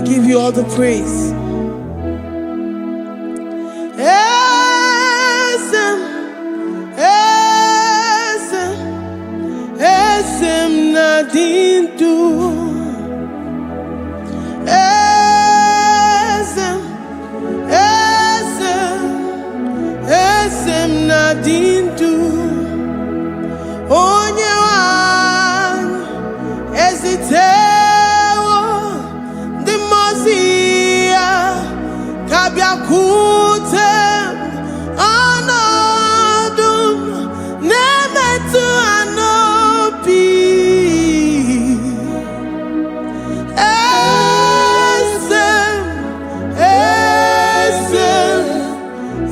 give you all the praise. Esem nadindu. Esem nadindu. Onye wan ezitewo di mozia kabia kutem anadum nemetu anopi.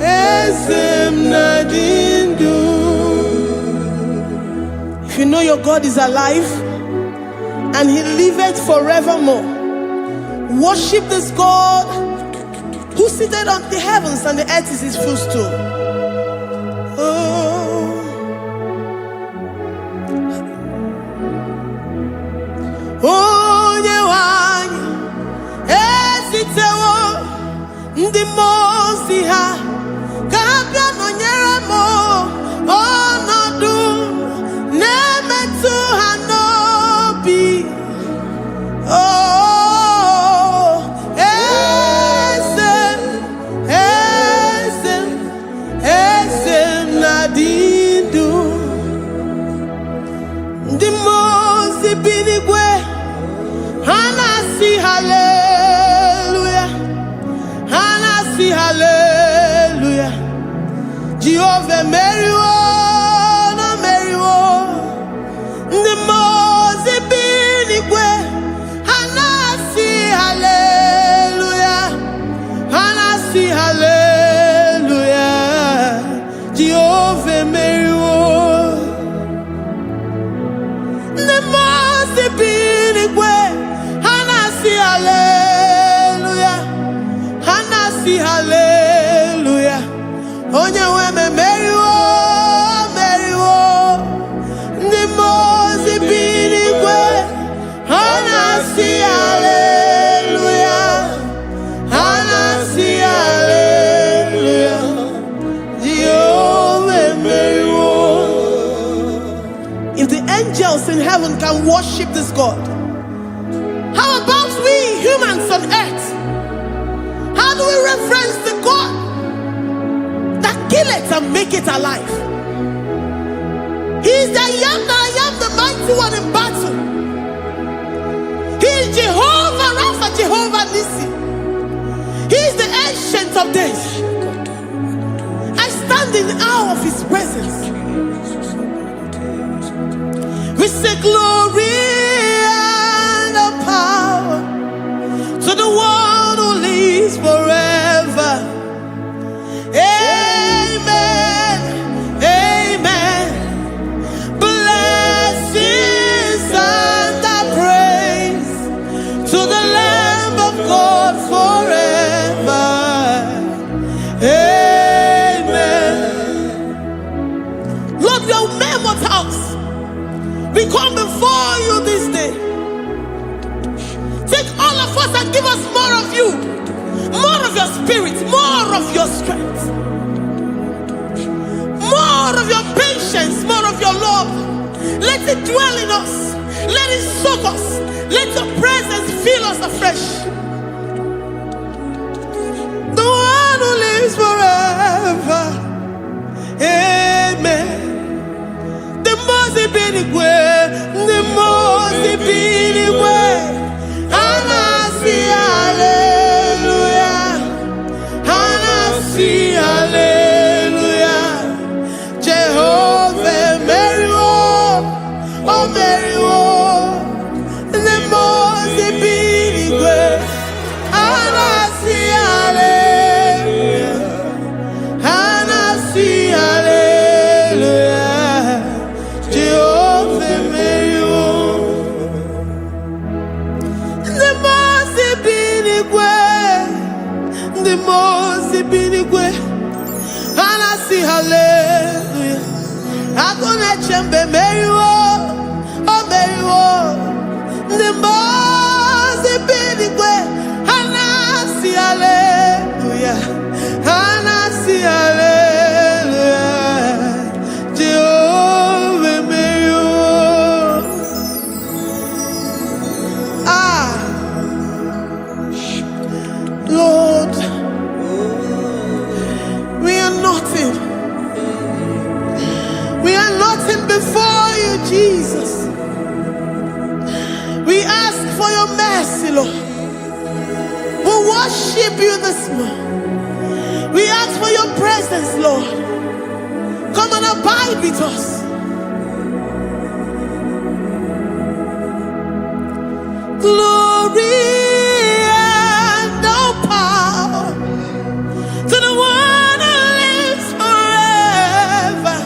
Esem nadindu. If you know your God is alive and he liveth forevermore, worship this God who seated on the heavens and the earth is his footstool. Oh, Nyewani, esitewo ndi mosi ha kabia no nyeremo onodu nemetu hanobi. Oh, esem nadindu. Ndi mosi binigwe hanasi hallelujah, hanasi hallelujah. Jehovah Meriwo, no Meriwo. Ndi mosi binigwe hanasi hallelujah, hanasi hallelujah. Jehovah Meriwo. Ndi mosi binigwe hanasi hallelujah, hanasi hallelujah. Onye weme Meriwo, Meriwo. Ndi mosi binigwe hanasi hallelujah, hanasi hallelujah. Jehovah Meriwo. If the angels in heaven can worship this God, how about we humans on earth? How do we reference the God that kill it and make it alive? He is the I am, the mighty one in battle. He is Jehovah Rapha, Jehovah Nissi. He is the ancient of days. I stand in awe of his presence. We say glory and power to the one who lives forever. Amen, amen. Blessings and praise to the Lamb of God forever. Amen. Lord, we are mammoth house. We come before you this day. Take all of us and give us more of you, more of your spirit, more of your strength, more of your patience, more of your love. Let it dwell in us. Let it soak us. Let your presence fill us afresh. The one who lives forever. Amen. The most binigwe, the most binigwe. Hanasi hallelujah, hanasi hallelujah. Jehovah Meriwo, oh Meriwo. The most binigwe. Hanasi hallelujah, hanasi hallelujah. Jehovah Meriwo. The most binigwe. Hanasi hallelujah. Akuna chembe Meriwo, oh Meriwo. The most binigwe. for your mercy, Lord. We worship you this morning. We ask for your presence, Lord. Come and abide with us. Glory and all power to the one who lives forever.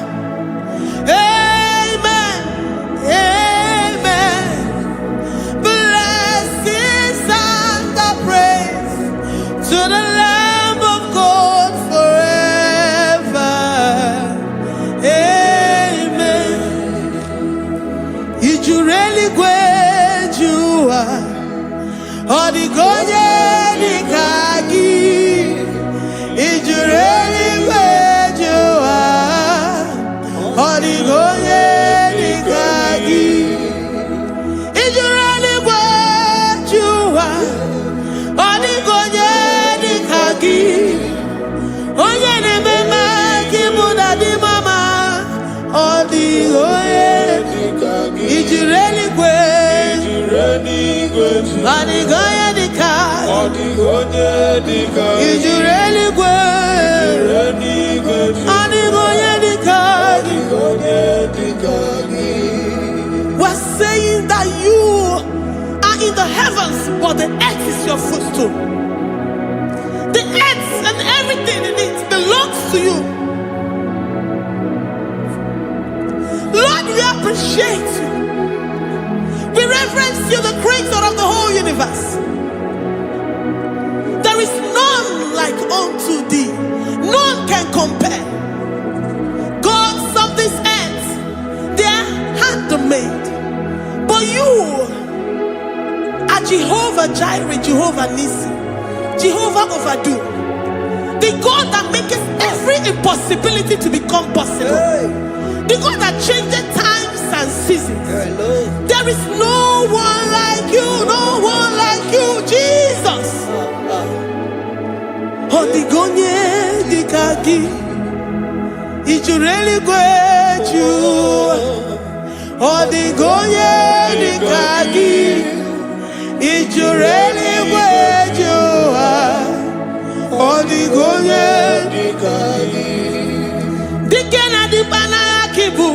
Amen. Amen. Blessings and the praise to the Lamb of God forever. Amen. Did you really go? Odigonye nikagi, ijureli wejoa. Odigonye nikagi, ijureli wejoa. Odigonye nikagi, onye nemema kimuda di mama. Odigonye nikagi, ijureli wejoa. Odigonye nikagi, odigonye nikagi, ijureli wejoa. Odigonye nikagi, odigonye nikagi. We're saying that you are in the heavens, but the earth is your footstool. The earth and everything in it belongs to you. Lord, we appreciate you. We reverence you, the creator of the whole universe. There is none like unto thee. None can compare. Gods of this earth, they are handmade. But you are Jehovah Jireh, Jehovah Nissi, Jehovah Overdo. The God that makes every impossibility to become possible. The God that changes times and seasons. There is no one like you, no one like you, Jesus. Odigonye dikagi, ijureli gweju. Odigonye dikagi, ijureli gweju. Odigonye dikagi. Dikena dibana kibu,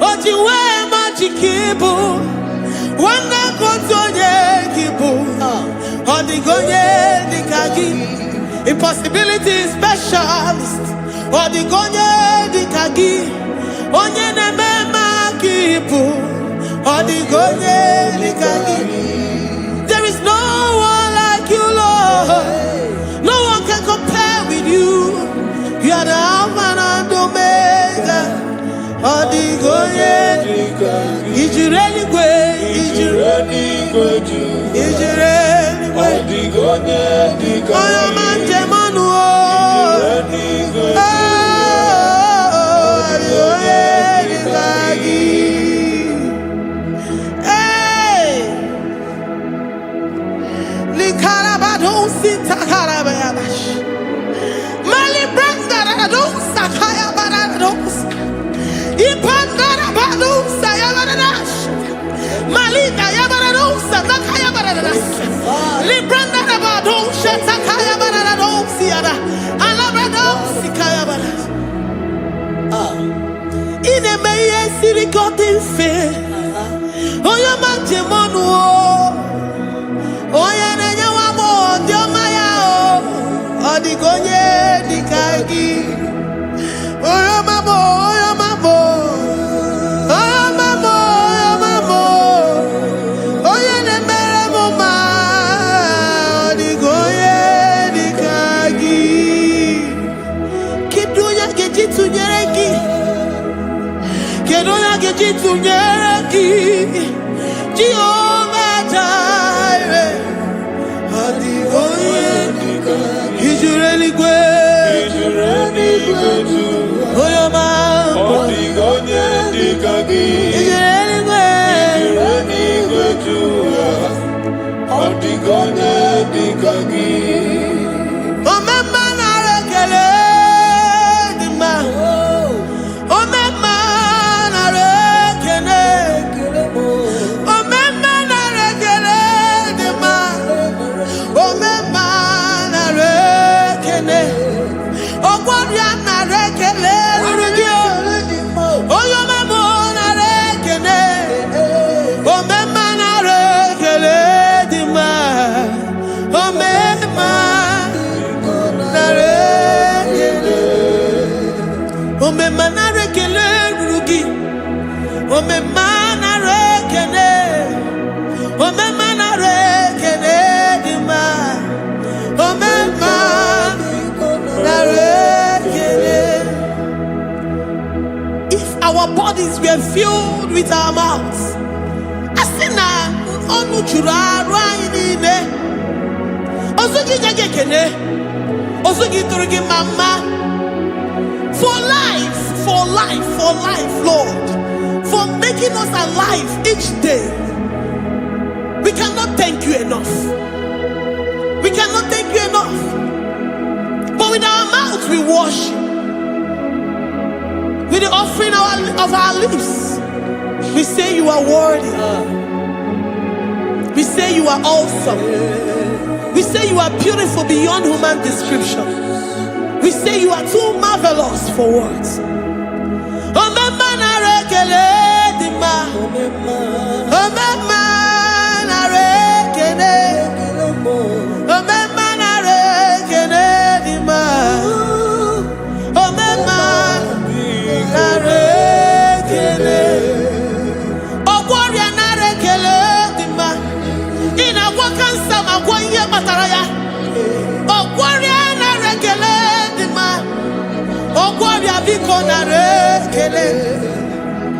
ojiwe majikibu, wana kotonye kibu. Odigonye dikagi, impossibility specialist. Odigonye dikagi, onye nemema kibu. Odigonye dikagi. There is no one like you, Lord. No one can compare with you. You are the Alpha and Omega. Odigonye dikagi, ijureli gwe, ijureli gweju, ijureli gwe. Odigonye dikagi, oyo manje manu o. Ijureli gweju, odigonye dikagi. Hey, likarabado sitakarabayabash. Mali branda radon sakaya barados. Ipandara balusa yabaradas. Malika yabaradosa nakaya baradas. Libranda rabadosha takaya baradosi yada. Alabradosi kaya baradas. Ine meye siri kotin fe. Oya manje monu o. Oya nenya wamo diomaya o. Odigonye dikagi. Oya mamo, oya mamo. Oya mamo, oya mamo. Oya nemere moma. Odigonye dikagi. Kidunya gejitu nyereki. Kidunya gejitu nyereki. Jehovah Jireh. Odigonye dikagi. Ijureli gwe. Oyo mamo. Odigonye dikagi. Ijureli gwe. Ijureli gweju. Odigonye dikagi. Omema na rekele dima. Omema na rekele. Omema bodies were filled with our mouths. Asina onu jura rainine. Ozugi jagekene. Ozugi turigi mama. For life, Lord. For making us alive each day. We cannot thank you enough. We cannot thank you enough. But with our mouths we worship. With the offering of our lips, we say you are worthy. We say you are awesome. We say you are beautiful beyond human description. We say you are too marvelous for words.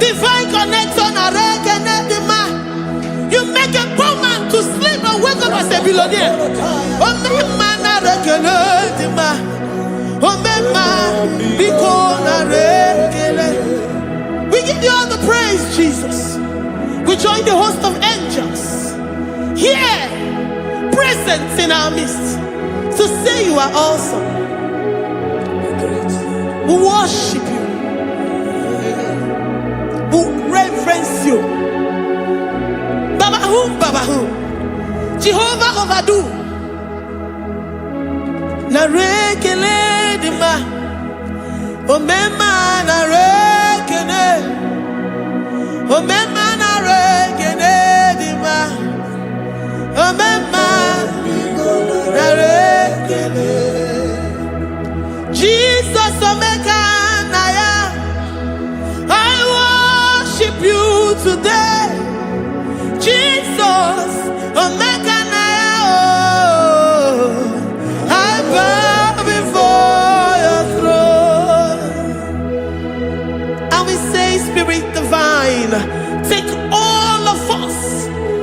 Divine connection. You make a poor man to sleep and wake up as a billionaire. We give you all the praise, Jesus. We join the host of angels here, present in our midst, to say you are awesome. We worship you. We reverence you. Baba who? Jehovah overdo. Na rekele dima. Omema na rekene. Omema na rekene dima. Omema na rekene. Jesus omeka naya. I worship you today. Jesus, omeka naya. I bow before your throne. And we say, Spirit divine, take all of us,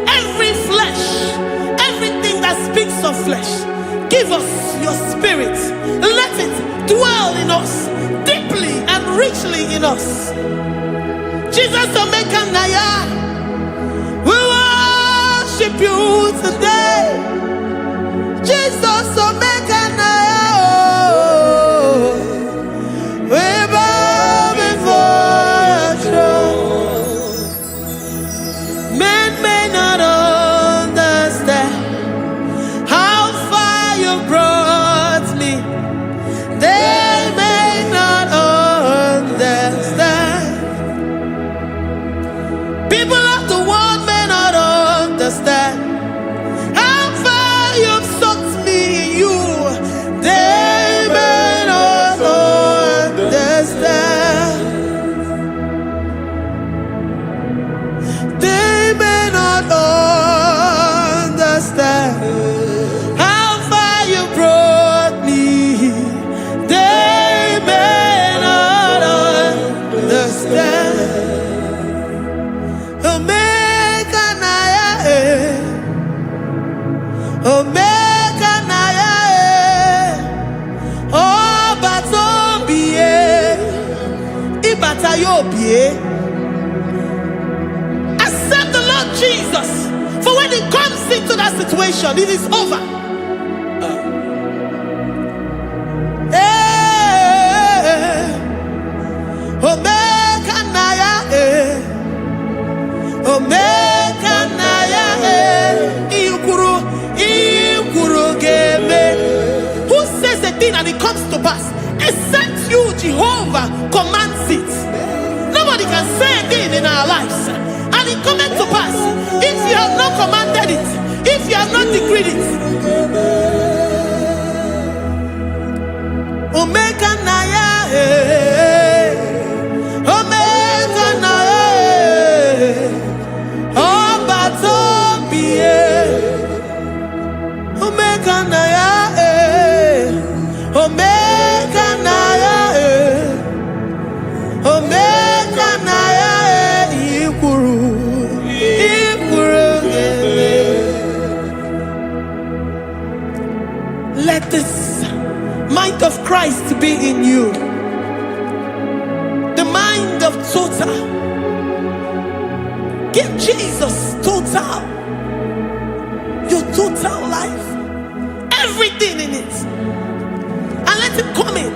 every flesh, everything that speaks of flesh. Give us your spirit. Let it dwell in us, deeply and richly in us. Jesus, omeka naya. We worship you today. Jesus, omeka naya. We bow before your throne. Men may not understand how far you brought me. They may not understand. People of the world may not understand how far you've sucked me in you. They may not understand. They may not understand how far you brought me. They may not understand. Omeka naya, omeka naya, oh batobie, ibatayobie. Accept the Lord Jesus, for when He comes into that situation, it is over. Omeka naya, omeka naya, ikuru geme. Who says a thing and it comes to pass? Except you, Jehovah, commands it. Nobody can say a thing in our lives and it comes to pass if you have not commanded it, if you have not decreed it. Omeka naya, omeka naya, oh batobie, omeka naya, omeka naya, omeka naya. Christ be in you. The mind of total. Give Jesus total. Your total life. Everything in it. And let him come in.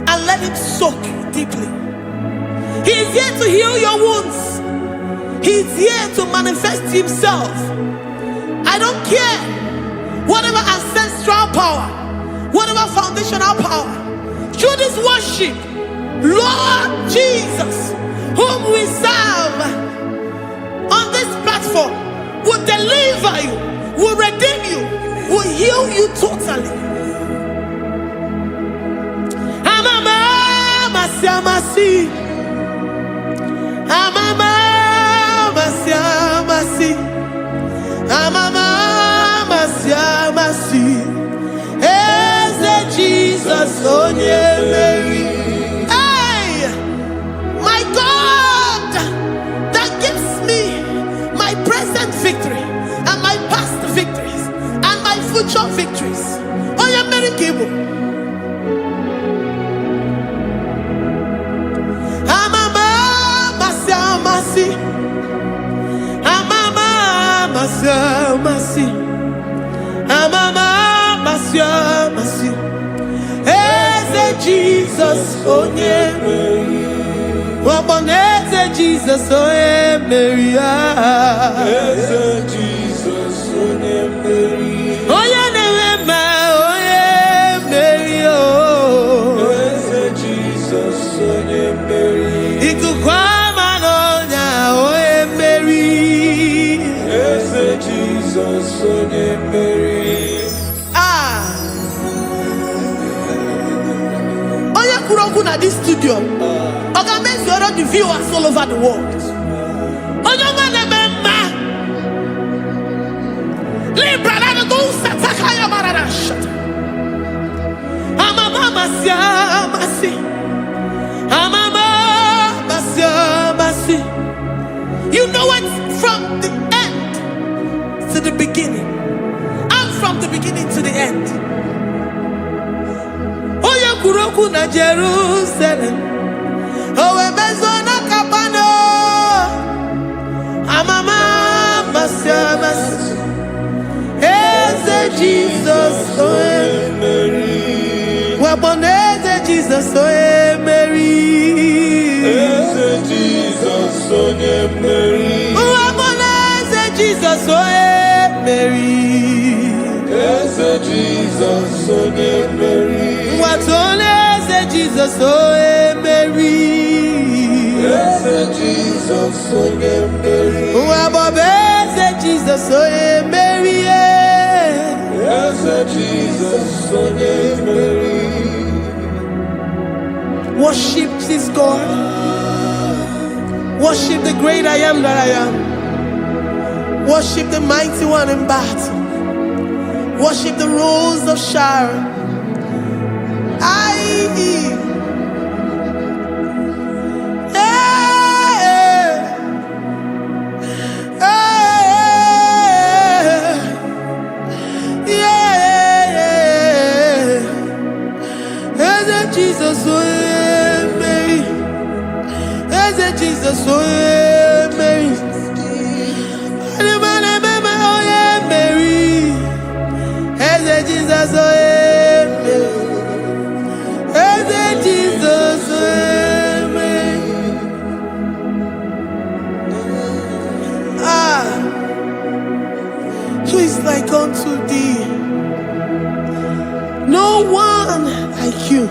And let him soak deeply. He is here to heal your wounds. He is here to manifest himself. I don't care. Whatever ancestral power, whatever foundational power, through this worship, Lord Jesus, whom we serve on this platform, will deliver you, will redeem you, will heal you totally. Amama masi, amama masi, amama masi. Jesus, oh yeah, Mary. Hey, my God, that gives me my present victory and my past victories and my future victories. Oh yeah, Mary Igbo. Amama masi, amama masi, amama masi. Jesus, oh yeah, Mary. Waboneze Jesus, oh yeah, Mary. Jesus, oh yeah, Mary. Oh yeah, Mary. Oh, Jesus, oh yeah, Mary. Ikukwama nonya, oh yeah, Mary. Jesus, oh yeah, Mary. At this studio, organize the viewers all over the world. You know it from the end to the beginning, and from the beginning to the end. Kuroku na Jerusalem, oh bezona kapano, amama masiamas, eze Jesus, oh Mary, waboneze Jesus, oh Mary, eze Jesus, oh Mary, waboneze Jesus, oh Mary, eze Jesus, oh Mary. What on is Jesus, oh Mary? Yes, Jesus, oh Mary. What is Jesus, oh Mary? Yes, Jesus, oh Mary. Worship this God. Worship the great I am that I am. Worship the mighty one in battle. Worship the rose of Sharon. Jesus, oh Mary, as a Jesus, oh Mary, oh yeah, Mary, as a Jesus, oh Jesus, who is like unto thee? No one like you.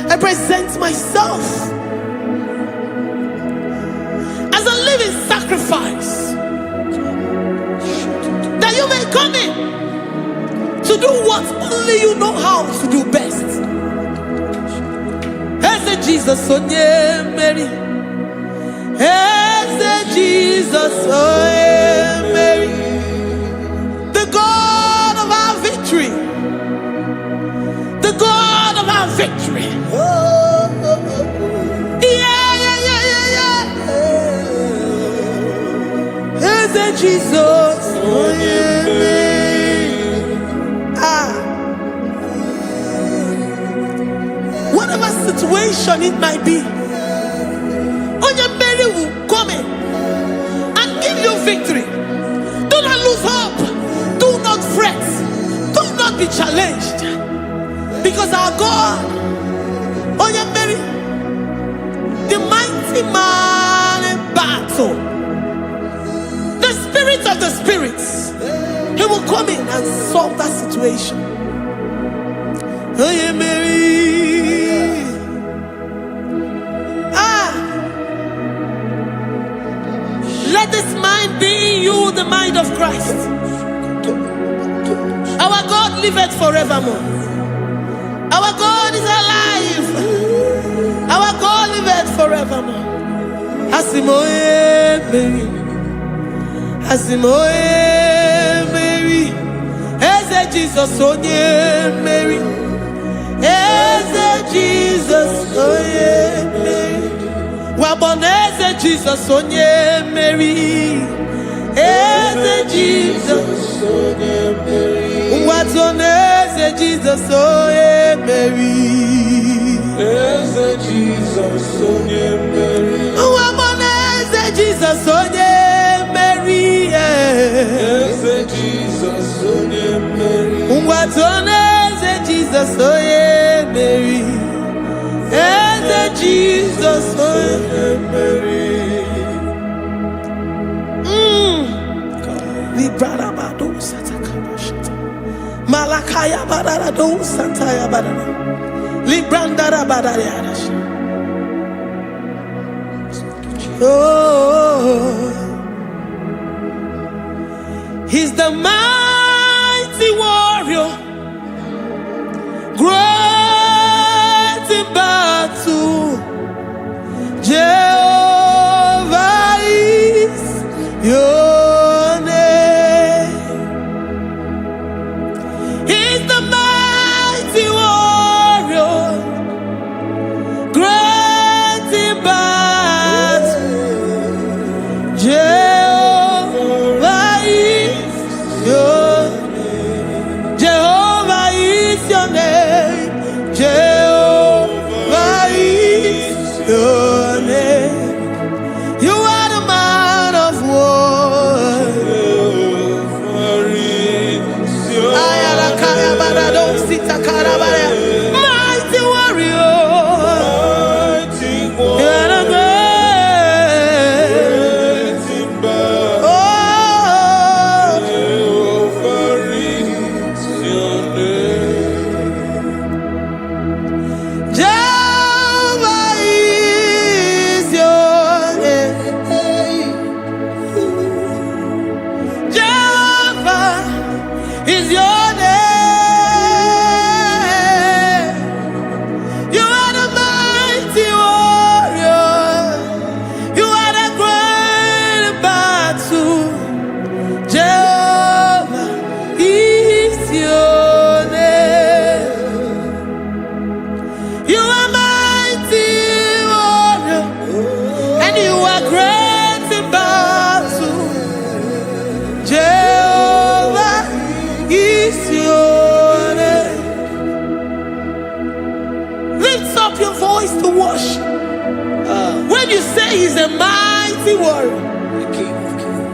I present myself as a living sacrifice, that you may come in to do what only you know how to do best. As a Jesus, oh yeah, Mary. As a Jesus, oh yeah, Mary. The God of our victory. The God of our victory. As a Jesus, oh yeah, Mary. situation it might be, Onyemeri will come in and give you victory. Do not lose hope. Do not fret. Do not be challenged. Because our God, Onyemeri, the mighty man in battle, the spirit of the spirits, he will come in and solve that situation. Onyemeri. Let this mind be in you, the mind of Christ. Our God liveth forevermore. Our God is alive. Our God liveth forevermore. Asimoye Mary. Asimoye Mary. Eze Jesus onye Mary. Eze Jesus onye Mary. Waboneze Jesus onye Mary. Eze Jesus onye Mary. Watoneze Jesus onye Mary. Eze Jesus onye Mary. Waboneze Jesus onye Mary. Eze Jesus onye Mary. Watoneze Jesus onye Mary. Eze Jesus onye Mary. Malakaya badara do santaya badara. Librandara badara. Oh, he's the mighty warrior, great in battle. Jehovah is your name. He's the mighty warrior, great in battle. Jehovah is your name. Jehovah is your name. Jehovah is your name. You are the man of war. Mighty warrior. You are the great. Oh, Jehovah is your name. Jehovah is your name. Jehovah is your name. You are the mighty warrior. You are the great battle. Jehovah is your name. You are mighty warrior, and you are great in battle. Jehovah is your name. Lift up your voice to worship. When you say he's a mighty warrior,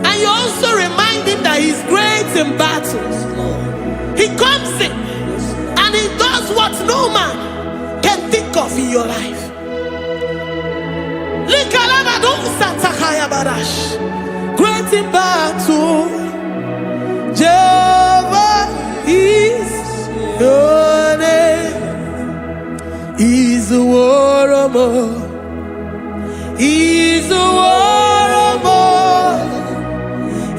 and you also remind him that he's great in battles, he comes in and he does what no man can think of in your life. Great in battle, Jehovah is your name. He's a warrior. He's a warrior.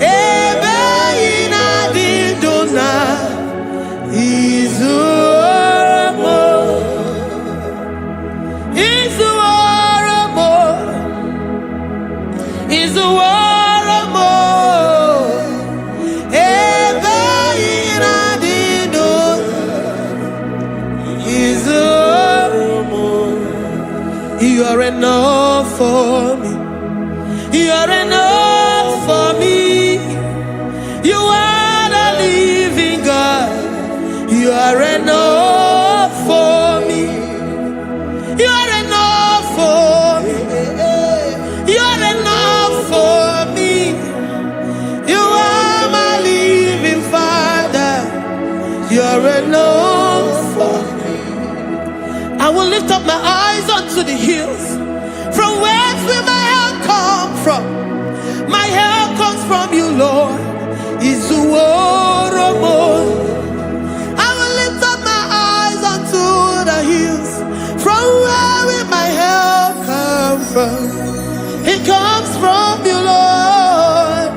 Ebe ina dindona. He's a warrior. He's a warrior. He's a warrior. Ebe ina dindona. He's a warrior. You are enough for me. You are enough for me. You are the living God. You are enough for me. You are lift up my eyes unto the hills. From whence will my help come from? My help comes from you, Lord. I will lift up my eyes unto the hills. From where will my help come from? It comes from you, Lord.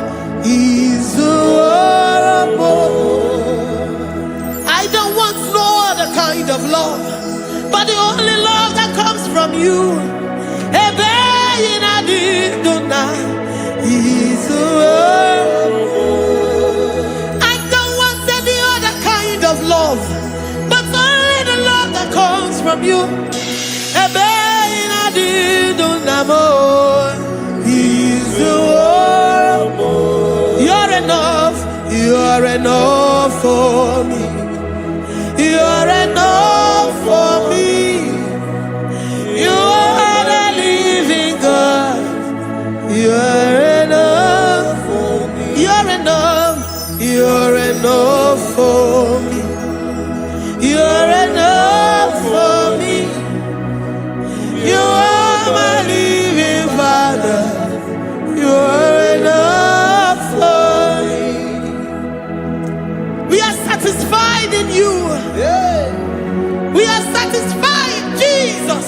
I don't want no other kind of love, but the only love that comes from you. I don't want any other kind of love, but only the love that comes from you. You're enough. You're enough for me. You're enough for me. You are the living God. You're enough for me. You're enough. You're enough for me. You're enough for me. You are my living Father. You're enough for me. We are satisfied in you. We are satisfied in Jesus.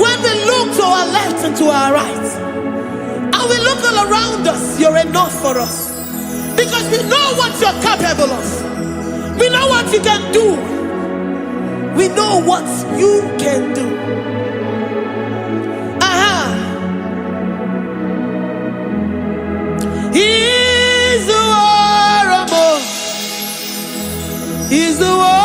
When we look to our left and to our right, and we look all around us, you're enough for us. Because we know what you're capable of. We know what you can do. We know what you can do. He's the war. He's the war.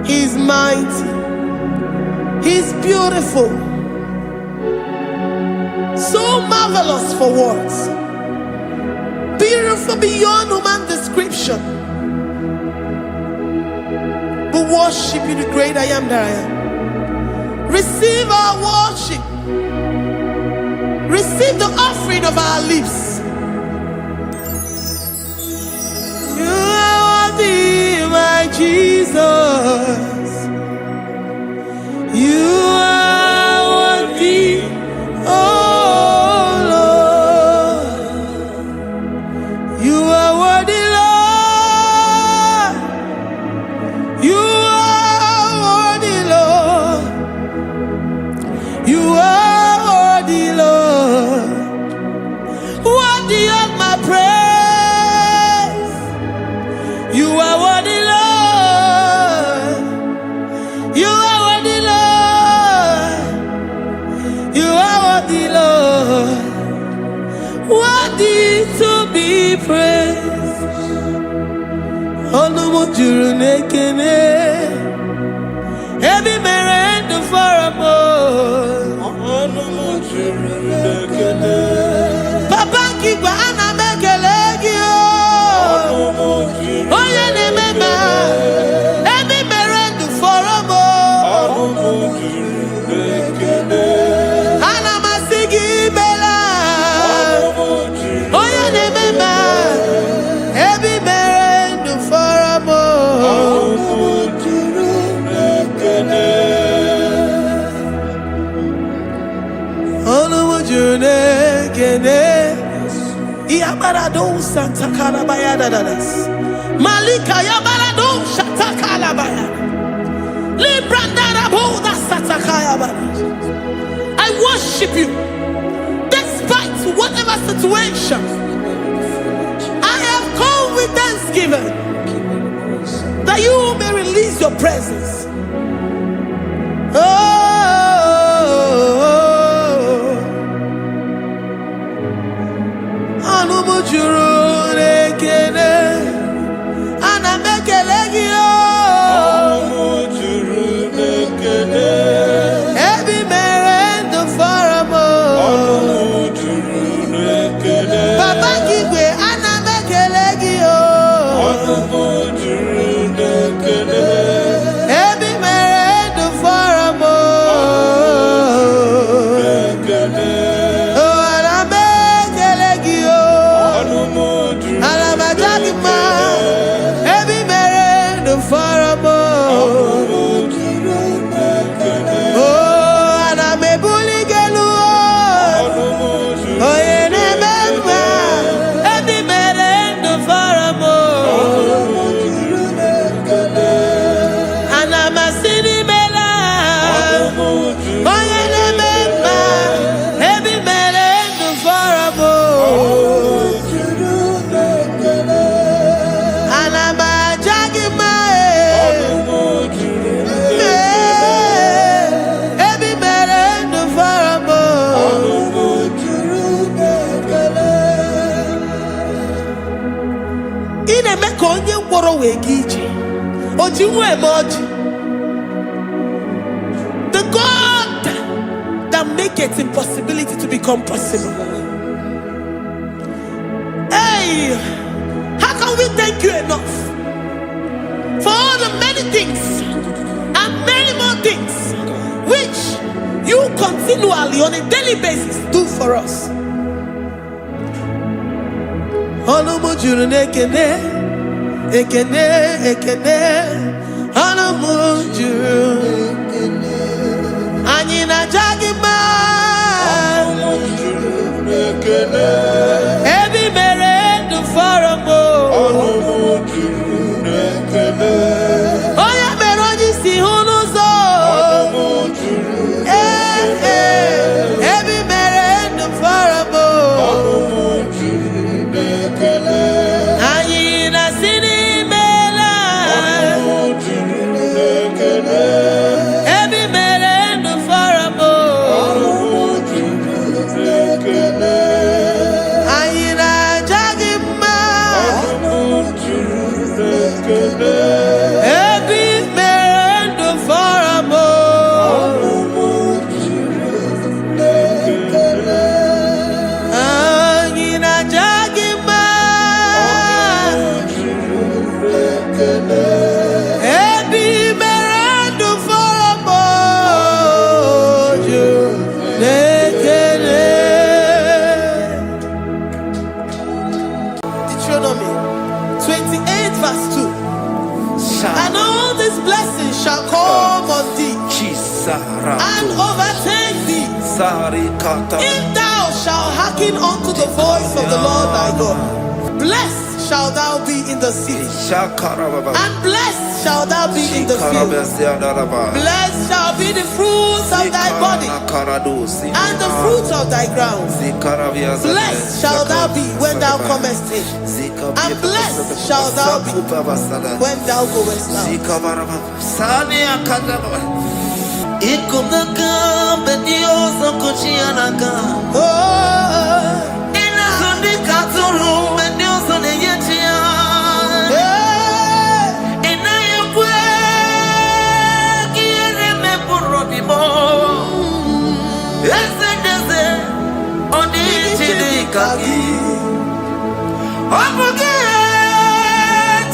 He's mighty. He's beautiful. So marvelous for words. Beautiful beyond human description. We worship you, the great I am that I am. Receive our worship. Receive the offering of our lips. You are worthy, my Jesus. You are worthy, oh Lord. You are worthy, Lord. You are worthy, Lord. You are worthy, Lord. Worthy of my praise. You are worthy, Lord. You are worthy, Lord. You are worthy, Lord. Worthy to be praised. Onumujuru nekene. Every merend for a more. Onumujuru nekene. Papa kigwa ana mekelegio. Onumujuru. Oye ne mema. Every merend for a more. Onumujuru nekene. Ana masigi bela. Onumujuru. Oye ne mema. Every merend for a more. Onumujuru nekene. Yabarado Santa Calabaya dadas. Malika Yabarado Shata Calabaya. Librandara Boda Satakaya. I worship you despite whatever situation. I have come with thanksgiving that you may release your presence. Oh, Anumujuru nekene, anamekelegio. Anumujuru nekene, ebi merendo faramo. Anumujuru nekene, Baba Kigwe anamekelegio. Anumujuru nekene, ebi merendo faramo. The God that maketh impossibility to become possible. Hey, how can we thank you enough for all the many things and many more things which you continually on a daily basis do for us? Ekene, ekene, anamujuru, anyina jagima, anamujuru, ekene, ebi mere du faramo, anamujuru, ekene, oya meroji si hunuzo, anamujuru, ebi mere du faramo, anamujuru, ekene, anyina sini. And overtake thee, if thou shalt hearken unto the voice of the Lord thy God. Blessed shalt thou be in the city, and blessed shalt thou be in the field. Blessed shall be the fruits of thy body, and the fruits of thy ground. Blessed shalt thou be when thou comest in, and blessed shalt thou be when thou goest out. Ikumnaka bedioso kuchianaka. Inazundika turu bedioso neyetia. Inayekwe kiereme purodimo. Esedeze onichidikaki. Opuge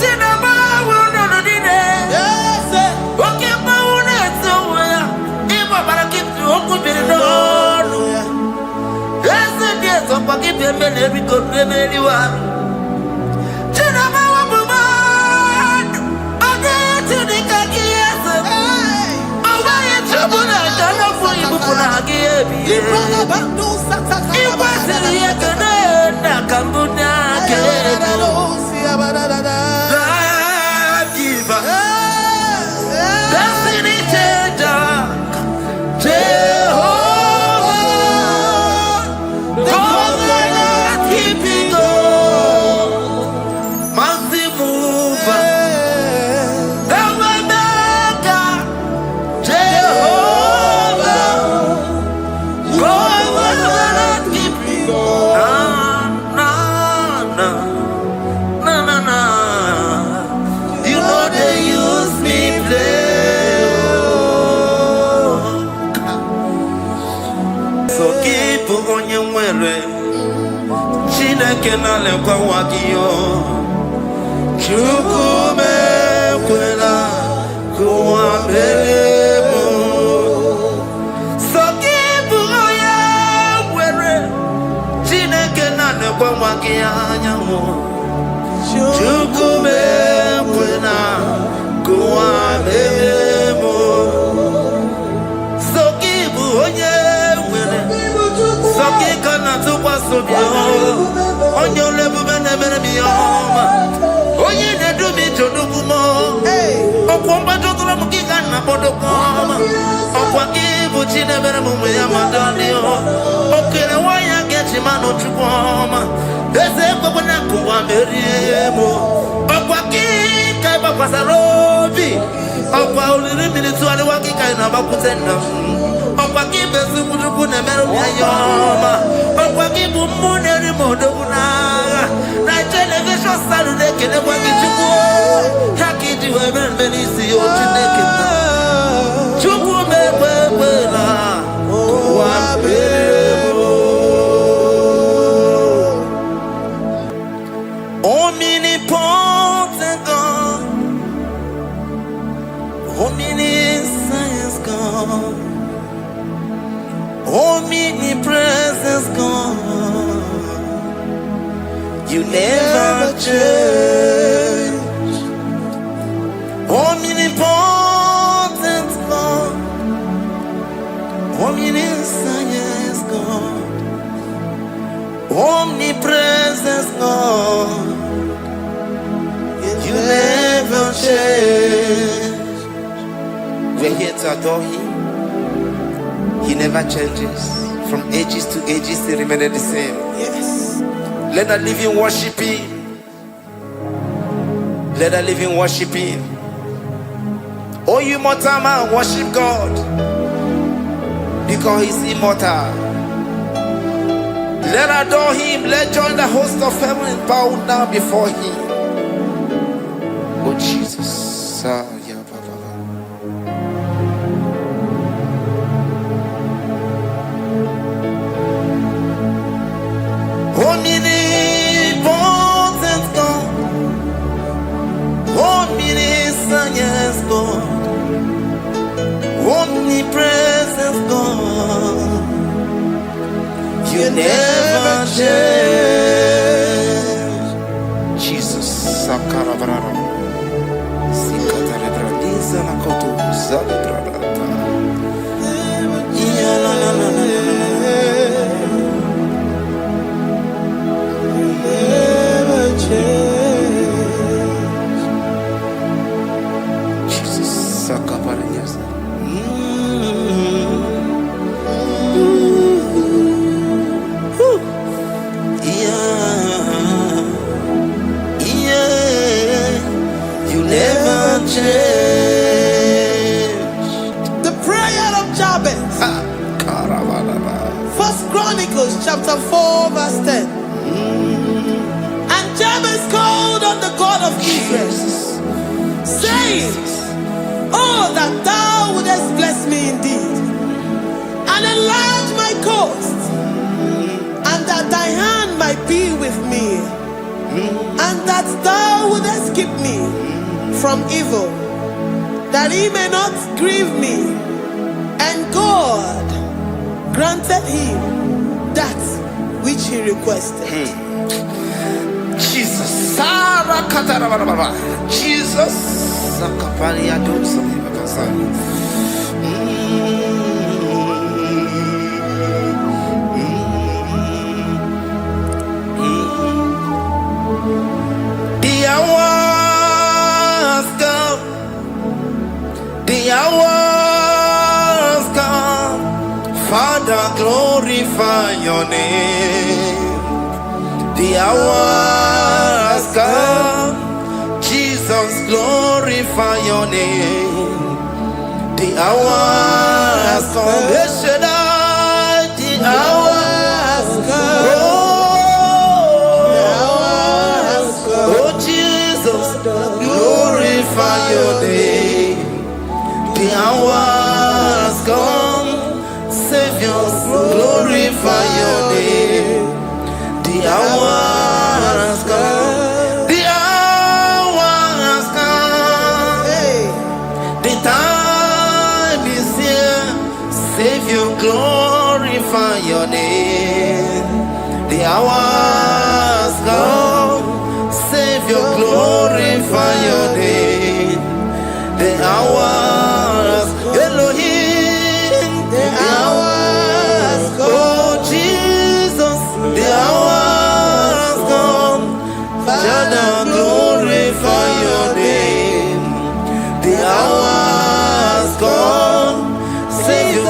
chinaba wunonodine. Destiny changer, Jehovah. na lekwa wakio chukume kwela kuambelemo sokibu oya were Chineke na lekwa wakia nyamu chukume kwela kuambelemo sokibu oya were sokika na tukwa sobio onyo lebube nebere miyoma onye nedu mi jodugumo okwomba jokolo mukika na bodokoma okwa kibu chinebere mumu ya madani okere waya gechi mano chukwoma eze kwekwana kuwa meriemo okwa kika iba kwa sarobi okwa uliri milituali wakika inabakutenda okwa kibesi kujuku nemere miyoma okwa kibu muneri modogunaga na television salude kene kwa kichuku hakidi webe mbelisi yo chineke na chuku mekwe na kuwa mbelemo omnipotent God omniscience God omnipresence God, you never change. Omnipotent God, omniscience God, omnipresence God, you never change. We're here to adore Him. He never changes. From ages to ages, He remains the same. Yes. Let the living worship Him. Let the living worship Him. Oh, you mortal man, worship God. Because He's immortal. Let adore Him. Let join the host of heaven and bow down before Him. Oh, Jesus. Omnipotent God, omniscience God, omnipresence God, you never change. Jesus, Sakarabrara, Sikatarebradiza Nakoto, Zalibrata, Jesus, Sakaparanias. You never change. The prayer of Jabez. First Chronicles chapter 4 verse 10. And Jabez called on the God of Israel, saying, oh, that thou wouldest bless me indeed, and enlarge my coast, and that thy hand might be with me, and that thou wouldest keep me from evil, that he may not grieve me. And God granted him that which he requested. Jesus, Sarah Katarababa, Jesus, Sakaparia Dosa, the hours come, the hours come, Father, glorify your name. The hours come, Jesus, glorify your name. The hours come, the hours come. Oh, Jesus, glorify your name. The hours come, Savior, glorify your name. The hours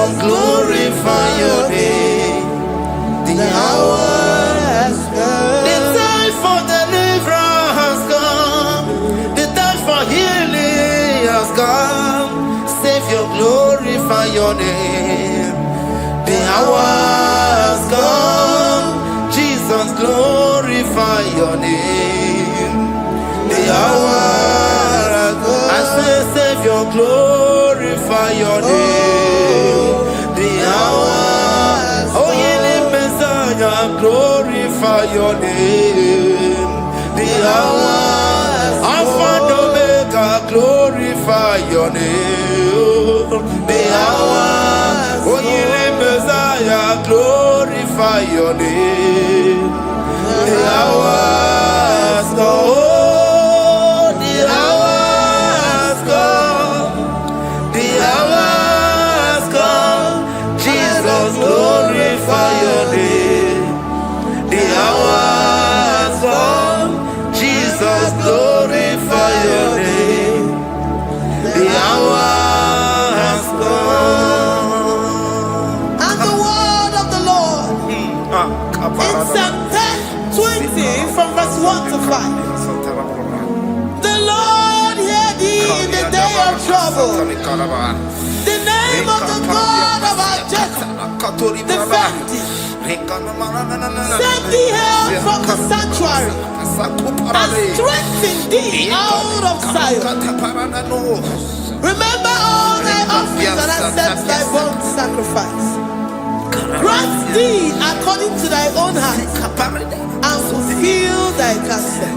Jesus, glorify your name. The hour has come. The time for deliverance has come. The time for healing has come. Savior, glorify your name. The hour has come. Jesus, glorify your name. The hour has come. I say, Savior, glorify your name. The hour. Oh, yeah, Messiah, glorify your name. The hour. Alpha and Omega, glorify your name. The hour. Oh, yeah, Messiah, glorify your name. The hour has come. Oh, the hour has come. The hour has come. Jesus, glorify your name. The hour has come. Jesus, glorify your name. The hour has come. And the word of the Lord in Psalm 20 from verse 1 to 5. The Lord hear thee in the day of trouble. The name of the God of our Jacob defend thee. Send thee help from the sanctuary and strengthen thee out of Zion. Remember all thy offerings and accept thy burnt sacrifice. Grant thee according to thy own heart and fulfill thy counsel.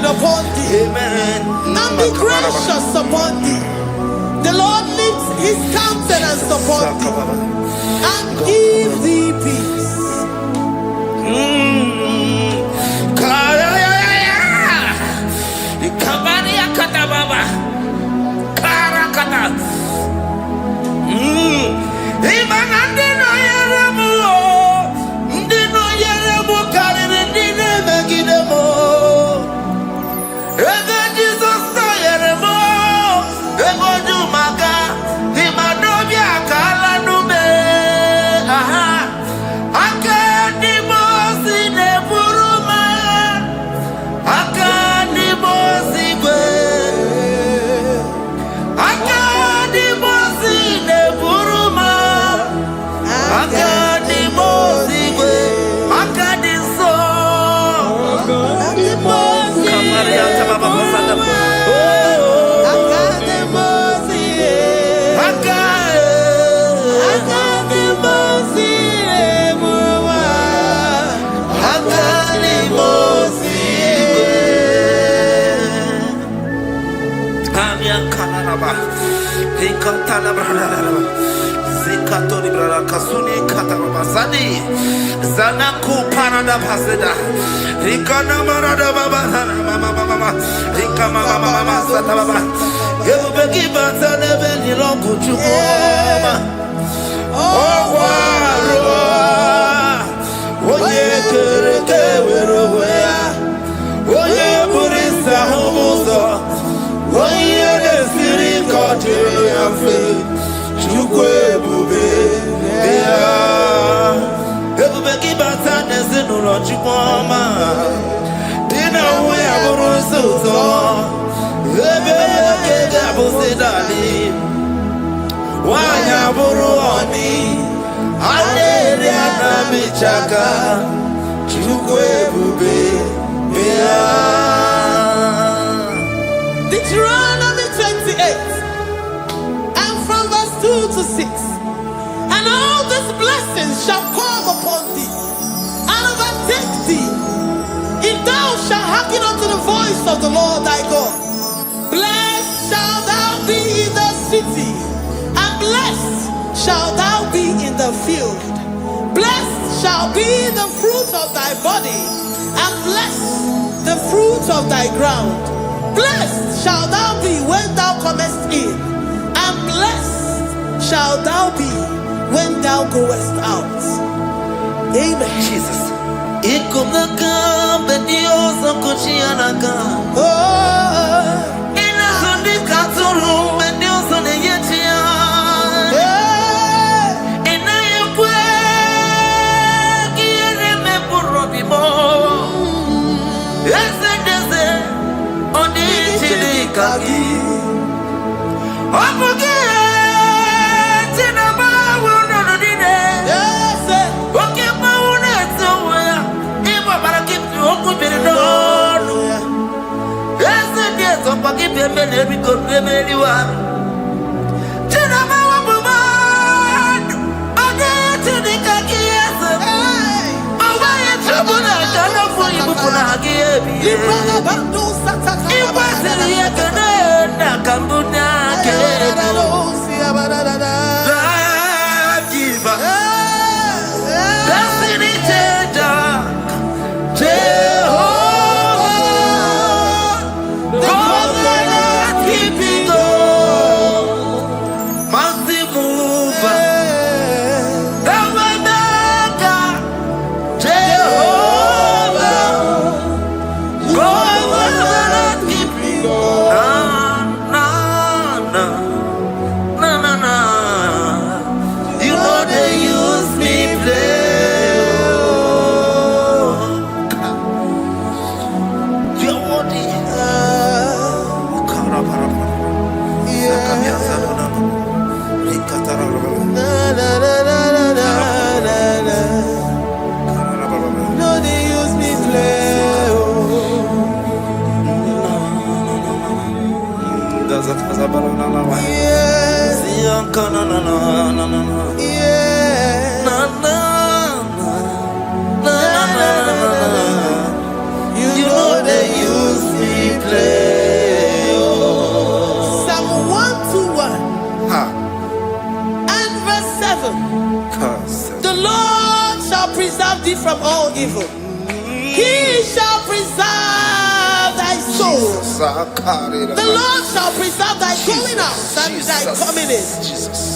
Upon thee, amen, and be gracious upon thee. The Lord lifts his countenance upon thee and give thee peace. Rikatala brada. Zikatori brada kasuni kataba sani. Zanaku parada paseda. Rikana marada baba mama. Rikama mama sata baba. Yebeki batale beni longu chukoma. Oh waro. Oye kereke weroya. Oye burisa homozo. Oye desiri kote yafe. Chukwe bube ya. Ebubeki batane zinulo chukoma. Dina uya burusuzo. Ebeke gabusidani. Wanya buruoni. Aleri anamichaka. Chukwe bube ya. Deuteronomy 28 and from verse 2 to 6. And all these blessings shall come upon thee and overtake thee if thou shalt hearken unto the voice of the Lord thy God. Blessed shalt thou be in the city, and blessed shalt thou be in the field. Blessed shall be the fruit of thy body, and blessed the fruit of thy ground. Blessed shall thou be when thou comest in, and blessed shall thou be when thou goest out. Amen. Jesus. From all evil, he shall preserve thy soul. The Lord shall preserve thy going out and thy coming in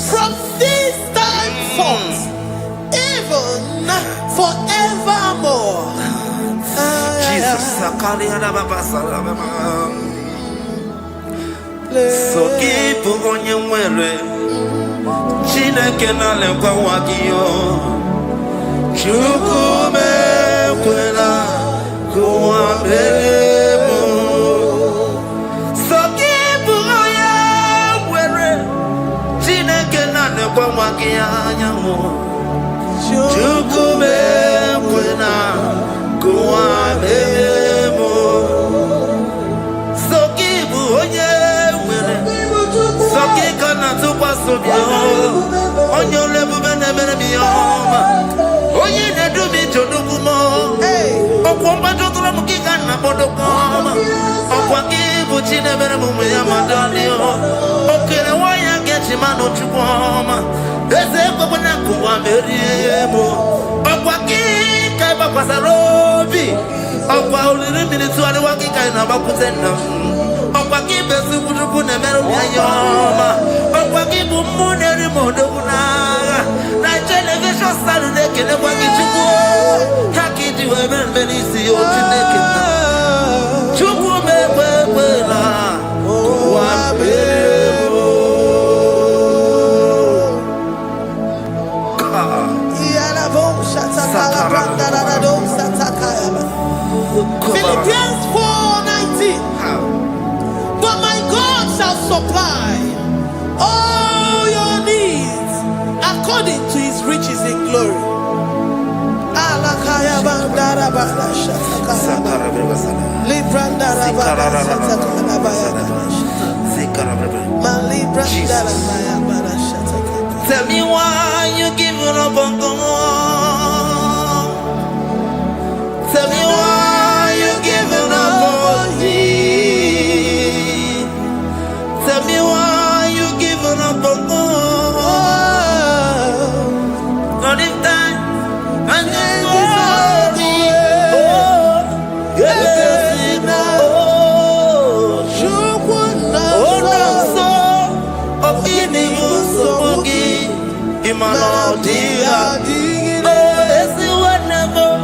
from this time forth, even forevermore. Jesus. So keep on your way. Chineke na lekwa wagiyo. Chukume kwela kuambelemo. Sokibu oya were. Chineke na lekwa wagiyanyamu. Chukume kwela kuambelemo. Sokibu oya were. Sokika na tukwa sobyo. Onyo lebu bene bene biyoma. Oye ne do me to do mo. Okwamba to tula mukika na bodo koma. Okwa kibu chine bere mu ya madali o. Okere waya get kwama eze kwa na kuwa meriemo okwa ki kai ba kwasarobi okwa uliri militu ale wa ki kai na ba kutenna okwa ki besu kutuku na mero yoma okwa ki bumu ne rimodo kuna na television saturday kele kwa ki chuku hakiti we benisi o tineke chuku mewe na wa beremo Philippians 4:19. But my God shall supply all your needs according to his riches in glory. Tell me why you giving up on God. Tell me why you giving up on me. Tell me why you giving up on God. Not in time, and then glory. Oh, yes, oh, no, so of any so Imano dia, oh, it's the wonderful.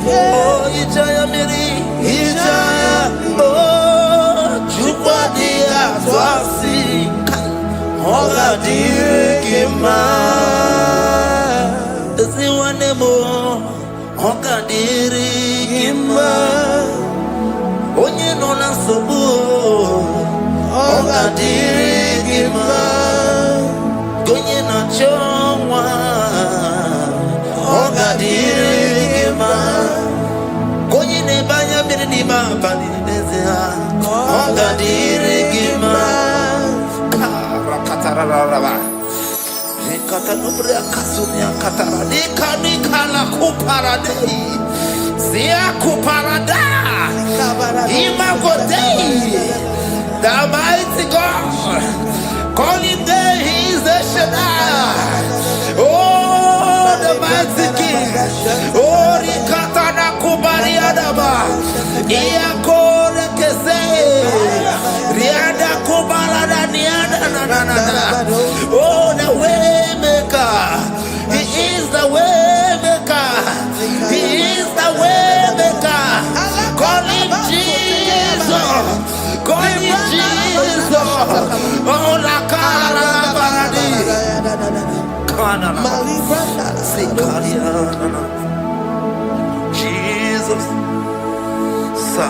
Oh, Ijaya Miri, Ijaya, oh, Jupadia, Twasi, Hola Dirikima, is the wonderful, Hoka Dirikima, Onye Nona Sobu. Oga dirigima, gonye na chongwa. Oga dirigima, gonye ne banya birinima bani nezia. Oga dirigima, karakatara. Rekata nubria kasunya katara. Nika kupara dei, zia kuparada. Imagodei. The mighty God, call him there, he is the Shaddai. Oh, the mighty King. Oh, Rikatana Kubari Adaba. Iakore Kese. Riada Kubalada Niada. Oh, the way maker. He is the way maker. He is the way maker. Call him Jesus. Call him Jesus. Oh, la cara baradi. Kana. Sikariana. Jesus. Sa.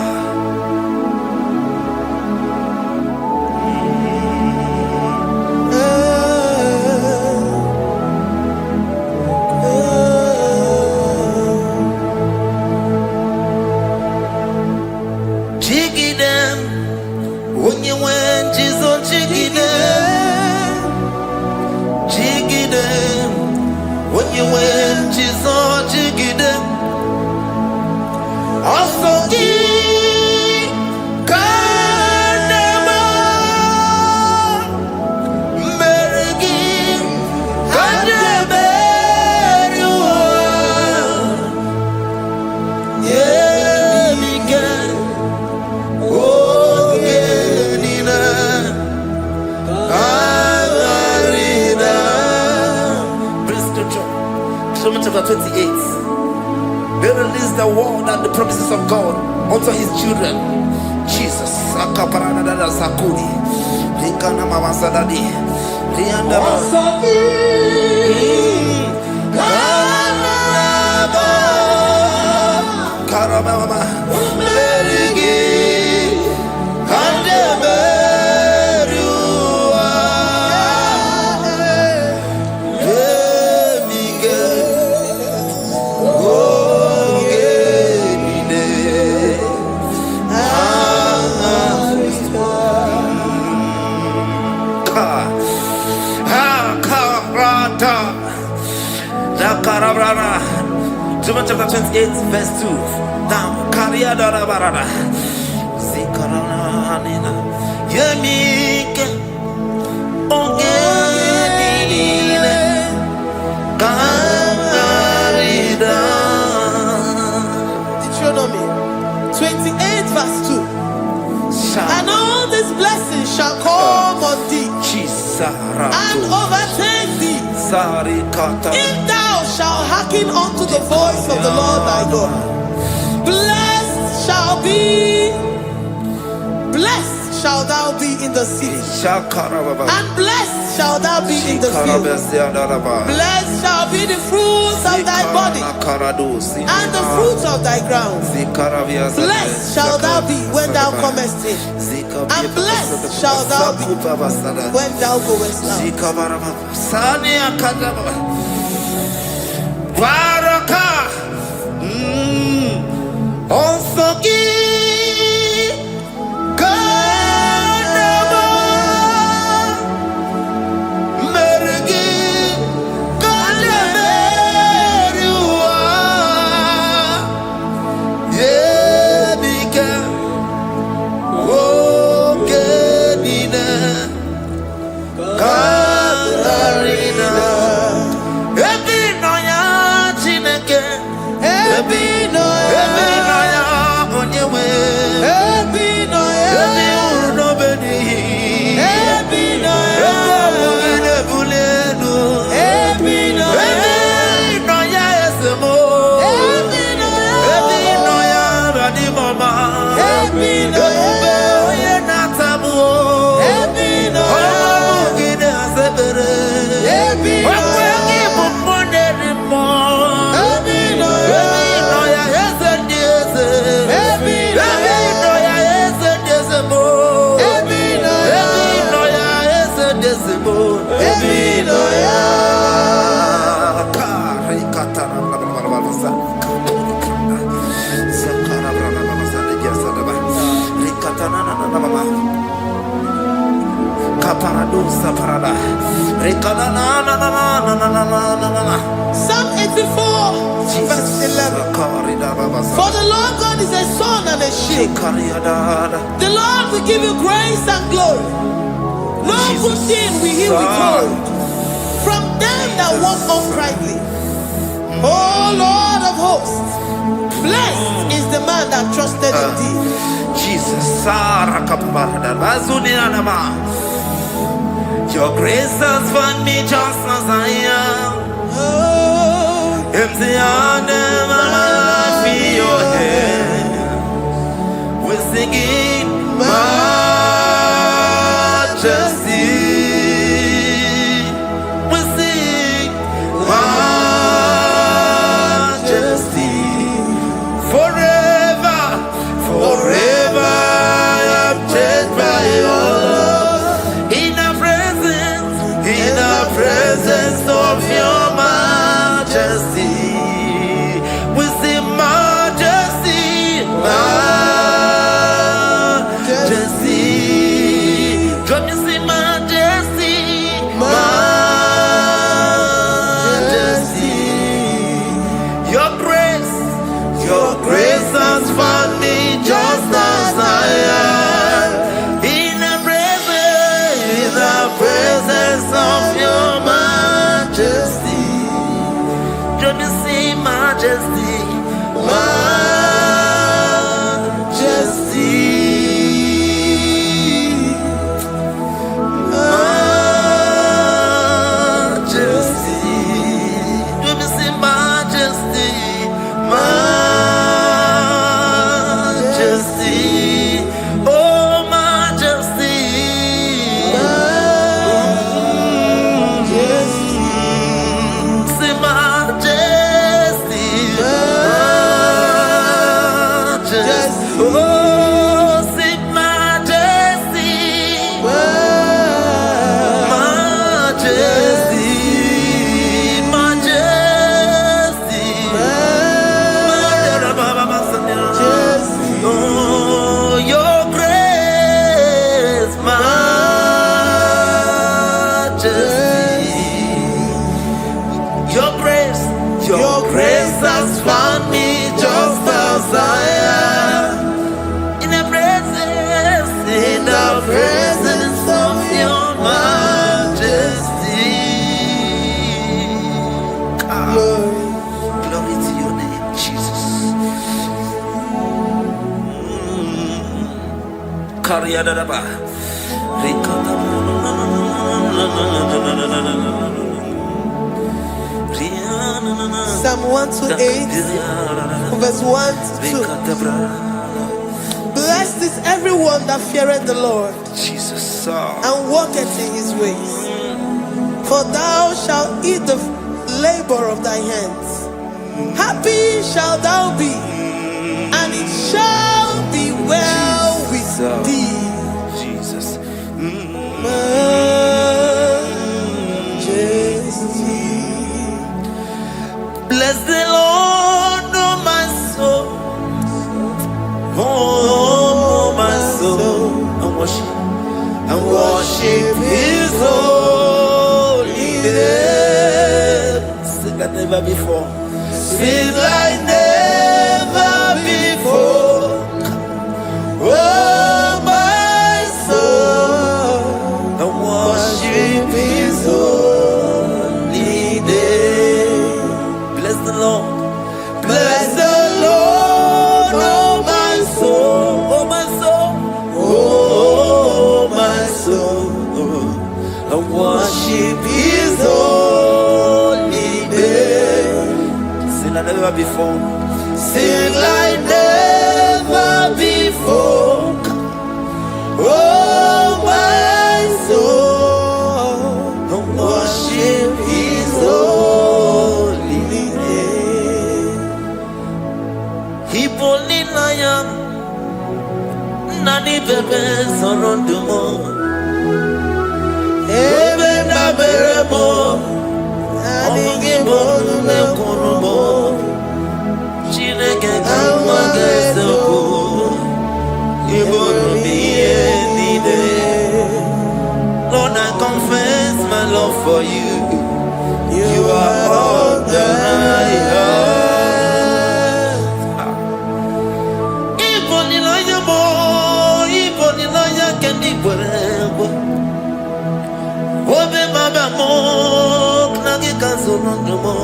Chapter 28. They release the word and the promises of God unto his children. Jesus. Akaparanada Sakudi. Likana Mama Sadadi. Lianda Karamama. Merigi. John chapter 28, verse 2. Now, Karia Dara Barada. Zikarana Nina. Yemike Ongenile Kamarida. Deuteronomy 28 verse 2. And all these blessings shall come on thee and overtake thee if thou shalt hearken unto the voice of the Lord thy God. Blessed shall thou be in the city, and blessed shall thou be in the field. Blessed shall be the fruits of thy body, and the fruits of thy ground. Blessed shall thou be when thou comest in, and blessed shall thou be when thou goest out. Psalm 84 verse 11. For the Lord God is a sun and a shield. The Lord will give you grace and glory. No good thing will he withhold from them that walk uprightly. O Lord of hosts, blessed is the man that trusted in thee. Jesus, your grace has found me just as I am. Empty handed, my life in your hand. We're singing majesty. We sing majesty. Forever, forever I'm changed by your love. In the presence of your majesty, we see majesty, majesty. Come you see majesty, majesty. Your grace has found me just as I am. In the presence of your majesty, don't you see majesty, majesty, majesty, don't you see majesty, majesty, oh majesty. Your grace has found me just as I am. In the presence majesty. Glory. Glory to your name, Jesus. Kariyadadaba. Psalm 128, verse 1 to 2. Blessed is everyone that feareth the Lord, Jesus, and walketh in his ways. For thou shalt eat the labor of thy hands. Happy shalt thou be, and it shall be well with thee. Jesus. Majesty. Bless the Lord, oh my soul. Oh, my soul. And worship his holy name. Sing like never before. Sing like never before. Oh, my soul. And worship his holy name. Bless the Lord. Bless the Lord, oh my soul. Oh, my soul. Oh, my soul. And worship his holy name. Sing like never before. Sing like never before. Oh, my soul. And worship his holy name. Ibo nina ya nani bebe sorondumo. Ebe na beremo. Omugi bonu me kurumo. Chineke kama gesoko. Ibo miye nide. Lord, I confess my love for you. You are all that I have. Ibo nilaya mo, ibo nilaya kendi bwerebo. Obe mama mo, nagi kazonondo mo.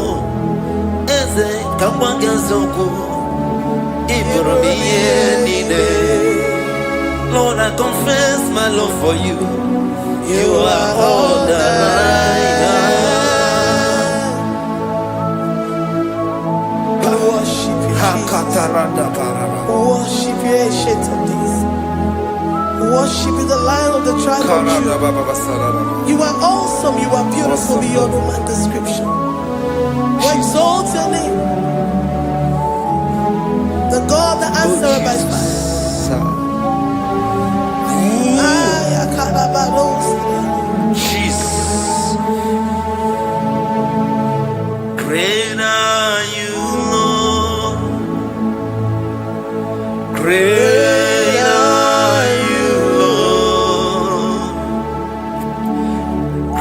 Eze kama gesoko. Ibo miye nide. Lord, I confess my love for you. You are all that I have. We worship you, Jesus. We worship you, Ancient of Days. We worship you, the Lion of the tribe of Judah. You are awesome. You are beautiful beyond human description. We exalt your name, the God that answered by fire. Jesus. Great are you, Lord. Great are you, Lord.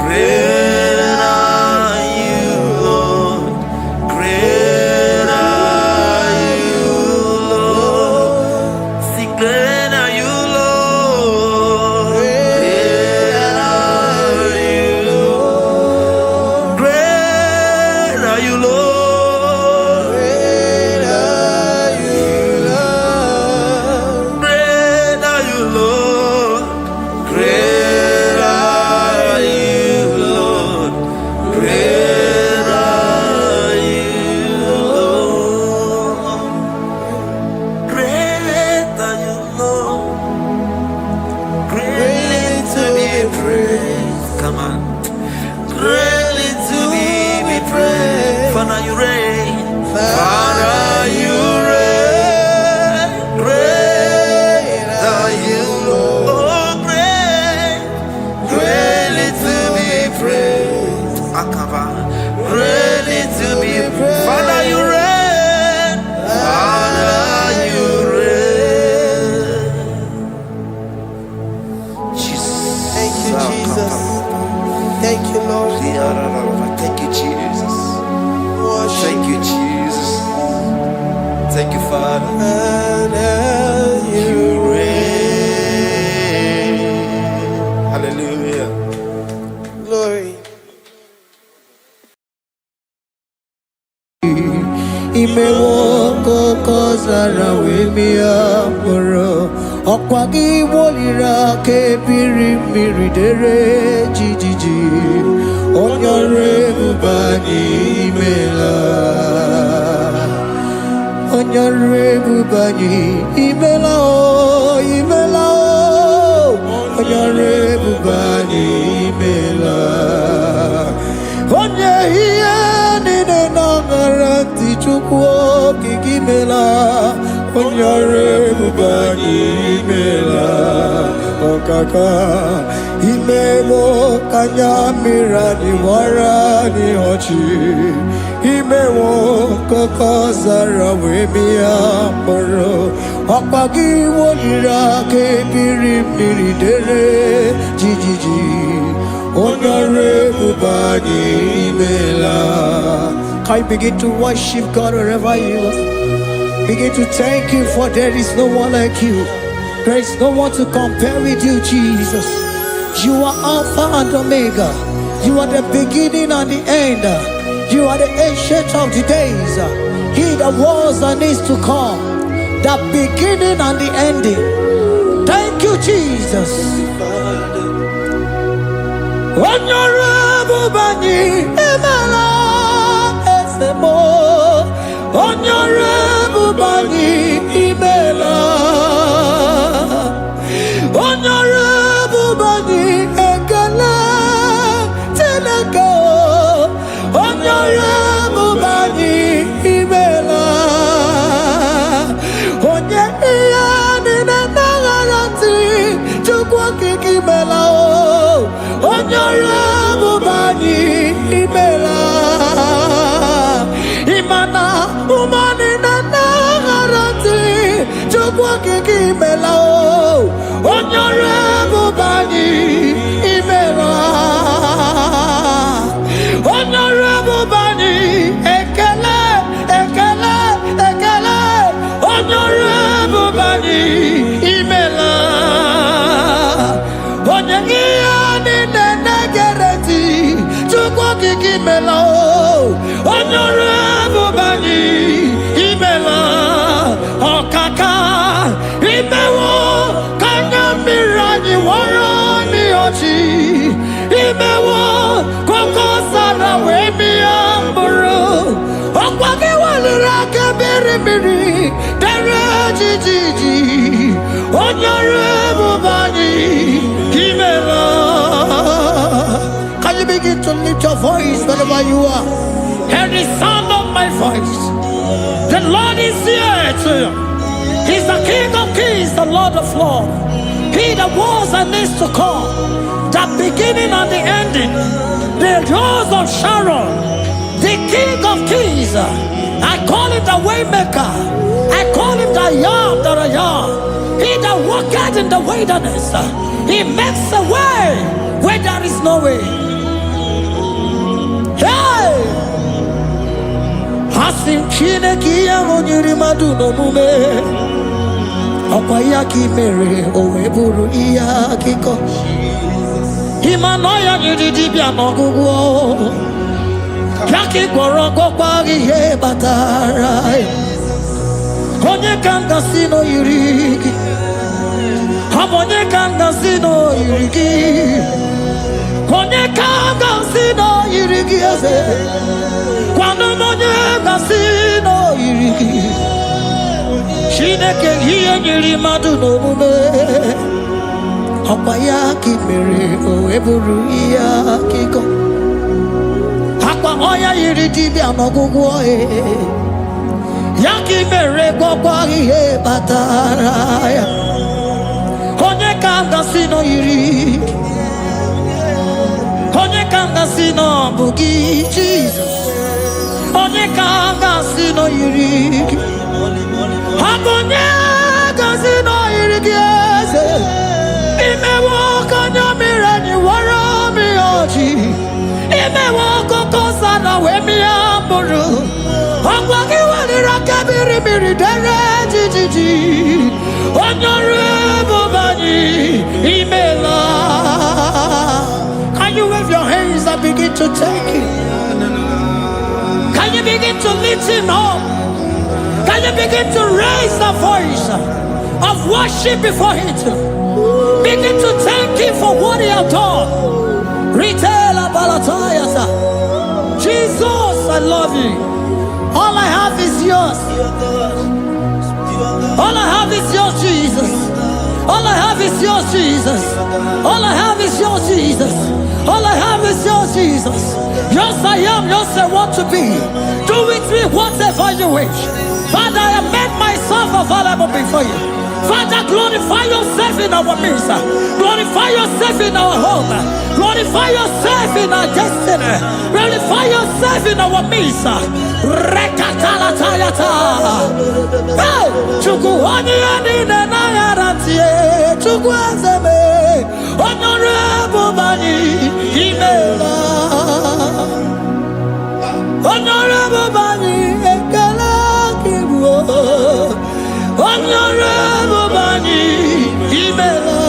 Great are you, Lord. Great are you, Lord. Sing great are you, Lord. Great are you, Lord. Great are you, Lord. Great are you, Lord. Great are you, Lord. Great are you, Lord. Great are you, Lord. Great are you, Lord. Greatly to be praised. Come on. Greatly to be praised. Father, you reign. Father, you reign. Great are you, Lord. Oh, great. Greatly to be praised. Akaba. Greatly to be praised. Father, you reign. Father, you reign. Jesus. Thank you, Jesus. Thank you, Lord. Thank you, Jesus. Worship imewo kokozara wemia moro okwagi wolira kebiri miridere jijiji onyore bubani imela onyore bubani imela o imela o onyore bubani imela onye hiye nine nangaranti chukwu kikimela onyore bubani imela okaka imemo kanya mirani warani hochi imewo kokozara wemia moro okpagi wolira kebiri miridere jijiji onyore bubani imela. Can you begin to worship God wherever you are? Begin to thank Him, for there is no one like you. There is no one to compare with you, Jesus. You are Alpha and Omega. You are the beginning and the end. You are the ancient of the days. He that was and is to come. The beginning and the ending. Thank you, Jesus. Honorable Bani Emala Esemo. Honorable Bani Emala. Honorable Bani Ekala Tenaka. Honorable Bani Emala. Onye iyani na nagarati chukwa kikimela o. Honorable Bani Emala. Imana umani na nagarati chukwa kikimela o. Honorable Bani Emala. Honorable Bani Ekele, Ekele, Ekele. Honorable Bani Emala. Onyangiani nenegereti chukwa kikimela o. Honorable Bani Emala. Okaka imewo mirani warani ochi imewo kokosara wemi amburu okwagi walira kebiri miri dere jijiji onyore bubani Emala. Can you begin to lift your voice wherever you are? Hear the sound of my voice. The Lord is here to you. He's the King of Kings, the Lord of Lords. He that was and is to come, the beginning and the ending, the rose of Sharon, the King of Kings. I call him the Waymaker. I call him the Yam that I am. He that walketh in the wilderness, he makes a way where there is no way. Hey! Hasim Chineki Yamonyuri Maduno Mume. Okwaya kimere oweburu iya kiko. Imanoya nyididi bia nogugo. Yaki gorogo kwagi he batara. Onye kanga sino yirigi. Onye kanga sino yirigi. Onye kanga sino yirigi eze. Kwano monye kanga sino yirigi. Chineke hiye nyiri madu n'omume. Ọkwa ya ka mere o eburu ya akịkọ. Akwa ọya yiri dibịa n'ọgwụgwọ ya ka mere gwọkwa ihe batara ya. Onye ka ngasị nọ yiri. Onye ka ngasị nọ bụ gị Jizọs. Onye ka ngasị nọ yiri gị. Abonye gazi no irigieze imewo kanya mirani wara mi oji imewo kokosa na wemi amburu ogwagi walira kabiri miri dere jijiji Honorable Bani Emala. Can you wave your hands and begin to thank him? Can you begin to lift him up? Can you begin to raise the voice of worship before Him? Begin to thank Him for what He has done. Retail Balatayasa. Jesus, I love you. All I have is yours. All I have is yours, Jesus. All I have is yours, Jesus. All I have is yours, Jesus. All I have is yours, Jesus. Yours I am, yours I want to be. Do with me whatever you wish. Father, I make myself available before you. Father, glorify yourself in our midst. Glorify yourself in our home. Glorify yourself in our destiny. Glorify yourself in our midst. Rekatalatayata. Hey! Chukwani anine na yaratie. Chukwazeme. Honorable Bani. Imela. Honorable Bani. Ekala kibuo. Honorable Bani, Imela.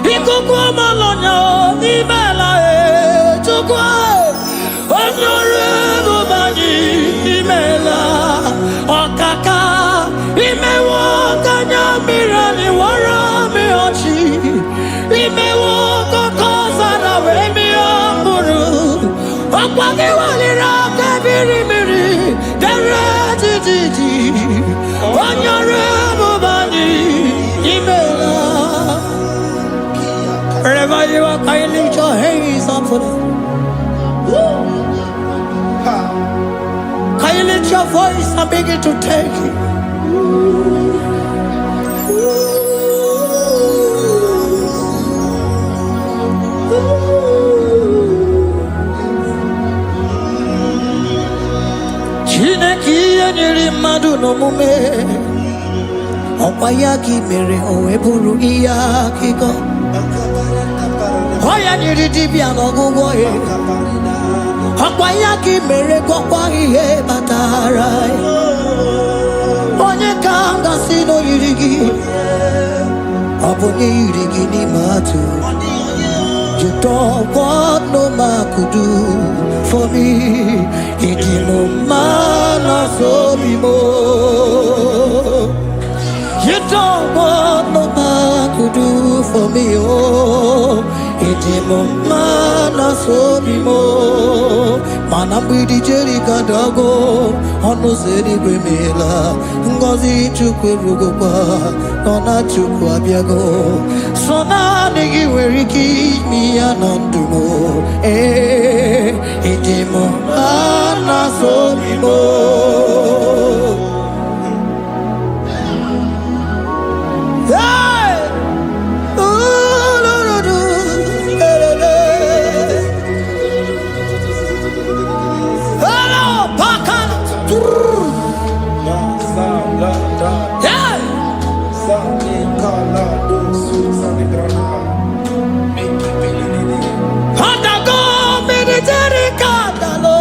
Ikukwa malonya, Imela chukwa. Honorable Bani, Imela. Okaka, Imewo kanya mirani warami ochi. Imewo kokoza na wemi amburu. Okwagi walira kabiri miri, dere titi. Honorable Bani, Imela. Wherever you are, can you lift your hands up for them? Can you lift your voice and begin to thank Him? Chineke nyere mmadụ n'omume ọkwa ya ka mere o wee bụrụ ihe akụkọ ọ ya nyere dibịa n'ọgwụgwọ ya ọkwa ya ka mere gwọkwa ihe batara onye ka m gasị n'oyiri gị ọ bụ onye yiri gị n'ime atụ. You don't want no man could do for me. It is no man so be more. You don't want no man could do for me. Oh, it is no man so be more. Man, I'm with the Jerry Gadago. On no city Grimela. Ngozi Chukwerugopa. Nona Chukwabiago. So now nigga where he keep me anandumo. Eh, itimo anasobimo. Hey, hello, Pakan. Yeah. Hadago military kadalo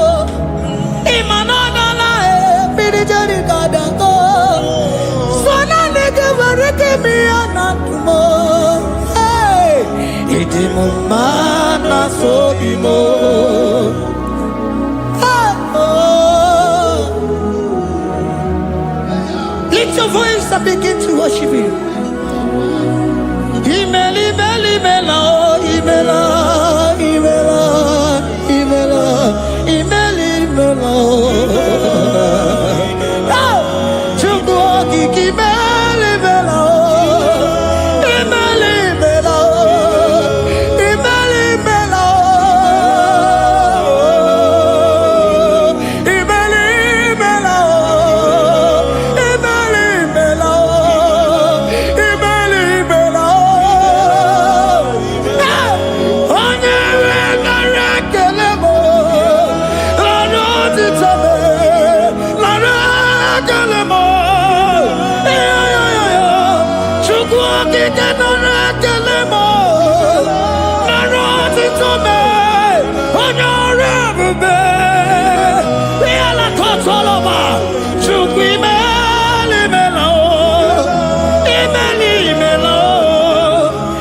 imanana military kadago sona nege vareke mi anatumo hey idimo mana sobimo lift your voice and begin to worship Him. Imeli, Imeli, Imela, Imela, Imela, Imela, Imeli, Imela. Chukwuoki, Imeli, Imela, Imeli, Imela, Imeli, Imela, Imeli, Imela, Imeli, Imela,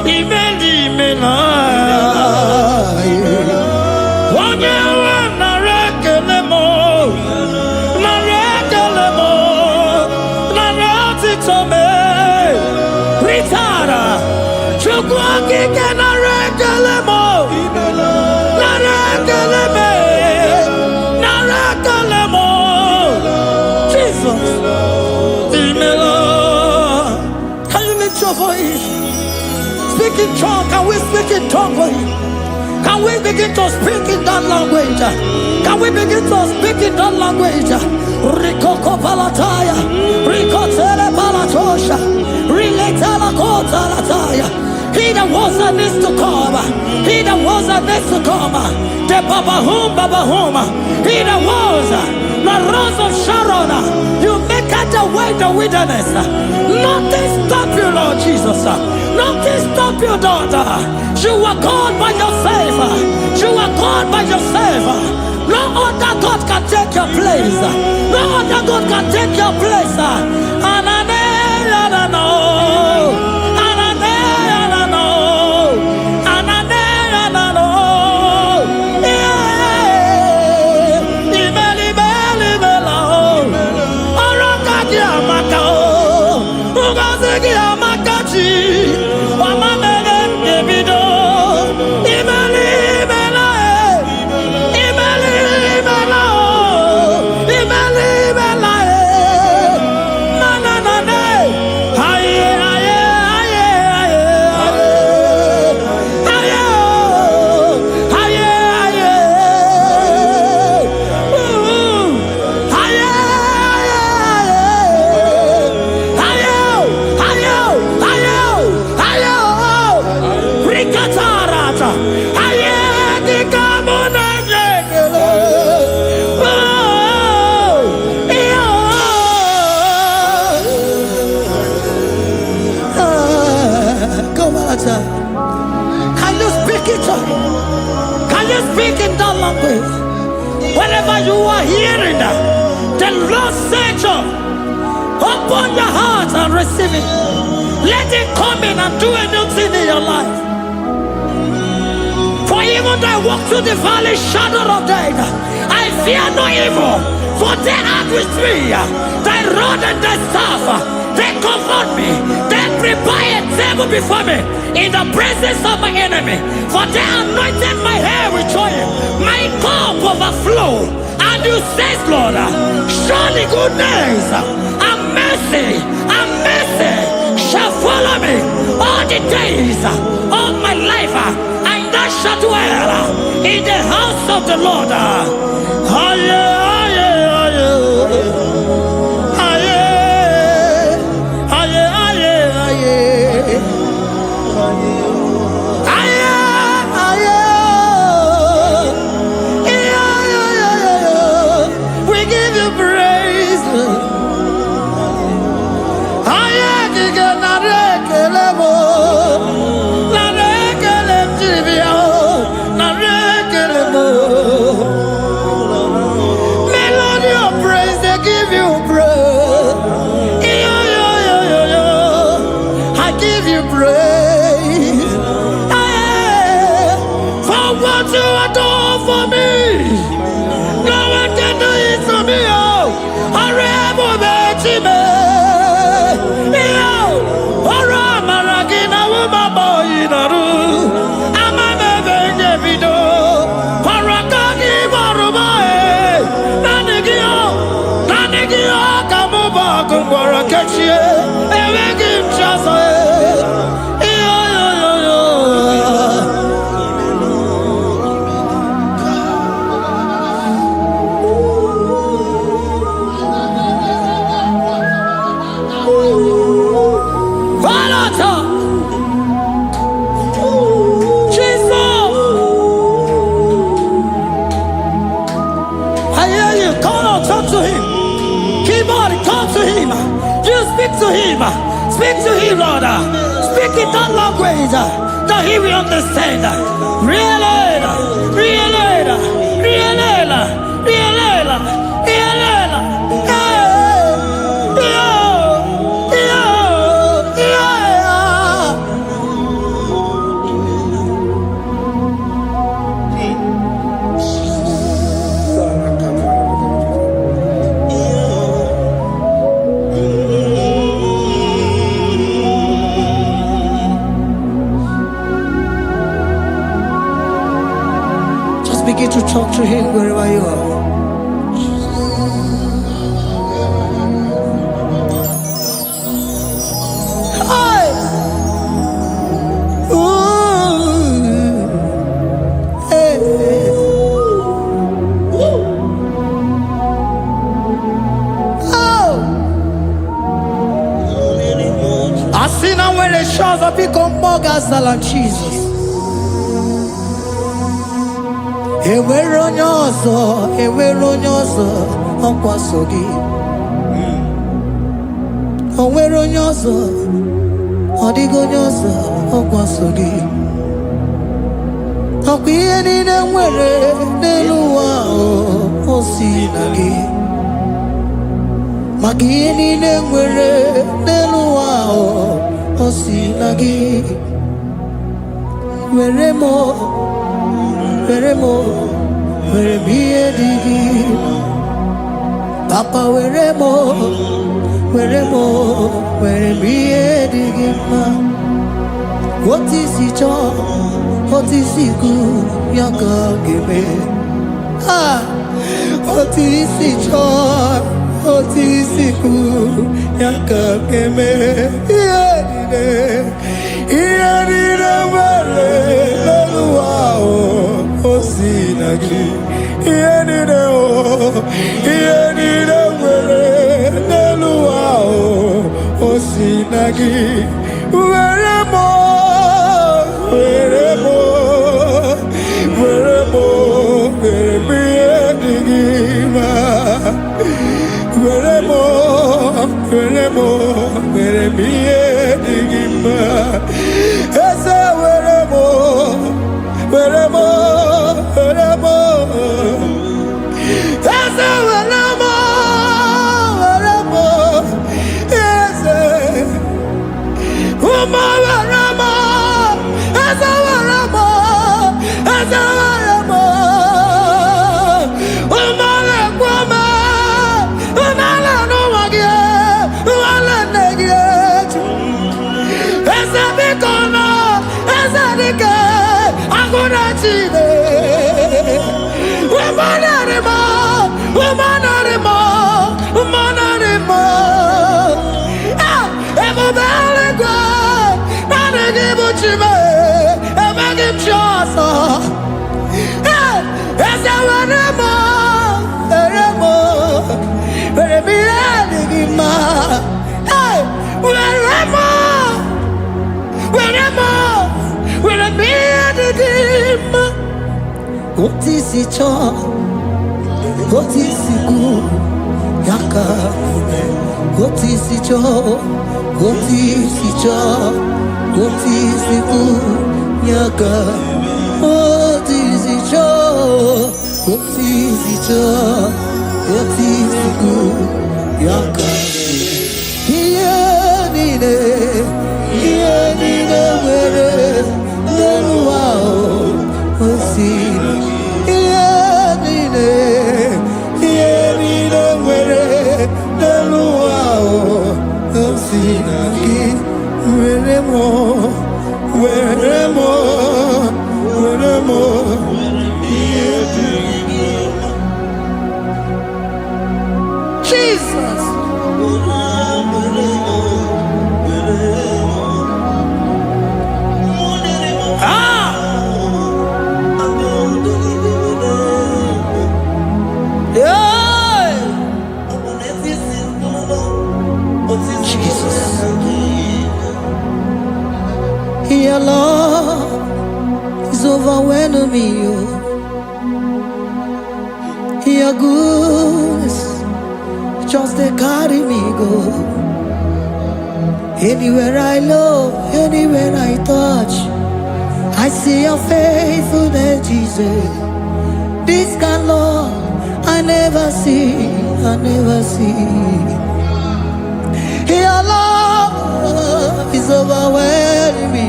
Imeli, Imela. in tongue? Can we speak in tongue for him? Can we begin to speak in that language? Can we begin to speak in that language? Rikoko palataya, rikotele palatosha, riletala kota lataya. He that was and is to come. He that was and is to come. The Babahum. He that was the rose of Sharon. You make out the way in the wilderness. Nothing stop you, Lord Jesus. Nothing stop you, daughter. You are God by yourself. You are God by yourself. No other God can take your place. No other God can take your place. Can you speak it? Can you speak in that language? Whenever you are hearing that, the Lord said, open your heart and receive it. Let it come in and do a new thing in your life. For even though I walk through the valley shadow of death, I fear no evil, for they are with me. Thy rod and thy staff, they comfort me. They prepare a table before me in the presence of my enemy. For they anointed my hair with oil, my cup overflow. And you say, Lord, surely goodness and mercy shall follow me all the days of my life. And I shall dwell in the house of the Lord. Speak to him, Lord. Speak in that language that he will understand. Begin to talk to him wherever you are. Hey! Ooh. generations of become more than Jesus. Enwere onye ọzọ ọkwa so gị. O nwere onye ọzọ, ọ dịghị onye ọzọ ọkwa so gị. Ọkwa ihe niile nwere n'elu ụwa o si na gị. Maka ihe niile nwere n'elu ụwa o si na gị. Were m ihe dị gị. Papa were m ihe dị gị mma. Otu isi chọọ, otu isi kwu ya ka ọ ga-eme. Otu isi chọọ, otu isi kwu ya ka ọ ga-eme. Ihe niile nwere n'elu ụwa o si na gị. Ihe niile nwere n'elu ụwa o si na gị. Were m ihe dị gị mma. Were m ihe dị gị mma. Eze were m eze were m eze ụmụ were m eze were m ụmụ na-ekwu m ụmụala n'ụwa gị ụmụala nne gị eju. Eze biko nọ eze dike agụ na Chine. Ebube eluigwe naanị gị bụ Chime, emeghị m chi ọzọ. Eze were m ihe dị gị mma. Were m ihe dị gị mma. Otu isi chọọ, otu isi kwu ya ka eme. Otu isi chọọ, otu isi kwu ya ka. Otu isi chọọ, otu isi kwu ya ka. Ihe niile nwere n'elu ụwa o si na gị. Ihe niile nwere n'elu ụwa o si na gị. Were m ihe dị gị mma. Jesus. Your love is overwhelming me. Your goodness just they carry me go. Anywhere I look, anywhere I touch, I see your faithfulness, Jesus. This kind of love I never see. Your love is overwhelming me.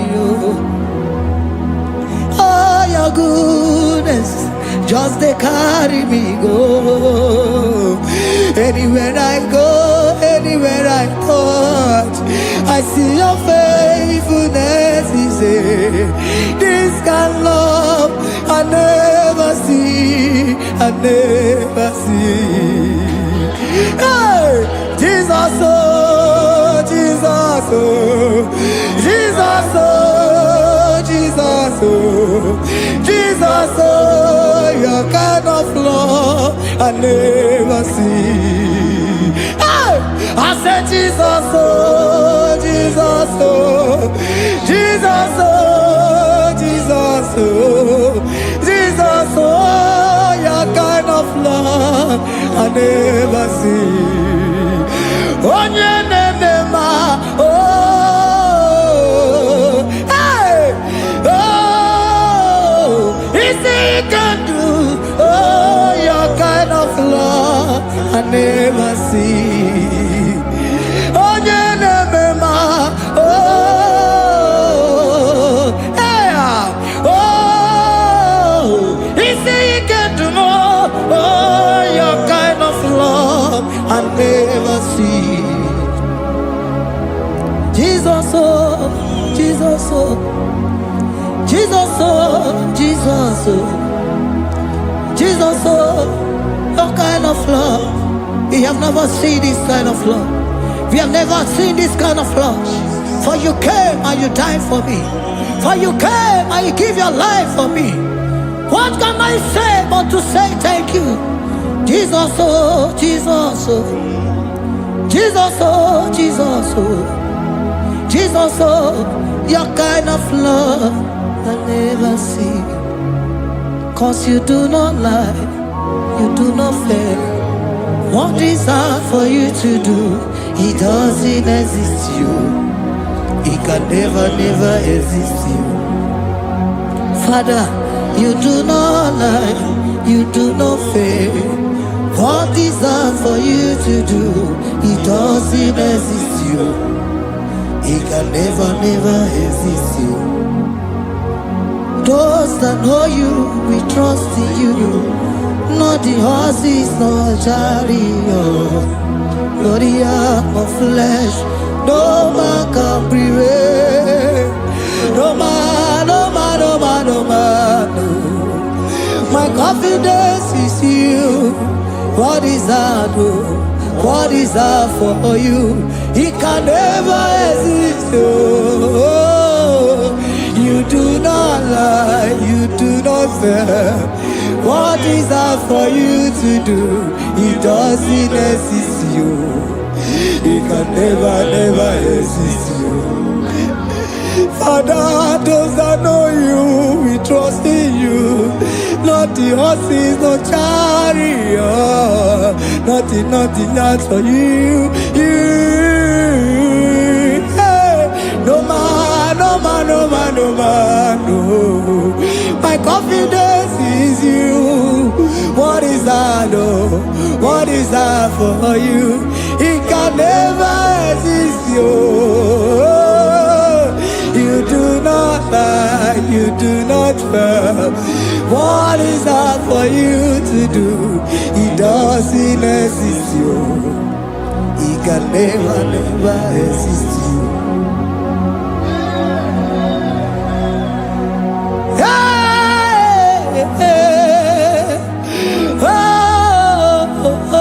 Oh, your goodness just they carry me go. Anywhere I go, anywhere I touch, I see your faithfulness. This kind of love I never see. Hey, Jesus, oh, Jesus, oh, Jesus, oh, Jesus, oh, Jesus, oh, your kind of love I never see. Hey, I said Jesus, oh, Jesus, oh, Jesus, oh, Jesus, oh, Jesus, oh, your kind of love I never see. On your name, oh, hey, oh, is it can do, oh, your kind of love I never see. On your name, oh. I never see. Jesus, oh, Jesus, oh, Jesus, oh, Jesus, oh, Jesus, oh, your kind of love. We have never seen this kind of love. We have never seen this kind of love. For you came and you died for me. For you came and you give your life for me. What can I say but to say thank you? Jesus, oh, Jesus, oh, Jesus, oh, Jesus, oh, Jesus, oh, your kind of love I never see. 'Cause you do not lie, you do not fail. What is hard for you to do, it doesn't exist you. It can never, never exist you. Father, you do not lie, you do not fail. What is hard for you to do, it doesn't exist you. It can never, never exist you. Those that know you, we trust in you. Not the horses, nor chariot, nor the arm of flesh. No man can prevail. No man, no man, no man, no man, no. My confidence is you. What is hard, oh? What is hard for you? It can never exist, oh. You do not lie, you do not fail. What is hard for you to do? It doesn't exist, you. It can never, never exist, you. Father, those that know you, we trust in you. Not the horses, no chariot, nothing else for you. Hey, no man, no man, no man, no man, no. My confidence is you. What is that, oh? What is that for you? It can never exist, you. You do not lie, you do not fail. What is hard for you to do? It doesn't exist, you. It can never, never exist, you. Hey, hey, oh, oh, oh.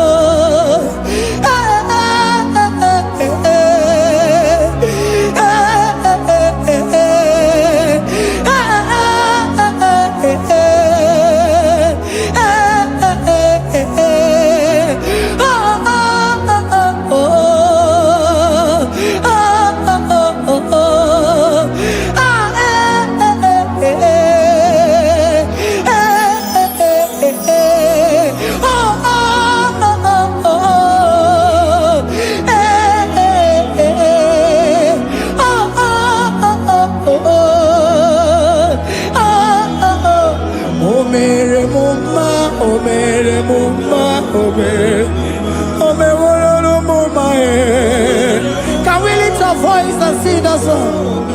Can we lift our voice and sing that song?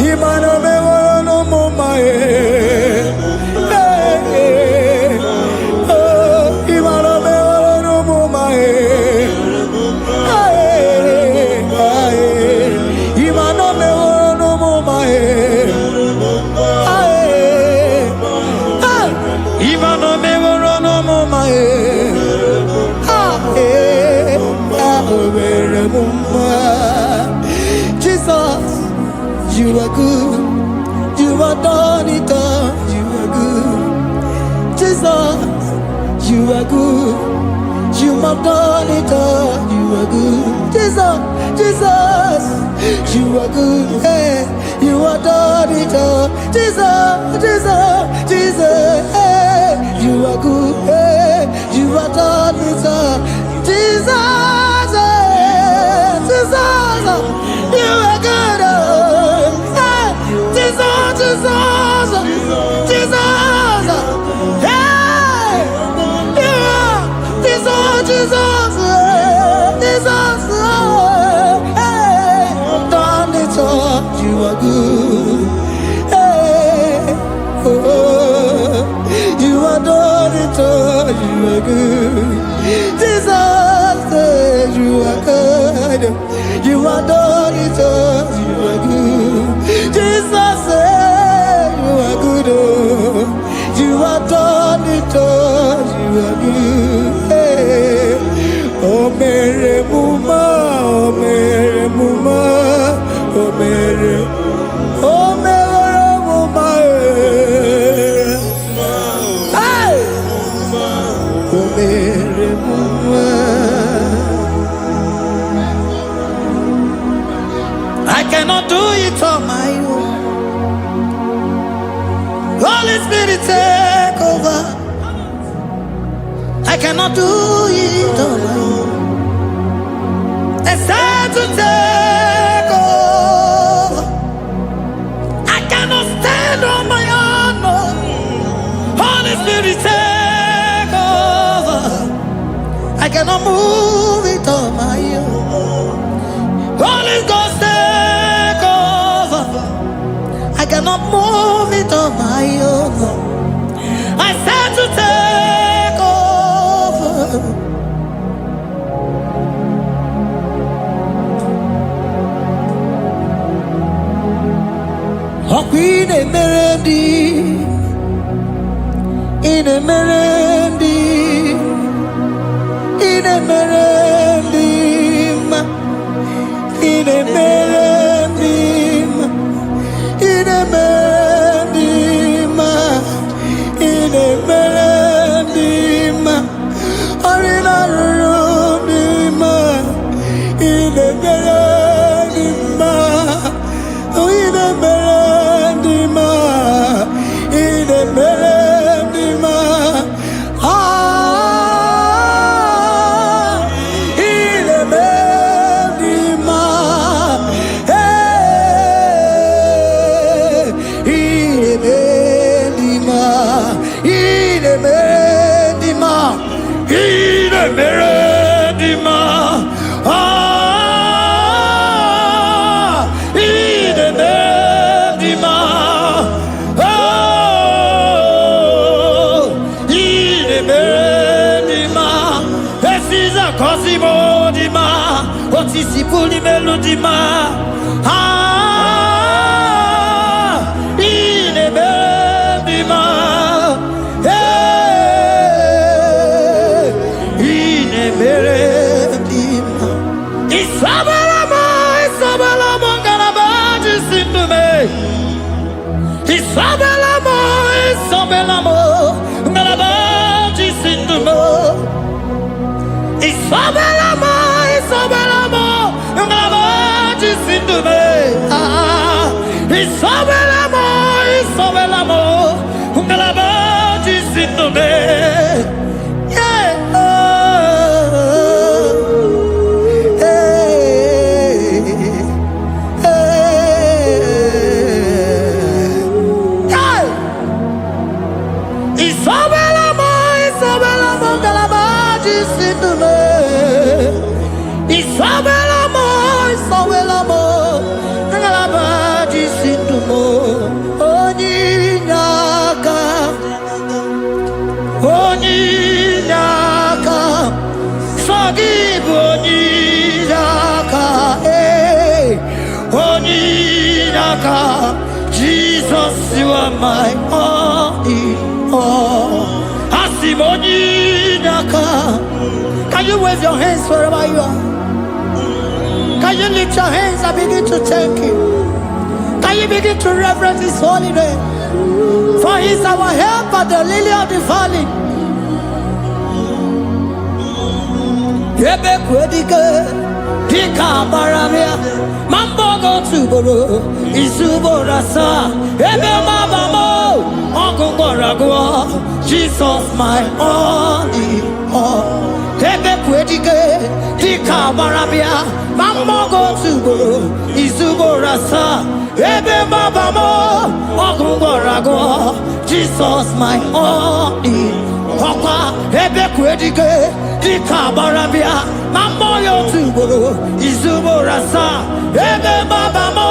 Imano me wolo no mama oh, imano me wolo no mama imano me wolo no mama imano me wolo no mama Jesus, you are good, you are done it all, you are good. Jesus, you are good, you have done it all, you are good. Jesus, Jesus, you are good, hey, You are done it all. Jesus, Jesus, Jesus. Hey, you are good. Hey, you are done it all. Jesus, hey, Jesus, you are good. Hey, Jesus, Jesus, Jesus. Hey, you are Jesus, Jesus, Jesus. Hey, done it all. You are good. Hey, oh, you are done it all. You are good. Jesus, you are good. You are done it all. You are good. Jesus, you are good. Oh, you are done it all. You are good. Hey, oh, Mary Muma, oh, Mary Muma, oh, Mary, oh, Mary Muma, hey, oh, Mary Muma. I cannot do it on my own. Holy Spirit, take over. I cannot do it on my own. It's time to take over. I cannot stand on my own. No. Holy Spirit, take over. I cannot move it on my own. Holy Ghost, take over. I cannot move it on my own. I said to take over. In a merendi, in a merendi, in a merendi, in a merendi, in a merendi, in a merendi, or in a rundima, in a merendi, in a merendi. In a melodima, in a melodima, hey, in a melodima, in a melodima, in a melodima, in a melodima. Cosimo di ma, otisipu di melodima, in a melodima, in a melodima. Isabelamo, garabaji sindume. Isabelamo, garabaji sindume. Isabelamo, ngalabaji sindume. Isabelamo, ngalabaji sindume. Yeah. Isabelamo, ngalabaji sindume. Isabelamo, ngalabaji sindumo. Onyinaka, forgive Onyinaka, hey, Onyinaka. Jesus, you are my all in all. Asim Onyinaka. Can you wave your hands wherever you are? Can you lift your hands and begin to thank Him? Can you begin to reverence His holy name? For He is our help at the lily of the valley. Yebe kwedike, Dika Baramia, Mambogo Tuboro, Isuborasa, Ebe Mabamo, Uncle Goragua, Jesus, my only all. Ebe Quedige, Dika Baramia, Mambogo Tuboro, Isuborasa, Ebe Mabamo, Uncle Goragua, Jesus, my only Papa, Ebe Quedige, Dika Baramia, Mamoyo Tuboro, Izuborasa, Ebe Babamo,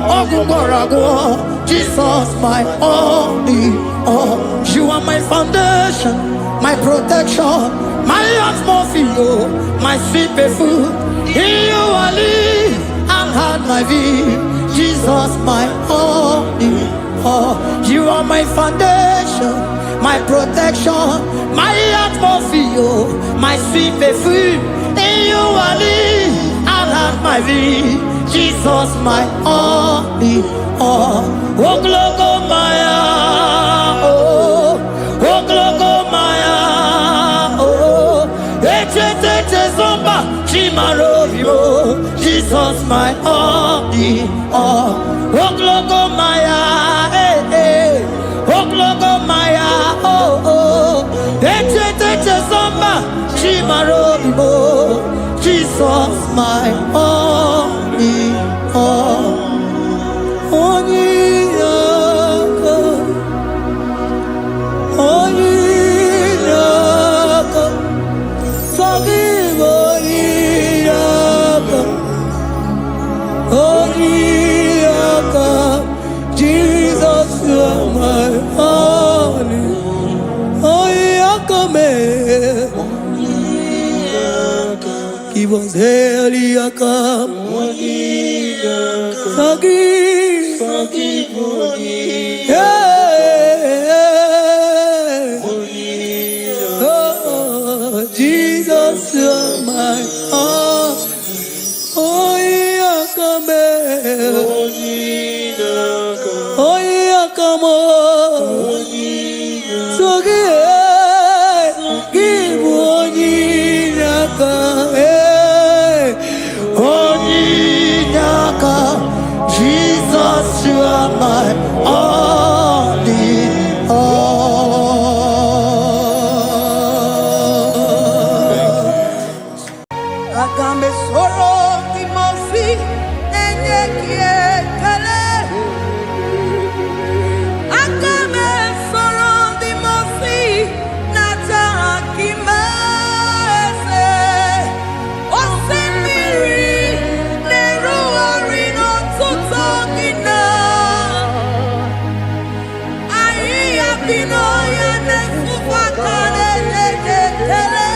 Oguborago, Jesus, my only all. You are my foundation, my protection, my atmosphere, my sweet food. In you I live and had my being. Jesus, my only all. You are my foundation, my protection, my atmosphere, my sweet food. In you I live and have my being. Jesus, my only all. Oh, glogo Maya, oh, glogo Maya, oh, ete zomba, chimaro vivo. Jesus, my only all. Oh, glogo Maya, eh, oh, glogo Maya, oh, ete zomba, chimaro vivo. Jesus, my only all. Only Jesus, you are my only. Give us Eliakam, forgive, oh, Jesus, you are my all. Oh, Yakame, oh, Yakamo, so give Onyaka, Onyaka, Jesus, you are my only all. Agambe soro timosi enye kietele. Agambe soro timosi nata akimese. Osemiri neruari no tutokina. Ayi abino ya nesufakane leketele.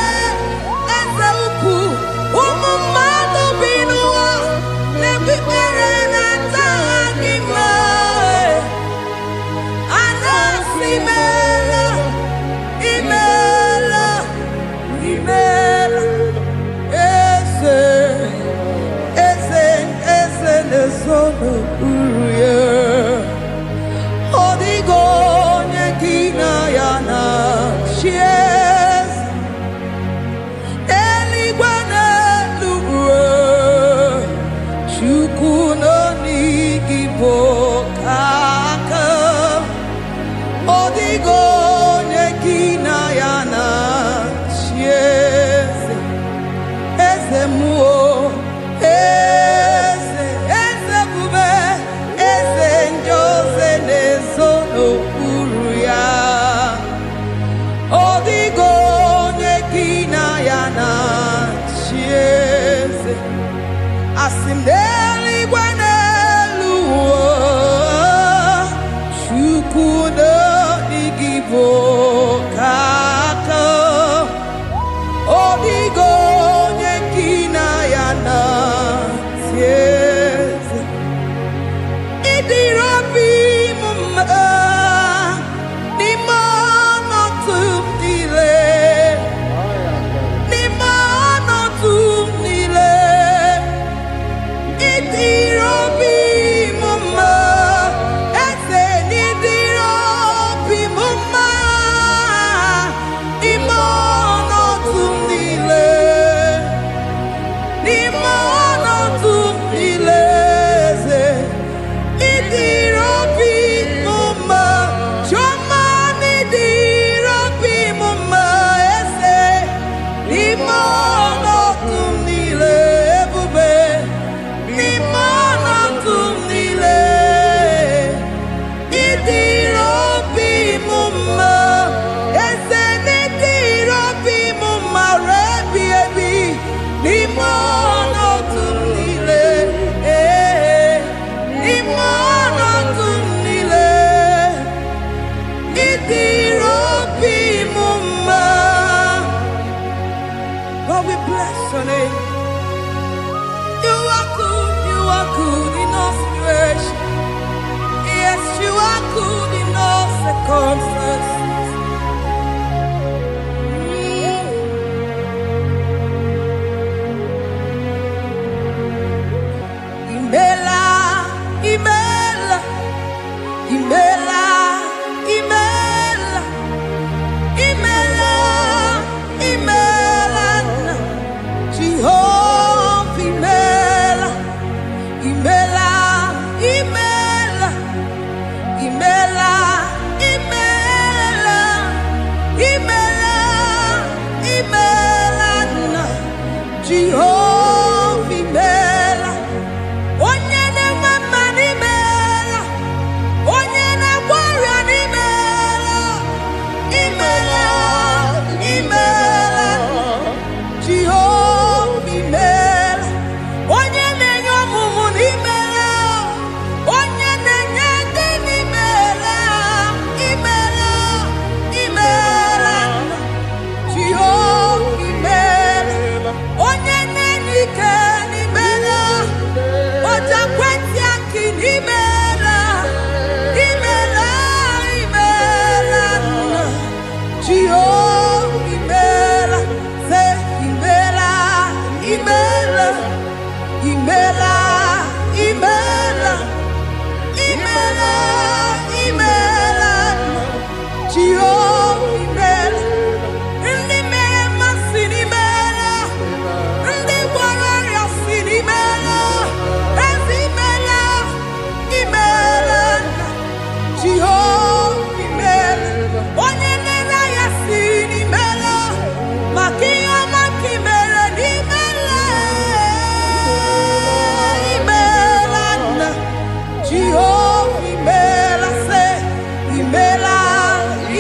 Lord, we bless your name. You are good in all situations. Yes, you are good in all circumstances. Imela, Imela, Imela, Imela, Imela, Imela, Jehovah, Imela, Imela, Imela, Imela, Imela, Imela, Imela, Jehovah, Imela. Onye na-eme n'imela, onye na-agwara n'imela, imela, imela, Jehova imela. Onye na-enye ọmụmụ n'imela, onye na-enye ndị n'imela, imela, imela, Jehova imela. Onye na-enye ike n'imela, Oja kwenti aki n'imela, imela, imela, Jehovah imela, say imela, imela, imela, imela, imela, imela, Jehovah imela. Ndị mere mmasị n'imela, ndị gwara ọrịa si n'imela. Jehovah imela, onye na-ere ya si n'imela, maka ihe ọma ka imere n'imela, imela nna. Jehovah imela, say imela,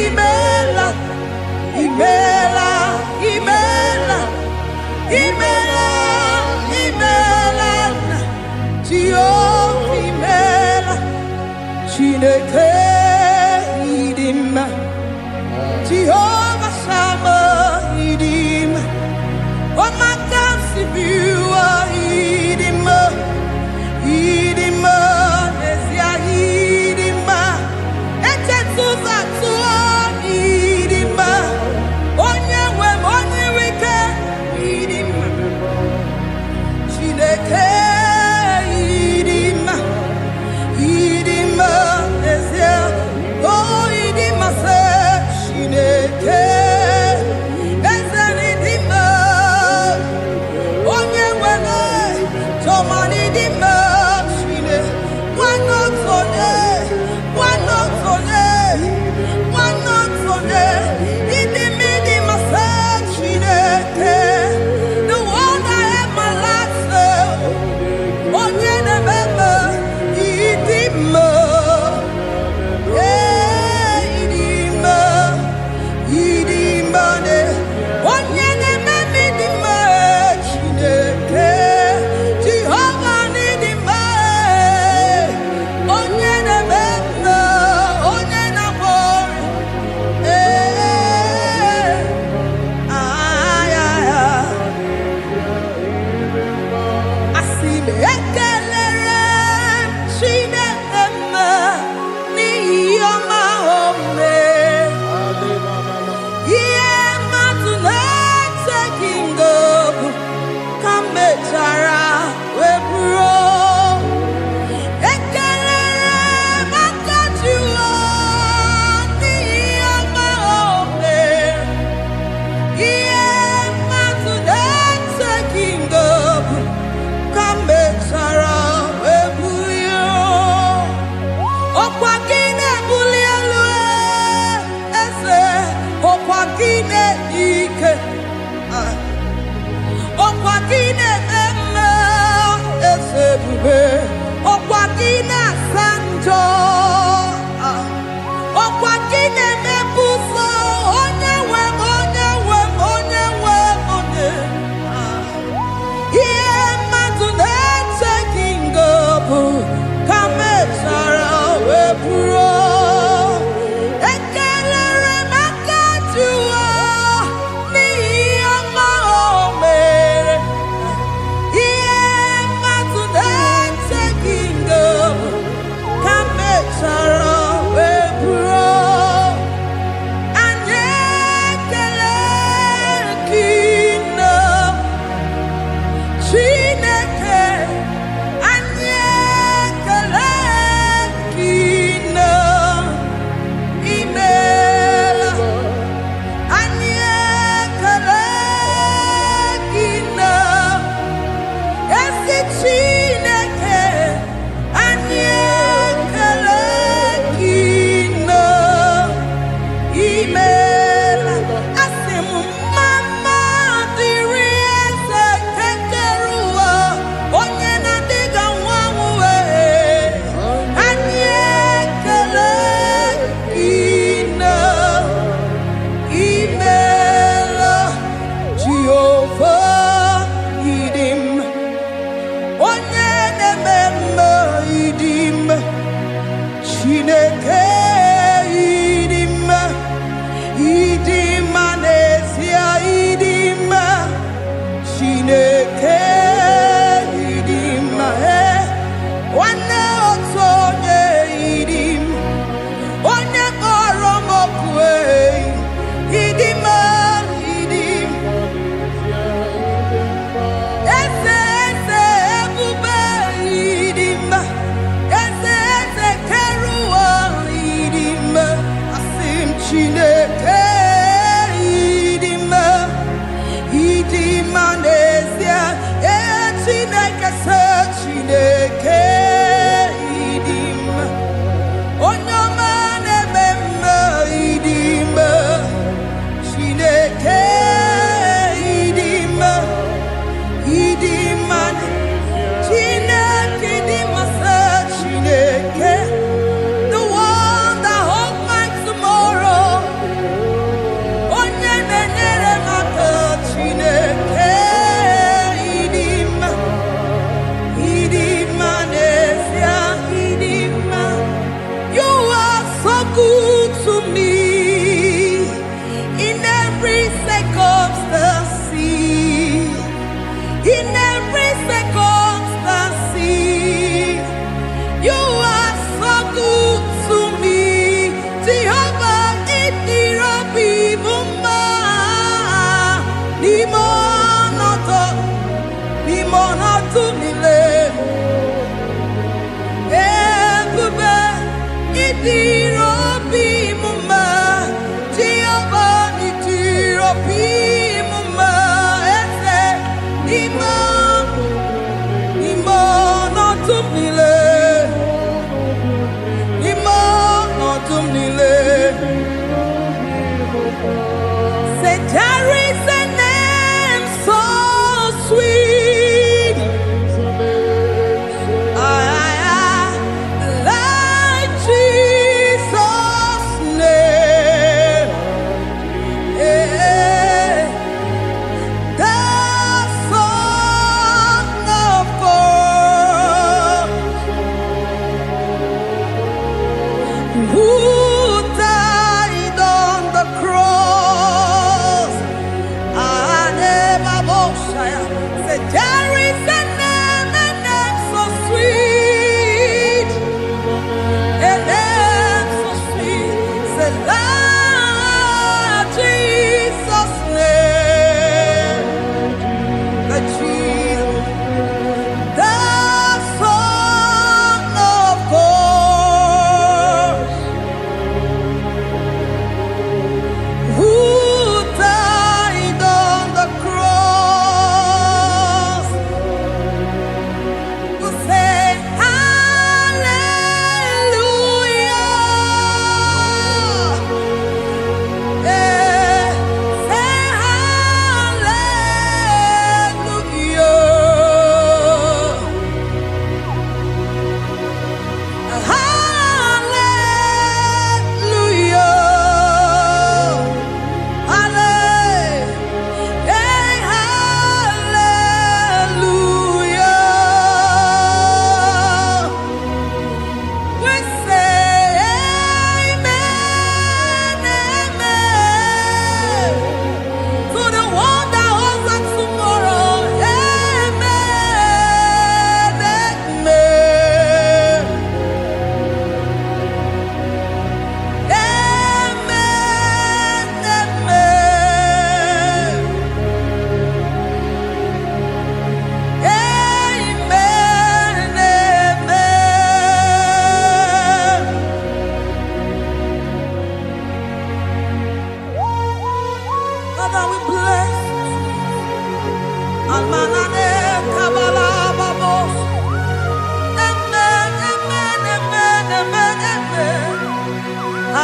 imela, imela, imela, imela, imela nna. Jehovah imela. Chineke idima, Jehovah Shammah idima, Omakamsi biwa idima, idima, Nesia idima, Echetuza tuwa idima, Onyewe Onirike idima, Chineke idima. Idima, oh, Idima, say, Shineke, Ezen Idima, Onye Wene, Toman Idima, Shine, one not Idima, say, Shineke, the one I have my life, say, Onye Nebebe, Idima. Chineke idim onyomane memme idim Chineke idim idiman Chineke idimasa Chineke the one that holds my tomorrow onye na-enyere m aka Chineke you are so good to me in every circumstance. In every circumstance, you are so good to me. Jehovah, it be mumma, limonato mile. Idirobi mumma, Jehovah idirobi mumma, ese imo no tumile, Say there is a name so sweet. There is a name so sweet, a name so sweet. Say, Lord Jesus' name, the Jesus, the Son of God, who died on the cross. Say hallelujah. Say hallelujah. Hallelujah. Hallelujah. We say amen, amen. To the one that holds us tomorrow, amen, amen. Amen, amen. Amen, amen. Father, we bless you. Almanane kabala babos. Amen, amen, amen, amen, amen.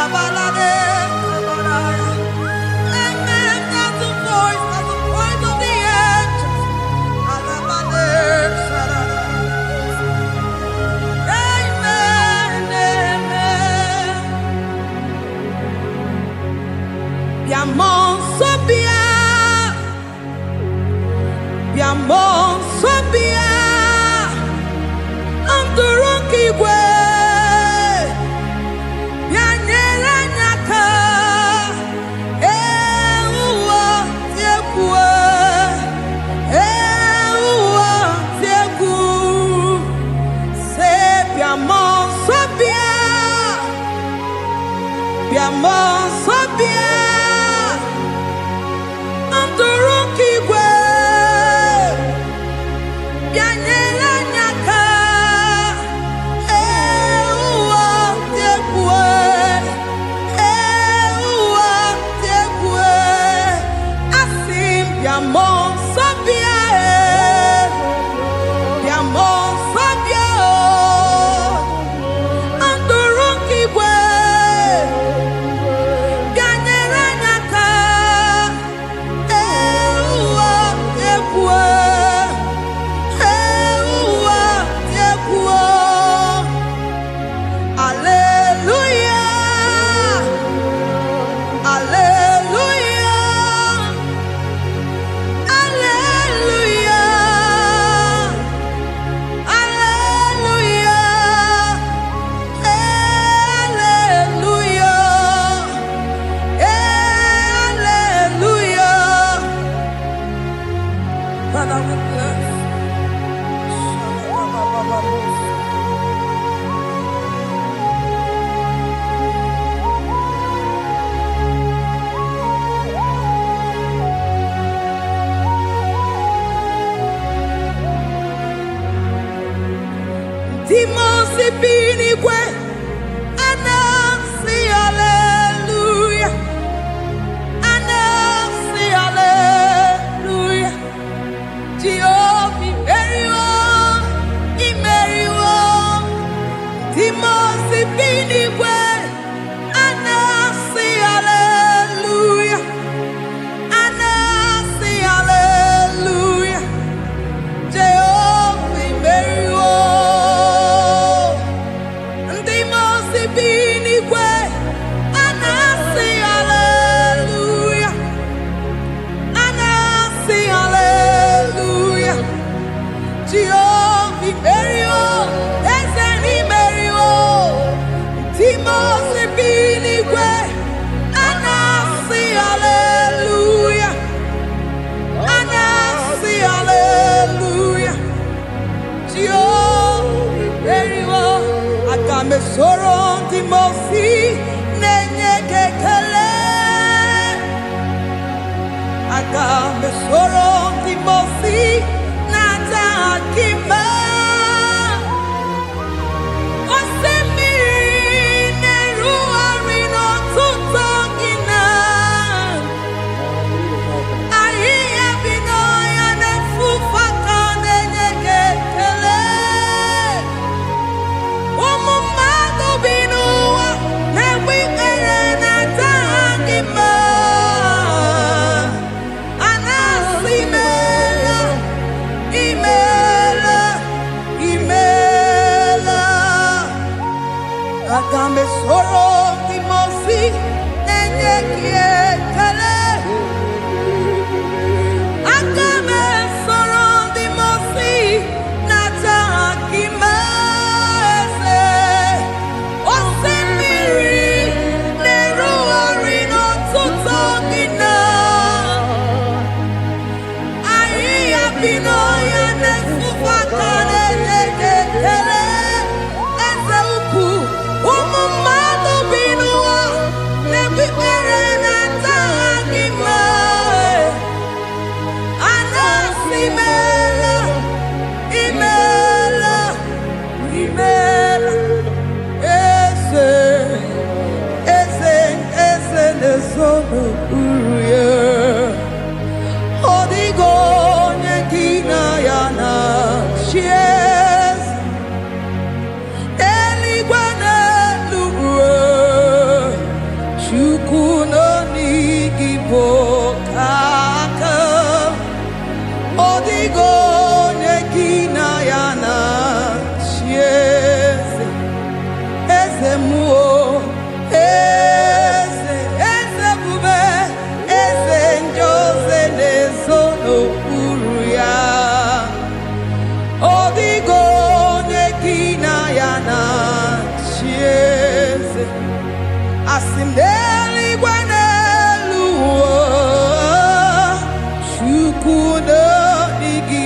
Abalade kabalaya. Amen. That's the voice of the angels. Alabade sarada. Amen, amen. Biamon sobia, Anduruki gwe, Bianyera nyaka, Ewa tiekwe, Ewa tieku, Se biamon sobia, Anduruki gwe, Bianyera nyaka, Ewa tiekwe, Ewa tiekwe, Asim biamon sobia, Biamon sobia. Father, we bless. Timosi binigwe, anasi hallelujah, anasi hallelujah. Jehovah imeriwo, Timosi binigwe, anasi hallelujah, anasi hallelujah. Jehovah imeriwo. Mesoro Timosi nenye kekele, aga mesoro Timosi nata akima, osemiri neru arino tuto gina, ahi ebino ya nefufaka nenye kekele. Agambe soro Timosi nenye kiekele, agambe soro Timosi nata akimese, osemiri neru arino tuto gina, ayi abino ya nefufaka nenye kiekele. Asimdeli gwanelu, shukuno igi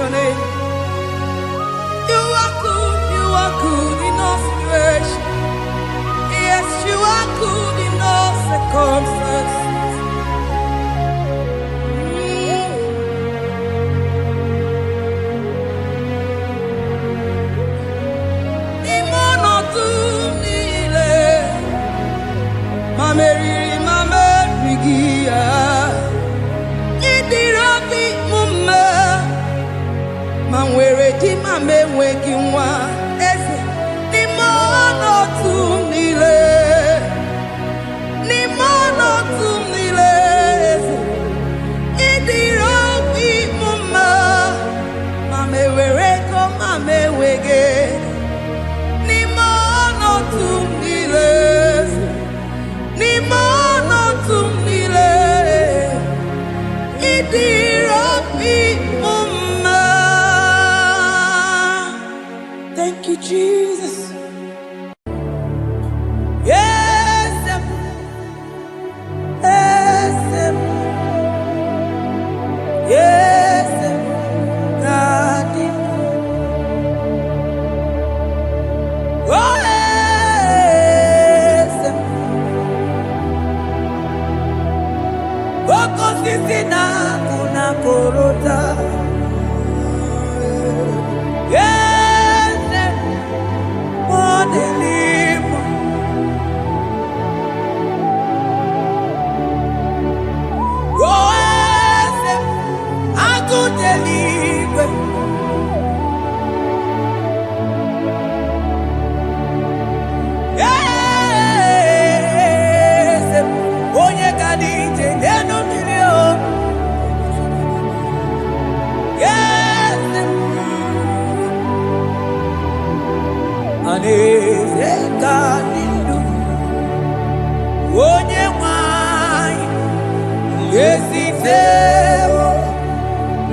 your name. You are good in all situations. Yes, you are good in all circumstances. Thank you, Jesus. Yes, yes, God. Oh, yes. Boko sisi na kuna korota. Yes, more deliver. Oh, yes, I could deliver. Yes, oh, you got it, no million. Yes, and it's a God in you. Oh, you want, yes, it's a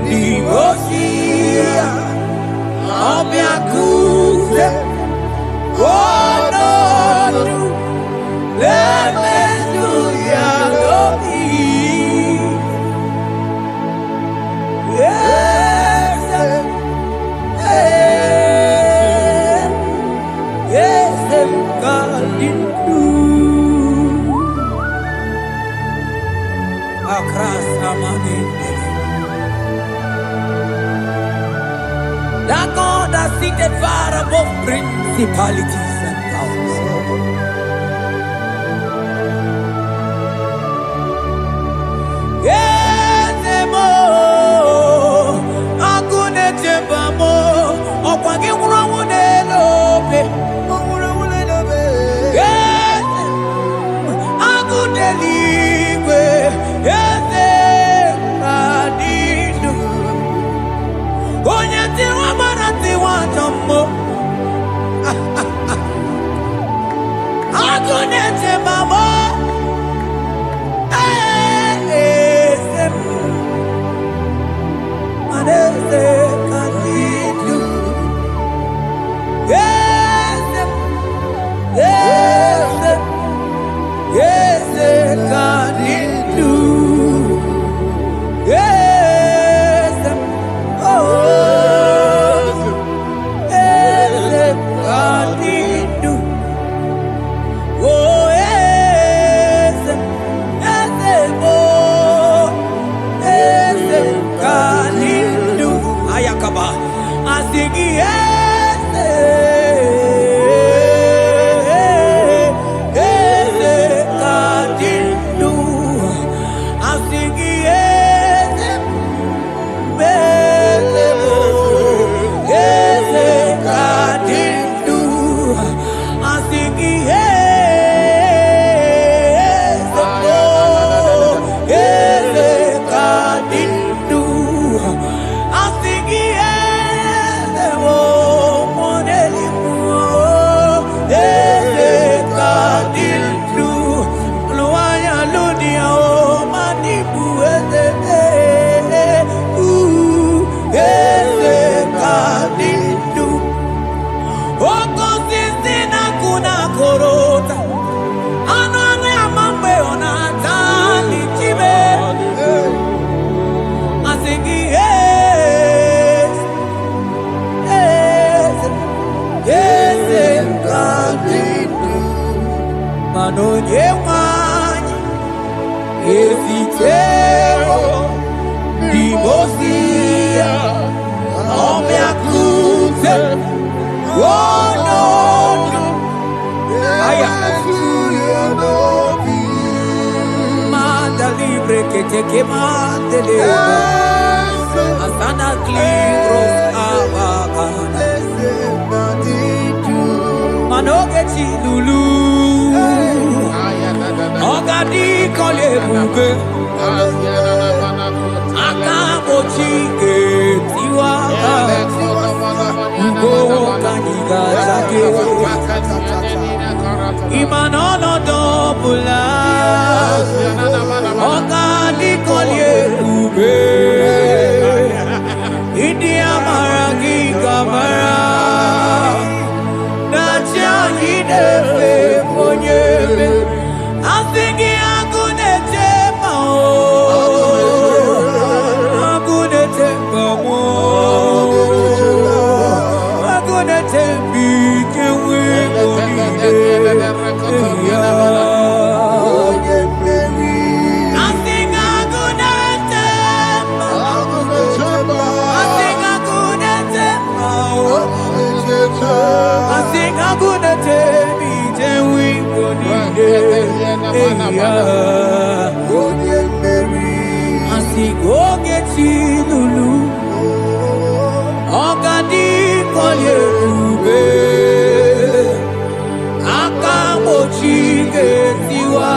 negotia. I'll be a good. Oh, no, no. Let me do your love. Yes, yes, God in you. Across Amani. That God that seated far above principalities and powers. Yes, mo, akune chembamo, okwage urawune lobe, yes, akune ligwe, yes, adidu, onyati wamarati wajamo, akune chembamo. Oh, yeah. Esitero Dimosia Omeakute Wono Aya Manda libre que te quemante Asana Klingros Abakana Manoge Chilulu Ogadi Kole Buke Akamochike Tiwa Ugo Kaniga Sake Imanono Dobula Ogadi Kole Buke India Maragi Kamara Nacha Hidefe Monyebe I'm thinking I'm gonna take my own. I'm gonna take my own. I'm gonna take big and we're I think I'm gonna take my own. I think I'm gonna take my own. I think I'm gonna take big and we're Asigo geti lulu Ogadi kolye ube Akamochi getiwa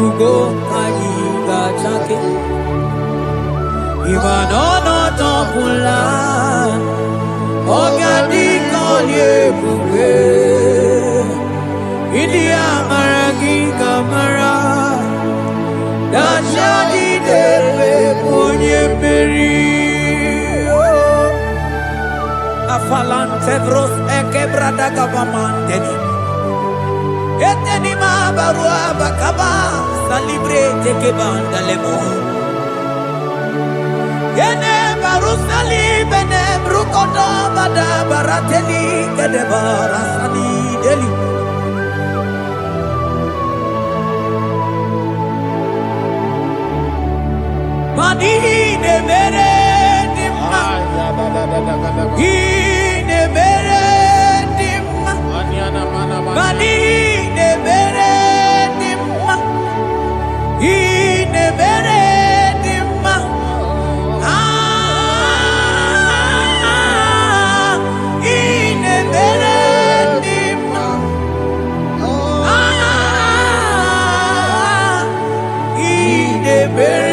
Ugo kaniga chake Imanono topula Ogadi kolye ube India Maragi Kamara Dashadi Depe Ponye Meri Afalante Vros Ekebrada Gavamanteni Eteni Mabarua Bakaba Salibre Tekebanda Lemo Yene Barusali Bene Brukoda Bada Barateli Kedebara Sani Deli Mani ne mere dimma, ne mere dimma, mani ne mere dimma, ne mere dimma, ne mere dimma, ne mere.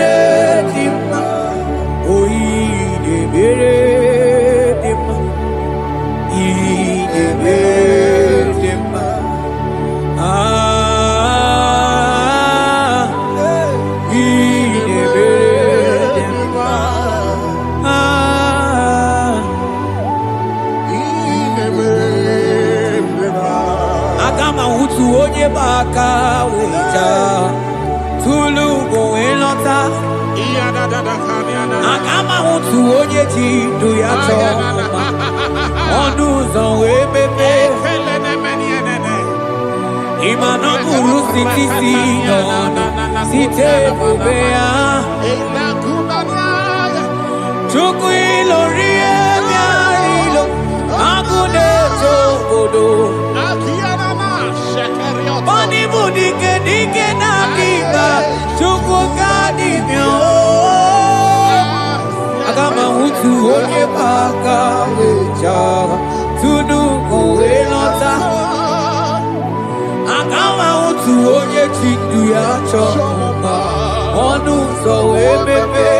Baka wita tulu go elota akama hutu onye ji do ya to onu zo we pepe imano buru sitisi no site bubea chuku ilori emiarilo agune to bodo Bani budike dike na biba chuku kadi myo Agama hutu onye baka weja Tunu kowe nota Agama hutu onye chindu ya choma Onu so we bebe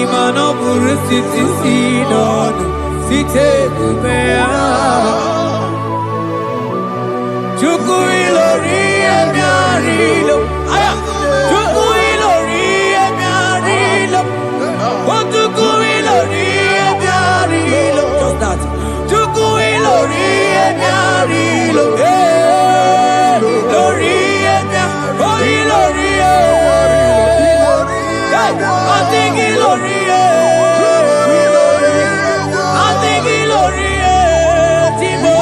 Imano buru siti sinonu Site kumea Chuku ilori emiarilo Aya Chuku ilori emiarilo Chuku ilori emiarilo Just that Chuku ilori emiarilo Lori emiarilo Oh ilori I think ilori I think ilori Timo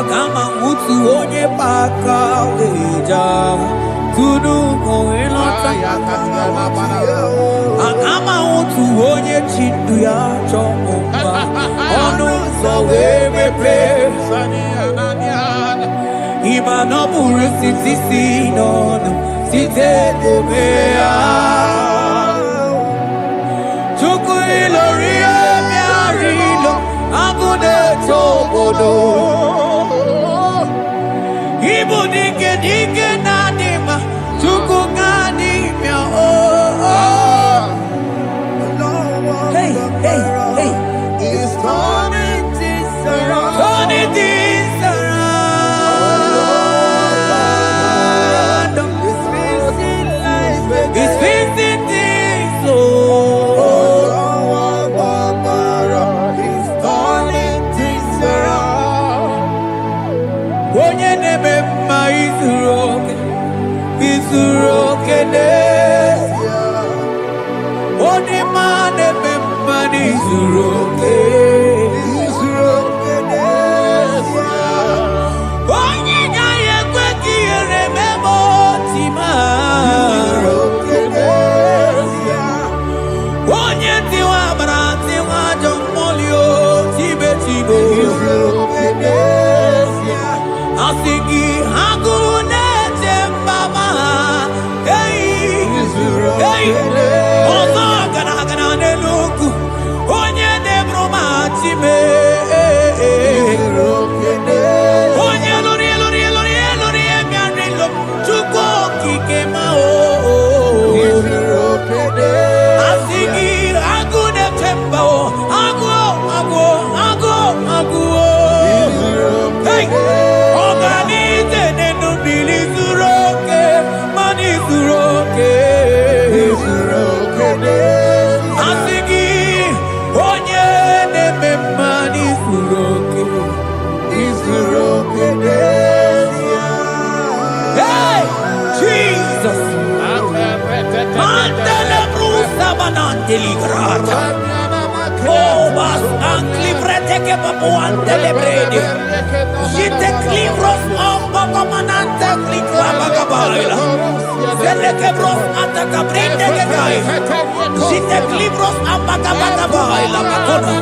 Agama utu onye paka weja Tunu moelota Agama utu onye chindu ya chomba Onu so wemepe Ima no buru siti sinono Site kumea Chuku iloria miarilo Agune tobodo Ibu dike dike nanima Chuku ngani mia Hey, hey, hey It's turning things around. Turning things around It's fixing things oh It's turning things around. Onye neme mma izuru oke n'ezie Onye ma neme mma n'izuru oke Onye gaghị ekwe ka ihere meme otima Onye tiwa bara tiwa ajọ mmụọ tibe tibe Asị gị agụ na-eche mbaba ọzọ gara n'elu ugwu onye na-eburu ma time onye lụrụ bịarịlụ Chukwu okike ma asị gị agụ na-eche mba agụ ọganize n'enubili zuru oke mana izuru oke asị gị onye na-eme mma n'izuru oke Hey, Jesus Mandele brusa banante ligrata Oh, bas anclivrete che papuante le bredi Jite clivros ombo comanante clicla bagabaila Zelle che bros attacca brinde che gai Jite clivros ambagabagabaila Makono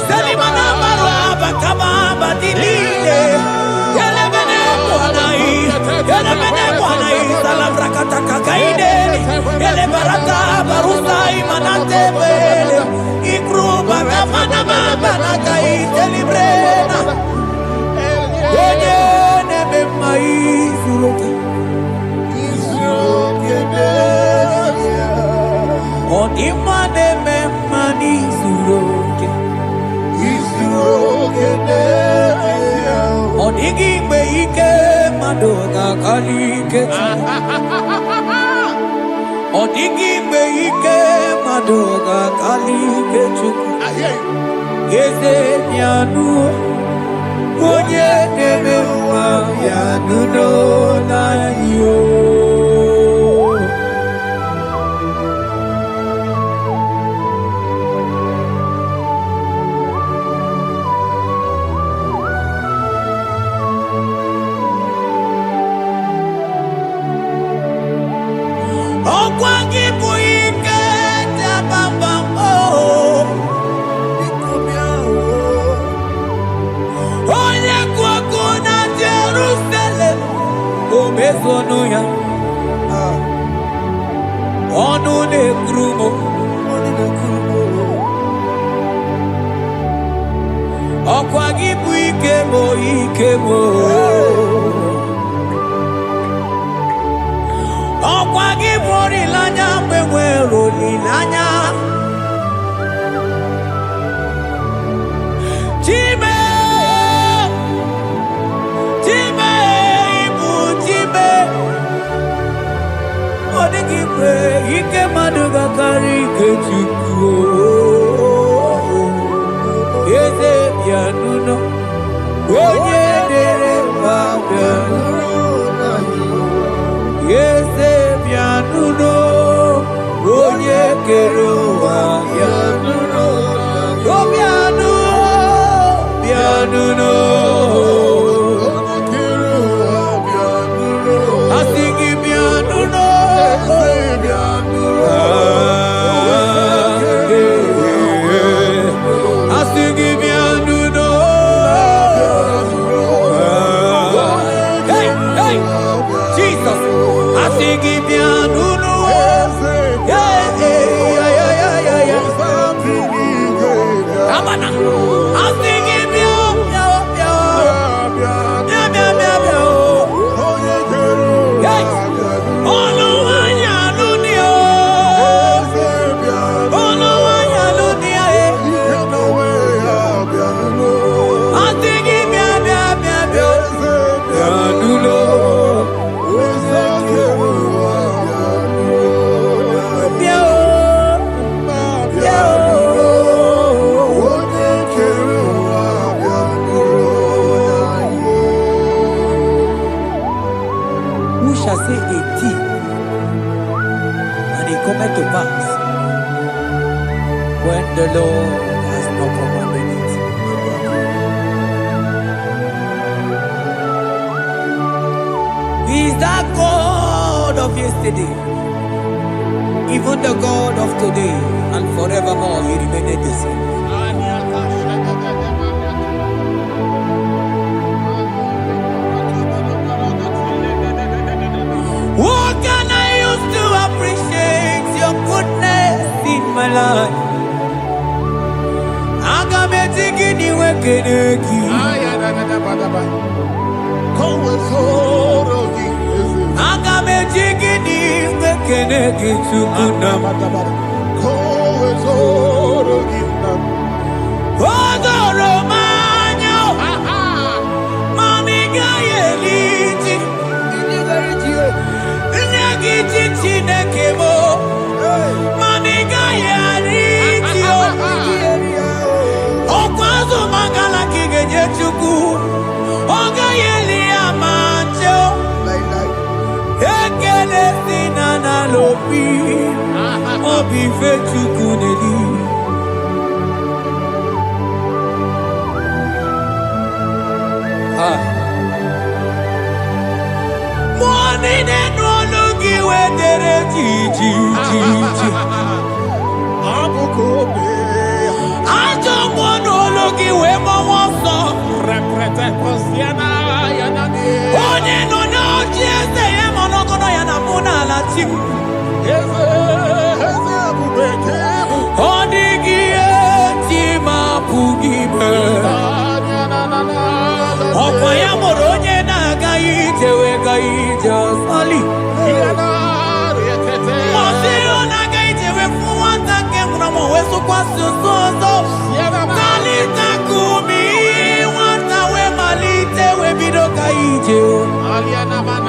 Zeli manabaro abagababa di lile Yele bene buonai Salavra kataka gaideli Yele barata barusai manante bele Ikruba kafana mabana kaite librena Onye neme mma izuru oke Ọdịmma na-eme mma n'izuru oke Ọ dịghị mgbe ike mmadụ ga-akarị ike Ọ dịghị mgbe ike mmadụ ga-akarị ike Chukwu Eze bịanụ onye na-eme mma bịanụ n'ụlọ anyị o Ọkwa gị bụ ike dabamba onye kụ ọkụ na Jerusalem o mezonu ya ọnụ na-ekwuru m ọkwa gị bụ ike m ọkwa gị bụ olileanya mgbe nwere olileanya Chime ibu Chime ọ dịghị mgbe ike mmadụ ga-akarị ike Chukwu Eze bịanụ onye dere ma bịanụ Eze bịanụ onye kere ụwa bịanụ cometh to pass when the Lord has not commanded it. He is that God of yesterday, even the God of today, and forevermore He remained the same. What can I use to appreciate your goodness in my life? Agametigini wekeneki. Agametigini wekeneki tukunam. Odoro manyo. Mami gayeliti. Nyagiti chinekemo. Mami gayariti. Okwazo mangala kigeje chuku. Oga yeli amancho. Ekele sinana lopi. Obi fe chuku neli. Money no looky where there ji. I don't want to look where my was so. Onye no just I am on yana muna la chim. Odigi tima pugibe. Okwaya moronye na gaite we gaite sali. Mosio na gaite we fuwanta kemuna mo weso kwa soso. Kalita kumi wanta we malite we bido gaite.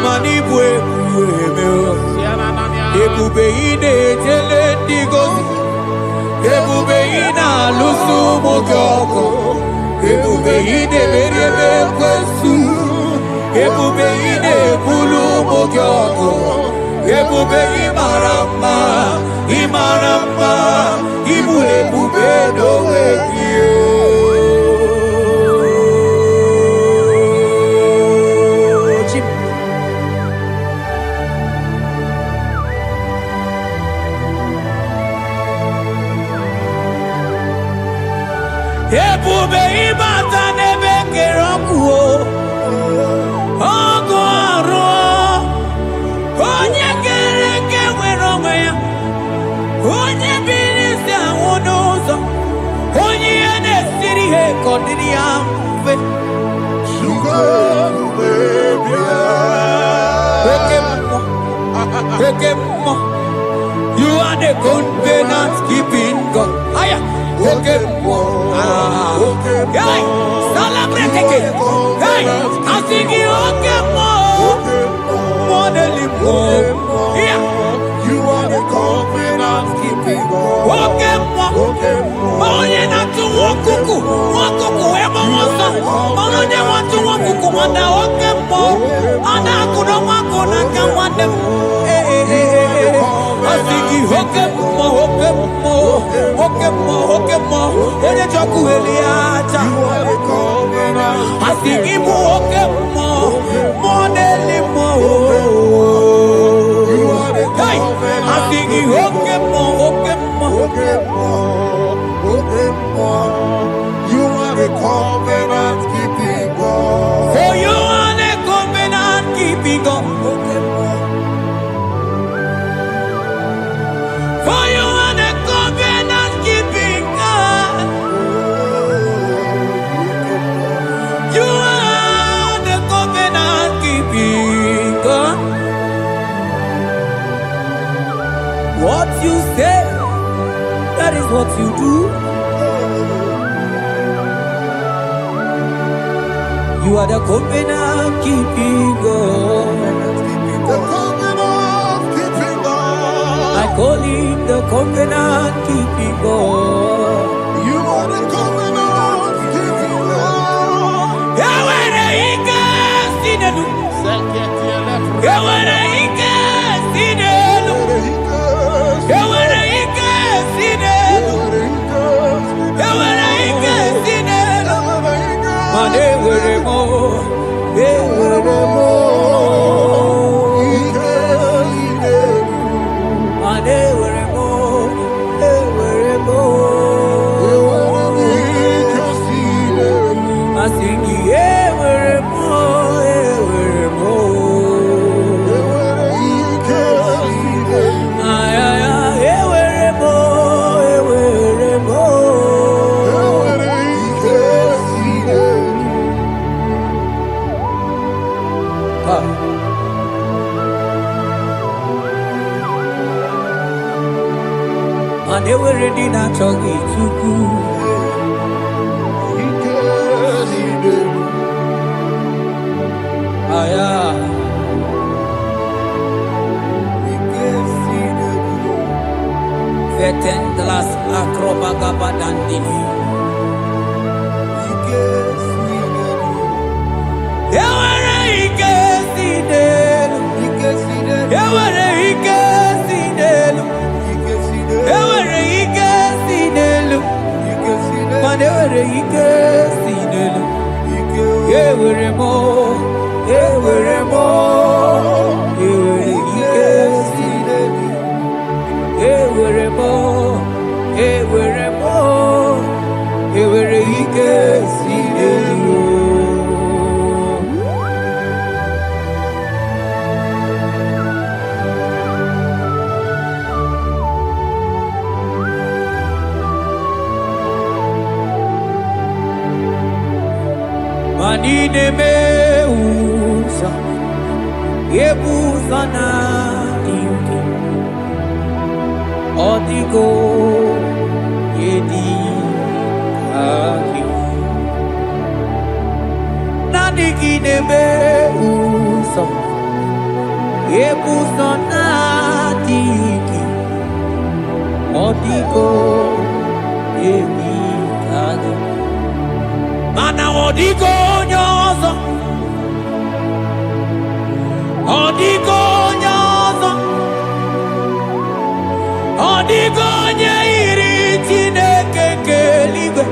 Manibwe kuemeo. Ebube ine tele digozi. Ebube ina lusu mokoko. Ebube ine merebe kwesu. Ebube ine bulu mokoko. Ebube imaramba. Ibu ebube no wekio. Ebube ibata nebe kerokuo. Ogo aro. Onye kereke weronwe ya. Onye birisi awonozo. Onye ene siri he kodiri amfe. Ekemo. You are the covenant keeping God. Aya. Okemo. Hey, celebrate again. Hey, I sing you Okemo. Modeling yeah. You are the covenant keeping God. Okemo. Onye na tu wokuku. Wokuku emo mosa. Onye wa tu wokuku wanda Okemo. Ana kuno wako na kawande. I sing you Okemo. Onye choku eliacha. I sing you Okemo. Modeling hey, I sing you Okemo. You are the covenant keeping God. For you are the covenant keeping God. For you are the covenant keeping God. You are the covenant keeping God. What you say, that is what you do. You are the covenant keeping God. The covenant keeping God. I call him the covenant keeping God. You are the covenant keeping God. Yawere ike sinenu. Yawere ike sinenu. mana ewere ndị na-achọghị Chukwu. Aya Vetendlas akrobagabadandini. Ewere ike si n'elu, ewere ike si n'elu, ewere ike si n'elu, mana ewere ike si n'elu. Ewere mo, ewere mo, ewere ike si n'elu. Ewere mo, ewere mo, ewere ike si n'elu. Manine me usa, ebusa na dingi, odigo yedi aki. Nadigi ne me usa, ebusa na dingi, odigo yedi aki. Mana odigo nyozo, odigo nyozo, odigo nyeiri Chineke keligwe,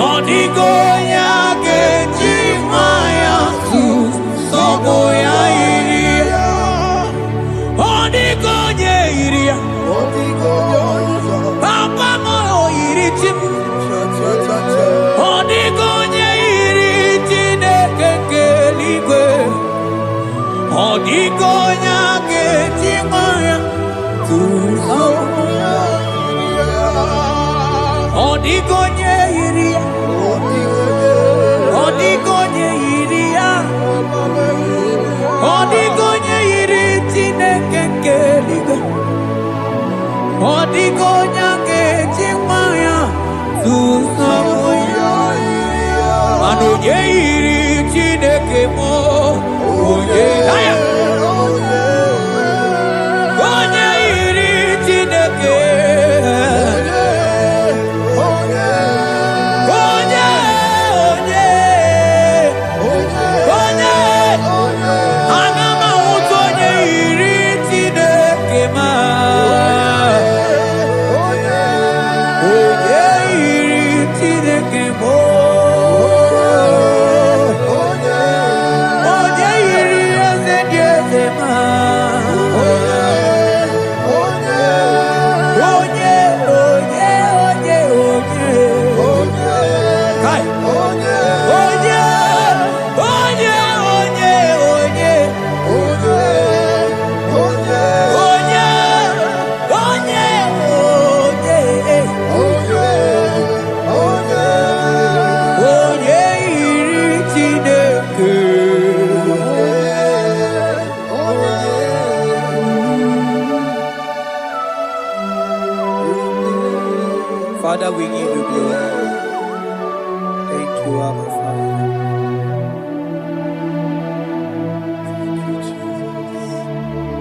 odigo nyage jimaya su sobo ya iria, odigo nyeiria, papa mo iri chim. Odigonye iri Chineke keligwe, odigonya getimaya tuzo. Odigonye iri, odigonye iri, odigonye iri Chineke keligwe, odigonya getimaya tuzo. Onye iri Chineke mo, onye iri Chineke, ana m ahụta onye iri Chineke ma, onye iri Chineke mo. Father, we give you glory. Thank you, Abba Father. Thank you, Jesus.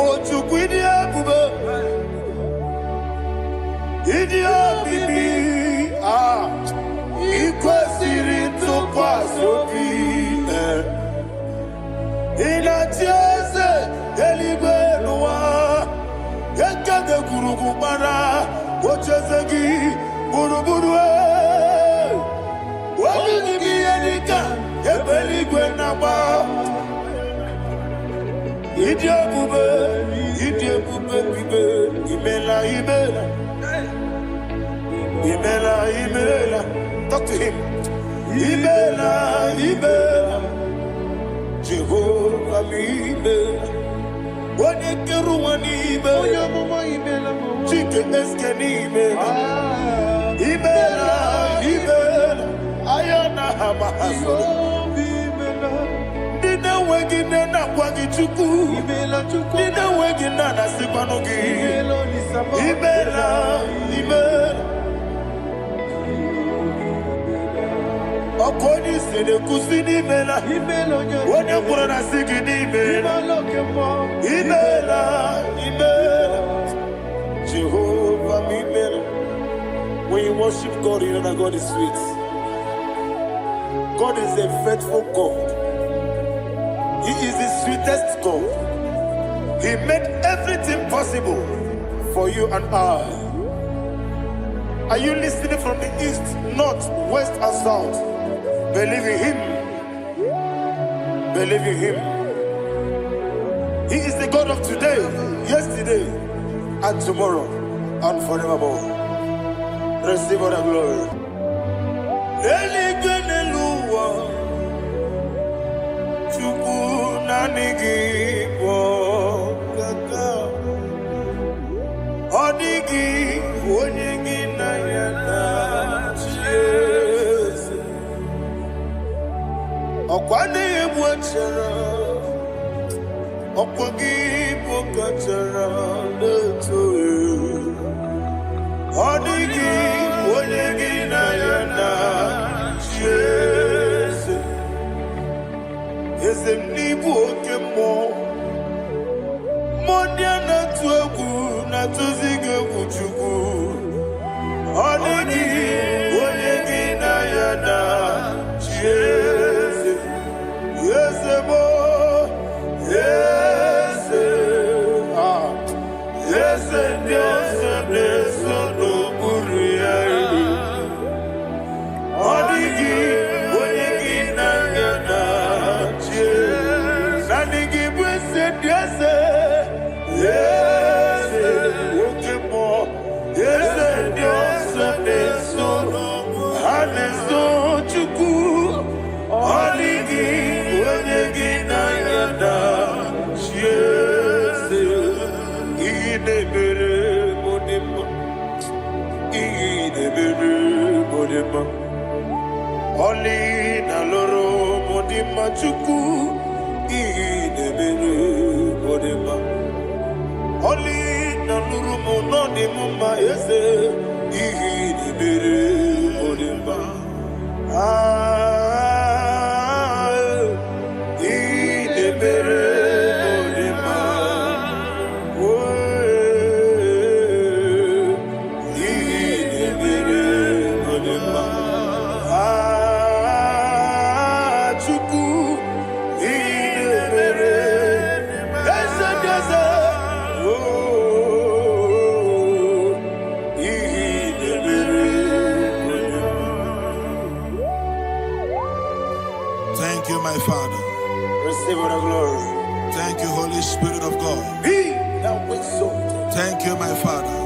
Otukwidia bube, idia bibi, ikwesiri ntụkwasị obi, inatieze eluigwe n'ụwa. Ekade kurugu bara, ochezegi buruburu. Wabini biyenika, ebeligwe naba. Idiebube bibe, imela. Talk to him. Imela. Jehovah imela. One kerumani imela, chike eskenimela, imela, ayana hamahaso, dine wegine na kwagi chuku. Imela chuku. Nina wegina na sipanugi. Imela nisama. Imela. Okoni sede kusini imela. Imela onye. Onye kwuru na sigidi imela. Imela. Jehovah imela. When you worship God, you know that God is sweet. God is a faithful God. He is the sweetest God. He made everything possible for you and I. Are you listening from the east, north, west, and south? Believe in Him. Believe in Him. He is the God of today, yesterday, and tomorrow, and forevermore. Receive all the glory. Oli na loro modima chuku idebere modima. Oli na loro monodi mumma yese idebere modima. Idebere modima. Idebere modima. Thank you, my Father. Receive the glory. Thank you, Holy Spirit of God. Be thou exalted. Thank you, my Father.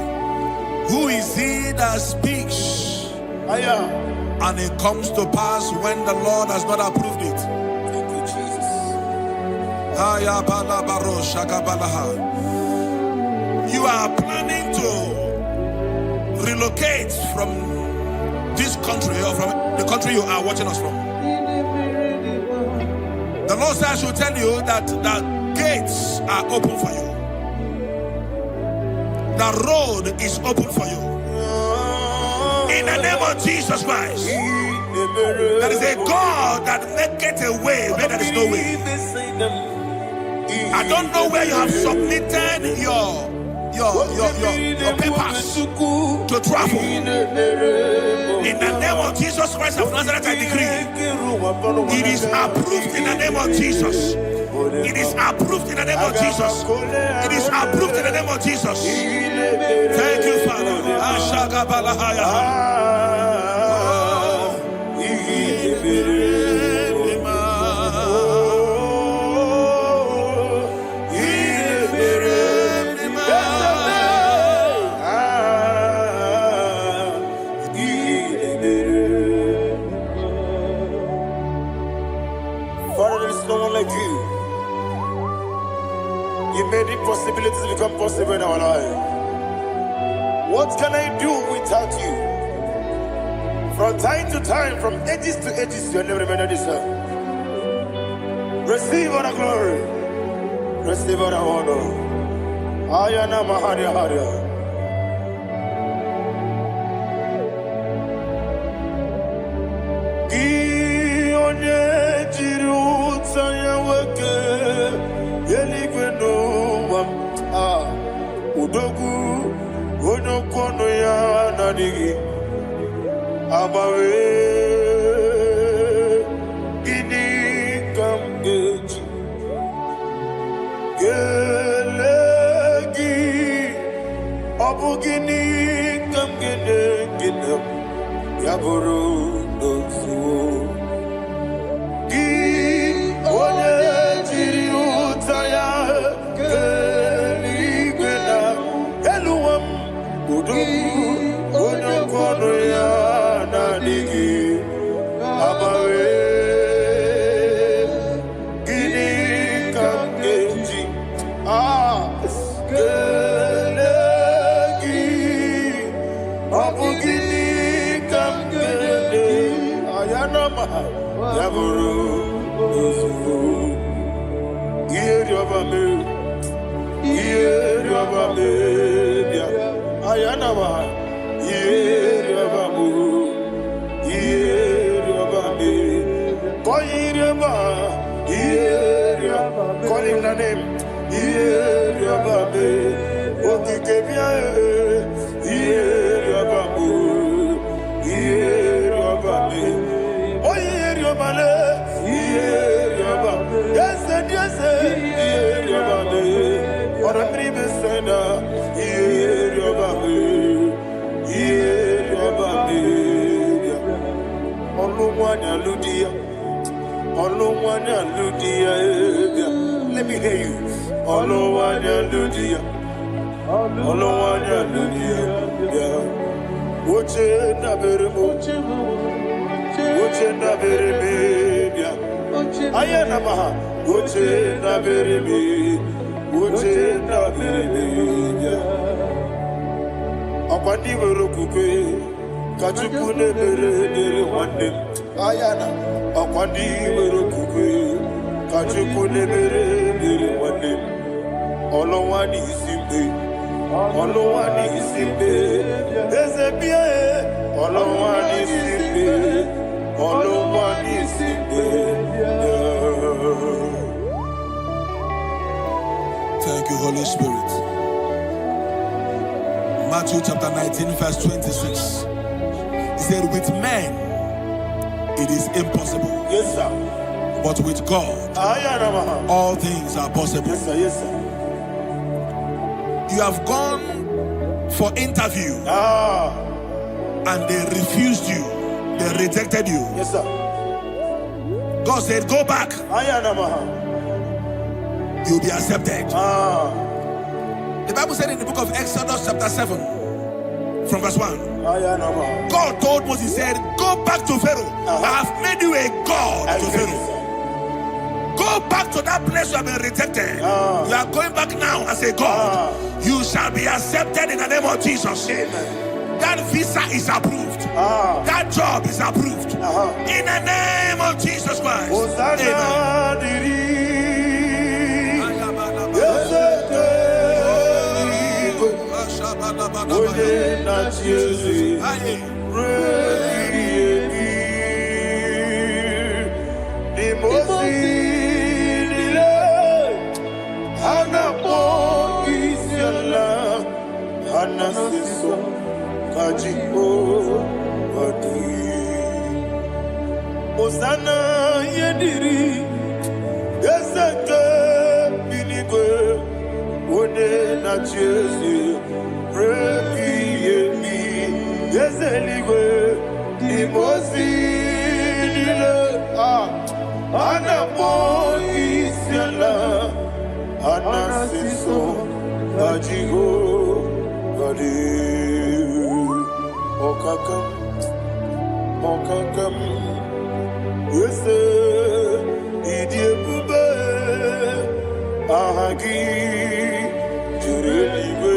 Who is he that speaks and it comes to pass when the Lord has not approved it? Thank you, Jesus. You are planning to relocate from this country or from the country you are watching us from. The Lord says I should tell you that the gates are open for you. The road is open for you. In the name of Jesus Christ. There is a God that maketh a way where there is no way. I don't know where you have submitted your papers to travel. In the name of Jesus Christ of Nazareth, I decree it is approved in the name of Jesus. It is approved in the name of Jesus. It is approved in the name of Jesus. Thank you, Father. Father, there is no one like you. You made impossibilities become possible in our life. What can I do without you? From time to time, from ages to ages, you have never remained the same. Receive all the glory. Receive all the honor. Ayana Maharia Haria. Gionye jiru tsaya wake yeligwe no wam udogu ono kono ya nadigi abawe gini kamgeji gelegi abu gini kamgene ginem yaburu dosu gi one jiri utaya geligwena eluwam udogu ono kono ya nadigi abawe gini kamgeji gelegi abu gini kamgene ayanama yaburu ozuo iyeriobame bia ayanama iyeriobame koyiriba iyeriobame call him the name iyeriobame okikebia iyeriobame oyiriobale iyeriobame yes iyeriobame orandribe senda iyeriobame Olumwani aludia let me hear you Olumwani aludia Woche na bereme ayana maha woche na bereme akwandi werokukwe kachuku ne bere wande ayana akwandi werokukwe kachuku ne bere wande olowani isimbe ezebie olowani isimbe Thank you, Holy Spirit. Matthew chapter 19, verse 26. He said, with men it is impossible. Yes, sir. But with God, all things are possible. Yes, sir. Yes, sir. You have gone for interview and they refused you. They rejected you. Yes, sir. God said, go back. You'll be accepted. The Bible said in the book of Exodus chapter 7 from verse 1, God told Moses, he said, go back to Pharaoh. I have made you a God to Pharaoh. Go back to that place you have been rejected. You are going back now as a God. You shall be accepted in the name of Jesus. Amen. That visa is approved. That job is approved. In the name of Jesus Christ. Osana yediri ezeke binigwe one na Jesu repi yemi yezeligwe imosi nile anapo isiala anasiso ajigo gadi okakam Wese idiebube ahagi jureliwe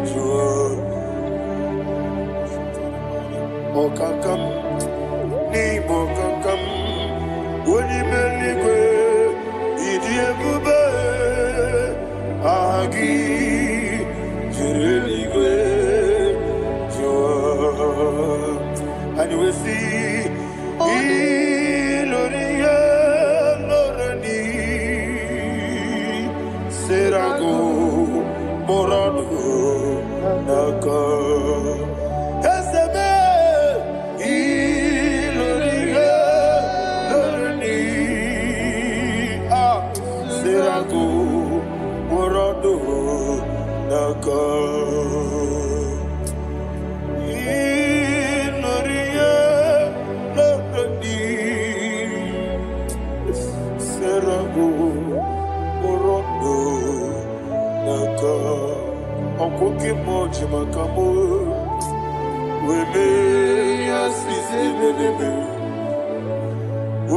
jua okakam ni bokakam wonimeligwe Serago, Morado, Naka. Esebe, Iloriga, Lorni, Serago, Morado, Naka. Iloriga, Lorni, Serago. Naka Okoke moji makamo Weme yasisi lelebe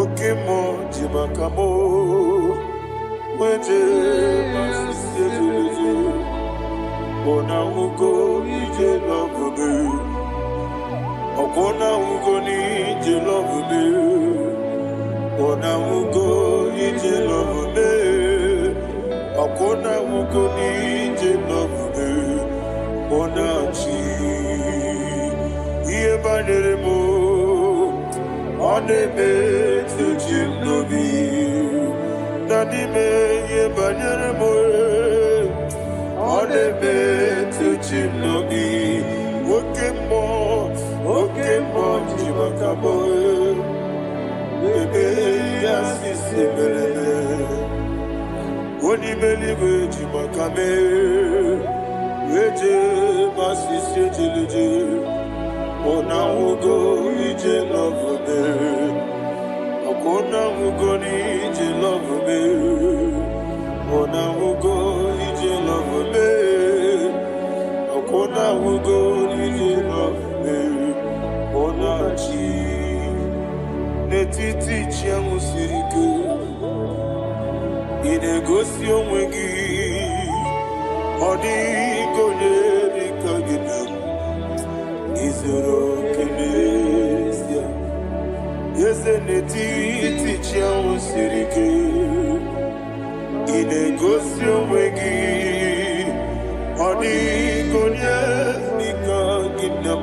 Oke moji makamo Weje masisi lelebe Ona ugo ije lovebe Okona ugo ni ije lovebe Ona ugo ije lovebe Akona ukoni jenovube onachi iye banere mo onebe tujinobi nanime iye banere mo onebe tujinobi okemo jimakabo bebe yasisi belebe Oni believe Jimakame, Weje Basisi Jiliji, Ona Ugo Ije love me, Akona Ugo Ije love me, Ona Ugo Ije love me, Akona Ugo Ije love me, Ona Chi, Netiti Chiamu Siriku. Inegosi onwe gị ọ dịghị onye dịka gị na izuru oke n'ezie eze n'etiti chi ahụ siri ike ị na-egosi onwe gị ọ dịghị onye dịka gị na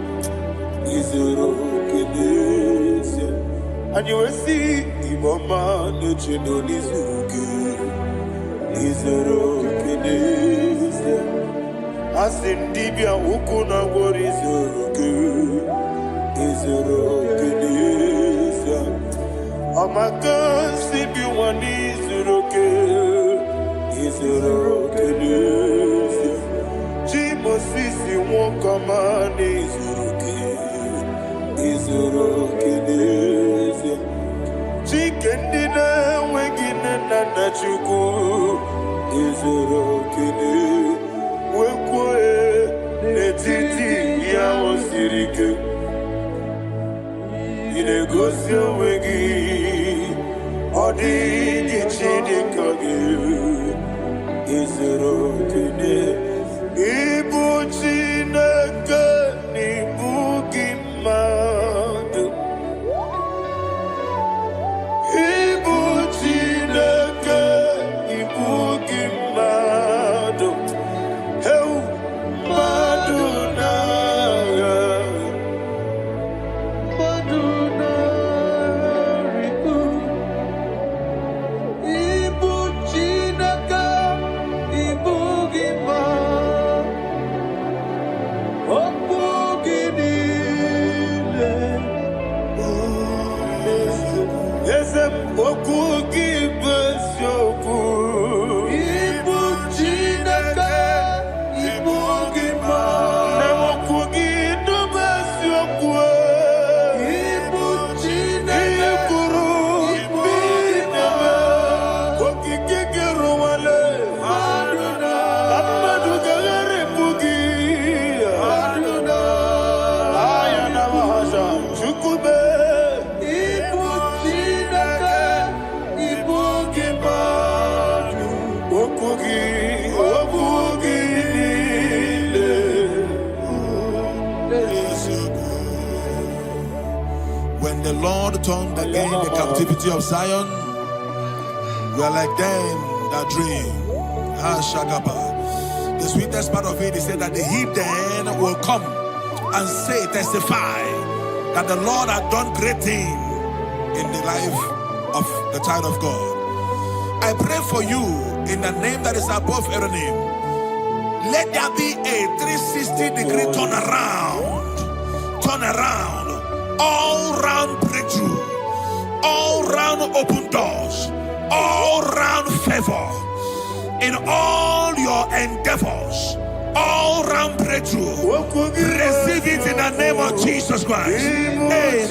izuru oke n'ezie anyị wee sị Igbo ọma na-eche n'olizuru gị izuru oke n'ezie asị ndị bịa ụkwụ na gwọrọ izuru gị izuru oke n'ezie ọmaka nsị bi nwa n'izuru oke izuru oke n'ezie chi Mosisi nwoke ọma n'izuru oke izuru oke n'ezie Chike ndị na-enweghị nne na nna Chukwu izuru oke wekwuo n'etiti ya o siri ike ị na-egosi onwe gị ọ dịghị chi dịka gị izuru oke ịbụ Chineke na ịbụ gị mmadụ When the Lord turned again the captivity of Zion, we are like them that dream. The sweetest part of it is said that the heathen will come and say, testify, that the Lord had done great things in the life of the child of God. I pray for you in in the name that is above every name. Let there be a 360-degree turn around, all round breakthrough, all round open doors, all round favor in all your endeavors, all round breakthrough. Receive it in the name of Jesus Christ. Amen.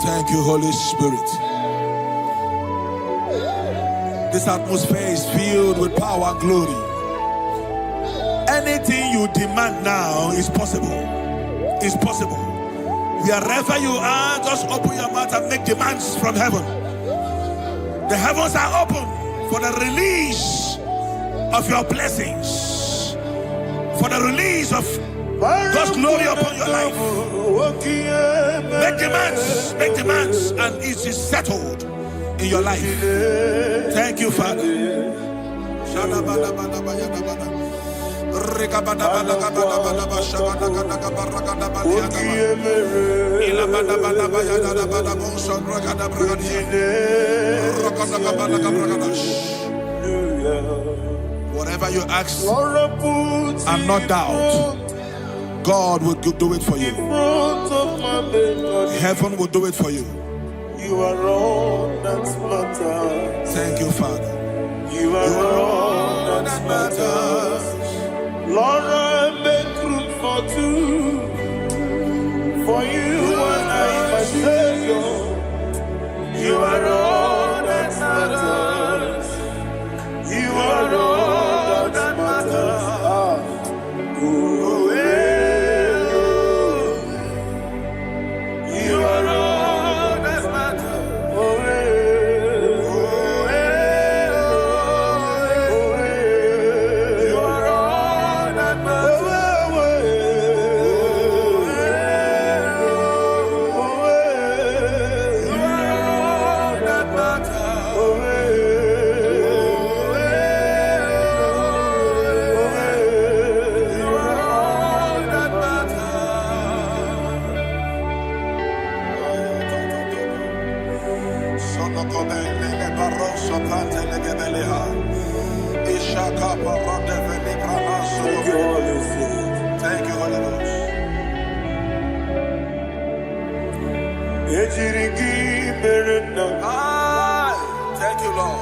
Thank you, Holy Spirit. This atmosphere is filled with power and glory. Anything you demand now is possible. It's possible. Wherever you are, just open your mouth and make demands from heaven. The heavens are open for the release of your blessings, for the release of God's glory upon your life. Make demands, and it is settled in your life. Thank you, Father. Whatever you ask and not doubt, God will do it for you. Heaven will do it for you. You are all that matters. Thank you, Father. You are all that matters. Lord, I make room for two. For you and I, my Savior. You are all that matters. You are all that matters. Oh, you are all that matters. You are all that Thank you, Holy Ghost. Thank you, Lord.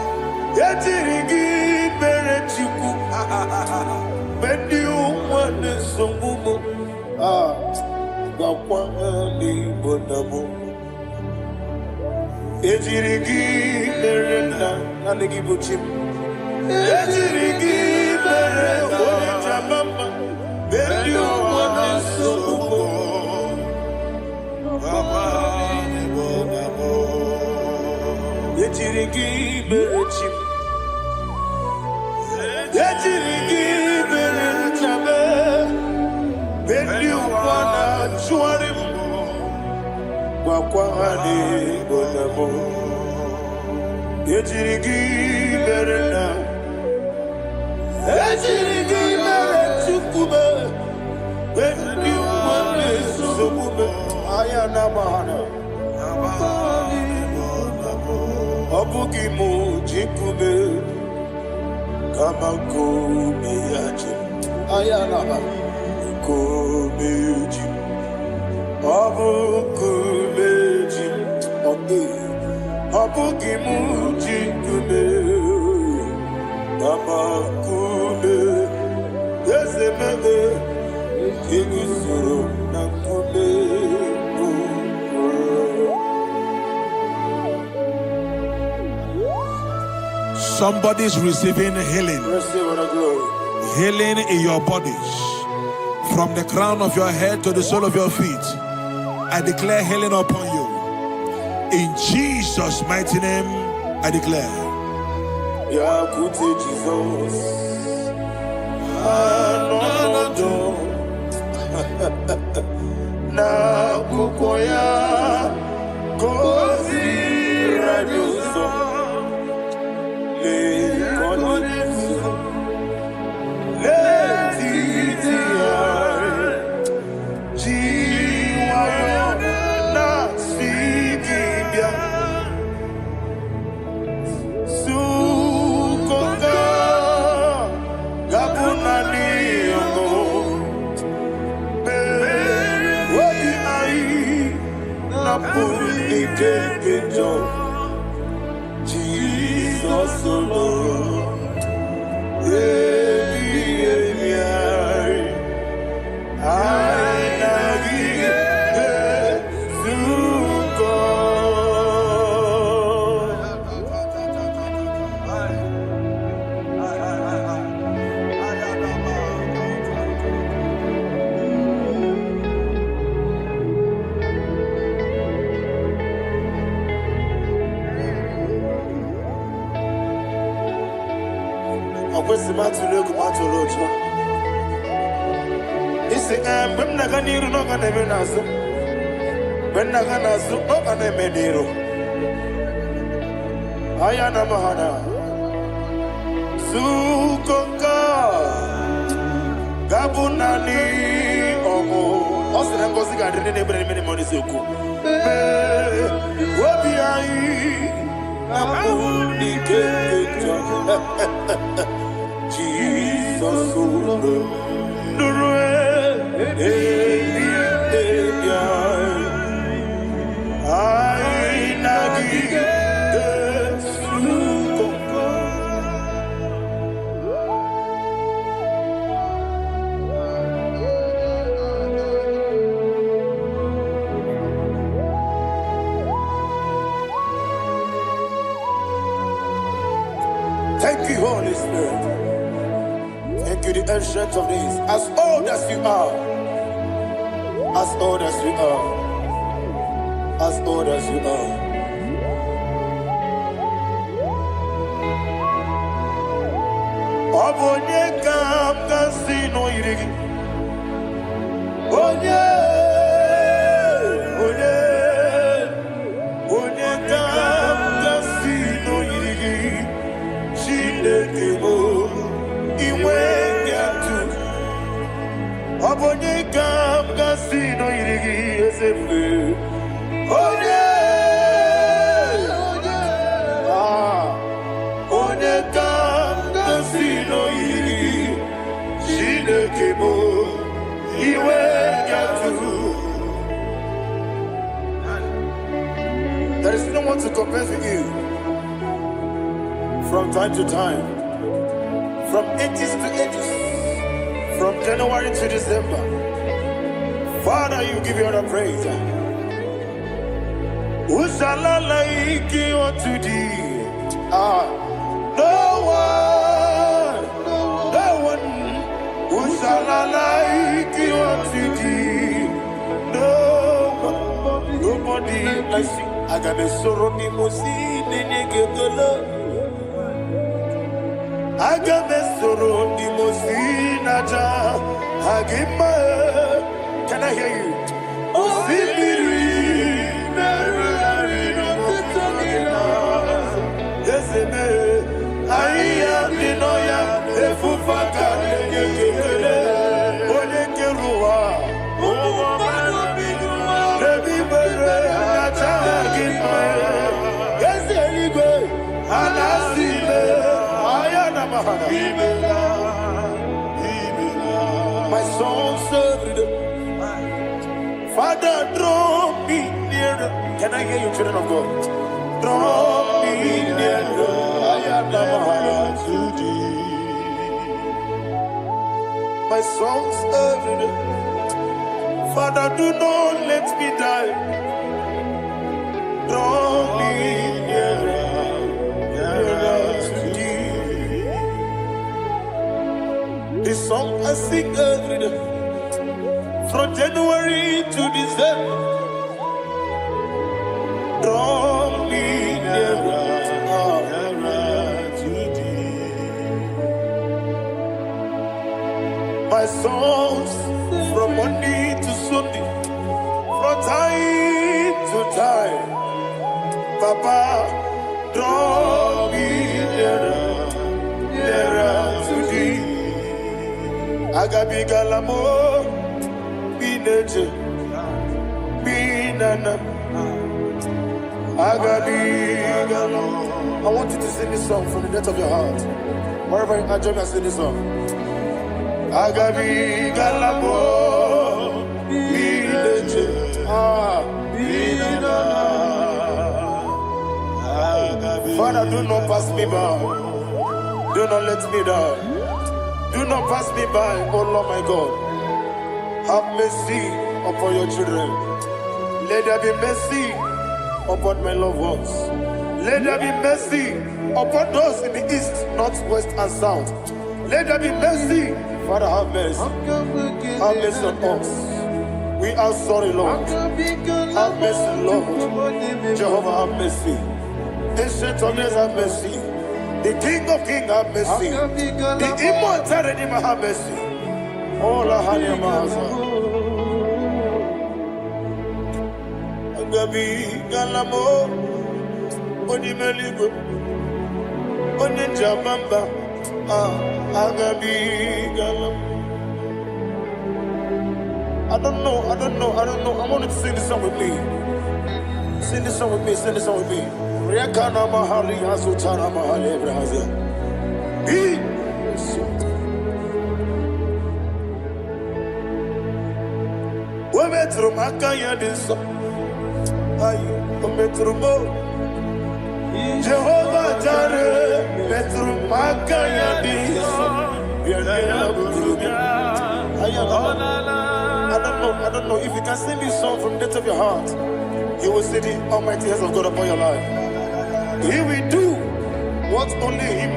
Somebody's receiving healing. Healing in your bodies. From the crown of your head to the sole of your feet. I declare healing upon you. In Jesus' mighty name, I declare. Jesus. Na kukoya kozi rajuso le konisu le titia jiwayo na sikibia sukoka gabuna liyongo Jesus alone. Gabunani omo. Osina ngozi ga dene ne brene mene money seku. Obi ai amuni keto. Jesus Nurue ai nagi. Thank you, Holy Spirit. Thank you, the ancient of days. As old as you are, as old as you are, as old as you are. Obonye kam kasino irigi. Onye kam kasino irigi. Chinekebo iwe yatu. Obonye kam kasino irigi esefe. Onye kam kasino irigi. Chinekebo iwe yatu. There is no one to compare with you. From time to time, from ages to ages, from January to December, Father, you give you all the praise. Who shall I like you unto thee? No one. Who shall I like you unto thee? No one, nobody like you. I got a sorrow in Agamesoro di Mosinaja Agima. Can I hear you? Osibiri Nerari Notitanina Yeseme Aya Dinoya Efufaka Nekele Onekerua Omano Bigua Rebi Bere Nacha Agima Yeseligwe Anasime my soul served. Father, draw me nearer. Can I hear you, children of God? Draw me nearer. I am to thee. My soul served. Father, do not let me die. Draw me nearer. This song I sing every day, from January to December. Draw me nearer to thee. My songs from Monday to Sunday, from time to time. Papa, draw me nearer to thee. Agabi galamo, bineje, binana. Agabi galamo. I want you to sing this song from the depth of your heart. Wherever you are, join me and sing this song. Agabi galamo, bineje, binana. Father, do not pass me by. Do not let me die. Do not pass me by, oh Lord my God. Have mercy upon your children. Let there be mercy upon my loved ones. Let there be mercy upon those in the east, north, west, and south. Let there be mercy. Father, have mercy. Have mercy on us. We are sorry, Lord. Have mercy, Lord. Jehovah, have mercy. Ancient of days, have mercy. The King of Kings, have mercy. The immortal Redeemer, have mercy. Oh, la hania maza. Agabi galamo, oni meligo, oni jabamba. Agabi galamo. I don't know. I want you to sing this song with me. Sing this song with me. Riakana mahali asutana mahali brazia. We metro makaya diso. Ayo, we metro mo. Jehovah Jireh, metro makaya diso. I don't know if you can sing this song from the depth of your heart. You will see the almighty hands of God upon your life. He will do what only Him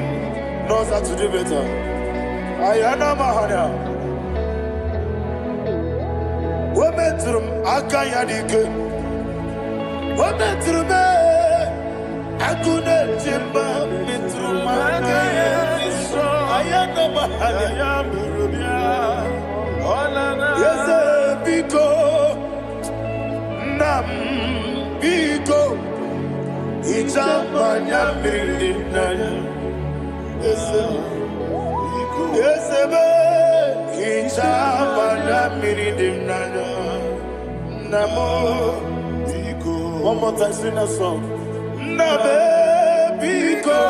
knows how to do better. Ayana Mahana. Wometrum Akayadike. Wometrum Akune Jimba. Metrum Akayadike. Ayana Mahana. Yes, Biko. Nam Biko. Ijamanya Mirinaya. Yes, Ijamanya Mirinaya. Namo Biko. One more time, sing that song. Nabe Biko.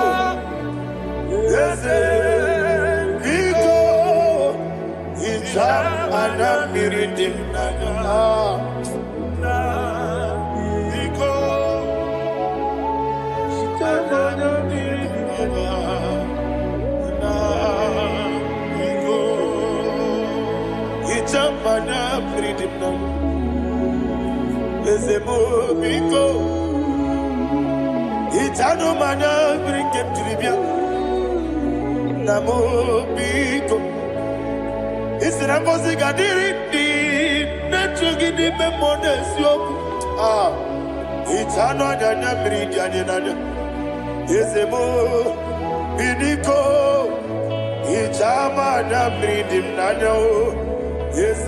Yes, Biko. Ijamanya Mirinaya. Mana freedom now. Ezemo biko. Itano mana bring him to Libya. Namo biko. Isra musica diriti. Nechugi di memones yo. Itano dana bring yanina. Ezemo biko. Itama na bring him nano. Yes,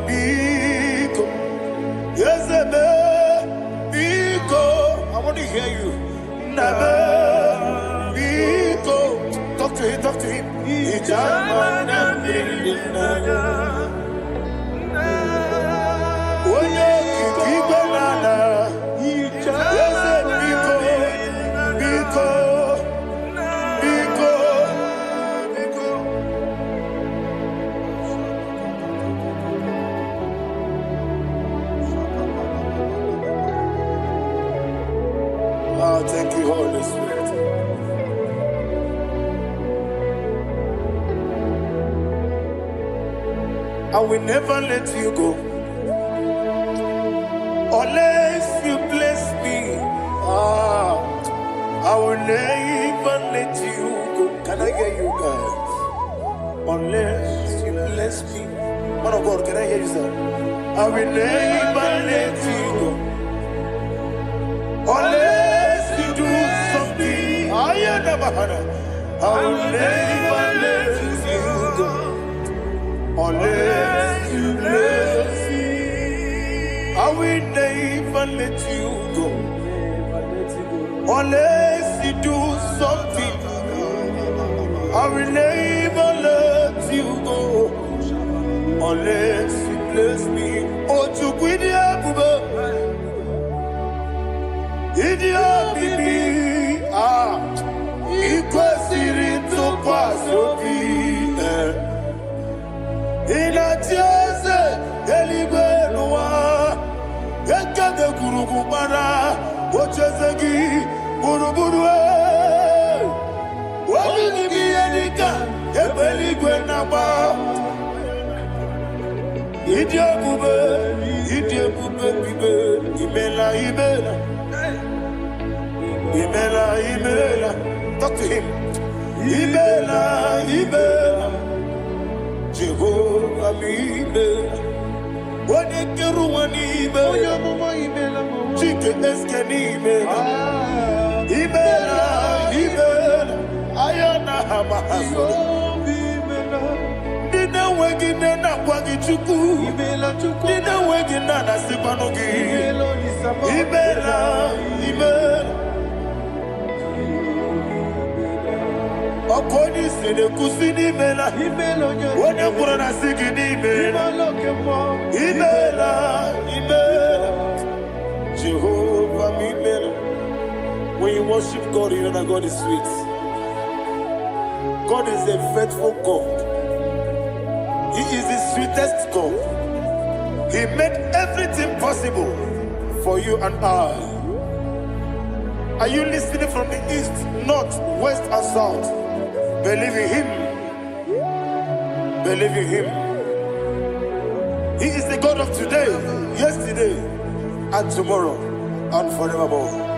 Biko. Yes, Biko. I want to hear you. Nabe Biko. Talk to him. Ijamana Biko. Oye Kikibanana. Yes, Biko. Biko. Thank you, Holy Spirit. I will never let you go unless you bless me. I will never let you go. Can I hear you guys? Unless you bless me. Man of God, can I hear you, sir? I will never let you go unless you do something. I will never let you go unless you bless me. I will never let you go unless you do something. I will never let you go unless you bless me. Oh, to quit Idia bibi ikwesiri tukwasobi inatieze eligwe nuwa ekade kurukubara ochezegi buruburu wabini biyenika ebeligwe naba Idia bube bibe imela talk to him. Ibela Jehovah Ibela. Wani keru wani Ibela. Chike eskeni Ibela. Ayana hamahaso. Nina wegine na kwagi chuku. Nina wegine na sipanogi. Ibela. Okoni sene kusini mela. Wone kurana sigini mela. you worship God, you know that God is sweet. God is a faithful God. He is the sweetest God. He made everything possible for you and I. Are you listening from the east, north, west, and south? Believe in Him. Believe in Him. He is the God of today, yesterday, and tomorrow, and forevermore.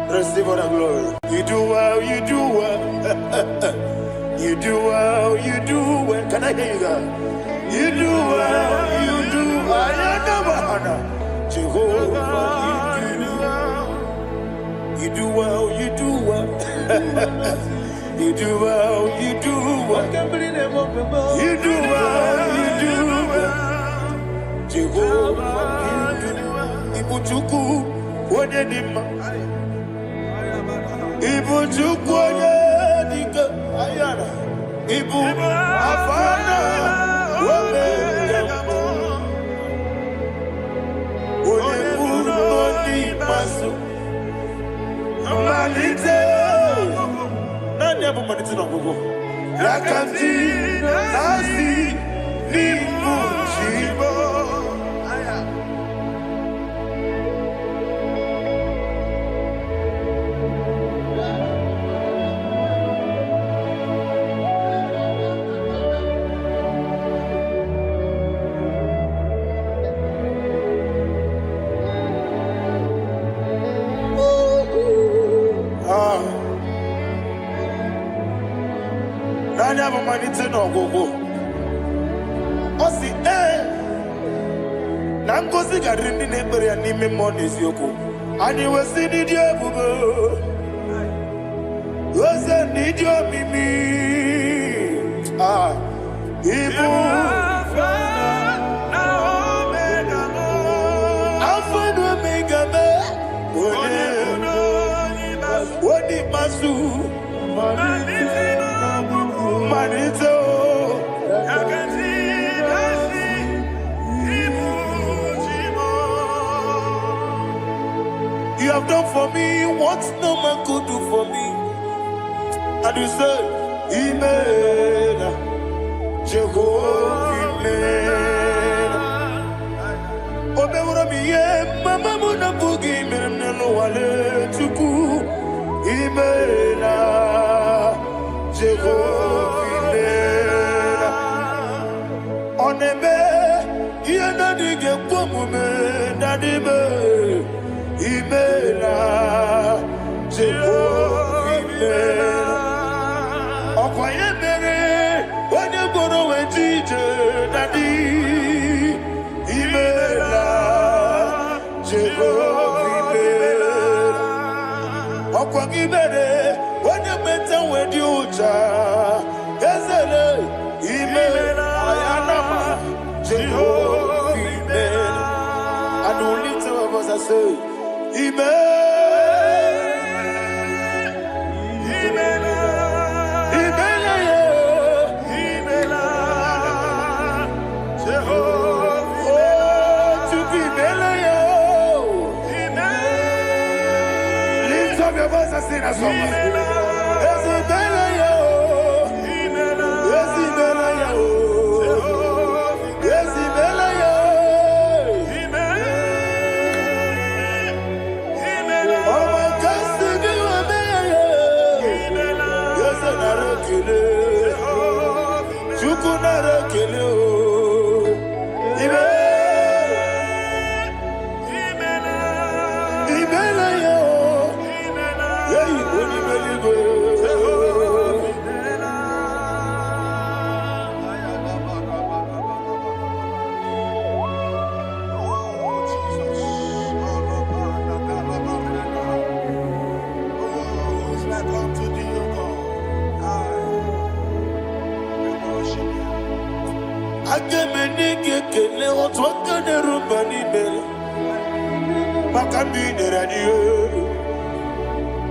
Receive all the glory. You do well, you do well. You do well, you do well. Can I hear you guys? You do well, you do well. Jehovah, you do well, you do well. You do well, you do well. You do well, you do well. Jehovah, you do well. Ibuchuku, Wadedima. Ibuchuku, Wadedika. Ayana. Ibu, Afana. Wabedamo. Onebu, Noni, Masu. Malite. Nani hapo maniti na gogo. Yakati, nasi, nibu, chibo. Nani hapo maniti na gogo. Osi na ngozi garini n'ebere ya n'ime mmụọ n'eziokwu. Anyị wesi n'ịdị ebube. Wesi n'ịdị omimi. Ibu Alpha na Omega mo. Alpha na Omega me. Wodi masu. Manito. You have done for me what no man could do for me. And you say, Amen. Jehovah, Amen. Obewura mi ye, mama muna bugi menelo wale tuku. Amen. Jehovah, Amen. Onebe, ye na dige kwomume na dime. Imela, Jehovah, Imela. Okoye mere, onye gboro wetije nadi. Imela, Jehovah, Imela. Okoye mere, onye meta wedi uja. Ezele, Imela, Ayanama, Jehovah, Imela. And we lift our voice and say, lift up your voice and sing a song.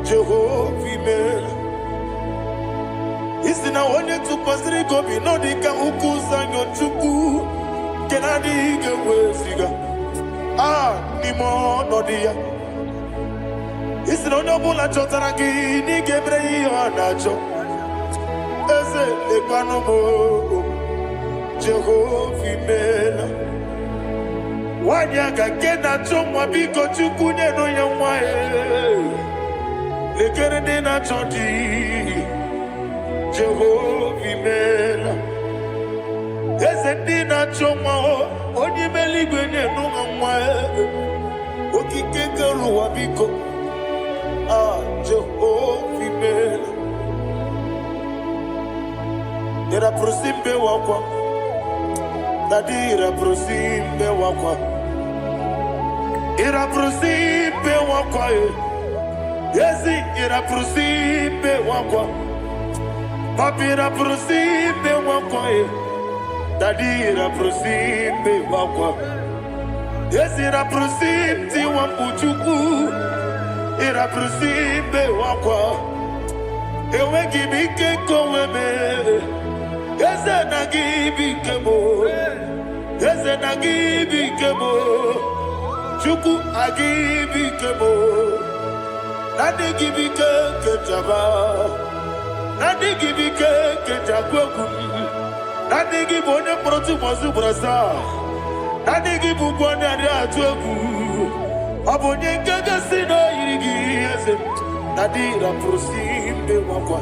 Jehovah, Imela. Isina onye tụkwasịrị gobi n'ọdịka ukwu zanyo chukwu nke na-adịghị eweziga n'ime ọnọdụ ya. isi na onye ọbụla chọtara gị n'ịga ebere ya ihe ọ na-achọ eze lekwanụ m Jehova imela nwanyị aga nke na-achọ nwa biko Chukwu nyenụ ya nwa ya lekere ndị na-achọ di Jehova imela eze ndị na-achọ nwa onye imela igwe nyenụ ha nwa ya okike kere ụwa biko Jehova imela ira prosimbe wakwa dadira prosimbe wakwa ira prosimbe wakwa yesi ira prosimbe wakwa papira prosimbe wakwa dadira prosimbe wakwa yesi ira prosimti wambuchuku ira prosimbe wakwa ewe gibike koweme eze na gibike mo eze na gibike mo Chukwu agibike mo nadi gibike kejaba nadi gibike kejagogu nadi gibo onye mkpọrọtụ mọzụ brasa nadi gibu gwana dị atụ egwu ọ bụ onye nke gasị na oyiri gị eze nadi rapụrụ si mbe nwakwa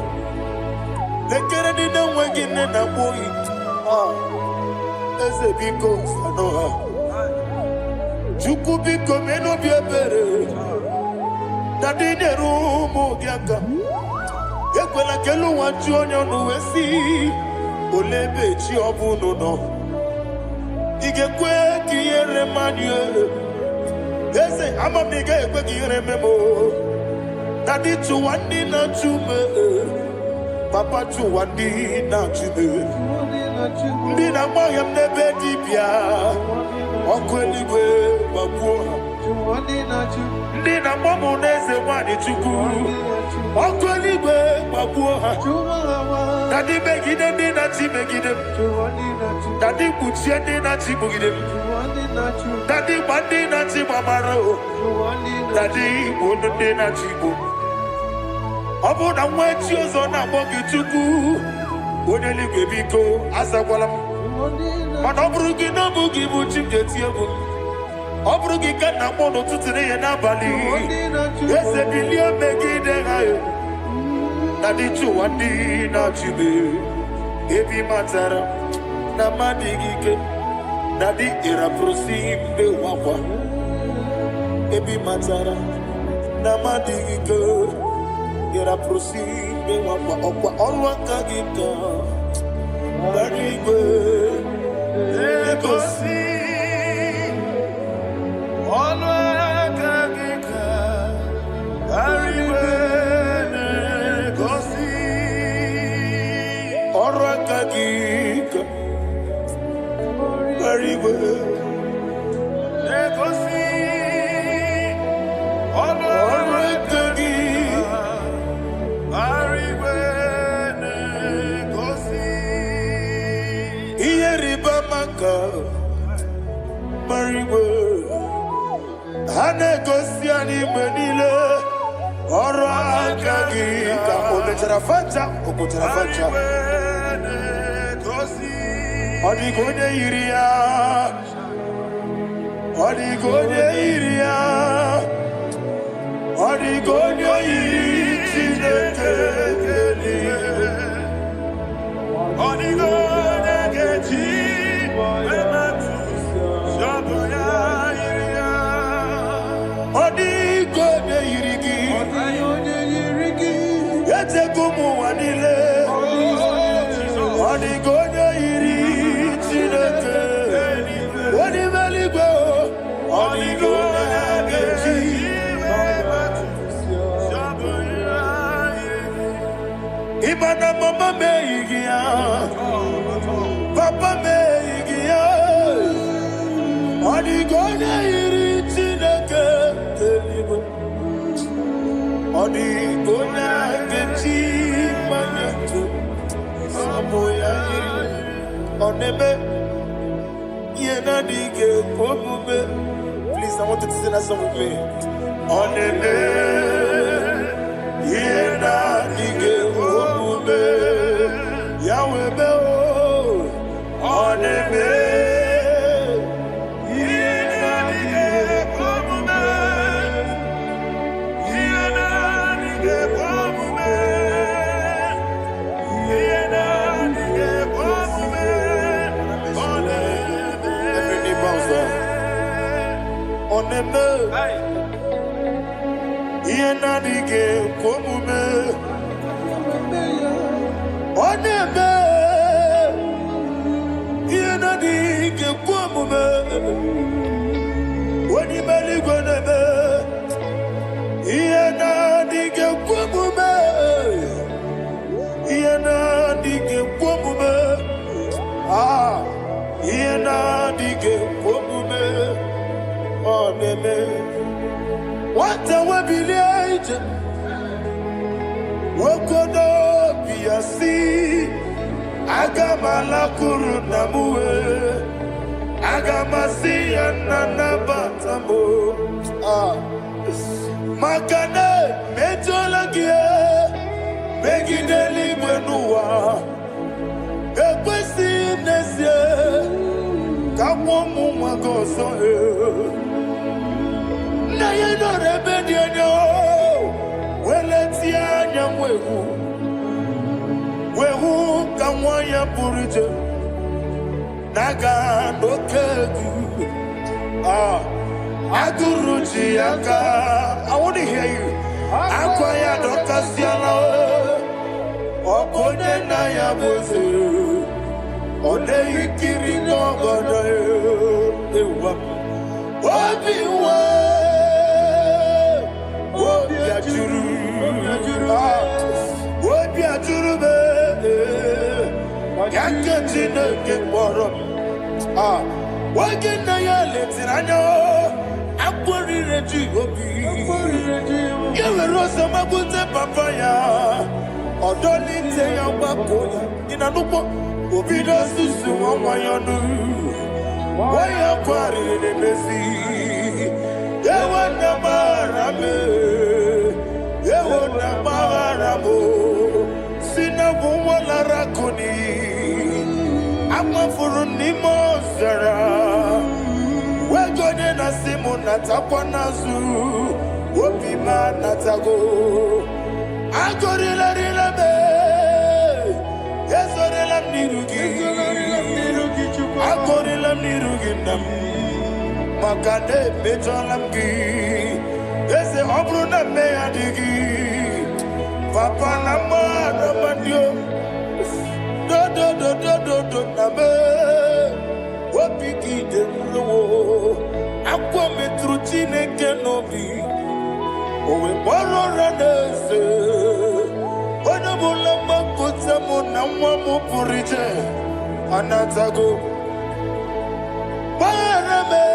lekere dị na-enweghị nne na mgboyi eze biko sanọ ha Chukwu biko menobi ebere nadi nyere ụmụ gị aka ekwela kelu nwa ji onye ọnụ wee si ole ebe chi ọ bụ nọ ị ga-ekwe ka ihere mmadụ eze ama m na ị ga-ekwe ka ihere memo nadi chụwa ndị na-achụ me papa chụwa ndị na-achụ me ndị na-agba ọhịa m n'ebe dibịa ọkụ eluigwe gbagbuo ha ndị na-agba m n'eze nwanyị Chukwu ọkụ eluigwe gbagbuo ha dadi megide ndị na-achị megide m dadi kpuchie ndị na-achị gbugide m dadi gba ndị na-achị gbamara o dadi igbo ndị na-achị igbo ọ bụ na nwa echi ọzọ na-akpọ gị Chukwu onye eluigwe biko azakwala m mana ọ bụrụ gị na ọ bụ gị bụ chi m ga-eti egwu ọ bụrụ gị ka na akpọ n'ụtụtụ n'ihe n'abalị eze bilie megide ha na dị chụwa ndị na-achịbe ebe matara na mmadụ gị ike na dị ịrapụrụsi mbe wakwa ebe matara na mmadụ gị ike ịrapụrụsi mbe wakwa ọkwa ọrụ aka gị ka gbara igwe egosi ọnụ aka gị ka arịwe na-egosi ọrụ aka gị ka arịwe na-egosi ọnụ aka gị arịwe na-egosi ihe rịba maka marigwe ha na-egosi anyị mgbe niile ọrụ aka gị ka o mechara fanta o pụtara fanta ọ dịghị onye yiri ya ọ dịghị onye yiri ya ọ dịghị onye yiri Chineke eluigwe ọ dịghị onye ga-eji echego m ụwa niile ọ dịghị onye yiri Chineke onye eluigwe ọ dịghị onye ga-eji ịma na mama m eyighị ya papa m eyighị ya ọ dịghị onye yiri Chineke eluigwe ọ dịghị onye ga-eji mmanya ntụ ọbụ ya yiri ọ na-eme ihe na-adịghị ekwe omume. Please, I want you to sing that song with me. Ọ na-eme Iena dige omume Yahweh be oneme Iena dige omume Iena dige omume Iena dige omume oneme Every knee bows down oneme Iena dige omume oneme Iena dige omume Wani mali goneme Iena dige omume Iena dige omume Ah Iena dige omume oneme Wata wabiliaje Wokodo biasi Agamala kurunamuwe Agamasi ananabatamo Makane metolagie Megideli mwenuwa Ekwesi nesie Kamwomu mwagoso Na yeno rebediano Weletia nyamwehu Wehu kamwaya purije Naga nokegu Aguruji aka I want to hear you Akwaya dokasiana Okonye na ya boze Ode ikiri nogoda Ewa Obiwa Obi ajuru Obi ajuru be Yakati neke moro Wagina ya letiranya Akwari reji obi Yewe rosa mabute papaya Odoli te ya wakoya Inanupo Obi da susu wawayanu Waya kwari nebesi Yewe na marame Yewe na maramo Sina buwala rakoni Ama furuni mozara Wegone na simu natakwa nazu Wopima natago Agorila rila me Yesorila mnirugi Agorila mnirugi nam Makane mejolamgi Yese obru na meyadigi Papa na mwana mandio Do na me Wapiki de lowo Akwa metru chineke nobi Owe boro ranese Ona bula makota mo na mwamu purije Anatago Barame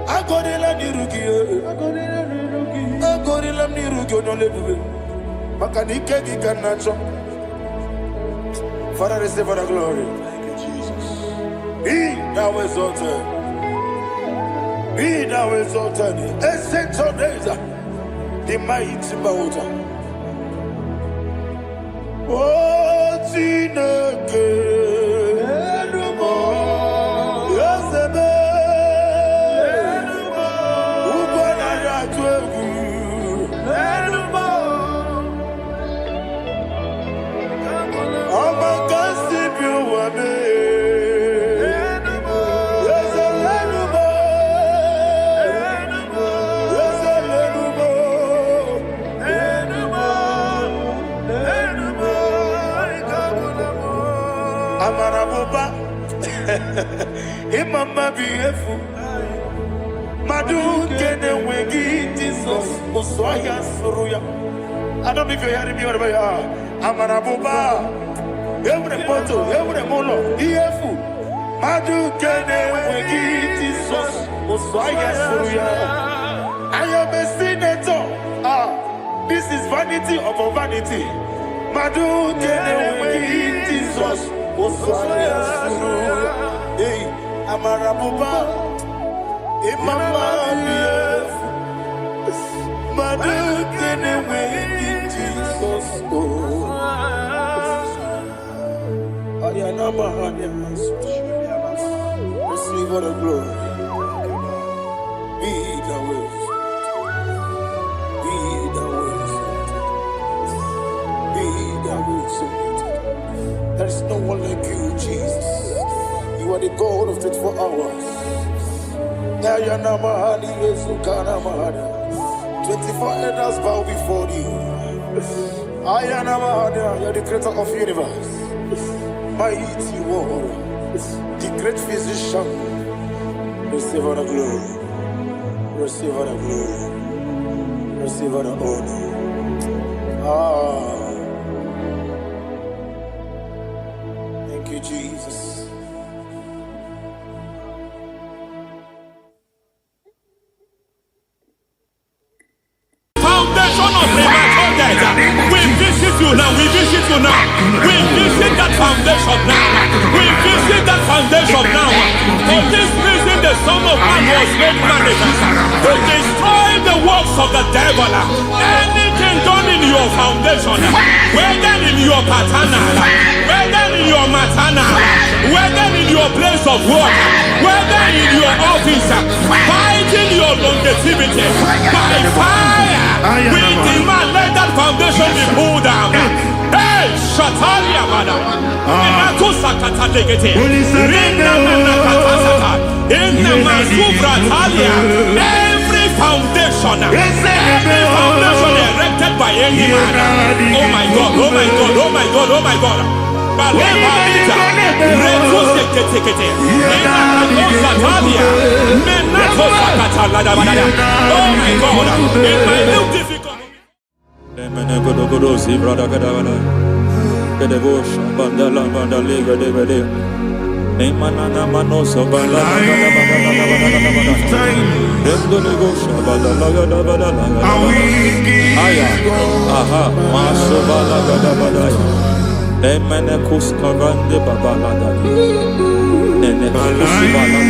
Agorila nirugi Agorila nirugi onolebube Makanike gikanacho Father, receive for the glory. Thank you, Jesus. Be thou exalted. Be thou exalted. Ancient of days, the mighty mountain. Oh, Chineke. Yosebe. Ukwana yatwegu. Amaraboba, Imama beautiful. Madu kene wegi Jesus, Osoya Suruya. I don't know if you're hearing me wherever you are. Amaraboba, every photo, every molo, beautiful. Madu kene wegi Jesus, Osoya Suruya. I am a senator. This is vanity upon vanity. Madu kene wegi Jesus. Hey, Amaraboba, Imama, but then away in Jesus. Receive all the glory. Be the way. Be the way. Be the way. There is no one like you, Jesus. You are the God of 24 hours. 24 elders bow before you. You are the creator of the universe. Mighty warrior, the great physician. Receive all the glory. Receive all the glory. Receive all the honor. Thank you, Jesus. Foundation of premature death. We visit you now. We visit you now. We visit that foundation now. We visit that foundation now. For this reason, the Son of Man was made manifest to destroy the works of the devil. Anything done in your foundation, whether in your paternal, whether in your maternal, whether in your place of work, whether in your office, fighting your longevity by fire. We demand let that foundation be pulled down. Hey, Shatalia Mada. Inatusakata legete. Rinna Nakatasaka. Inna Masubra Talia. Every foundation erected by any man. Oh my God, oh my God, oh my God, oh my God. Baleba Ita. Retusekete. Inna Nakatasatalia. Menatosakata Ladabada. Oh my God. In my new difficult. Godogodosi, brother Gadavana, Gadavosha, Bandala, Bandaliga, Devade, Emanana Manoso, Bandala, Endonegosha, Bandala, Aya, Aha, Maso Bala Gadavadaya, Emenekus Kavande Babalada, Enekusibala,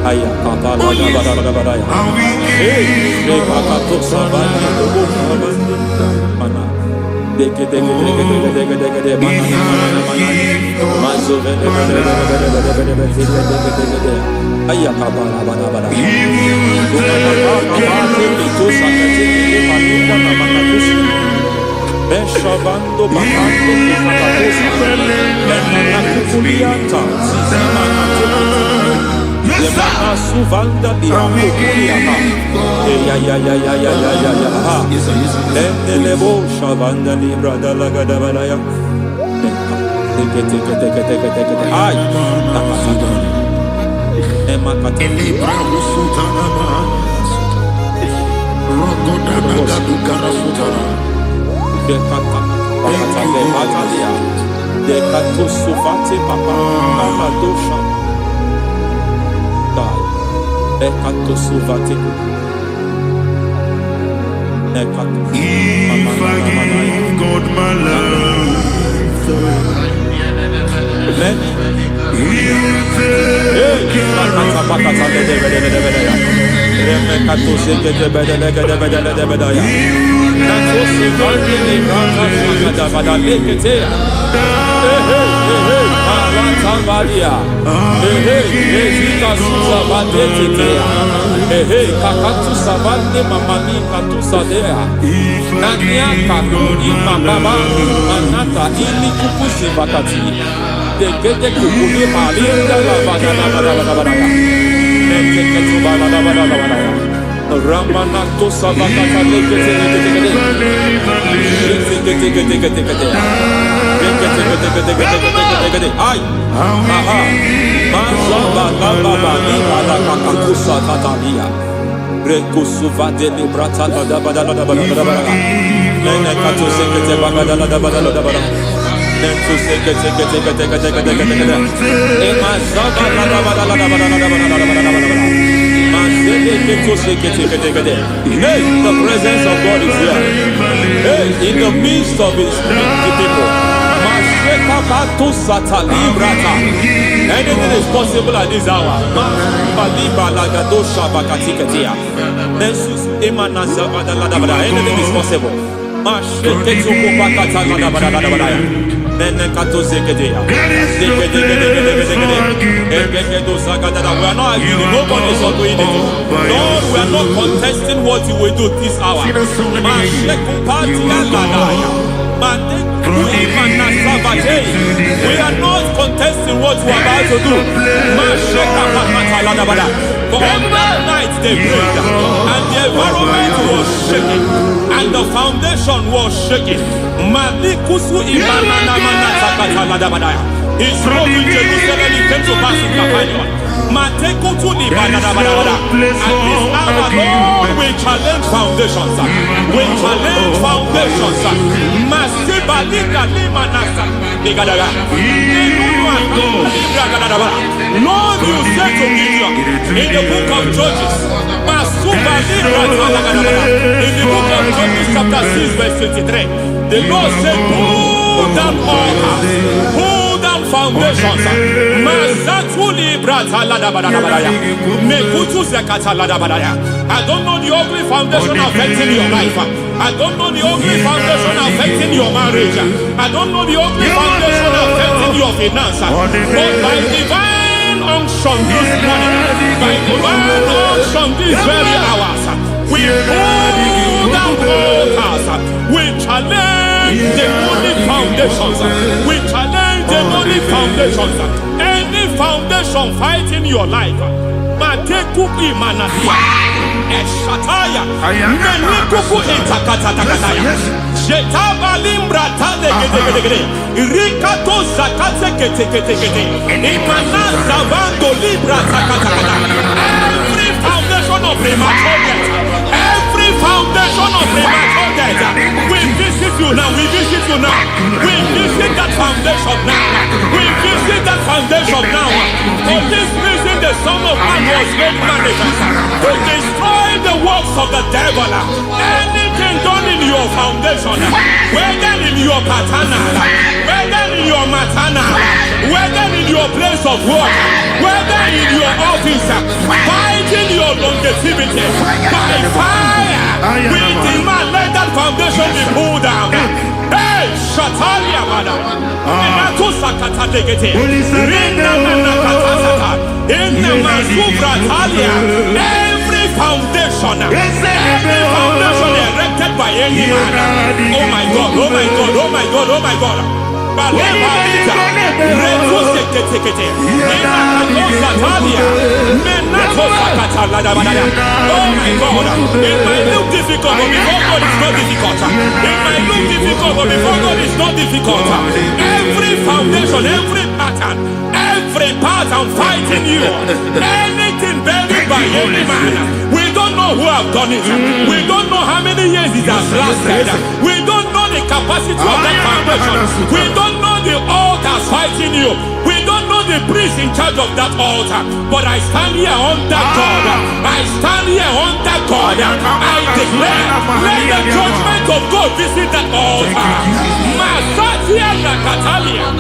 Aya kapala badaya. Hey, de pakato sabani do mana. Deke mana. Mazo vede. Aya kapala badaya. Beshavando bakando pakato. Yemana suvanda bihakulia ha. Ya. Lebo shavanda libra dalagada balaya. Teke. Ay. Emakata. Libra usutana ma. Rogoda nagadukara sutana. Dekata. Bakata betalia. Dekato suvate papa. Amadosha. Ekato suvatiku. Ekato. If I give God my love, then He'll take care of Ramanato Sabakata Ay, aha, Mazaba Baba Libala Kakakusa Tatalia, Rekusuva de Librata Badabada, Nenekato Sekete Bagadala Badala, Nentu Sekete, Emazaba Hey, the presence of God is here. Hey, in the midst of His people. And Anything is possible at this hour. Anything is possible. We are not arguing. Nobody is agreeing it. Lord, we are not contesting what you will do this hour. We are not contesting what you are about to do. For all that night they prayed, and the environment was shaking, and the foundation was shaking. He spoke in Jerusalem, he came to pass in Capernaum. At this hour, Lord, we challenge foundations. We challenge foundations. Lord, you said to Gideon in the book of Judges, in the book of Judges chapter 6 verse 23, the Lord said, pull down altars, pull down foundations. I don't know the ugly foundation affecting your life. I don't know the ugly foundation affecting your marriage. I don't know the ugly foundation affecting your finance. But by divine unction this morning, by divine unction these very hours, we pull down altars. We challenge demonic foundations. We challenge demonic foundations. Any foundation fighting your life, Matekuki Manasia, Eshataya, Menikuku Itakatatakataya, Shetabalimbra Tadegede, Rikato Zakate Ketekete, Imanaza Vando Libra Takatakata. Every foundation of premature death, every foundation of premature death, we visit you now, we visit you now, we visit that foundation now, we visit that foundation now. For this reason, the Son of Man was made manifest to destroy the works of the devil. Anything done in your foundation, whether in your paternal, whether in your maternal, whether in your place of work, whether in your office, fighting your longevity by fire, we demand let that foundation be pulled down. Hey, Shatalia Bada, Minato Sakata Degete, Rina Manakata, Inna Masubra Talia, every foundation erected by any man. Oh my God, oh my God, oh my God, oh my God. Balita, Reto Sekete, Menato Sakata Ladabada. Oh my God, it might look difficult, but before God it's not difficult. It might look difficult, but before God it's not difficult. Every foundation, every pattern fighting you, anything buried by any man. We don't know who have done it. We don't know how many years it has lasted. We don't know the capacity of that foundation. We don't know the altars fighting you. We don't know the priest in charge of that altar. But I stand here under God. I stand here under God. I declare, let the judgment of God visit that altar. Masatia Nakatalia.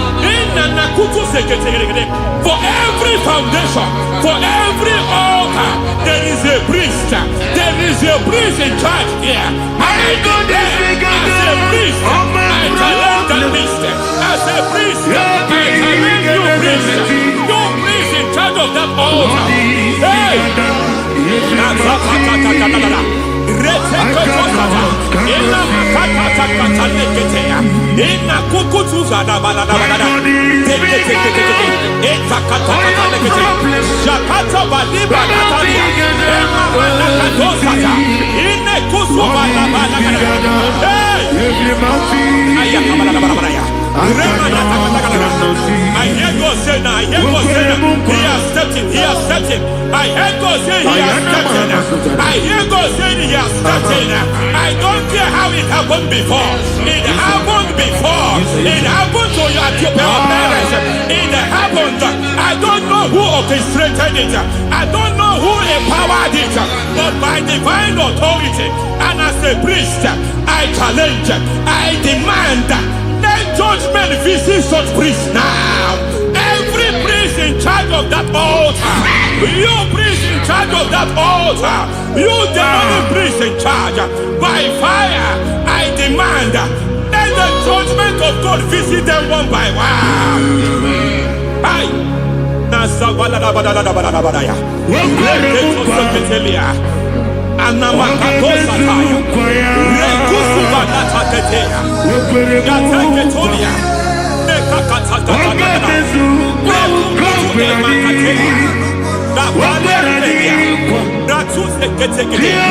For every foundation, for every altar, there is a priest. There is a priest in charge here. I declare, as a priest, I challenge that priest. As a priest, I challenge you priest. You priest in charge of that altar. Hey! I hear God say now, I hear God say now, he has stepped in, he has stepped in. I hear God say he has stepped in. I hear God say he has stepped in. I don't care how it happened before. It happened before. It happened to your parents. It happened. I don't know who orchestrated it. I don't know who empowered it. But by divine authority and as a priest, I challenge, I demand, let judgment visit such priests now. Every priest in charge You priest in charge of that altar. You demonic priest in charge. By fire, I demand, let the judgment of God visit them one by one. Aye. Nasa balada balada balada balaya. Reketelia. Anamakatosa taya. Rekusu balata keteya. Yataketolia. Nekakatakataka. Rekutu emakateya. Nabalea. Ratuse keteketeya.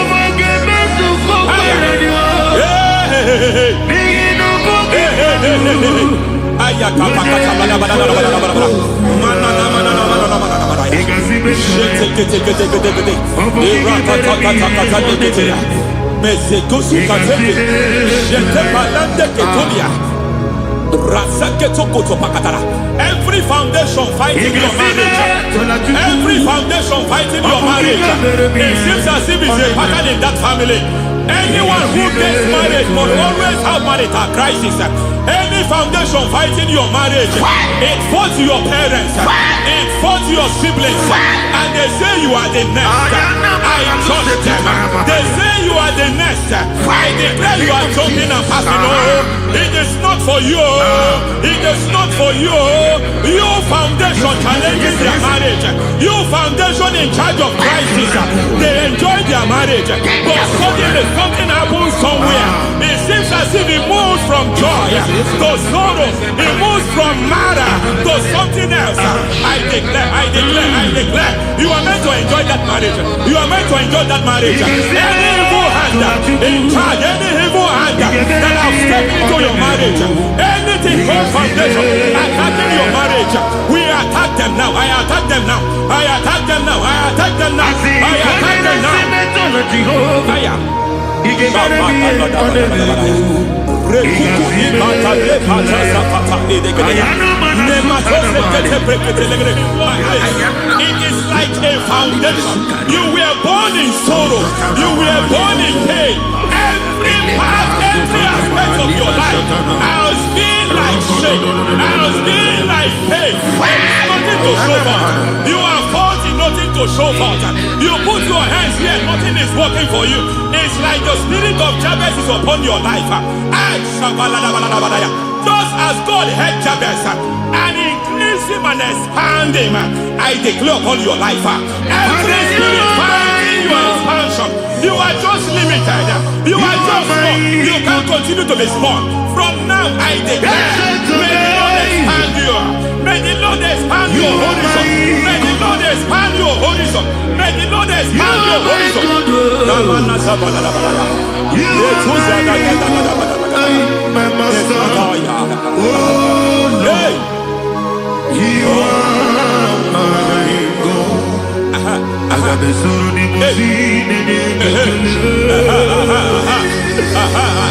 Every foundation fighting your marriage, every foundation fighting your marriage, it seems as if it's a pattern in that family. Anyone who gets married will always have marital crisis. Any foundation fighting your marriage, it fought your parents, it fought your siblings, and they say you are the next. I judge them. They say you are the next. I declare you are jumping and passing. Oh, it is not for you. It is not for you. You foundation challenges their marriage. You foundation in charge of crisis. They enjoy their marriage, but suddenly something happens somewhere. It seems as if it moves from joy to sorrow. It moves from matter to something else. I declare, you are meant to enjoy that marriage. You are meant to enjoy that marriage. Any evil hand in charge, any evil hand that have stepped into your marriage, anything called foundation attacking your marriage, we attack them now. I attack them now. I attack them now. I attack them now. I attack them now. I am. It is like a foundation. You were born in sorrow. You were born in pain. Every part, every aspect of your life has been like shame. Has been like pain. Nothing to show for. You are faulty, nothing to show for. You put your hands here, nothing is working for you. It's like the spirit of Jabez is upon your life. Just as God had Jabez and increased him and expand him, I declare upon your life. Every spirit finding your expansion, you are just limited. You are just small. You can't continue to be small. From now, I declare, may the Lord expand you. May the Lord expand your horizon. May the Lord expand your horizon. May the Lord expand your horizon. My master, oh Lord, you are my God. I got the soul in my feet.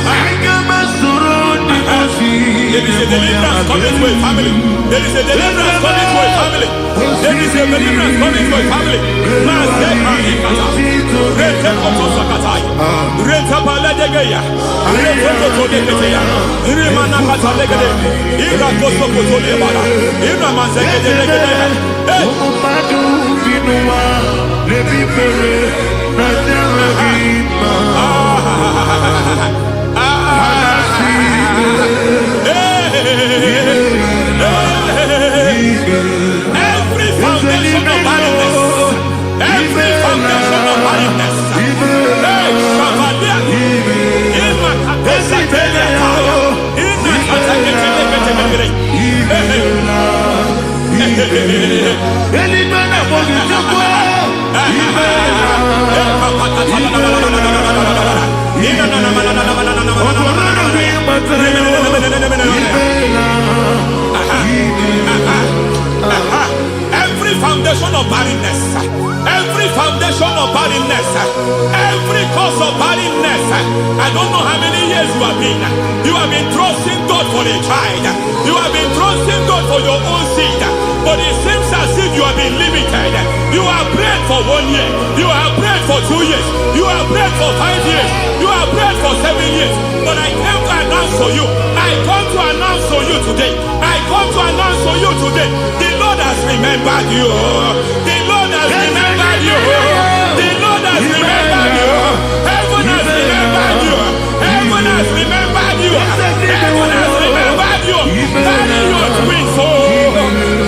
I got my soul in my feet. There is a deliverance coming to a family. There is a deliverance coming to a family. There is a deliverance coming to a family. Every foundation of barrenness, every foundation of barrenness, every foundation of barrenness, every foundation of barrenness, every cause of barrenness. I don't know how many years you have been trusting God for a child. You have been trusting God for your own seed, but it seems as if you have been limited. You have prayed for 1 year, you have prayed for 2 years, you have prayed for 5 years, you have prayed for 7 years. But I came to announce for you, I come to announce for you today, I come to announce for you today, the Lord has remembered you. The Lord has remembered Heaven has remembered you. Carry your twins, oh.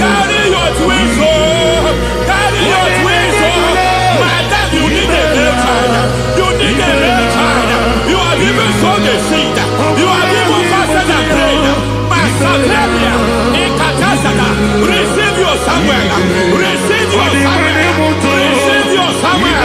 Carry your twins, oh. Carry your twins, oh. Madam, you need a male child. You need a male child. You have even sown a seed. You have even fasted and prayed. Masaperia, Ekatasata, receive your Samuel. Receive your Samuel. Receive your Samuel.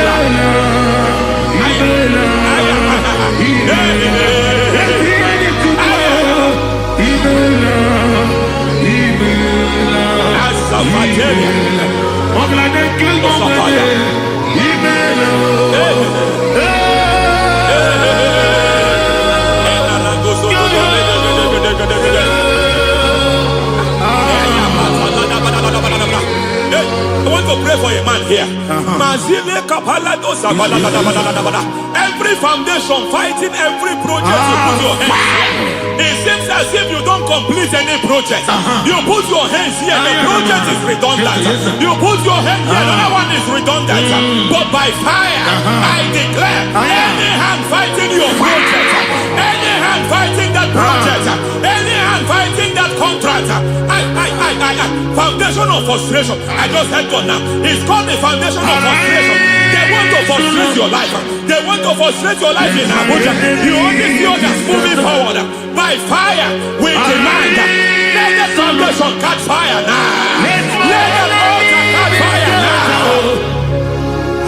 I want to pray for a man here. Every foundation fighting every project you put your hands here. It seems as if you don't complete any project. You put your hands here, the project is redundant. You put your hand here, another one is redundant. But by fire, I declare, any hand fighting your project, any hand fighting that project, any hand fighting that contract, foundation of frustration. I just heard God now. It's called the foundation of frustration. They want to frustrate your life. They want to frustrate your life in Abuja. You only see others moving forward. By fire, we demand. Let the foundation catch fire now. Let the altar catch fire now.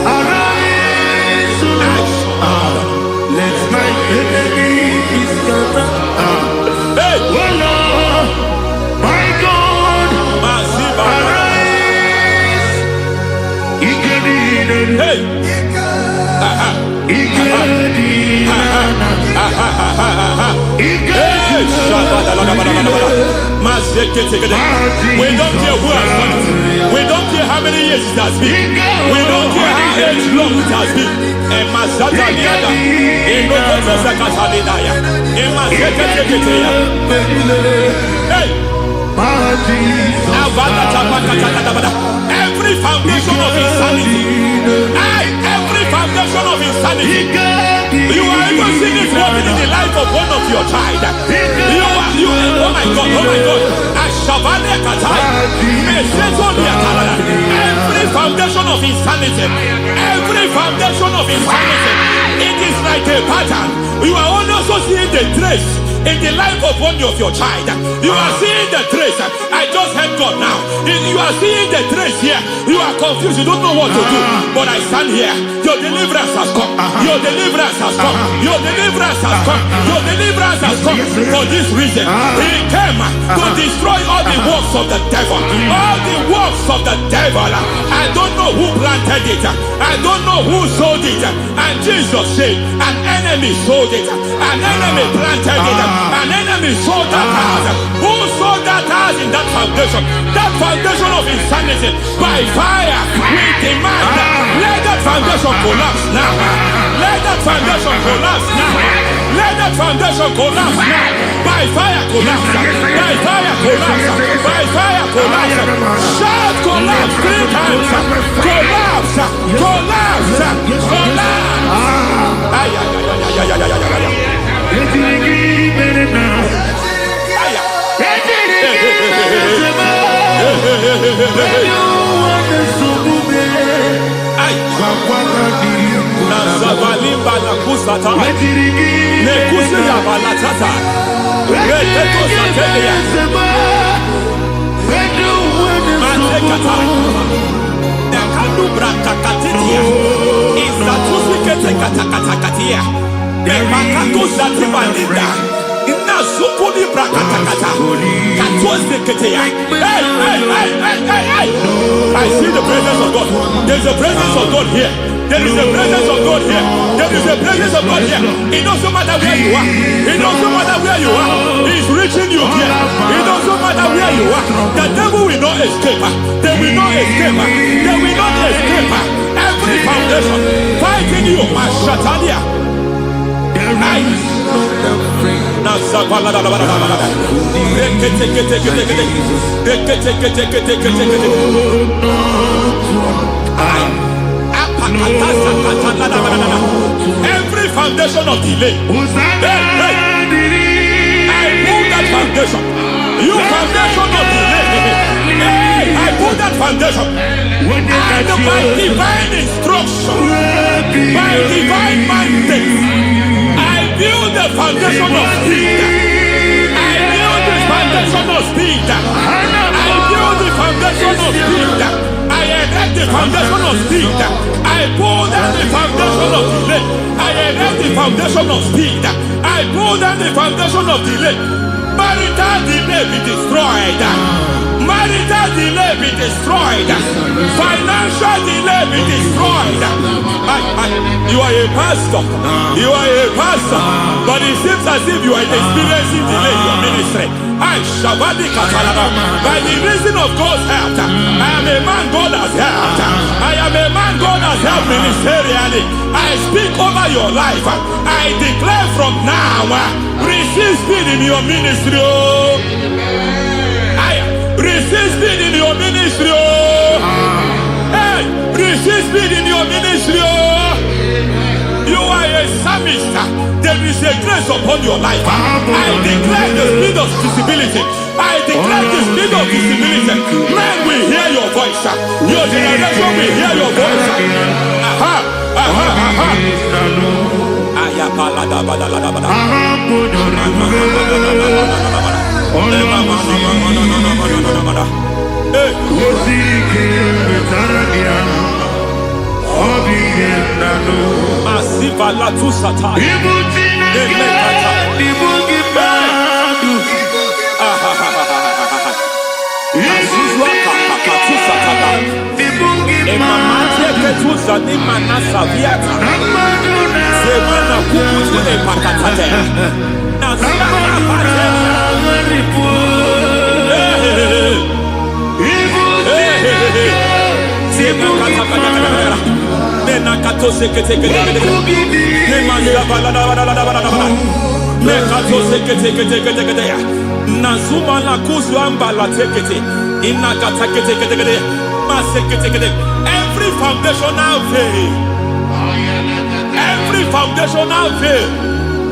Arise, let my enemies scatter. Hey, Oh Lord, my God, arise. hey, we don't care who has done it. We don't care how many years it has been. We don't care how age long it has been. Every foundation of insanity, every foundation of insanity, you are even seeing it working in the life of one of your child. Oh my God, every foundation of insanity, it is like a pattern. You are also seeing the trace in the life of one of your child. You are seeing the trace. I just heard God now. You are seeing the trace here. You are confused. You don't know what to do. But I stand here. Your deliverance has come. Your deliverance has come. Your deliverance has come. Your deliverance has come. For this reason, He came to destroy all the works of the devil. All the works of the devil. I don't know who planted it. I don't know who sold it. And Jesus said, an enemy sold it. An enemy planted it. An enemy sold that house. Who sold that house in that foundation? That foundation of insanity. By fire, we demand let that foundation collapse now. Let that foundation collapse now. Let that foundation collapse now. By fire collapse. By fire collapse. By fire collapse. Shout collapse 3 times. Collapse. Collapse. I see the presence of God. There's a presence of God here. There is a presence of God here. There is a presence of God here. It doesn't matter where you are. It doesn't matter where you are. He's reaching you here. It doesn't matter where you are. The devil will not escape. They will not escape. They will not escape. Every foundation fighting you, Mashatalia. Every foundation of delay, I You foundation of delay. Hey, I put that foundation. And by divine instruction, by divine mandate, I build the foundation of speed. I build the foundation of speed. I build the foundation of speed. I erect the foundation of speed. I pull down the foundation of delay. I erect the foundation of speed. I pull down the foundation of delay. Marital delay be destroyed. Marital delay be destroyed. Financial delay be destroyed. You are a pastor. You are a pastor. But it seems as if you are experiencing delay in your ministry. By the reason of God's help, I am a man God has helped. I am a man God has helped ministerially. I speak over your life. I declare from now, receive speed in your ministry. Receive speed in your ministry. Hey, receive speed in your ministry. You are a psalmist. There is a grace upon your life. I declare the speed of visibility. I declare the speed of visibility. Men will hear your voice. Your generation will hear your voice. Aha, aha, aha. Asiva la tu sata. Every foundational veil, every foundational veil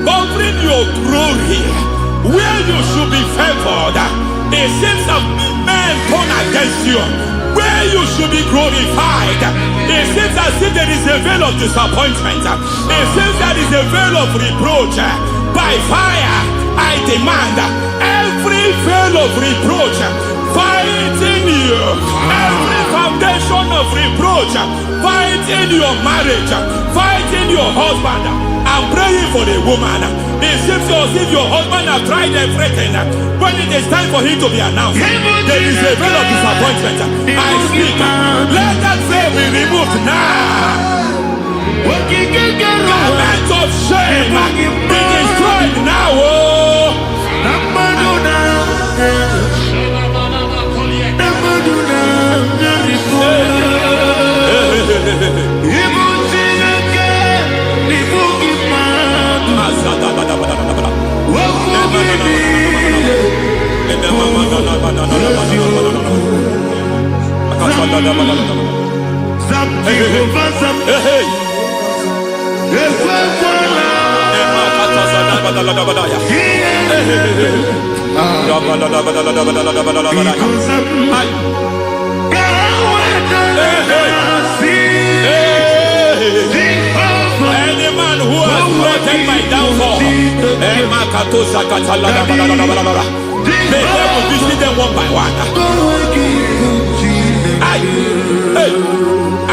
covering your glory, where you should be favored, it seems that men turn against you. Where you should be glorified, it seems as if there is a veil of disappointment. It seems there is a veil of reproach. By fire, I demand every veil of reproach fighting you, every foundation of reproach fighting your marriage, fighting your husband. I'm praying for the woman. It seems as if your husband has tried everything. When it is time for him to be announced, there is a veil of disappointment. I speak. Let that veil be removed now. Garment of shame be destroyed now. Any man who has plotted my downfall, may devil visit them one by one.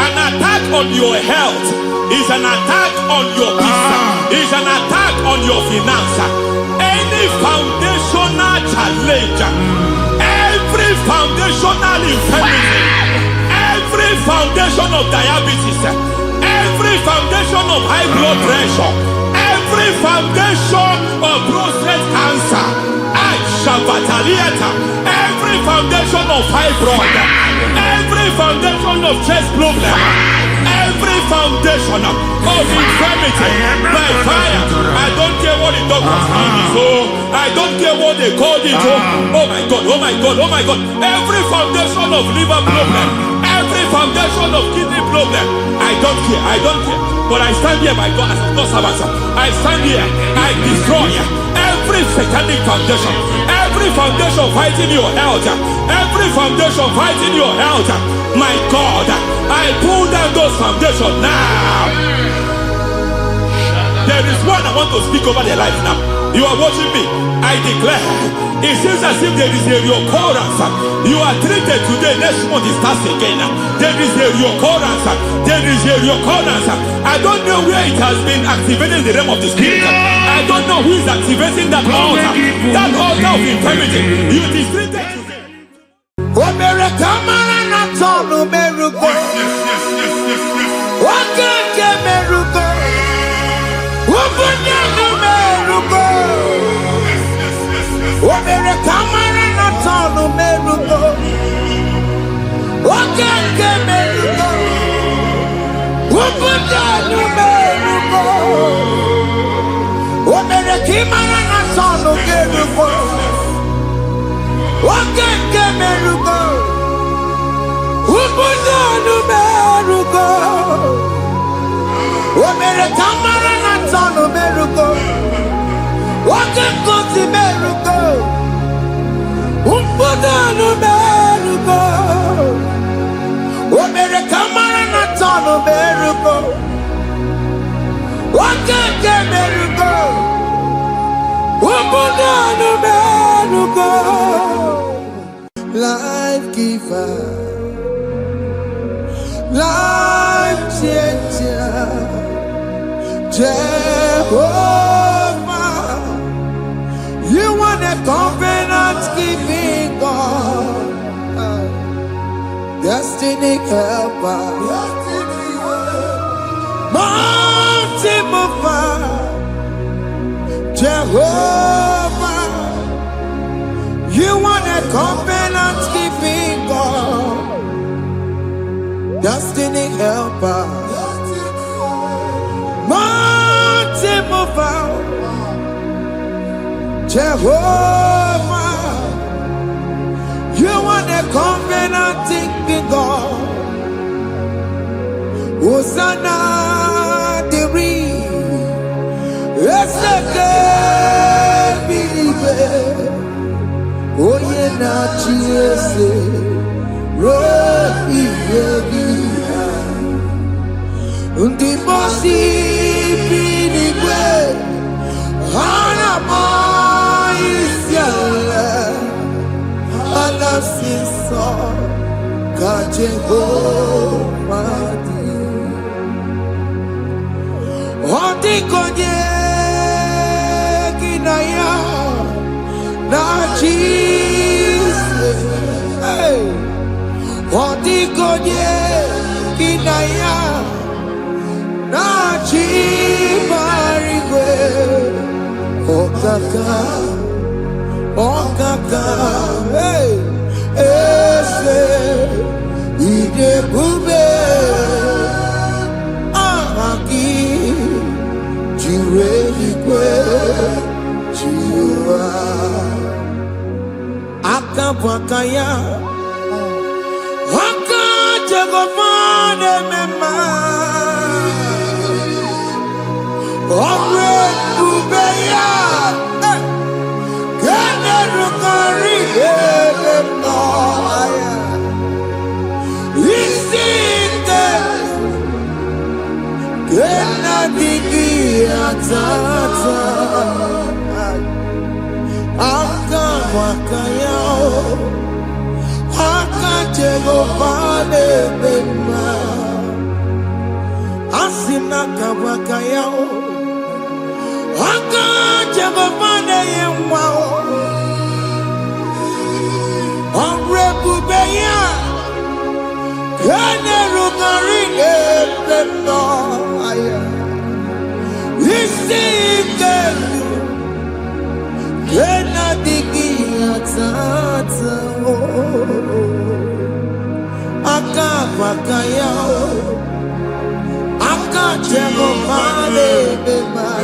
An attack on your health is an attack on your peace, is an attack on your finance. Any foundational challenge, every foundational infirmity, every foundation of diabetes, every foundation of high blood pressure, every foundation of prostate cancer, every foundation of fibroid, every foundation of chest problem, every foundation of infirmity, by fire. I don't care what the doctors call it, so I don't care what they call it. Oh my God, oh my God, oh my God. Every foundation of liver problem, every foundation of kidney problem, I don't care, I don't care. But I stand here, my God, as a servant. I stand here, I destroy every every satanic foundation, every foundation fighting your health, every foundation fighting your health, my God, I pull down those foundations now. There is one I want to speak over their life now. You are watching me. I declare, it seems as if there is a recurrence. You are treated today, next month it starts again. There is a recurrence. There is a recurrence. I don't know where it has been activated in the realm of the spirit. I don't know who is activating that altar. That altar of infirmity. You is treated today. Life giver, life changer, Jehovah, you want a covenant keeping God, destiny helper, mountain mover, Jehovah, you want a covenant keeping God, destiny helper, mountain mover, Jehovah, you want a covenant keeping God. Hosanna diri, eseke bilibe. Oye na chiese rohi yebi undi bosi binigwe hana maisiala alasiso kajego madi ondi konye kinaya na Jesus, hey, Odigonye kinaya na chibarigwe, okaka, hey, ese idebube, ahaki, jireligwe, jiwa. Akabwakaya Akajagofane mema Omre kubeya Gene rukari Emno Isite Gena digi atata Akabwakaya Akajagofane mema Asina kabwakaya Akajagofane yemwa Onrebubeya Kene rugarine Pemno Isike Kena digi atata Akabwakaya Akajagofane mema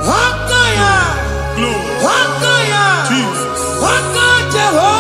Hakaya, Glory. Hakaya, Jesus. Haka Jehovah.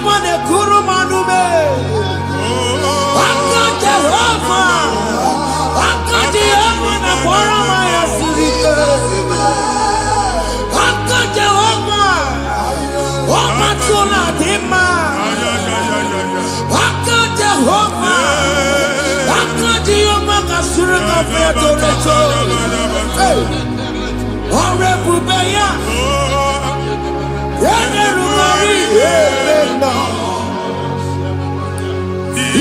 mane kuru manume. Aka Jehovah. Aka Jehovah na bora maya sirike. Aka Jehovah. Waka tuna dima. Aka Jehovah. Aka Jehovah kasurika feto reto. Ore bubeya. Yene rumari yebena.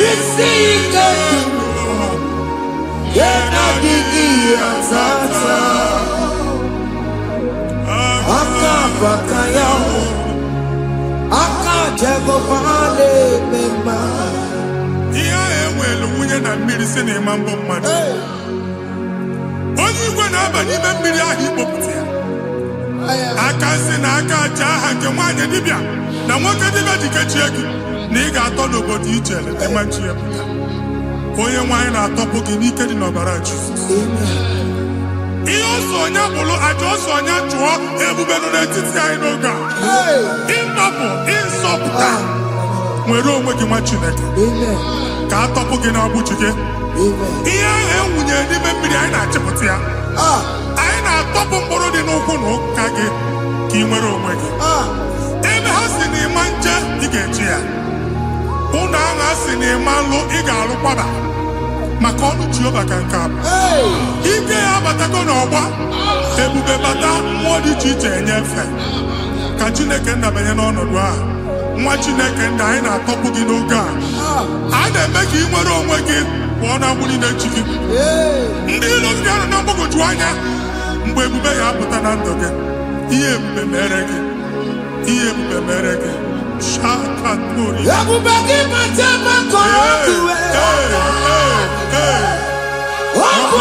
Isi iketu. Yena digi atata. Aka bakaya. Aka jego pale mema. Iya enwelu nwunye na mmiri si na ịma mbọ mmadụ. Onye igwe na-aba n'ime mmiri ahụ ikpopụta ya. Aka si na aka aja aha nke nwaanyị dibịa na nwoke dibịa ji kechie gị na ị ga-atọ n'obodo ijele ịma chi ya pụta. Onye nwaanyị na-atọpụ gị n'ike dị n'ọbara Jizọs. Ihe ọsọ onye bụrụ aja ọsọ onye chụọ ebube nọ n'etiti anyị n'oge a. Ịtọpụ ịzọpụta nwere onwe gị nwa Chineke ka atọpụ gị n'agbụchi gị. Ihe ahụ enwunye n'ime mmiri anyị na-achịpụta ya. Anyị na-atọpụ mkpụrụ dị n'ụkwụ na ụka gị ka ị nwere onwe gị. Ebe ha si na ịma nche ị ga-eji ya. Ụlọ ahụ ha si na ịma nlụ ị ga-alụkwaba maka ọnụ Jehova ka nke a bụ. Ike ya abatago n'ọgba ebube bata mmụọ dị iche iche enyefe ka Chineke ndabanye n'ọnọdụ ahụ. Nwa Chineke ndị anyị na-atọpụ gị n'oge a. A na-eme ka ị nwere onwe gị pụọ na mgbuli na-echi gị. Ndị ilo gị anọ na mgbagwoju anya mgbe ebube ya apụta na ndụ gị. Ihe ebube mere gị. Ihe ebube mere gị. Shakatori. Ebube gị mata ebe kọrọ iwe. Ọkụ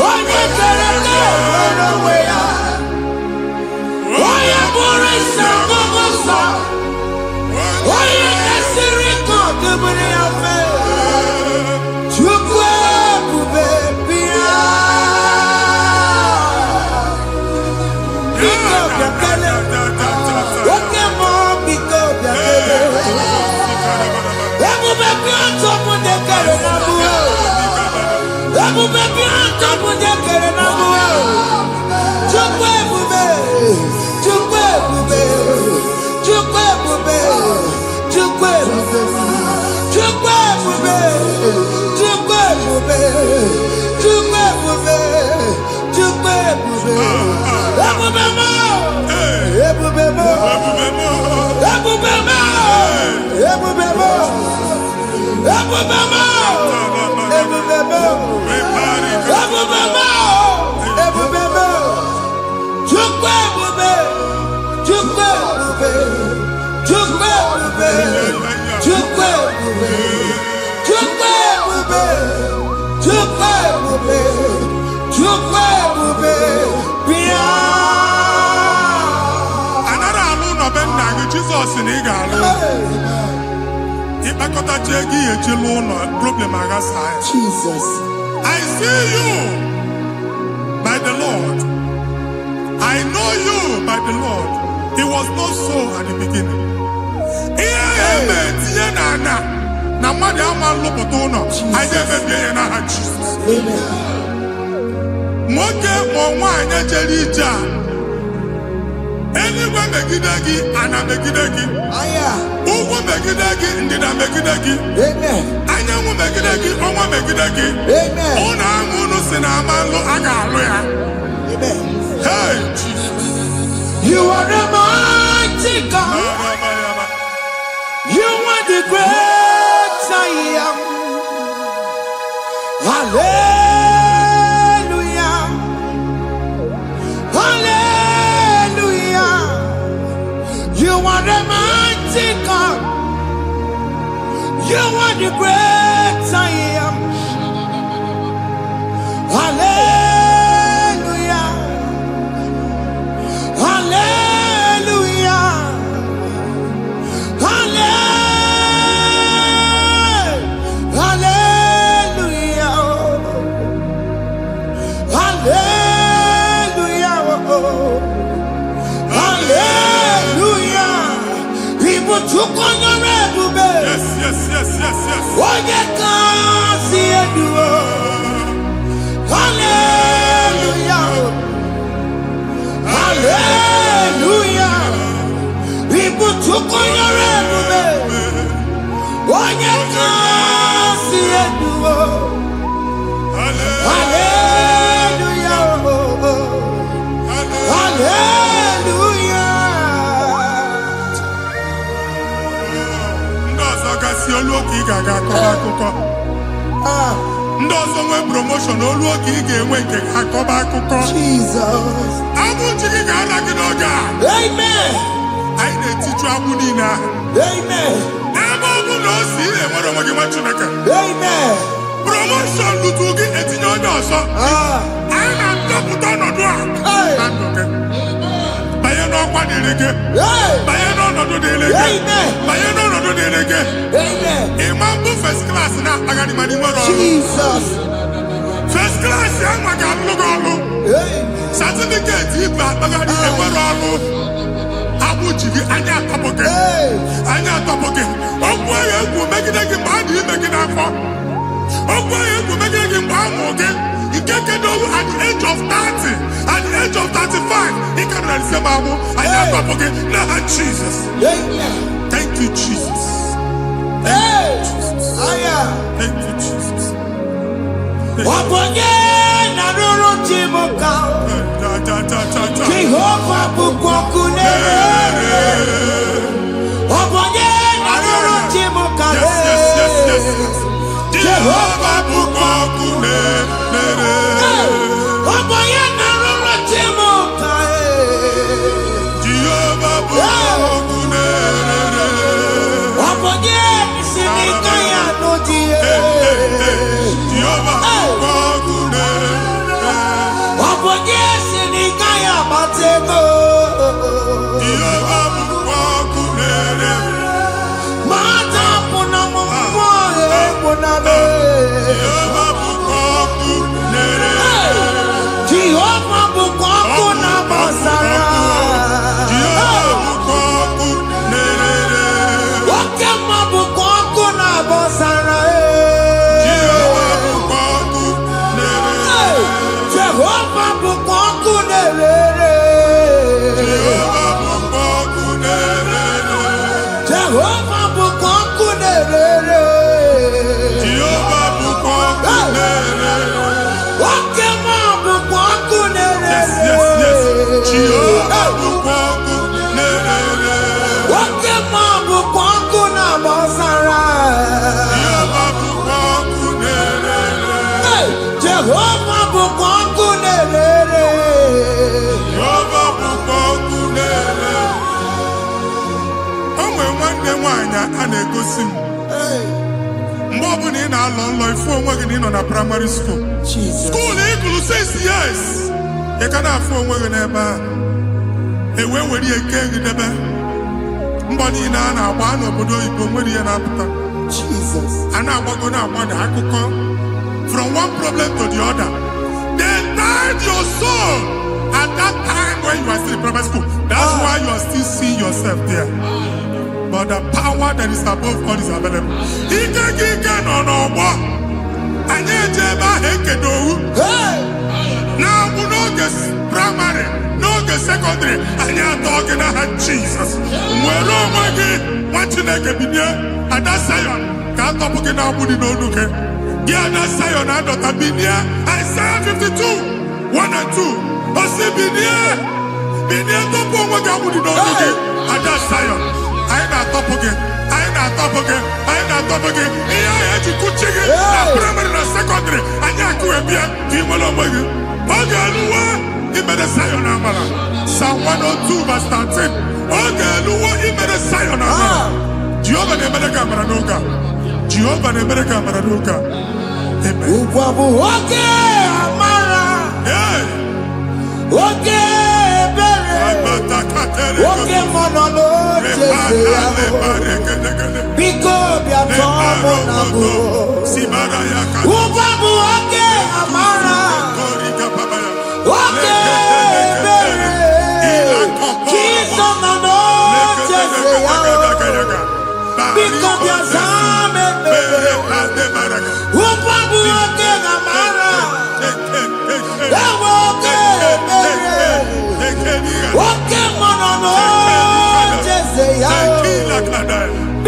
onye kere ka enwere onwe ya. Onye bụrụ isi ọgụgụ nsọ. Onye kesiri ka ọ dịbụrụ ya mfe. Chukwu ebube bịa. Biko bịakele. Oke mmụọ biko bịakele. Ebube bịa ntọpụ ndị kere na mbuo. Ebube bịa ntọpụ ndị kere na mbuo. Chukwu ebube. Chukwu ebube. Chukwu ebube. Chukwu ebube. Chukwu ebube. Chukwu ebube. Chukwu ebube. Chukwu ebube. Ebube mo. Ebube mo. Ebube mo. Ebube mo. Ebube mo. Ebube mo. Ebube mo. Ebube mo. Ebube mo. Chukwu ebube. Chukwu ebube. Chukwu ebube. Chukwu ebube. Chukwu ebube. Chukwu ebube. Chukwu ebube. Bịa. Anara alụ nọbe nna gị Jizọs na ị ga-alụ. Ịkpakọtacha ego ihe eji lụọ ụlọ problem aghasa ya. Jesus. I see you by the Lord. I know you by the Lord. It was not so at the beginning. Ihe eme tinye na mmadụ ama nlụpụta ụlọ. Anyị emebie ya n'aha Jizọs. Nwoke ma nwaanyị jere ije a. Eluigwe megide gị, ana megide gị. Ugwu megide gị, ndịda megide gị. Anyanwụ megide gị, ọnwa megide gị. Ụlọ ahụ unu si na ama nlụ a ga-alụ ya. Hey, Jesus. You are the mighty God. You are the great I am. Hallelujah. Hallelujah. You are the mighty God. You are the great I am. Hallelujah. Hallelujah. Hallelujah. Hallelujah. Hallelujah. Hallelujah. Yes, yes, yes, yes, yes. Hallelujah. Hallelujah. People took on your ebube. Onye kasi eduo. Hallelujah. Hallelujah. Ndozo kasi oluoki gaga akọba. Ndozo nwe promotion oluoki ga-enwe nke akọba akụkọ. Jesus. Abụ chiki ga-ala gị n'oge a. Amen. Anyị na-etiju abụ niile ahụ. Amen. Ebe ọ bụ na o si enwere onwe gị nwa Chineke. Amen. Promotion lutu gị etinye onye ọzọ. Anyị na-adọpụta ọnọdụ a na ndụ gị. Banye n'ọkwa dịrị gị. Banye n'ọnọdụ dịrị gị. Banye n'ọnọdụ dịrị gị. Ịma mbụ first class na-akpagharị ma n'ime ọrụ. Jesus. First class ya nwa ga-alụ gị ọrụ. Certificate ibe akpagharị enwere ọrụ. Abụ ji gị anya atọpụ gị. Anya atọpụ gị. Okwu agha egwu megide gị mgbe a dị ime gị n'afọ. Okwu agha egwu megide gị mgbe a mụrụ gị. Nke kedu at the age of 30, at the age of 35, he can receive abu. Anya atọpụ gị n'aha Jesus. Thank you, Jesus. Thank you, Jesus. Thank you, Jesus. Wabonye na ruru chimuka. Jehovah bukwakunere. Wabonye na ruru chimuka. Jehovah bukwakunere. Wabonye na ruru chimuka. Jehovah bukwakunere. Wabonye sinika ya nodie. Jehovah bukwakunere. Wabonye sinika ya matego. Jehovah bukwakunere. Mata puna mumwa puna me. Jehovah bukwakunere. Jehovah bukwakunere basara. Jehovah bukwakunere. Wakema bukwakunere basara. Jehovah bukwakunere. Jehovah bukwakunere. Jehovah bukwakunere. Jehovah bukwakunere. Jehovah bukwakunere. Wakema bukwakunere. Yes, yes, yes. Jehovah bukwakunere. Wakema bukwakunere basara. Jehovah bukwakunere. Jehovah bukwakunere. Jehovah bukwakunere. O nwere nwanne nwaanyị a na-egosi m mgbe ọbụla ị na-alọ nlọ ifu onwe gị na ị nọ na praịmarị skuul Jesus. skuul ị gụrụ 6 years ị ka na-afụ onwe gị n'ebe a ewee were ihe nke gị debe mbọ niile a na-agba n'obodo oyibo nwere ihe na-apụta Jesus. a na-agbago na-agbada akụkọ from one problem to the other. They tied your soul at that time when you are still in primary school. That's why you are still seeing yourself there. But the power that is above all is available. Ike no n'ọgbọ. Anyị eje ebe ahụ ekedowu. Na-abụ n'oge primary, n'oge secondary, anyị atọ gị n'aha Jesus. Nwere onwe gị, nwa Chineke binye, Ada Zion, ka atọpụ gị na-agbụ dị n'olu gị. Gị Ada Zion adọta binye, Isaiah 52, 1 and 2. Osi binye tọpụ onwe gị agbụ dị n'olu gị, Ada Zion. Anyị na-atọpụ gị, anyị na-atọpụ gị, anyị na-atọpụ gị. Ihe ahụ eji kụchi gị na primary na secondary, anyị akụwe bịa ka ị nwere onwe gị. Oge eluwe imere Zion amara. Psalm 102 verse 13. Oge eluwe imere Zion amara. Jehova na-emere gị amara n'oge a. Jehova na-emere gị amara n'oge a. Amen. Ugwa bụ oge amara. Hey! Oge ebere. Oge mmanụ n'oche ya. Biko bịa tọọ mụ na bụ. Ugwa bụ oge amara. Oge ebere. Jizọs nọ n'oche ya.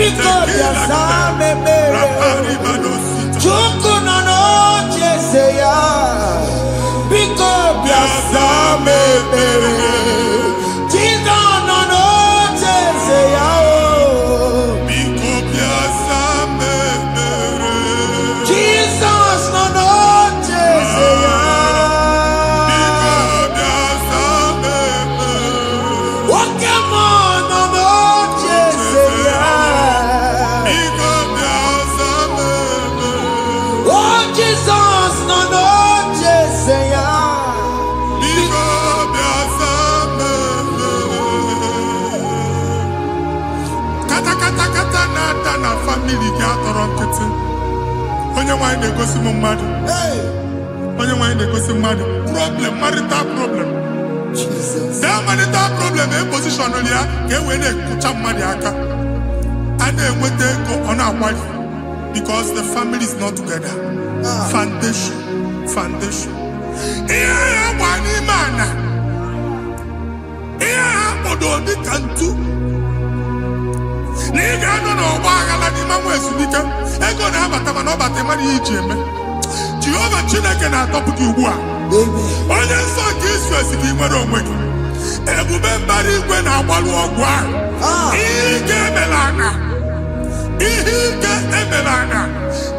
Biko biasa memere. Chuku no noche seya. Biko biasa memere. Tino no noche seya. Biko biasa memere. Jesus no noche seya. Biko biasa memere. Pokemon no noche seya. Biko biasa memere. Oh Jesus no noche seya. Biko biasa memere. Kata kata kata nata na family ga atọrọ nkịtị. Onye nwanyị na-egosi m mmadụ. Hey, Onye nwanyị na-egosi mmadụ. Problem, marital problem. Jesus. That marital problem e position ya ka e wee na-ekụcha mmadụ aka. A na-enweta ego ọ na-akwali because the family is not together. Foundation. Ihe ha gba n'ime ana. Ihe ha kpọdo dịka ntu. Na ị ga-anọ n'ọgba aghara n'ime nwa ezumike. Ego na-abata mana ọ bata mmadụ ihe iji eme. Jehova Chineke na-atọpụ gị ugbu a. Onye nsọ nke isu esi gị nwere onwe gị. Ebube mbara igwe na-agbalụ ọgwụ ahụ. Ihe ike emela ana.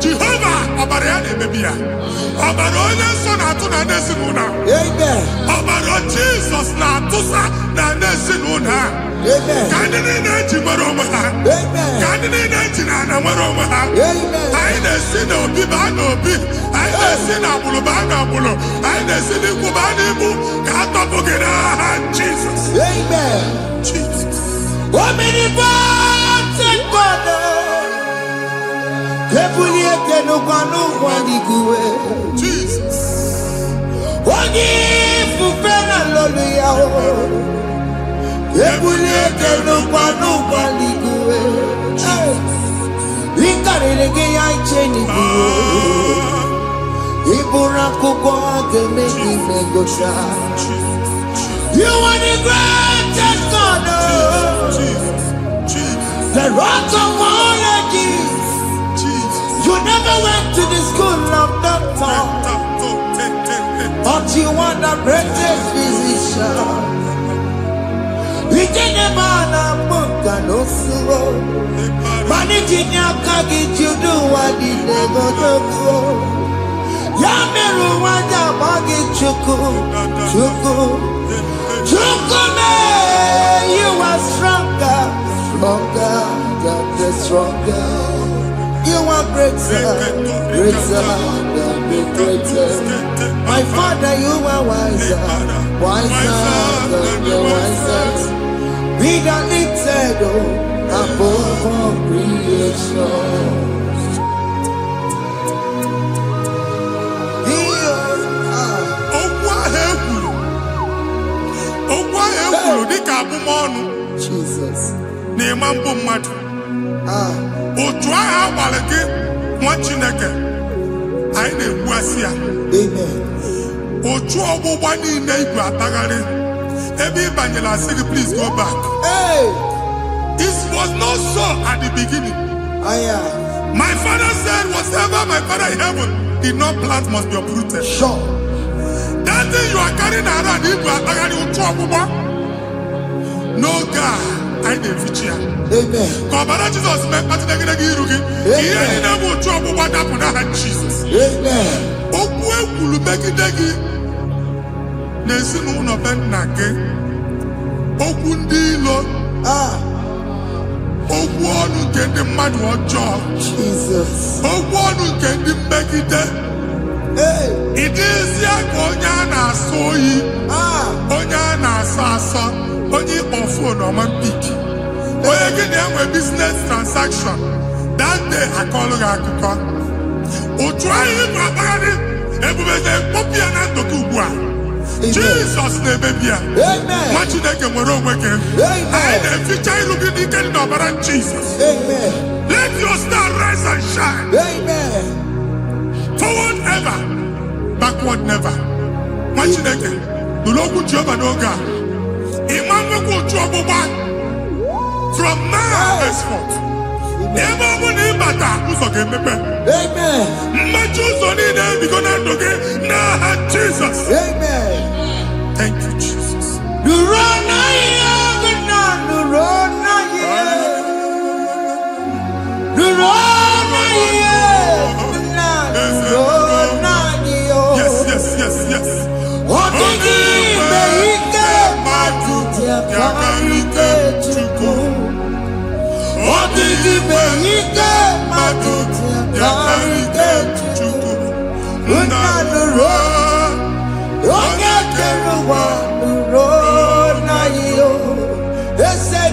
Jehova ọbara ya na-emebi ya. Ọbara onye nsọ na-atụ na ndị ezinụlọ ahụ. Amen. Ọbara Jizọs na-atụsa na ndị ezinụlọ ahụ. Amen. Ka ndị niile eji nwere onwe ha. Amen. Ka ndị niile eji na ana nwere onwe ha. Amen. Anyị na-esi n'obi baa n'obi. Anyị na-esi n'agbụrụ baa n'agbụrụ. Anyị na-esi n'ikwu baa n'ikwu. Ka a tọpụ gị n'aha Jizọs. Amen. Jesus. Omnipotent God. Kebulie kenukanu waniguwe. Jesus. Onye ifufe na lolu ya o. Kebulie kenukanu waniguwe. Ikarịrị gị ya iche n'igwe. Ịbụrụ akwụkwọ ga-eme gị megota. You are the greatest God. The rock of all ages. You never went to the school of doctor, but you are the greatest physician. We didn't man a book and no sorrow. Managing your kagi, you do what you never do. Yameru wanda bagi chuku. Chuku me, you are stronger than the stronger. You are greater than the greatest. My Father, you are wiser than the wisest. Be the lifted above all creation. Okwu ahụ ekwuru dịka abụmọnụ Jesus. na-eme mbụ mmadụ. Otu ahụ agbalị gị nwa Chineke anyị na-egbuasị ya. Amen. Otu ọgbụgba niile igwe atagharị ebe ị banyere asị gị please go back. Hey. It was not so at the beginning. My father said whatever my father in heaven did not plant must be uprooted. Sure. That thing you are carrying around igwe atagharị otu ọgbụgba. No God. Anyị na-efichi ya. Amen. Ka ọbara Jizọs mee mkpatụ negidegi iru gị. Ihe niile bụ otu ọgbụgba dapụ n'aha Jizọs. Amen. Okwu ekwuru megide gị n'ezinụlọ be nna gị. Okwu ndị ilo. Okwu ọnụ nke ndị mmadụ ọjọọ. Jesus. Okwu ọnụ nke ndị mmegide. Ị dịzie ka onye a na-asọ oyi. Onye a na-asọ asọ. Onye ịkpọ fon ọma mpiki. Onye gị na-enwe business transaction. That day akọlụ gị akụkọ. Otu anyị bụ akpagharị ebube na-ekpọpụ ya na ndụ gị ugbu a. Jesus na-emebi ya. Nwa Chineke nwere onwe gị. Anyị na-eficha ilu gị n'ike dị n'ọbara Jesus. Let your star rise and shine. Forward ever, backward never. Nwa Chineke nụrụ okwu Jehova n'oge a. Ịma nwekwa otu ọgbụgba from now henceforth. Jesus. Amen. Thank you, Jesus. Yes.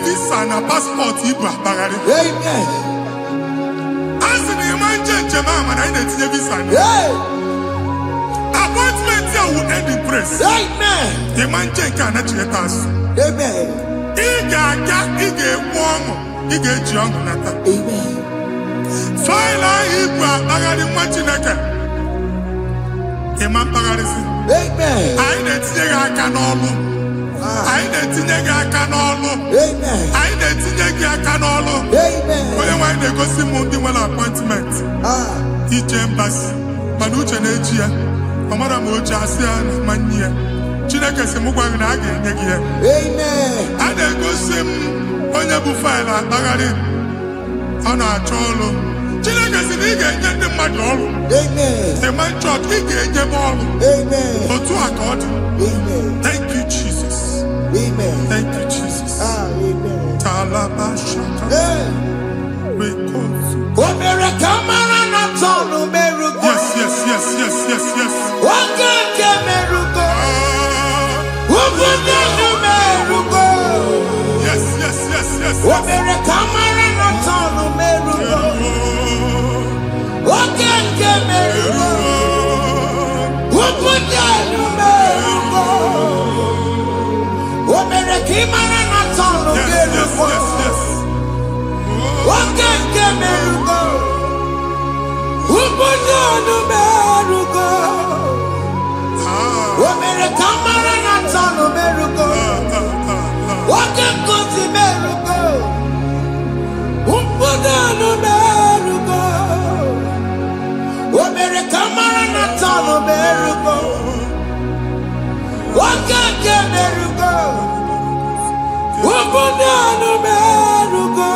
Visa na passport Igbo bagari. Amen. As in the man mama na tinye visa na. Appointment here will end in praise. Amen. The man na chiletas. Amen. Iga ekwongo, iga eji ongo nata. Amen. Faila Igbo bagari nwa Chineke. The man bagari si. Amen. Anyị na-etinye aka n'ọlụ. Anyị na-etinye gị aka n'ọlụ. Amen. Anyị na-etinye gị aka n'ọlụ. Amen. Onye nwanyị na-egosi m ndị nwere appointment. Ije mbasi mana uche na-eji ya. Ọ mara ma oche asị ya na manye ya. Chineke sị m gwa gị na a ga-enye gị ya. Amen. A na-egosi m onye bụ faịlụ akpagharị. Ọ na-achọ ọrụ. Chineke sị na ị ga-enye ndị mmadụ ọrụ. Amen. Ịma chọọchị ị ga-enye m ọrụ. Amen. Otu a ka ọ dị. Amen. Thank you, Jesus. Amen. Thank you, Jesus. Amen. Talabashaka. Hey. Rekosu. Omere kamara na tonu merugo. Yes. Ogeke merugo. Ubundu merugo. Yes. Omere kamara na tonu merugo. Ogeke merugo. Ubundu merugo. Omere kimara na tonu merugo. Ogeke merugo. Ubundu merugo. Omere kamara na tonu merugo. Ogeke merugo. Ubundu merugo. Omere kamara na tonu merugo. Ogeke merugo. Ubundu merugo.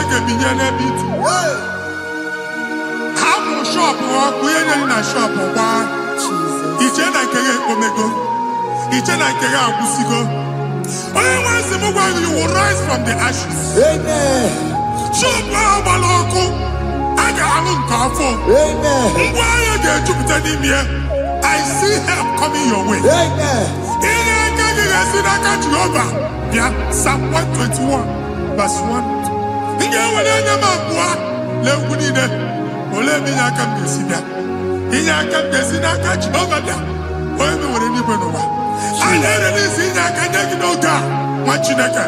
Chineke binye n'ebe itu. Ha bụ shop ọkụ ihe nyere na shop gbaa. Iche na nke ya ekpomego. Iche na nke ya agwụsigo. Onye nwe nsị m gwa you will rise from the ashes. Amen. Shop ahụ gbara ọkụ. A ga-alụ nke afọ. Amen. Ngwa ahịa ga-ejupụta n'ime ya. I see help coming your way. Amen. Ihe aka gị ga-esi n'aka Jehova bịa Psalm 121 verse 1. Ị ga-ewere anya m abụọ lee ugwu niile. Olee ebe inye aka m ga-esi bịa? Inye aka m ga-esi n'aka Jehova bịa. Onye mewere n'igwe n'ụwa. A na-ere n'isi inye aka nye gị n'oge a nwa Chineke.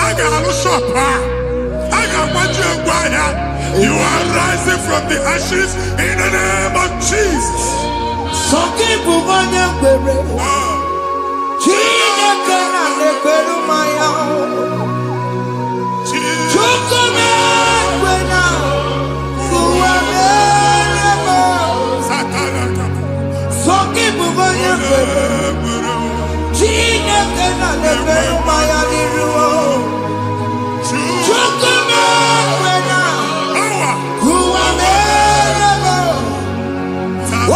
A ga-alụ shop ha. A ga-agbaji egwu ahịa. You are rising from the ashes in the name of Jesus. Sọkị bụ onye kwere. Chineke na na-ekwere mmanya. Chukwu na-ekwe na ụwa na-eme. Sọkị bụ onye kwere. Chineke na na-ekwere mmanya n'iru. Chukwu na-ekwe na ụwa na-eme.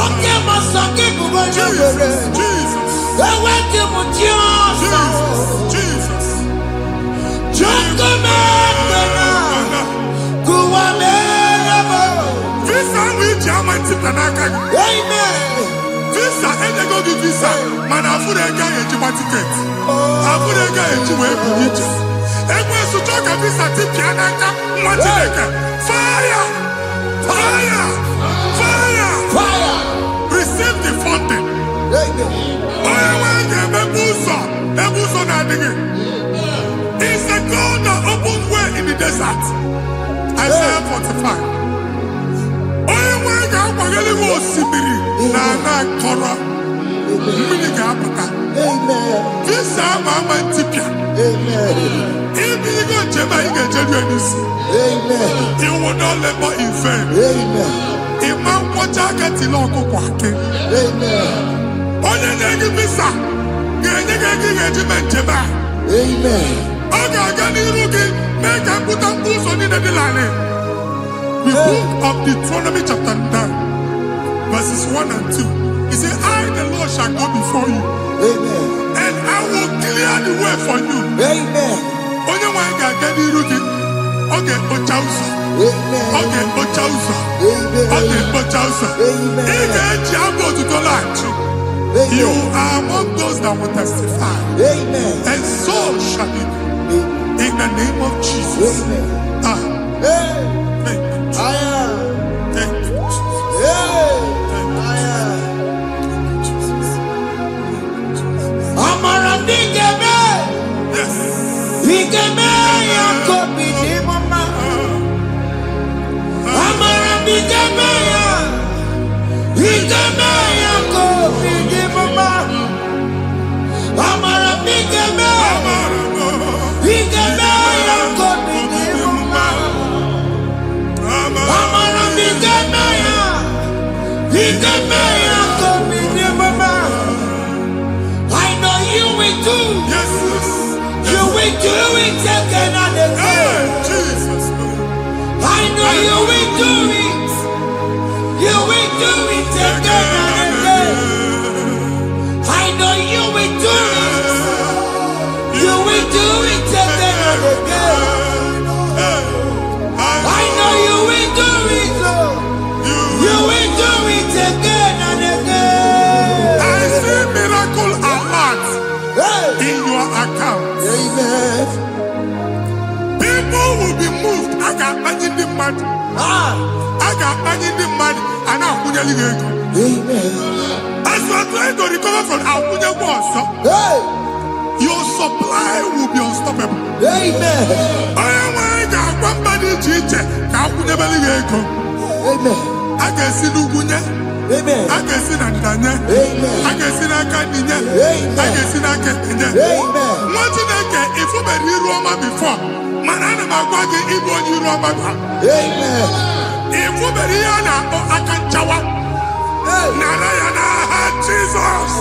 Oke masọkị bụ onye kwere. Eweke m ji ọsọ. Chukwu na-ekwe na ụwa na-eme. Visa which I'm a tip and I can. Amen. Visa and they go to visa. Man, I put a guy at your ticket. I put a guy at your way for you. And when you talk a visa tip, and I can watch it. Fire! Fire! Fire! Fire. Receive the funding. Amen. It's a God that opens way in the desert. Isaiah 45. Onye nwe ga-agbaghere gị osimiri na ana akọrọ mmiri ga-apụta. Visa ama ntipịa. Ibigo njem anyị ga-ejeru n'isi. You will not labor in vain. Ịma nkwọcha aka tili ọkụkọ akị. Onye na-enye visa ga-enye gị ego ị ga-eji mee njem a. Ọ ga-aga n'iru gị mee ka mpụta mkpụ ụzọ niile dị larịị. The book of Deuteronomy chapter 9 verses 1 and 2. He said, I the Lord shall go before you. And I will clear the way for you. Onye nwe anyị ga-aga n'iru gị. Ọ ga-ekpocha ụzọ. Ọ ga-ekpocha ụzọ. Ọ ga-ekpocha ụzọ. Ị ga-eji abụ otuto laghachi. You are among those that will testify. And so shall it be. In the name of Jesus. Thank you. Thank you, Jesus. Amara bigeme. Yes. Bigeme ya kobi di mama. Amara bigeme ya. Bigeme ya kobi di mama. Amara bigeme. Bigeme ya kobi di mama. Amara bigeme ya. Bigeme ya kobi di mama. I know you will do. Yes. You will do it again and again. Jesus. I know you will do it. You will do it again and again. I know you will do it. You will do it again and again. I know you will do it. You will do it again and again. I see miracle alert in your account. Amen. People will be moved. I got money in the mud. I got money in the mud. And I'm going to leave. Amen. As you are trying to recover from Abuja Wars, your supply will be unstoppable. Amen. I am one body teacher. Abuja Beliego. Amen. I can see Lugunya. Amen. I can see Nandanya. Amen. I can see Nakaninya. Amen. I can see Nakaninya. Amen. What did I get if you were in Roma before? Manana Magwagi, Igbo, you Roma. Amen. If you were here now, I can chawa. Narayana, Jesus.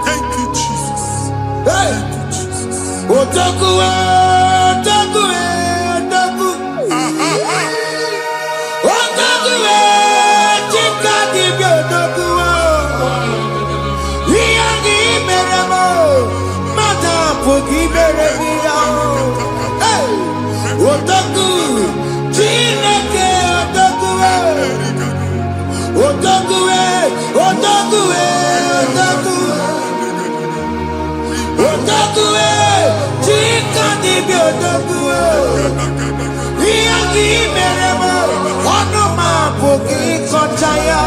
Thank you, Jesus. Thank you, Jesus. Otakue, otakue, otakue. Dibi odogu Iyagi meremo Ono mabuki kochaya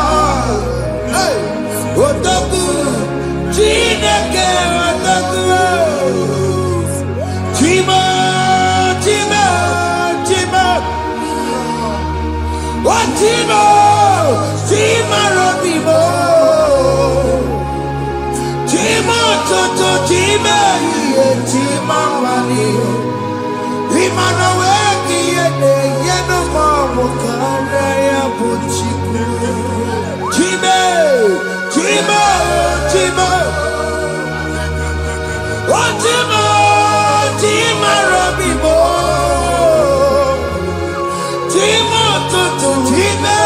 Odogu Chineke odogu Chimo Chimo Chimo Chimo Chimo Robimo Chimo Toto Chimo Chimo Mani Imano Weki Yeno Mamu Karaya Buchiku Chimo Chimo Chimo Chimo Chimo Robimo Chimo Toto Chimo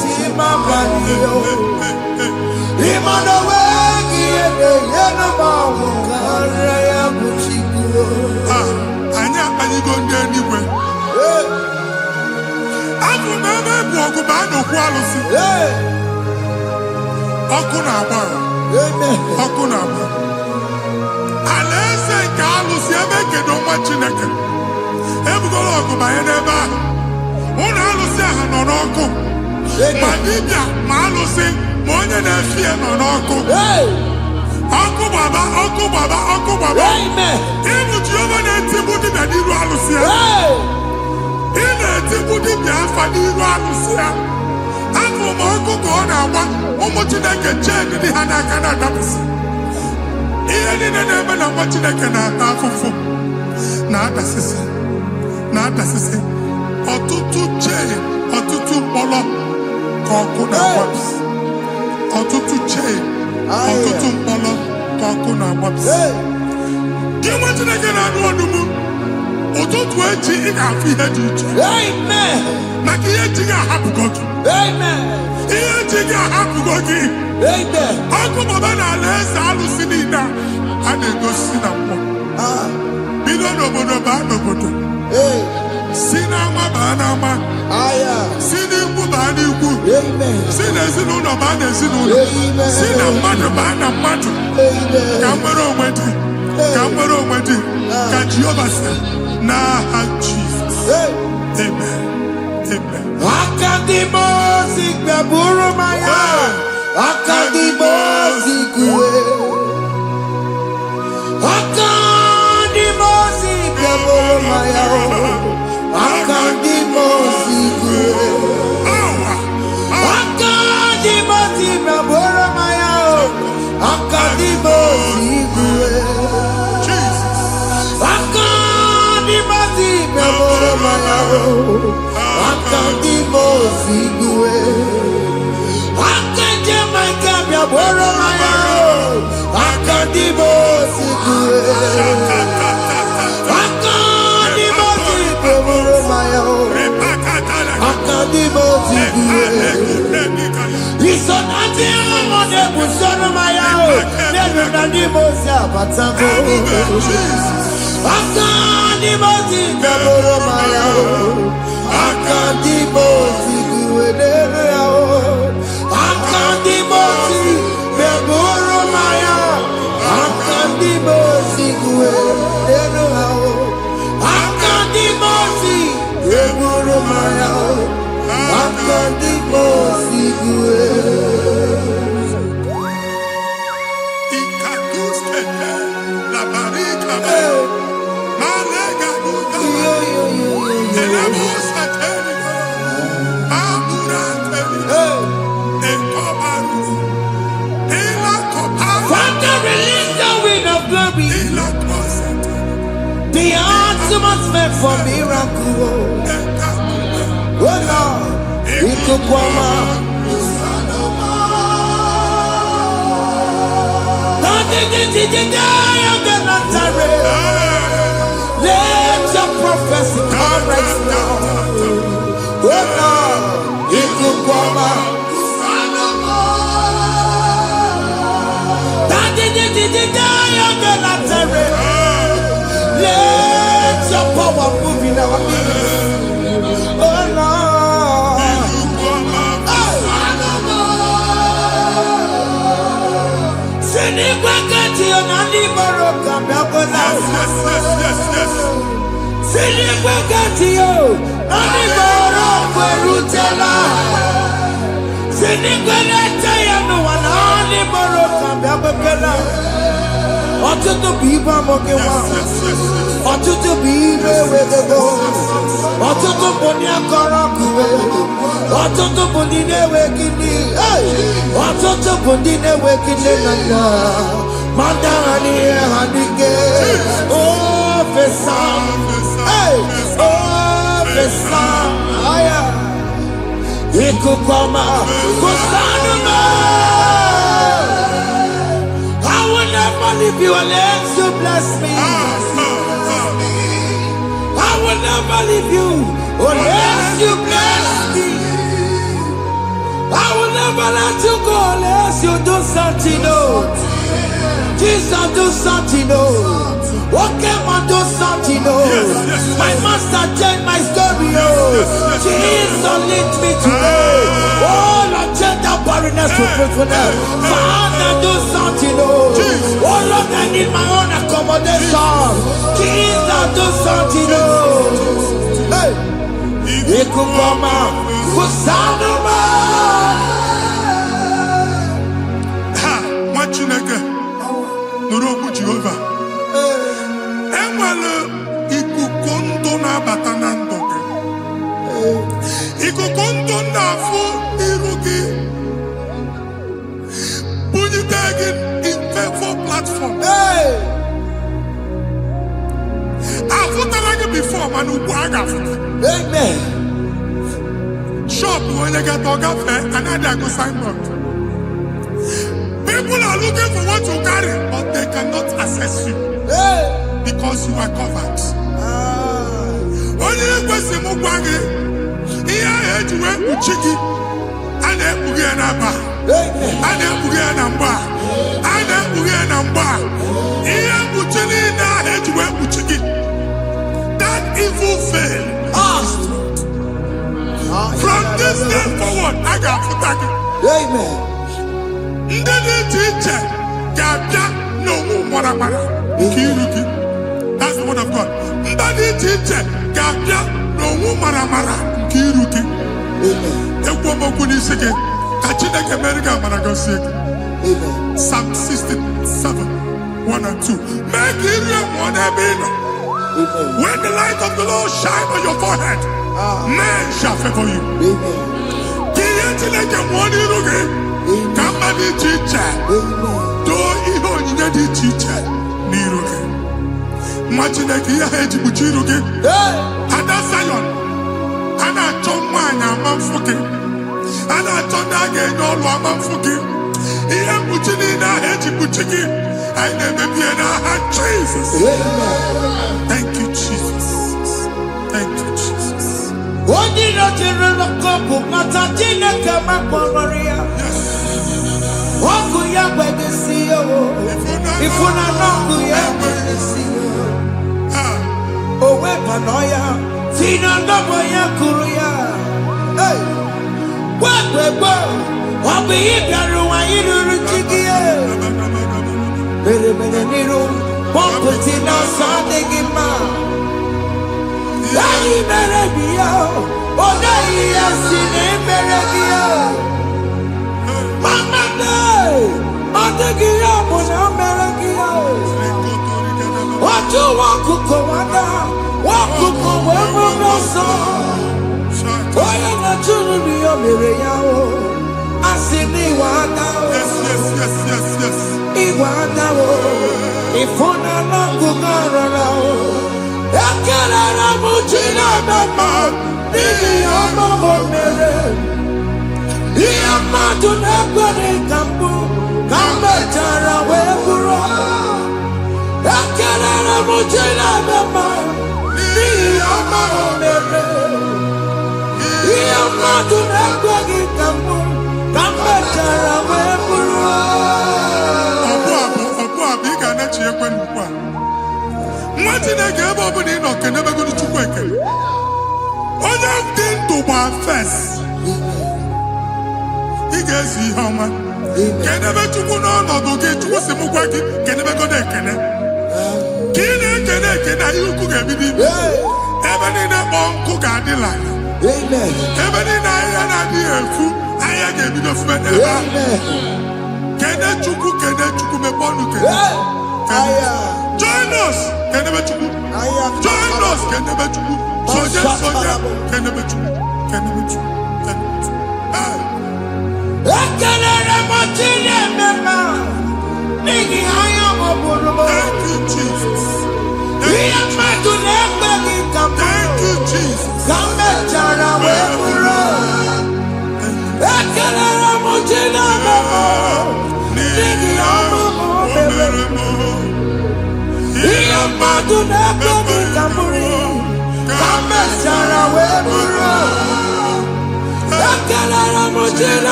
Chimo Mani Imano Weki Yeno Mamu Karaya Buchiku Anya go anywhere. Afu mama bu ogu ba no ku alusi. Oku na agba. Oku na agba. Alese ka alusi ebe kedo nwa Chineke. Ebugolo ogu ba ye n'ebe a. Unu alusi aha nọ n'ọkụ. Ma dibịa ma alusi ma onye na-efi nọ n'ọkụ. Ọkụ baba, ọkụ baba, ọkụ baba. Ịbụ Jehova na-etigbu dibịa n'iru alụsị ya. Ị na-etigbu dibịa afa n'iru alụsị ya. Afọ m ọkụ ka ọ na-agba ụmụ Chineke chee dị ha n'aka na-adapụsị. Ihe niile na-eme na nwa Chineke na-ata afụfụ na-adasịsị ọtụtụ chee ọtụtụ mkpọrọ ka ọkụ na-agbapụsị. Ọtụtụ chee ọtụtụ mkpọrọ ka ọkụ na-agbapụsị. Gị nwa Chineke na-anụ ọdụm ụtụtụ echi ị ga-afụ ihe dị iche maka ihe ji gị ahapụgo gị. Ihe ji gị ahapụgo gị. Ọkụ baba na ala eze alụsị niile a na-egosi na mmụọ. Bido n'obodo baa n'obodo, si n'ama baa n'ama, si n'ikwu baa n'ikwu, si n'ezinụlọ baa n'ezinụlọ, si na mmadụ baa na mmadụ. Ka nwere onwe dị, ka nwere onwe dị, ka Jehova sị n'aha Jizọs. Amen. Amen. Akadimosi gbaburu maya, akadimosi kuwe, akadimosi gbaburu maya, akadimosi kuwe, akadimosi gbaburu maya, akadimosi kuwe, akadimosi gbaburu maya. Akadimosi kuwe, akaje makabya boro maya. Akadimosi kuwe, akadimosi boro maya. Akadimosi kuwe, isonati amone busono maya. Nenu nadimosi abatako. Akadimosi boro maya. Akadimosi kuwe derao, akadimosi beboro maya, akadimosi kuwe derao, akadimosi beboro maya, akadimosi kuwe. La barika, malega duka, Father, release the wind of glory, the atmosphere for miracle. Oh Lord, ikukwama. Let your prophecy come right now. Oh Lord, ikukwama. Let your power move in our midst. Oh Lord. Send it back at you, yes. Sinigwe gatio, anigoro kwerutela. Sinigwe netaya no wana animoro kambiabekela. Ọtụtụ bụ ibe amọghị nwa. Ọtụtụ bụ ibe wedego. Ọtụtụ bụ ndị akọrọ ọkụwe. Ọtụtụ bụ ndị na-enweghị nne. Ọtụtụ bụ ndị na-enweghị nne na nna. Manda ha n'ihe ha n'ike. Ofesa. Ofesa. Ikuku ọma. Kusanụ m. I will never leave you unless you bless me. I will never leave you unless you bless me. I will never let you go unless you do something new. Jesus, do something new. Okay, man, do something new. My master changed my story. Jesus, lead me today. Oh, Lord, change that barrenness to fruitfulness. Father, do something new. Oh, Lord, I need my own accommodation. Jesus, do something new. Hey, Ikukoma, Kusanuma. Ha, Machineke, Nurobu Jehovah. Enwale ikuku ndụ na-abata na ndụ gị. Ikuku ndụ na-afụ iru gị. Bunyite gị in favor platform. Afụtara gị before mana ugbu a ga-afụta. Amen. Shop onye ga-atọ gafee anaghị agụ signboard. People are looking for what you carry, but they cannot access you because you are covered. Onye kwesị m gwa gị ihe ahụ eji wee kpuchi gị a na-ekpughe ya na mgba a na-ekpughe ya na mgba a na-ekpughe ya na mgba ihe mkpuchi niile ahụ eji wee kpuchi gị that evil veil from this day forward a ga-afụta gị. Amen. Ndị dị iche iche ga-abịa n'onwu maramara nke iru gị. That's the word of God. Ndị dị iche iche ga-abịa n'onwu maramara nke iru gị. Ekwu okwu n'isi gị ka Chineke mere gị amara gọzie gị. Psalm 67, 1 and 2. Mee ka iru enwụọ n'ebe ị nọ. When the light of the Lord shine on your forehead, men shall favor you. Ka ihe Chineke nwụọ n'iru gị. Ka mma dị iche iche doo ihe onyinye dị iche iche n'iru gị. Nwa Chineke ihe ha eji kpuchi iru gị. Ada Zion, a na-achọ nwaanyị ama mfụ gị. A na-achọ ndị a ga-enye ọlụ ama mfụ gị. Ihe mkpuchi niile ahụ eji kpuchi gị anyị na-emebi ya n'aha Jesus. Thank you, Jesus. Thank you, Jesus. Onye nọchiri n'ọkụ mata Chineke makpọrọ ya. Ọkụ ya gbedesi ya o. Ifuna n'ọkụ ya gbedesi ya. O wepụnọ ya. Si na ndọbọ ya kụrụ ya. Gbegbe ọ bụ ihe bịara ụwa iruru chi gị ya. Mere n'iru pọmpụti n'ọsọ adịghị mma. Anyị mere gị ya. Ọ naghị ya si na emere gị ya. Mama ọ dịghị ya bụ na o mere gị ya. Otu nwaọkụkọ nwada nwaọkụkọ wee bụrụ ọsọ. Onye na-achụrụ m ya mere ya o. Asị m ịwa aka o. Ịwa aka o. Ịfụna n'ọkụkọ rọrọ o. Ekelere m Chineke mma n'ihi ọma o mere. Ihe mmadụ na-ekwere ka mbụ ka m mechara wee bụrụ. Ekelere m Chineke mma n'ihi ọma o mere. Ihe mmadụ na-ekweghị ka mbụ ka m mechara wee bụrụ. Ọbụ abụ ị ga-anachi ekwe n'ukwu a. Nwa Chineke ebe ọbụla ị nọ kenebegoro Chukwu ekele. Onye dị ndụ gba fes. Ị ga-ezi ihe ọma. Kenebe Chukwu n'ọnọdụ gị Chukwu si m gwa gị kenebegoro ekele. Kene you cook every day. Even in a monk cook at the line. Amen. Even in a food, I gave you the food. Kene chuku me bonu kene. Join us, kene me chuku. Join us, kene me chuku. Soja, kene me chuku. Kene me chuku. Thank you, Jesus. Thank you, Jesus.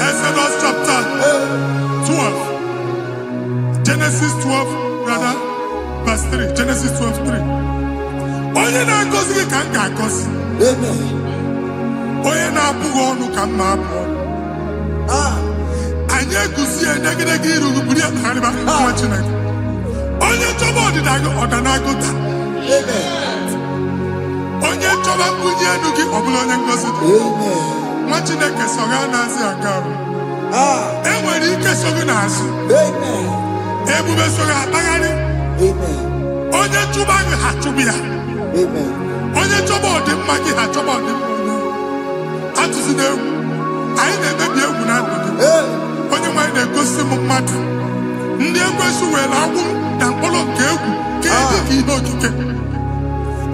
Exodus chapter 12. Genesis 12, rather, verse 3. Genesis 12, 3. Onye na-agọzi gị ka m ga-agọzi. Onye na-abụghị ọnụ ka m na-abụ ọnụ. Anyị egusi edegedege iru buru ya na-arịba nwa Chineke. Onye chọba ọdịda gị ọ na-agụta. Onye chọba mbunye elu gị ọ bụla onye ngọzi dị. Nwa Chineke so gị na-azị aga arụ. Enwere ike so gị n'azụ. Ebube so gị akpagharị. Onye chụba gị ha chụbụ ya. Onye chọba ọdịmma gị ha chọba ọdịmma onye. Atụzina egwu. Anyị na-emebi egwu na ndụ gị. Onye nwaanyị na-egosi m mmadụ. Ndị ekwensu were agwụ na mkpụrụ nke egwu kee dị ka ihe okike.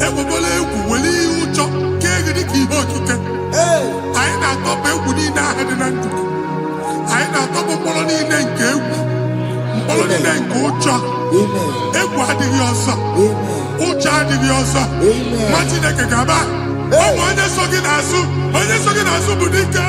Ekwebola egwu were ihe ụjọ kee gị dị ka ihe okike. Anyị na-atọpụ egwu niile ahụ dị na ndụ gị. Anyị na-atọpụ mkpụrụ niile nke egwu. Mkpụrụ niile nke ụjọ. Egwu adịghị ọzọ. Ụjọ adịghị ọzọ. Nwa Chineke ga-aba. Ọ bụ onye so gị n'azụ. Onye so gị n'azụ bụ dike.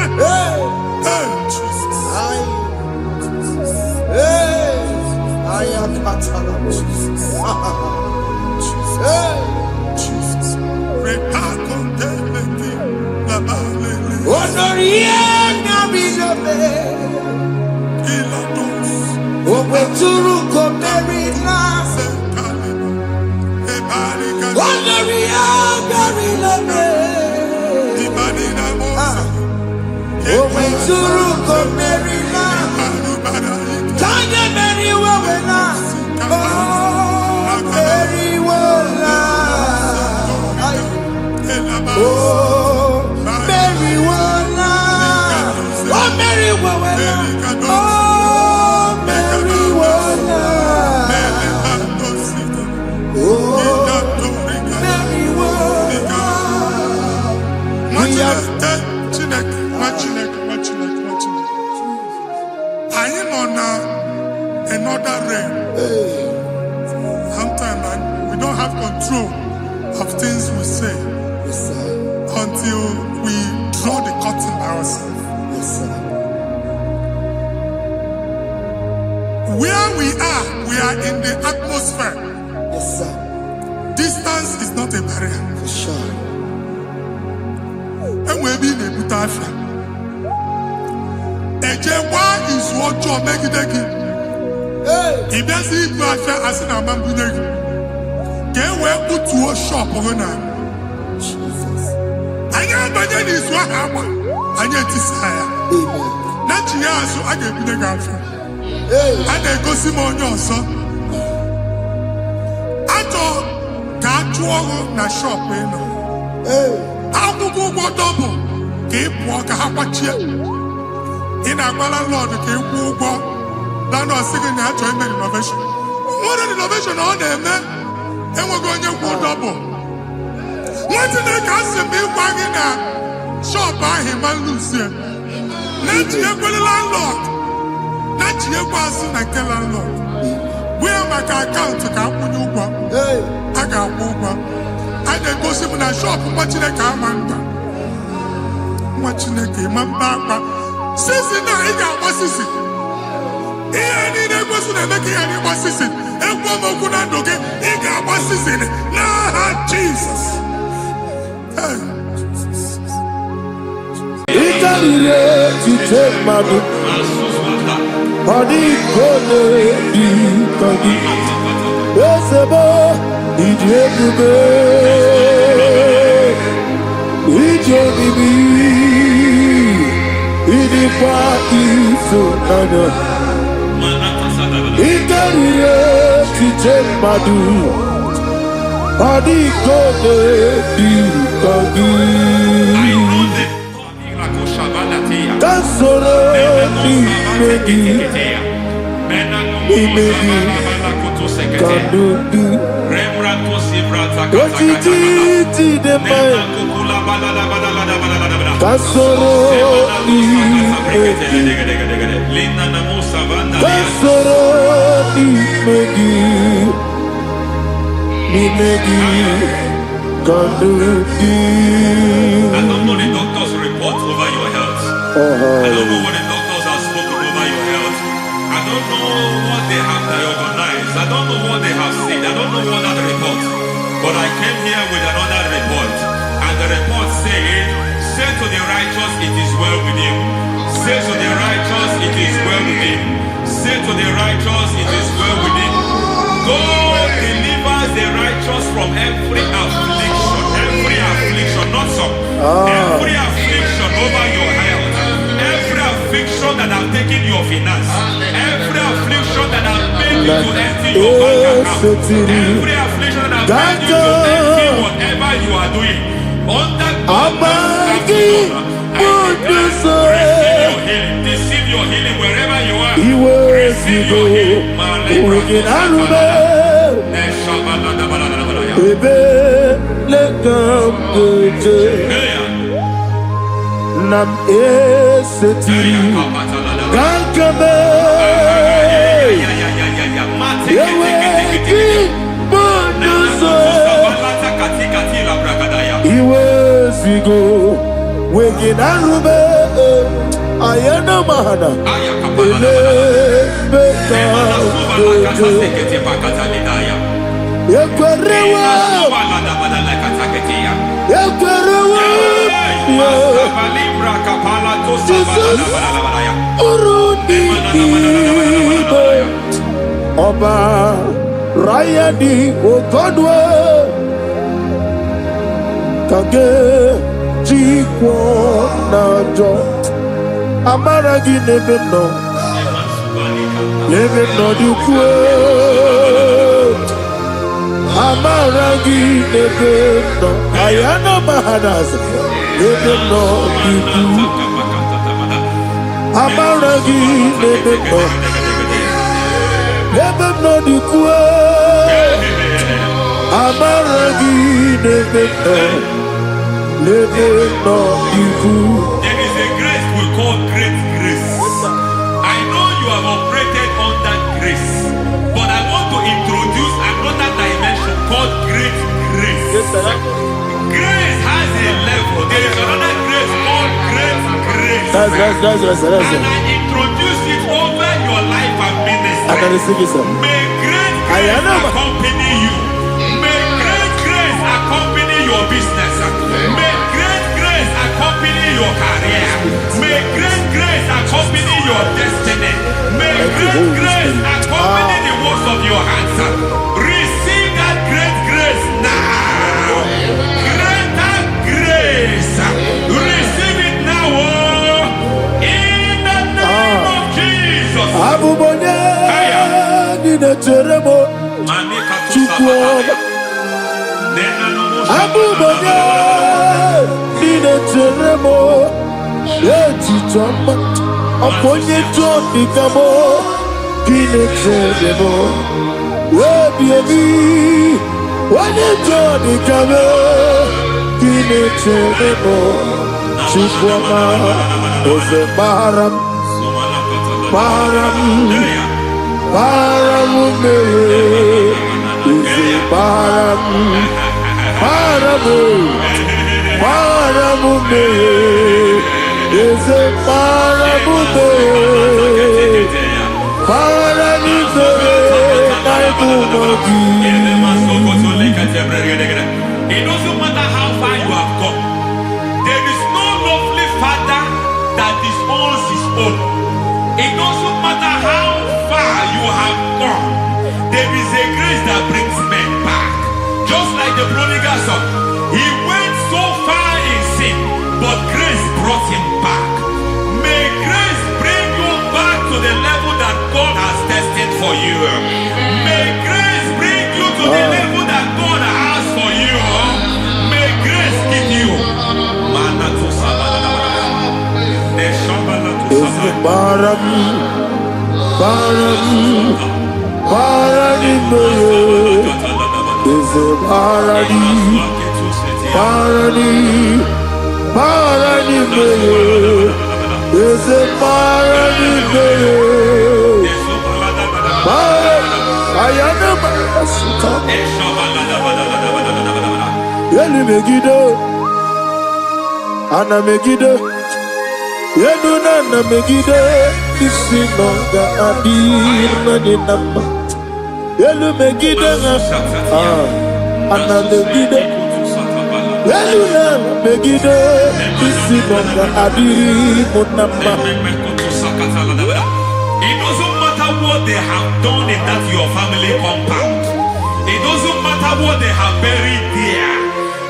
Another realm. Sometimes we don't have control of things we say until we draw the curtain by ourselves. Where we are in the atmosphere. Distance is not a barrier. And we'll be in a butafia. Ejewa is what you're making. If there's a affair as in a man, can we put to a shop on I am by then is what happened. I get desire. Not here, so I get the girlfriend. And they go Simon son. I thought that you na shop. I will go double. Keep walk a half in a landlord, keep walk. Now, no second enjoyment innovation. What an innovation on them, man. And we're going to go double. What did they cast me wagging at? Shop by him and Lucia. Not your landlord. Not your person like the landlord. Where my account to come when you go? I got over. I then go see when I shop watching a commander. Watching a game, Mamba. Sissy, now I got what is it? Any person that make any season, and one more could not do it. He got one season. Nah, Jesus. Ikarire ti take my book. Body gone di kodi. Esebo ijebube. Ijebibi. Idikwa iso nana. Ikarire ti take my book. Body gone di kodi. Kansoro ni megi, kadudu. Ojiji de mai. Kansoro ni megi, kansoro ni megi, kadudu. I don't know the doctor's report over your health. I don't know what the doctors have spoken over your health. I don't know what they have diagnosed. I don't know what they have said. I don't know what that report. But I came here with another report. And the report said, say to the righteous, it is well with him. Say to the righteous, it is well with him. Say to the righteous, it is well with him. God delivers the righteous from every affliction. Every affliction, not some. Every affliction over your health. Every affliction that have taken your finance. Every affliction that have made you to empty your bank account. Every affliction that have made you to empty whatever you are doing. Under God's receive your healing wherever you are. Receive your healing. Nam eseti kankame yeweki bonuso iwezigo weginarube ayana mahana ele beka dojo yekwerewa Jesus Urudi Ibe Oba Rayadi Okodwe Kage Jikwo Najo Amaragi Nebeno Nebeno Dukwe Amaragi Nebeno Ayana Mahanas Nebeno Dukwe Amaragi Nebeno Nebeno Dukwe Amaragi Nebeno Nebeno Dukwe. There is a grace we call great grace. I know you have operated under grace, but I want to introduce another dimension called great grace. Grace has a level. There is another grace called great grace. That's and I introduce it over your life and ministry. May great grace accompany you. May great grace accompany your business. May great grace accompany your career. May great grace accompany your destiny. May great grace accompany the works of your hands. Receive that great grace now. Greater grace. Receive it now. In the name of Jesus. Abubonye Nina Teremo Chukwu Abubonye Nina Teremo Eti Choma Oponye Choni Kamo Kine Teremo Webi Wane Choni Kamo Kine Teremo Chukwu Ose Baram Baram Paramume Ise Paramume Paramume Ise Paramume It doesn't matter how far you have come. There is no lovely father that disowns his own. It doesn't matter how far you have gone. There is a grace that brings men back. Just like the prodigal son. He went so far in sin, but grace brought him back. May grace bring you back to the level that God has destined for you. May grace bring you to the level that God has for you. May grace give you. Ana Megiddo, Yeduna Megiddo, Isinonga Adir Nadinamba, Yelu Megiddo, Ana Megiddo, Yeduna Megiddo, Isinonga Adir Munamba. It doesn't matter what they have done in that your family compound. It doesn't matter what they have buried there.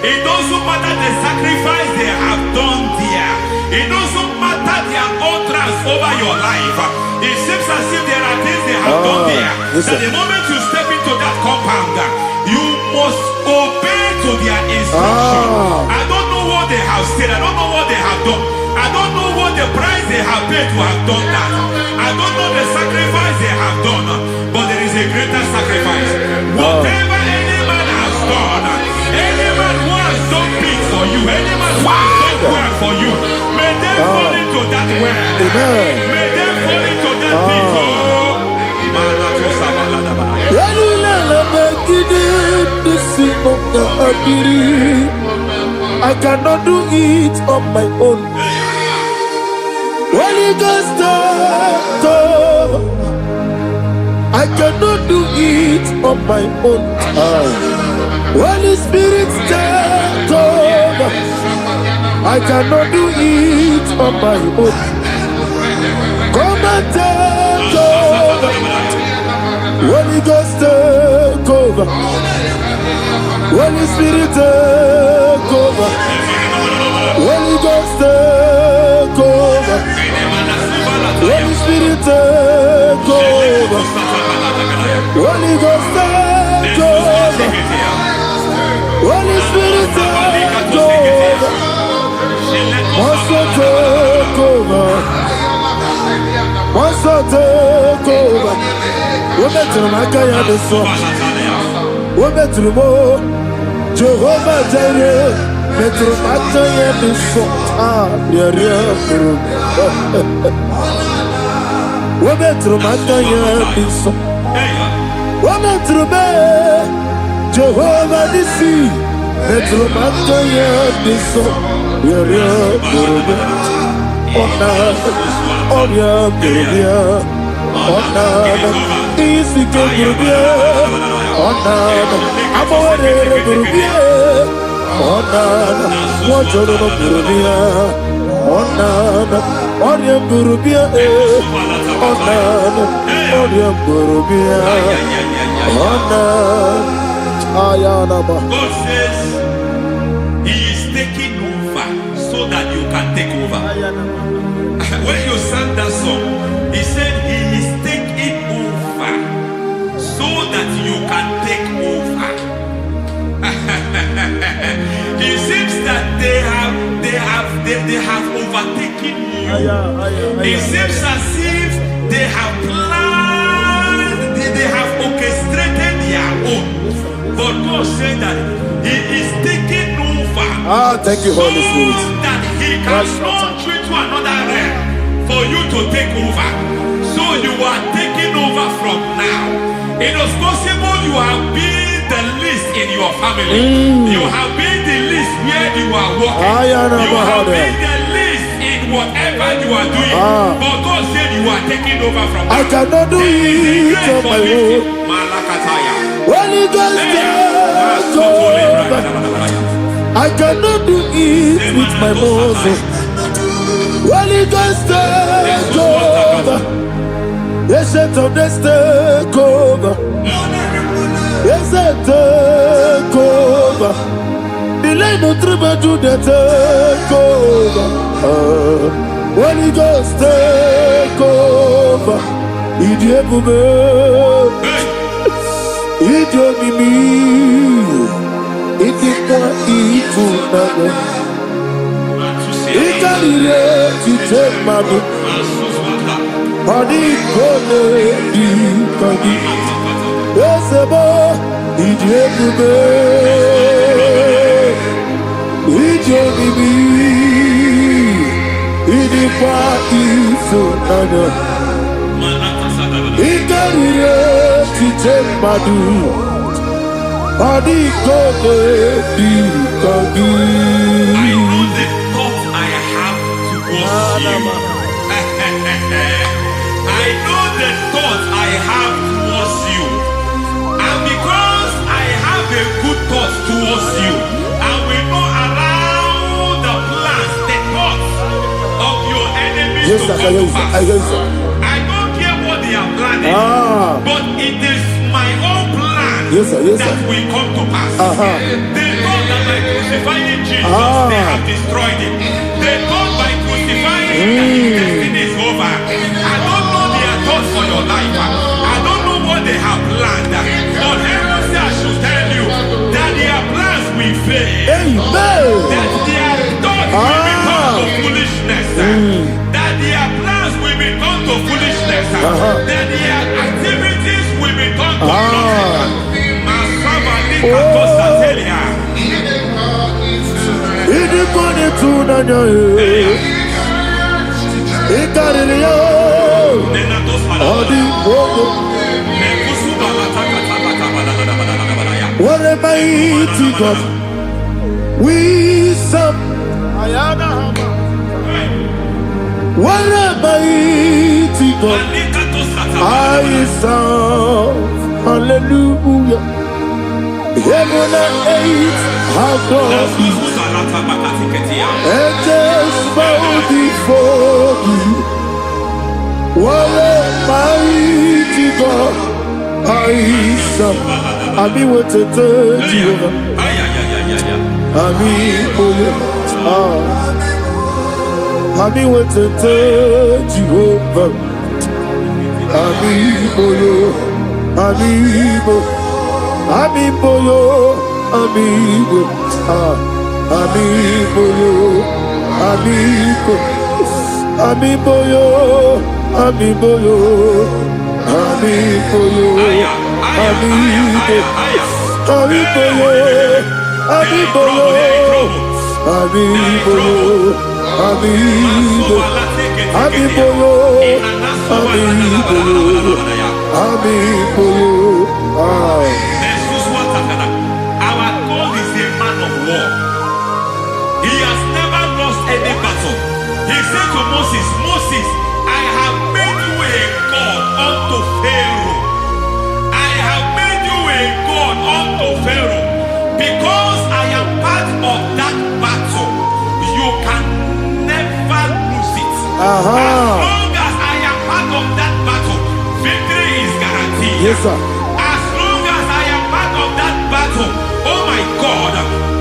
It doesn't matter the sacrifice they have done there. It doesn't matter their utterance over your life. It seems as if there are things they have done there. That the moment you step into that compound, you must obey to their instruction. I don't know what they have said. I don't know what they have done. I don't know what the price they have paid to have done that. I don't know the sacrifice they have done. But there is a greater sacrifice. Whatever any man has done, any man who has done big for you, any man who has done well for you, may they fall into that well. May they fall into that pit. I cannot do it on my own. Holy Ghost, I cannot do it on my own. Holy Spirit, take over. I cannot do it on my own. Come and take over. Holy Ghost, take over. Holy Spirit, take over. Holy Ghost, take over. Holy Spirit, take over. Holy Ghost, take over. Holy Spirit, take over. Master, take over. Master, take over. Women to my kaya the song. Women to the more. Jehovah Jireh. Metro Mataya the song. Women to my kaya the song. Women to me. Jehovah the sea. Metro Mataya the song. God says He is taking over so that you can take over. When you sang that song, He said He is taking over so that you can take over. It seems that they have overtaken you. It seems as if they have planned, they have orchestrated their own. But God said that He is taking over. Thank you, Holy Spirit. So that He can launch you to another realm for you to take over. So you are taking over from now. It is possible you have been the least in your family. You have been the least where you are working. You have been the least in whatever you are doing, but God said you are taking over from I cannot do it on my own. Holy Ghost, take over. I cannot do it with my muscles. Holy Ghost, take over. Yes, take over. Yes, take over. Delay no trouble to the take over. Holy Ghost, take over. Idiebube, Idiomimi, Idikwa Ifunabo, Ikarire Titemadu, Adi Kone Dikagi, Yesebo, Idiebube, Idiomimi, Idikwa Ifunabo, Ikarire Titemadu, Adi Kone Dikagi. I know the thoughts I have towards you. I know the thoughts I have towards you. And because I have a good thought towards you, I will not allow the plans, the thoughts of your enemies Yes, to sir, come to pass. I don't care what they are planning, but it is my own plan that will come to pass. They thought that by crucifying Jesus, they have destroyed him. They thought by crucifying him that his destiny is over. I don't know their thoughts for your life. I don't know what they have planned. But heaven says I should tell you that their plans will fail. That their thoughts will be turned to foolishness. That their plans will be turned to foolishness. That their activities will be turned to nothing. What a mighty God we serve. What a mighty God I serve. Hallelujah. Heaven and earth have gone, angels bow before you. What a mighty God I serve. Ami wete Jehovah. Ami oye. Ami wete Jehovah. Ami oye. Ami oye. Amibo yo, amigo, amibo yo, amigo, amibo yo, amibo yo, amibo yo, amigo, amibo yo, amibo yo, amibo yo, amigo, amibo yo, amibo yo, amibo yo. Our God is a man of war. He has never lost any battle. He said to Moses, Moses, I have made you a God unto Pharaoh. I have made you a God unto Pharaoh. Because I am part of that battle, you can never lose it. As long as I am part of that battle, victory is guaranteed. Yes, sir. Oh my God,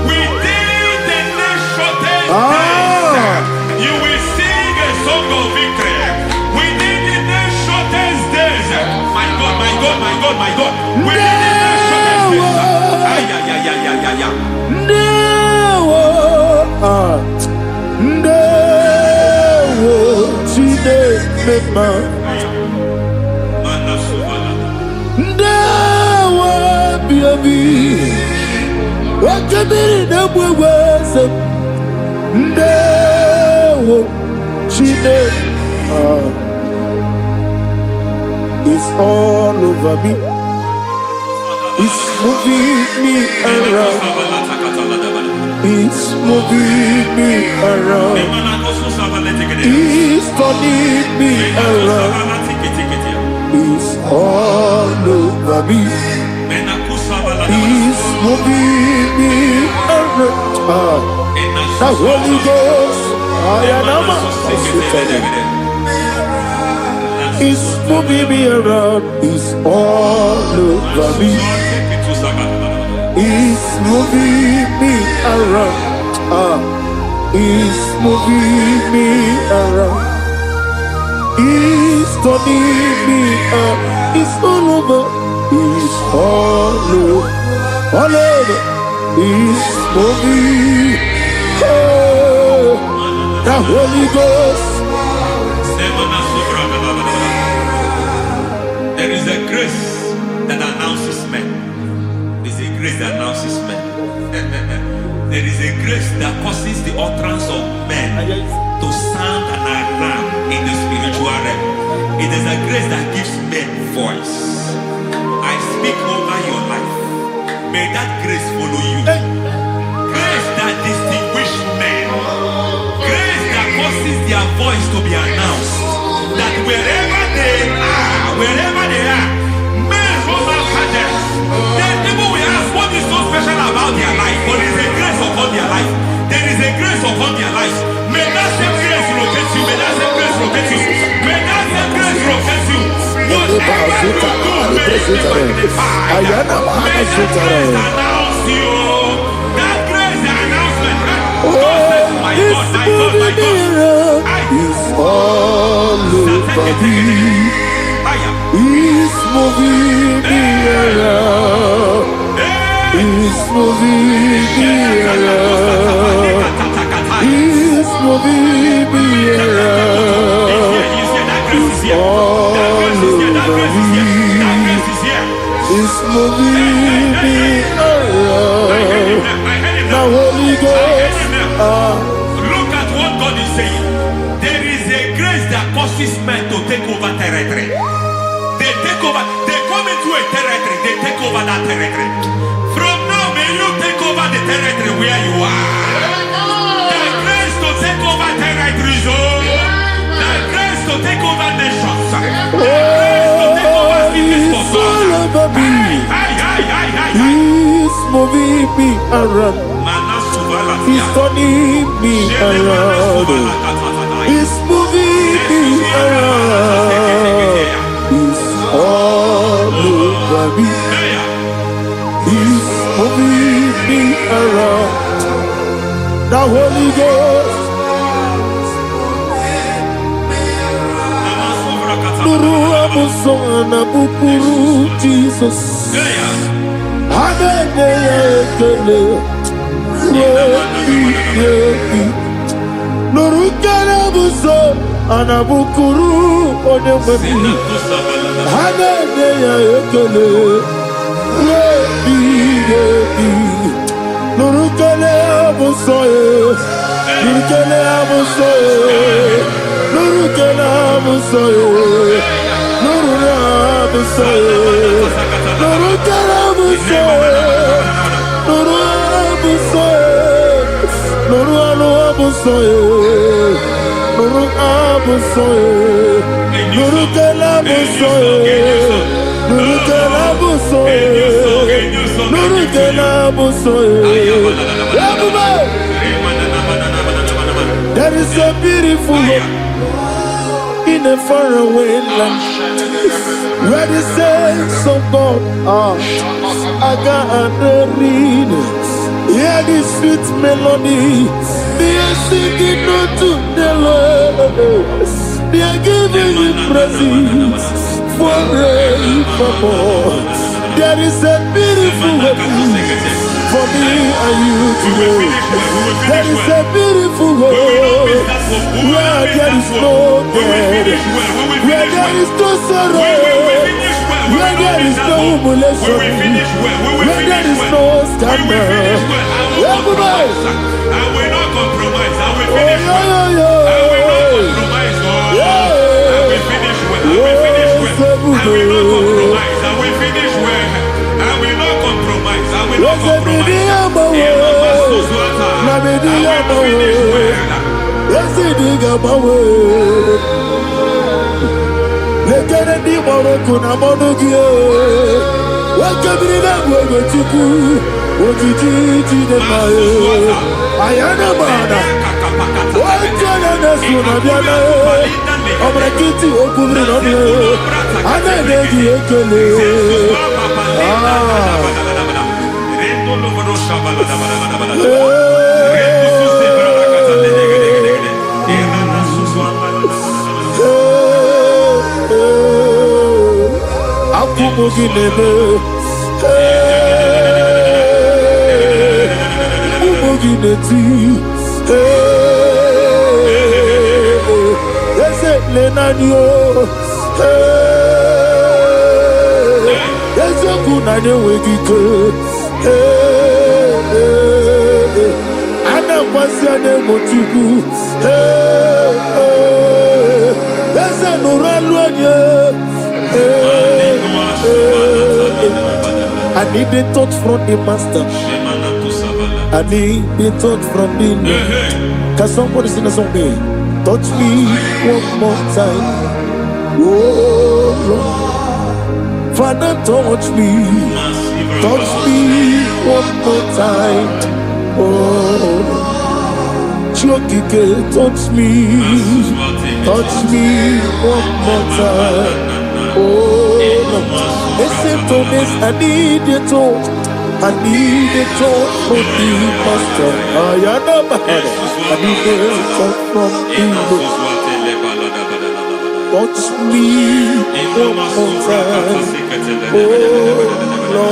within the next shortest days, you will sing a song of victory. Within the next shortest days, my God, my God, my God, my God. Within the next shortest days. Wakabiri na bweweza ndewo chine it's all over me. It's moving me around. It's moving me around. It's turning me around. It's all over me. It's moving me around. The Holy Ghost, it's moving me around. It's all over me. It's moving me around. It's moving me around. It's turning me up. It's all over. It's all over. All over. It's moving. Oh, the Holy Ghost. There is a grace that announces men. There is a grace that announces men. There is a grace that causes the utterance of men to sound an alarm in the spiritual realm. It is a grace that gives men voice. I speak over your life. May that grace follow you. Grace that distinguishes men. Grace that causes their voice to be announced. That wherever they are, men from after them. Then people will ask, what is so special about their life? But there is a grace upon their life. There is a grace upon their life. May that same grace rotate you. May that same grace rotate you. May that same grace rotate you. Whatever you do, may it be magnified. May that grace announce you. That grace, the announcement. God says, my God, my God, my God. It's all over me. It's moving me around. It's moving me around. It's moving me around. It's all over me. It's moving me around. The Holy Ghost. Look at what God is saying. There is a grace that causes men to take over territory. They take over. They come into a territory. They take over that territory. From now, may you take over the territory where you are. The grace to take over territories. The grace to take over nations. The grace to take over cities for God. He's moving me around. He's turning me around. He's moving me around. He's all over me. He's moving me around. The Holy Ghost. Nuru amusona bukuru Jesus. Adekele. Nuru karabuso anabukuru onememi. Adekele. Nuru kele abusoye. Nuru kele abusoye. Nuru kele abusoye. Nuru abusoye. Nuru kele abusoye. Nuru abusoye. Nuru abusoye. Nuru abusoye. Nuru kele abusoye. Nuru kele abusoye. Nuru kele abusoye. There is a beautiful hope in a faraway land where the saints of God are gathering. Hear the sweet melody. They are singing unto the Lord. They are giving Him praise forevermore. There is a beautiful hope for me and you today. There is a beautiful hope where there is no death, where there is no sorrow, where there is no humiliation, where there is no scandal. Everybody, I will not compromise. I will finish well. I will finish well. I will finish well. I will not compromise. I will finish well. I will not I need the touch from the master. I need the touch from the Lord. Can somebody sing a song here? Touch me one more time. Oh Lord. Father, touch me. Touch me one more time. Oh Chokike, touch me. Touch me one more time. Oh Lord. Listen to this, I need your touch. I need a touch from the master. I need a touch from the Lord. Touch me one more time. Oh Lord.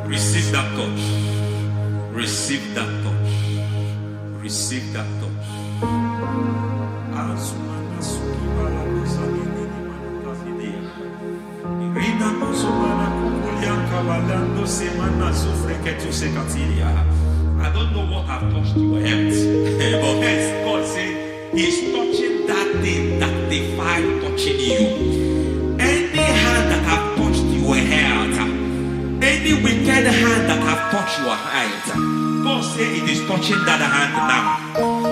Receive that touch. Receive that touch. Receive that touch. I don't know what I've touched your health, but hence God said He's touching that thing that defied touching you. Any hand that have touched your health, any wicked hand that have touched your health, God said it is touching that hand now.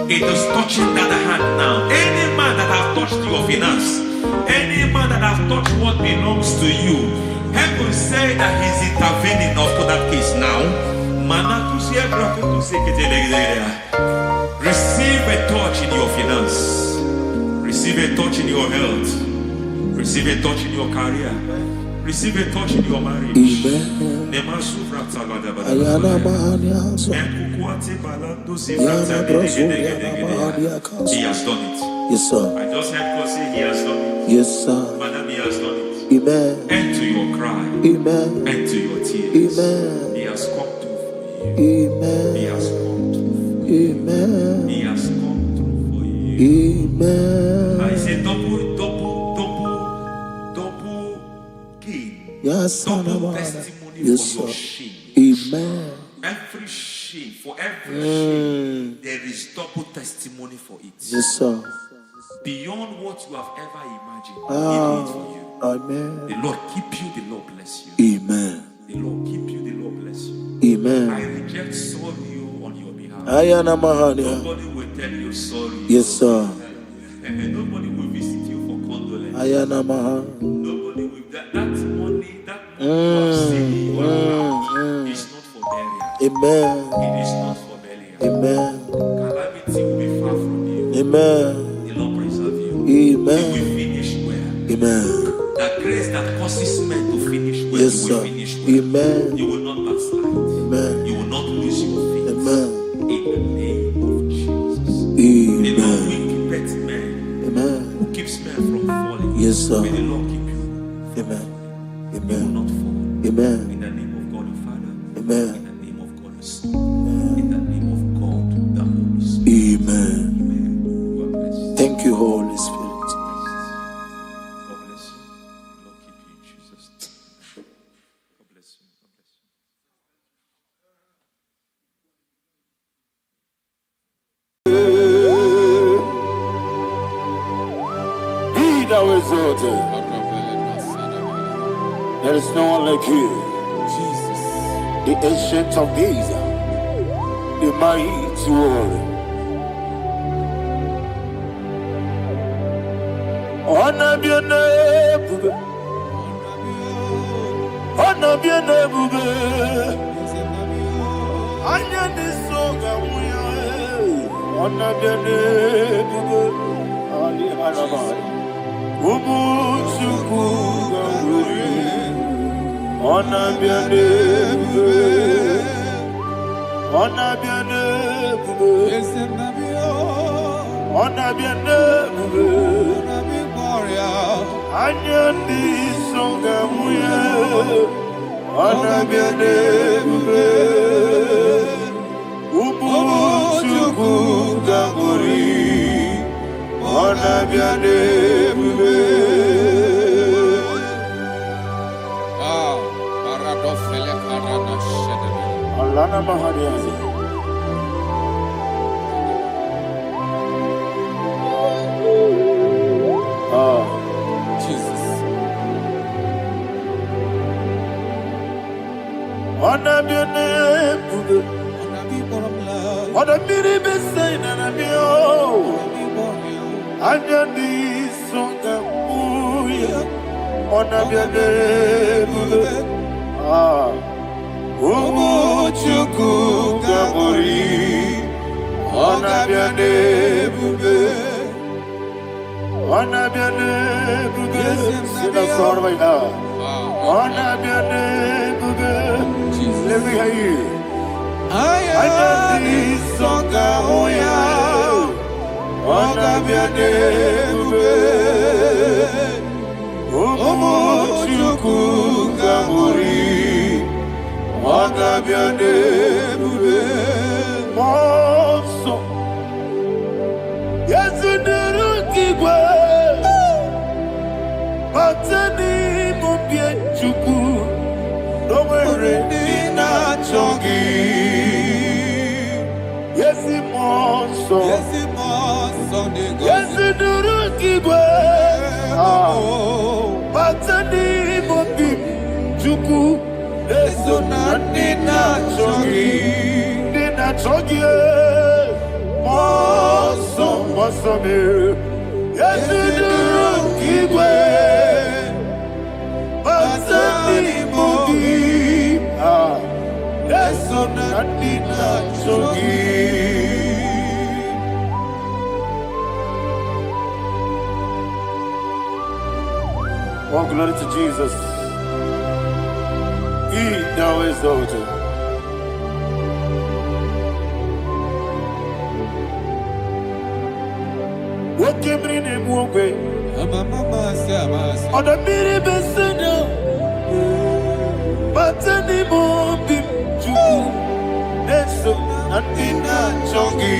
It is touching that hand now. Any man that have touched your finance, any man that have touched what belongs to you, heaven say that He's intervening up to that case now. Receive a touch in your finance. Receive a touch in your health. Receive a touch in your career. Receive a touch in your marriage. He has done it. Yes, sir. I just heard God say He has done it. Yes, sir. Madam, He has done it. Amen. End to your cry. Amen. End to your tears. Amen. He has come through for you. Amen. He has come through for you. Amen. He has come through for you. Amen. I say double gain. Yes, Double testimony yes, for your sir. shame. Amen. Every shame, for every shame, there is double testimony for it. Yes, sir. Beyond what you have ever imagined, He did it for you. Amen. The Lord keep you, the Lord bless you. Amen. The Lord keep you, the Lord bless you. Amen. I reject sorry on your behalf. Ayana Mahania. Nobody will tell you sorry. Yes, sir. And nobody will visit you for condolence. Ayana Mahania. Nobody will. That money you have saved in your account is not for burial. Amen. It is not for burial. Amen. Calamity will be far from you. Amen. The Lord preserve you. Amen. You will finish well. Amen. That grace that causes men to finish well, Yes, you will sir. finish well. Amen. You will not backslide. Amen. You will not lose your faith. Amen. In the name of Jesus. The Lord Amen. will keep men. Amen. Who keeps men from falling. Yes, sir. May the Lord keep you. Amen. You will Amen. not fall. Amen. In the name of God the Father. Amen. In the name of God the Son. In the name of God the Holy Spirit. Amen. Amen. God bless you. Thank you, Holy Spirit. God bless you. The Lord keep you in Jesus' name. God bless you. God bless you. Be thou exalted. There is no one like you. Jesus. The ancient of days, the mighty warrior. Honor be your name, honor be your name, honor this song, honor be your name, Ali Harabai, Ubu Chukuga, honor be your name, honor be your name, honor be your name. Anya di songa muya, ana biane bube, ubu chuku gangori, ana biane bube. Ah, paradofele karana shedebe. Allah na mahadiyazi. Jesus. Ana biane bube, ana biri besai na biyo. Anya di songa muya, ana biane bube. Ubu chuku gangori, ana biane bube. Ana biane bube, sila sor vai na. Ana biane bube, let me hear you. Ana di songa oya, ana biane bube. Omo chuku gangori, ana biane bube. Monso, yazunuru kigwe. Batani mubie chuku, no mere nina chongi. Yesi monso, yesi duru kibwe. Batani mubie chuku, eso na nina chongi, nina chongi. Monso, monso me, yesi duru kibwe. Oh, glory to Jesus. He now is exalted. What came in him walk away? On the miri besena, but anymore be true. That's so nothing chongi.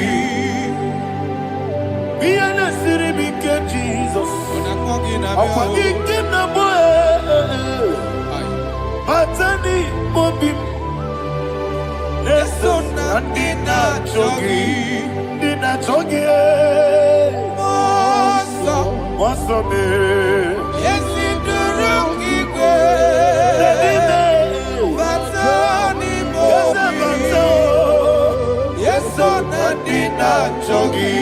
Be an city became Jesus. I'm forgetting the boy, but anymore be. That's so nothing chongi. Dina chongi. What's up, man? Yes, in the room, yes, on Dina Chogi.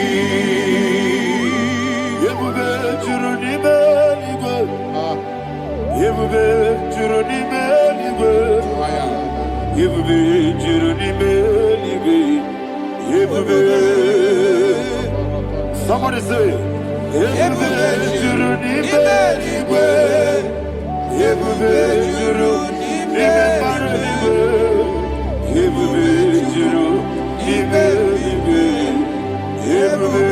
Yebube Juruni Beligo. Yebube Juruni Beligo. Yebube Juruni Beligo. Yebube. Somebody say. Yebube Juruni Beligo. Yebube Juruni Beligo. Yebube Juruni Beligo. Yebube.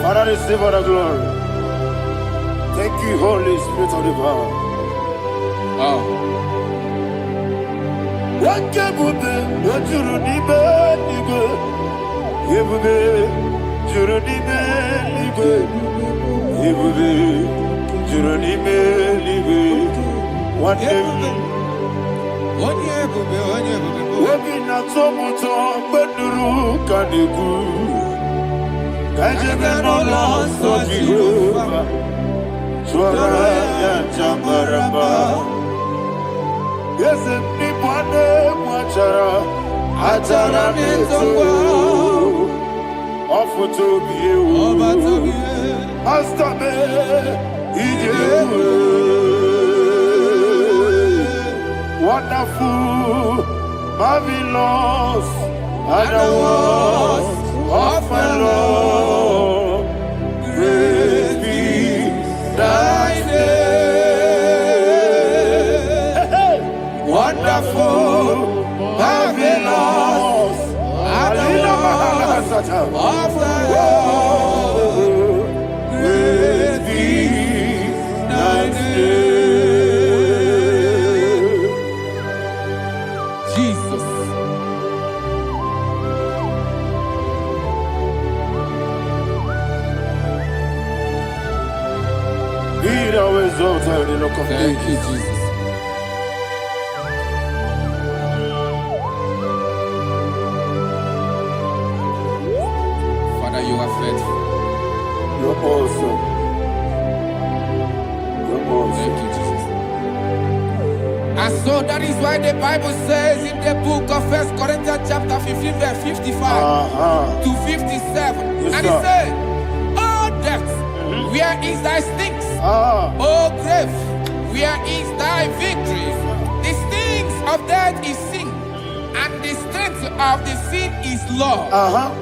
Father, receive all the glory. Thank you, Holy Spirit of the power. What can we do? What you need, baby? You will be, you don't need me, you will be, you don't need me, what Obi na tomuto beduru kaniku. Kajebe no loso Jehovah. Swara ya jambaraba. Yese ni bwane mwachara. Achara netongo. Ofuto biyewu. Astame ijewu. Wonderful, marvelous, are the words of my Lord. Praise be thy name. Wonderful, marvelous, are the words of my Lord. Praise be thy name. Thank you, Jesus. Father, you are faithful. You're awesome. You're awesome. Thank you, Jesus. And so that is why the Bible says in the book of 1 Corinthians chapter 15, verse 55 to 57. Yes, and it says, "Oh death, where is thy stings? Oh grave, where is thy victory? The stings of death is sin, and the strength of the sin is law.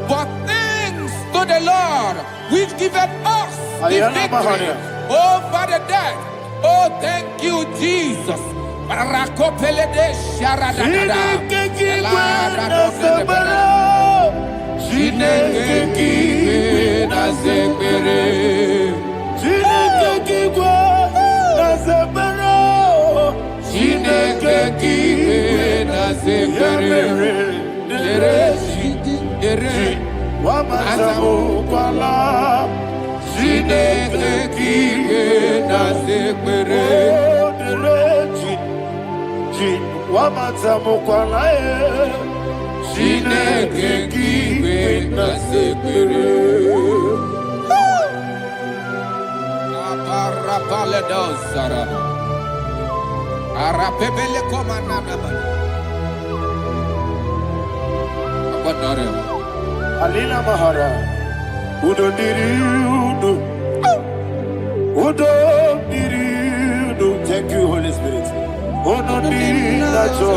But thanks to the Lord, which giveth us the victory over the death. Oh, thank you, Jesus." Alina Mahara, Udo Diriudo, Udo Diriudo. Thank you, Holy Spirit. Udo Diriudo,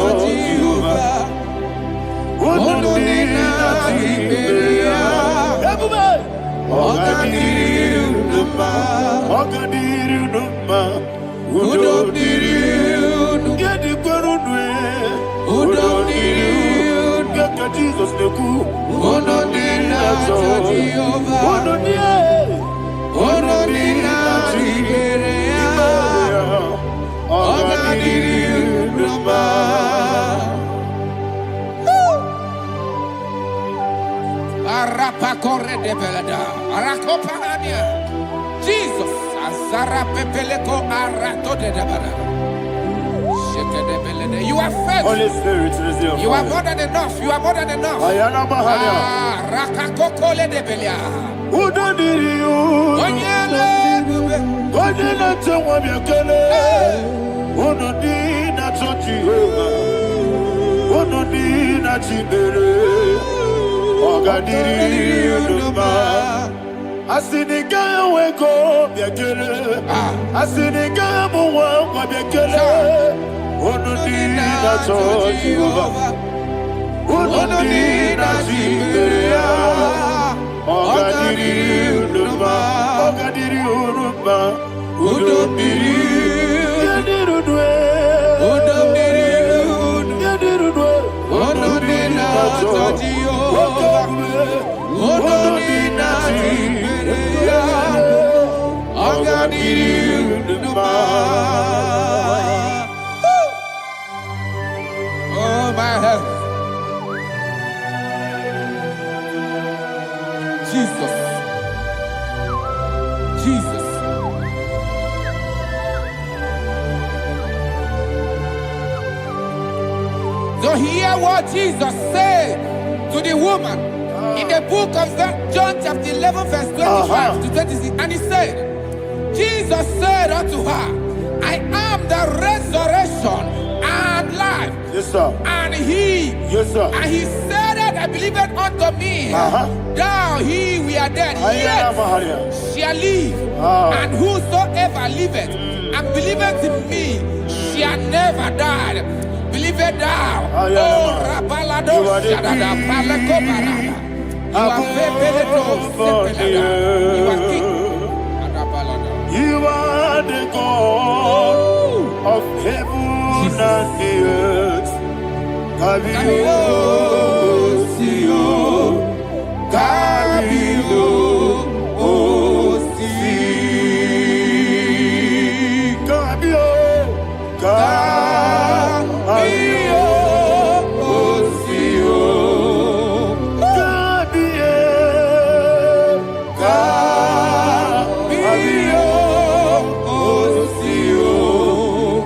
Udo Diriudo, everybody. Ogadiriudo, Udo Diriudo, get the Gurudwe, Udo Diriudo, get the Jesus the Good. Udo Diriudo, Udo Arapa corre de belada, arakopa ania. Jesus, azara pepeleko arato de dabara. Shake de belede. You are faithful. Holy Spirit, resume. You are more than enough. You are more than enough. Ayana Mahania. Rakakokole de belia. Udo Diriudo, Odina Tawa Yakele, Udo Dina Jehovah, Udo Dina Chibere, Ogadiriudo. Asinika weko Yakele, Asinika Muwa Yakele, Udo Dina Jehovah, Udo Dina Chibere. Ogadiriudo, Udo Diriudo, Udo Diriudo, Udo Oh, my health. Jesus. Jesus. to hear what Jesus said to the woman in the book of John chapter 11 verse 25 to 26. And he said, Jesus said unto her, I am the resurrection and life. Yes, sir. And he, Yes, sir. and he said that I believeth unto me, thou he we are dead, yet shall live. And whosoever liveth and believeth in me shall never die. Believeth thou, oh Rabalado Shadada Palako Barada. You are you are king. You are the God of heaven and the earth. Kabio, Sio, Kabio, Si, Kabio, Kabio, Sio, Kabio, Kabio.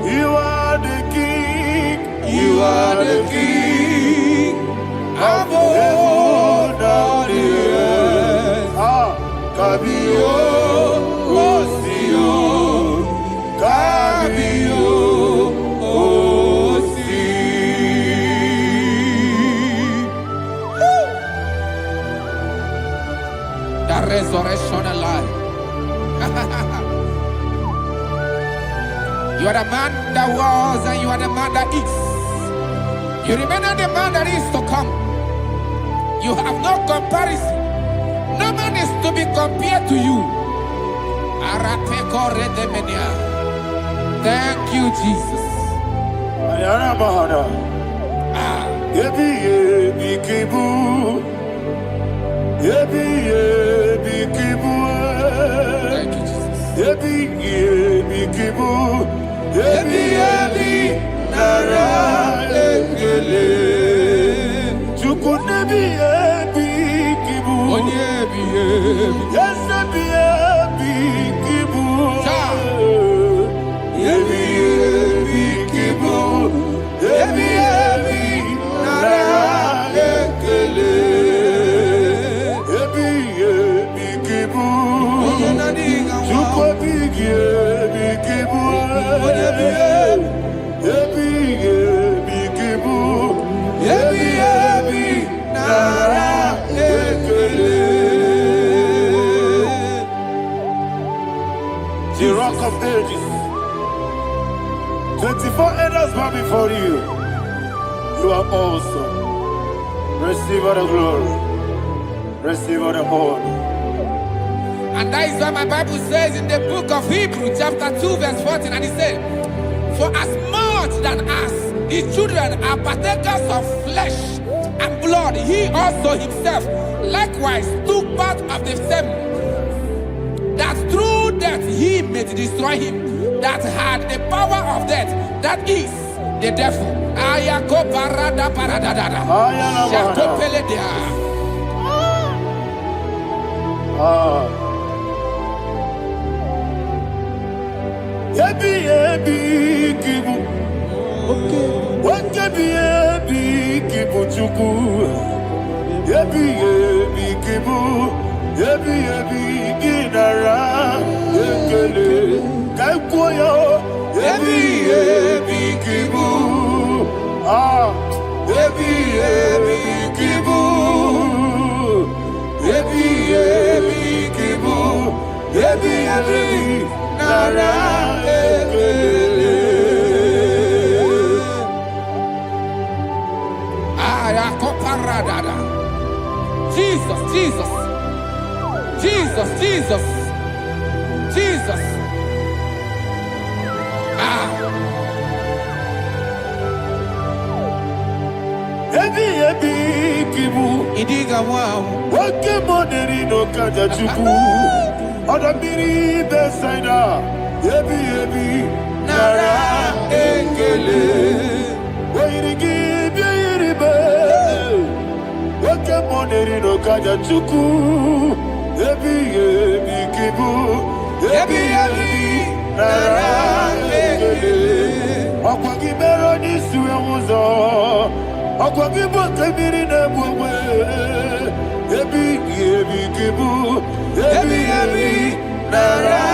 You are the king. You are the king of heaven and the earth. Kabio, Osio, Kabio, Osi. The resurrection alive. You are the man that was and you are the man that is. You remember the man that is to come. You have no comparison. No man is to be compared to you. Thank you, Jesus. Ayana Mahana. Yebi yebi kibu. Yebi yebi kibu. Thank you, Jesus. Yebi yebi kibu. Yebi yebi nara ekele. Chuku nebi yebi kibu. Onyebi yebi. Yes nebi yebi kibu. Yebi yebi kibu. Yebi yebi nara ekele. Yebi yebi kibu. Chuku yebi yebi kibu. Yebi yebi kibu. Yebi yebi nara ekele. The rock of ages. 24 elders bow before you. You are awesome. Receive all the glory. Receive all the honor. And that is why my Bible says in the book of Hebrews chapter 2 verse 14, and it said, for as much than us, the children are partakers of flesh and blood, he also himself likewise took part of the same, that through death he may destroy him that had the power of death, that is the devil. Ayako parada paradadada. Shakopeledea. Yebi yebi kibu. Wakebi yebi kibu chuku. Yebi yebi kibu. Yebi yebi ginara ekele. Kaikuyo. Yebi yebi kibu. Yebi yebi kibu. Yebi yebi kibu. Yebi yebi nara ekele. Ayakoparadada. Jesus, Jesus, Jesus, Jesus, Jesus. Yebi yebi kibu. Idiga wow. Wake moneri no kaja chuku. Odamiri besaida. Yebi yebi nara ekele. Wairigi biiribe. Wake moneri no kaja chuku. Yebi yebi kibu. Yebi yebi nara ekele. Okwagi bero ni suwe muzo. Akwagibo kebiri na bwe. Ebi kibu. Ebi nara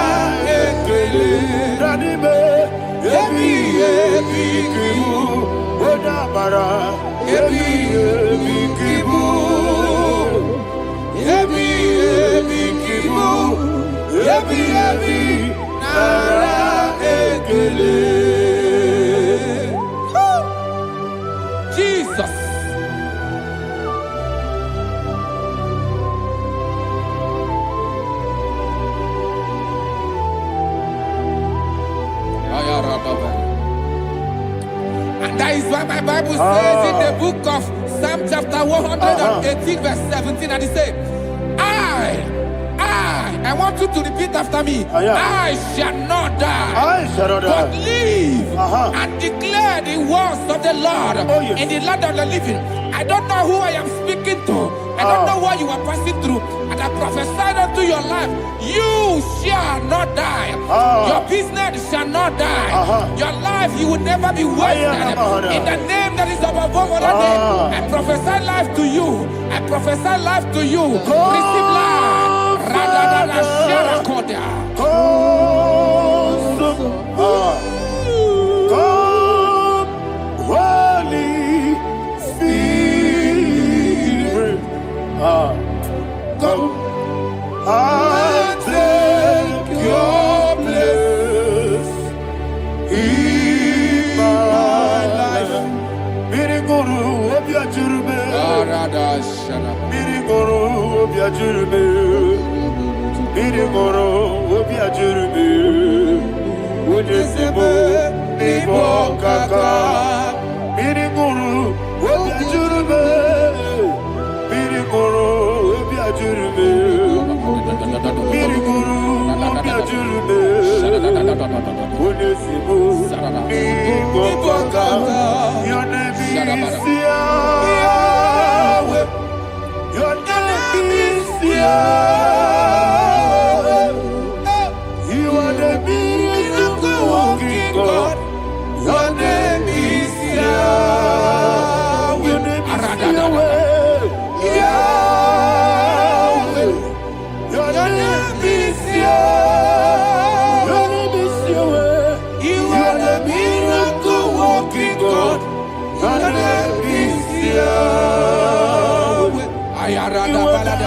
ekele. Nadime. Ebi kibu. Odabara. Ebi kibu. Ebi kibu. Ebi nara ekele. Jesus. And that is why my Bible says in the book of Psalm chapter 118 verse 17, and it says, I want you to repeat after me. I shall not die, but live and declare the words of the Lord in the land of the living. I don't know who I am speaking to. I don't know what you are passing through. And I prophesied unto your life, you shall not die. Your business shall not die. Your life, you will never be wasted. In the name that is above all other name, I prophesy life to you. I prophesy life to you. Receive life. Radadada Sharakoda. Holy Spirit, come and take your place in my life. Miriguru obiajurube, miriguru obiajurube, miriguru obiajurube. Unisebo nibo kaka, miriguru obiajurube, miriguru obiajurube, miriguru obiajurube. Unisebo nibo kaka, your name is Yahweh, your name is Yahweh. You are the miracle working God. Your name is Yahweh. Your name is Yahweh. Yahweh. Your name is Yahweh. Your name is Yahweh. You are the miracle working God. Your name is Yahweh. You are the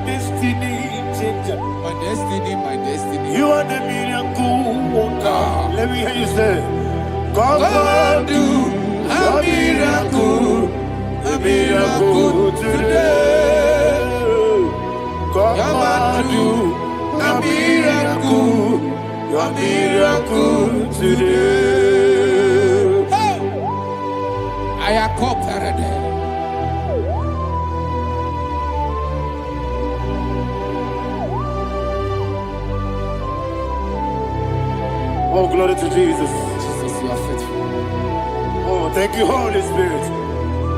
destiny changer. My destiny, my destiny. You are the miracle worker. Let me hear you say, come and do a miracle today. Come and do a miracle today. I am cooperative. Oh, glory to Jesus. Jesus, you are faithful. Oh, thank you, Holy Spirit.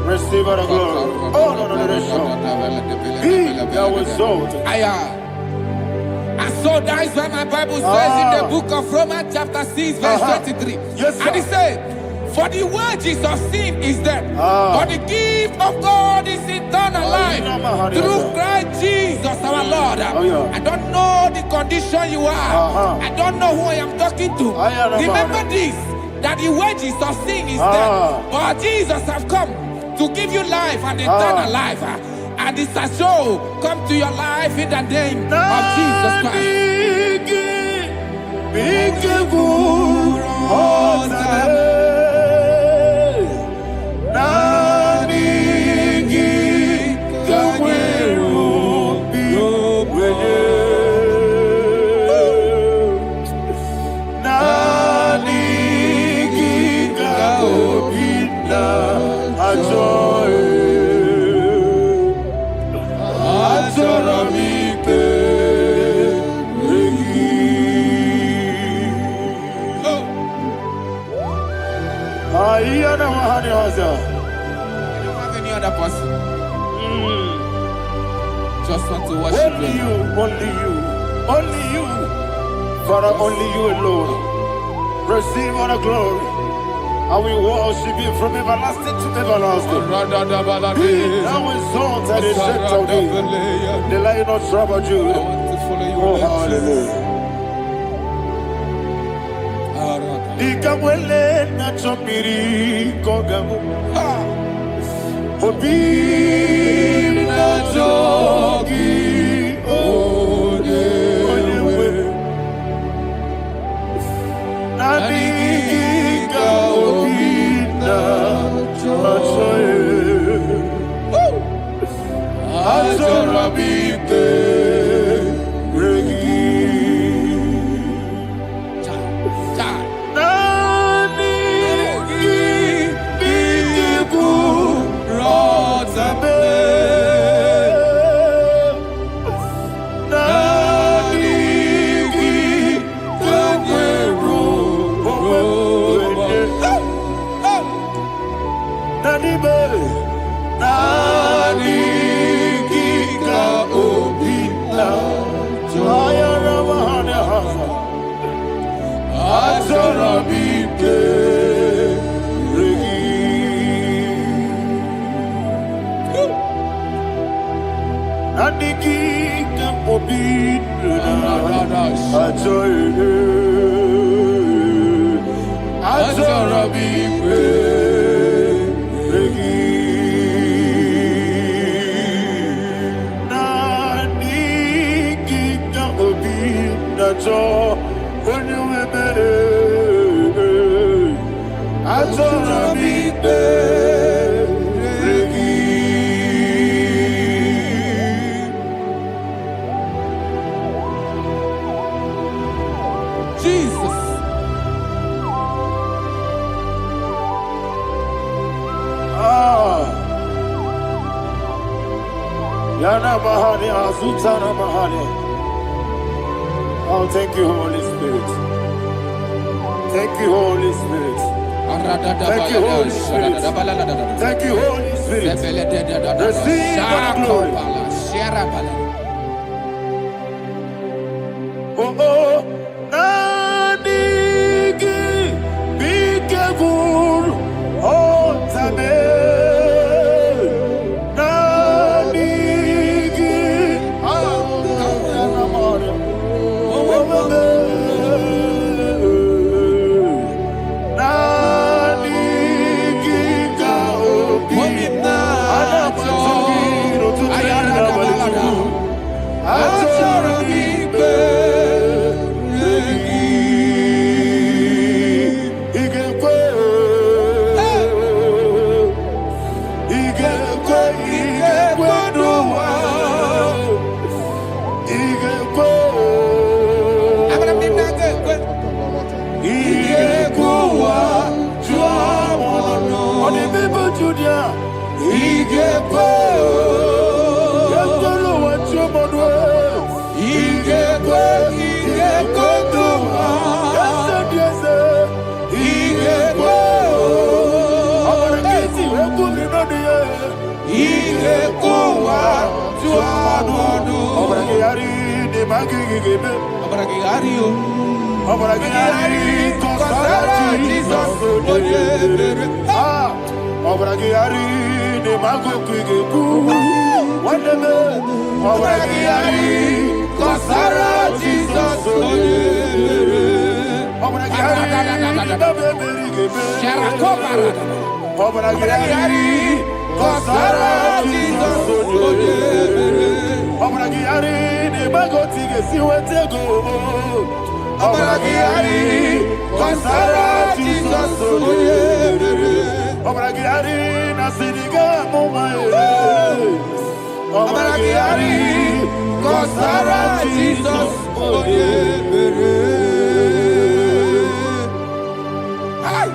Receive all the glory. Oh, no, that's sure. He that was exalted. And so that is why my Bible says in the book of Romans chapter 6 verse 23. Yes, sir. And it says, for the wages of sin is death, but the gift of God is eternal life through Christ Jesus our Lord. I don't know the condition you are. I don't know who I am talking to. Remember this, that the wages of sin is death, but Jesus has come to give you life and eternal life. And this has so come to your life in the name of Jesus Christ. You don't have any other person. Just want to worship only you, only you, only you, Father, only you alone. Receive all the glory, I will worship you from everlasting to everlasting. Be thou exalted and set of thee, the Lion of tribe of Judah. Oh, hallelujah. Ikamwele na chomiri kogamu. Obi na jogi onyewe. Naniga obi na jogi. Azorabite regi. Oh, thank you, Holy Spirit. Thank you, Holy Spirit. Thank you, Holy Spirit. Thank you, Holy Spirit. Receive the glory. Oh, oh, Nanigi, be careful. Oh, Tabe.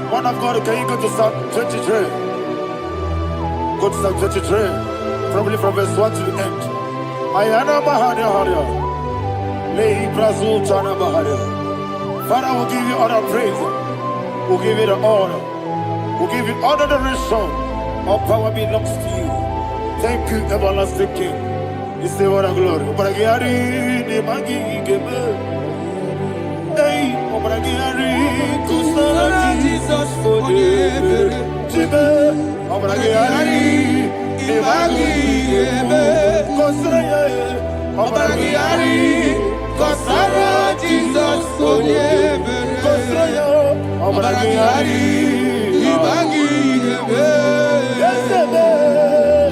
One of God, can you go to Psalm 23? Go to Psalm 23, probably from verse 1 to the end. Ayana Bahania Haria. Lei Brazil Chana Bahania. Father, we'll give you all the praise. We'll give you the honor. We'll give you all the adoration. All power belongs to you. Thank you, everlasting King. You say what a glory. Hey, Obragari, Kusara Jesus, Onyebere, Chibe, Obragari, Ibagi, Ebe, Kosara, Obragari, Kosara Jesus, Onyebere, Kosara, Obragari, Ibagi, Ebe, Yesebe,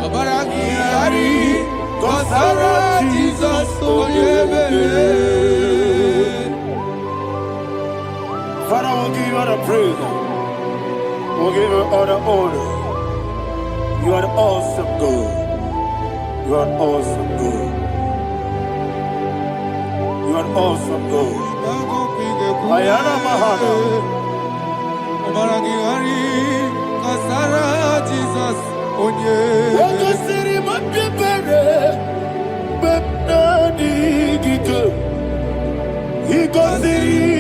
Obragari, Kosara Jesus, Onyebere. Father, we'll give you all the praise. We'll give you all the honor. You are the awesome God. You are an awesome God. You are an awesome God. Ayana Mahana. Jesus. Onye. City might be buried, but not the He goes city.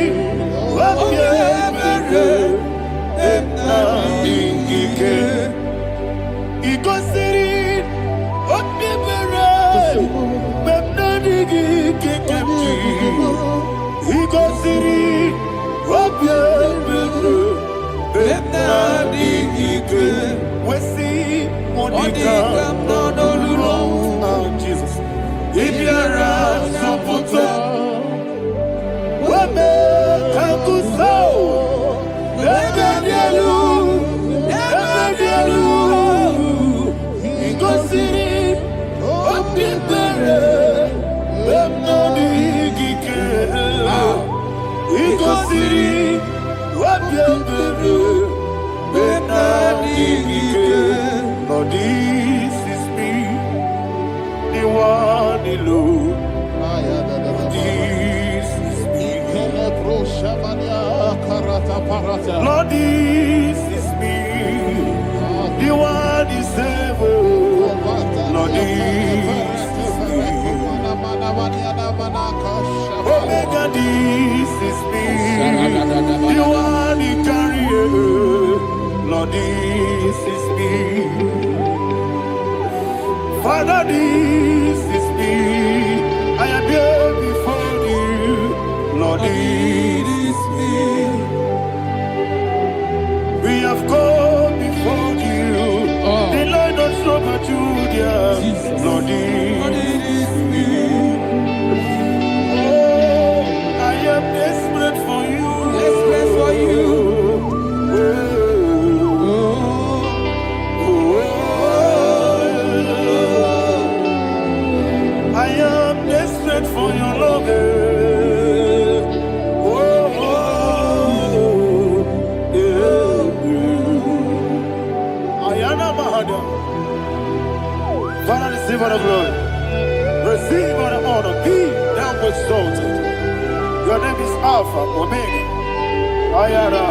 Jesus. If you're Lord, this is me, the one alone. This is me. Lord, this is me, the one is ever. Lord, this is me. Omega, this is me, the one in carrier. Lord, this is me. Father, this is me. I am here before you. Lord, this is me. We have come before you. The Lord of Summer Judah. Lord, this is me. Oh, I am desperate for you. Desperate for you. I am desperate for your love. Ayana Mahada. Father, receive all the glory. Receive all the honor. Be thou exalted. Your name is Alpha, Omega. Ayana.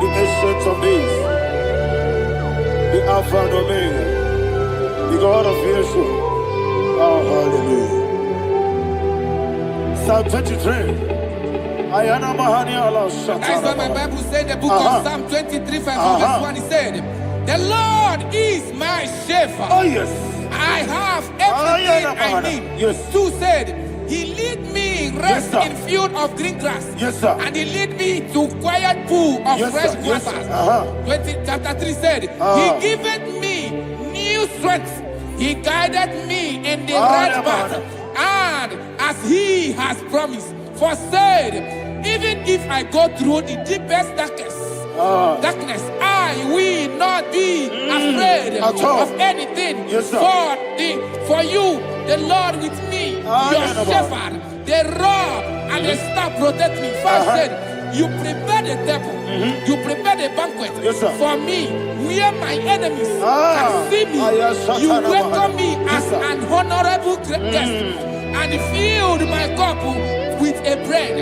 The ancient of days. The Alpha and Omega. The God of Yeshua. Oh, hallelujah. Psalm 23. Ayana Mahani Allah Shata. That is what my Bible said in the book of Psalm 23, verse 1. It said, the Lord is my shepherd. Oh, yes. I have everything I need. Yes. 2 said, he lead me rest Yes, in field of green grass. Yes, sir. And he lead me to quiet pool of Yes, fresh sir. Yes, waters. sir. Chapter 3 said, he giveth me new strength. He guided me in the right path. And as he has promised, for said, even if I go through the deepest darkness, I will not be afraid of anything. Yes, sir. For you, the Lord with me, your shepherd, the rod and the staff protect me. First said, you prepare the table, you prepare the banquet for me, where my enemies can see me. You welcome me as an honorable guest, and filled my cup with a bread.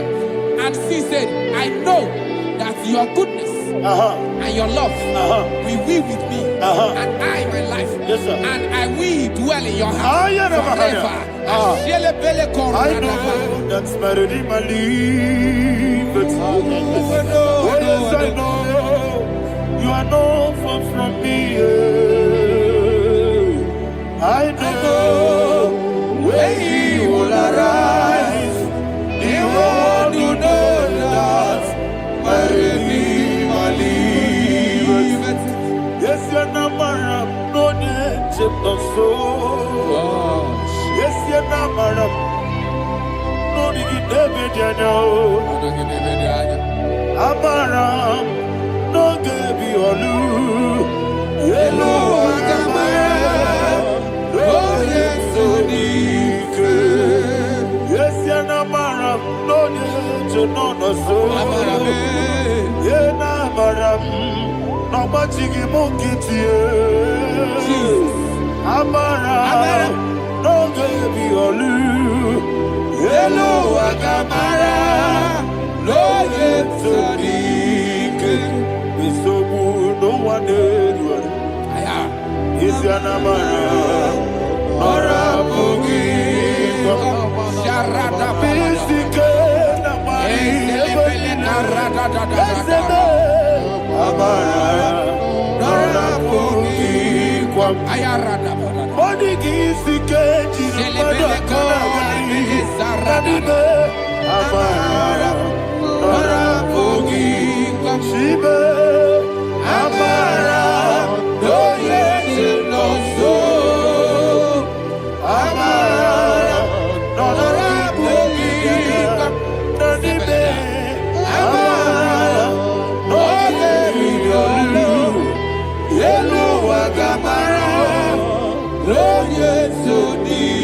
And she said, I know that your goodness and your love will be with me, and I, my life, and I will dwell in your house forever. I know that's better than my life. Oh, yes, I know you are not far from me. I know when he will arise, the world will know. no so. Yes, you're not madam. No, you never did. Amaram, no gaby olu. Hello, Amaram. Oh, yes, so deep. Yes, you're not madam. No, you no so. Yeah, Amaram. No, but you give monkey to you. Amaram, no gaby olu. Hello, Agamara. Lord, it's so big. It's so good, no one did one. Is your Namara? Nora Boogie. Sharada Bisika, Namari. Amara. Nora Boogie. Body gives the cage. Amara, Nora Boogie, Shiba, Amara, no yet no so. Amara, Nora Boogie, Nadibe, Amara, no yet no Yellow Agamara, no yet so deep.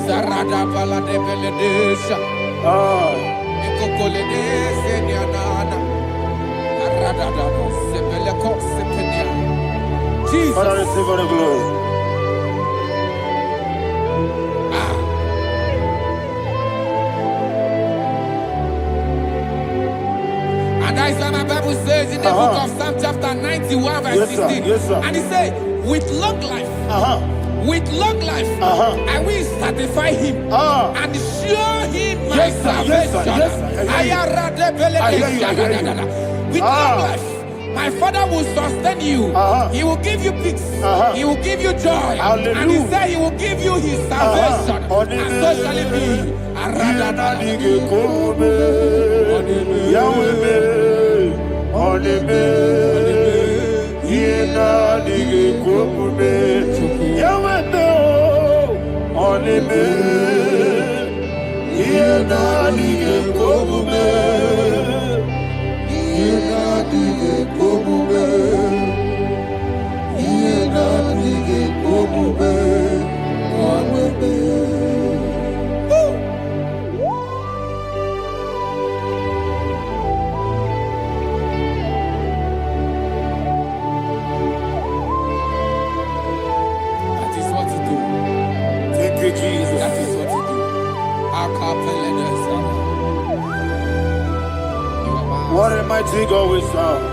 Sarada bala de beledesha. Ekokole de senyanana. Arada da sebeleko sepenia. Jesus. Father, receive all the glory. And that is what my Bible says in the book of Psalm chapter 91 verse 16. Yes, sir. And he said, with long life. With long life, I will satisfy him and show him my salvation. With long life, my Father will sustain you. He will give you peace. He will give you joy. Hallelujah. And he said he will give you his salvation. And so shall it be. What a mighty God we serve.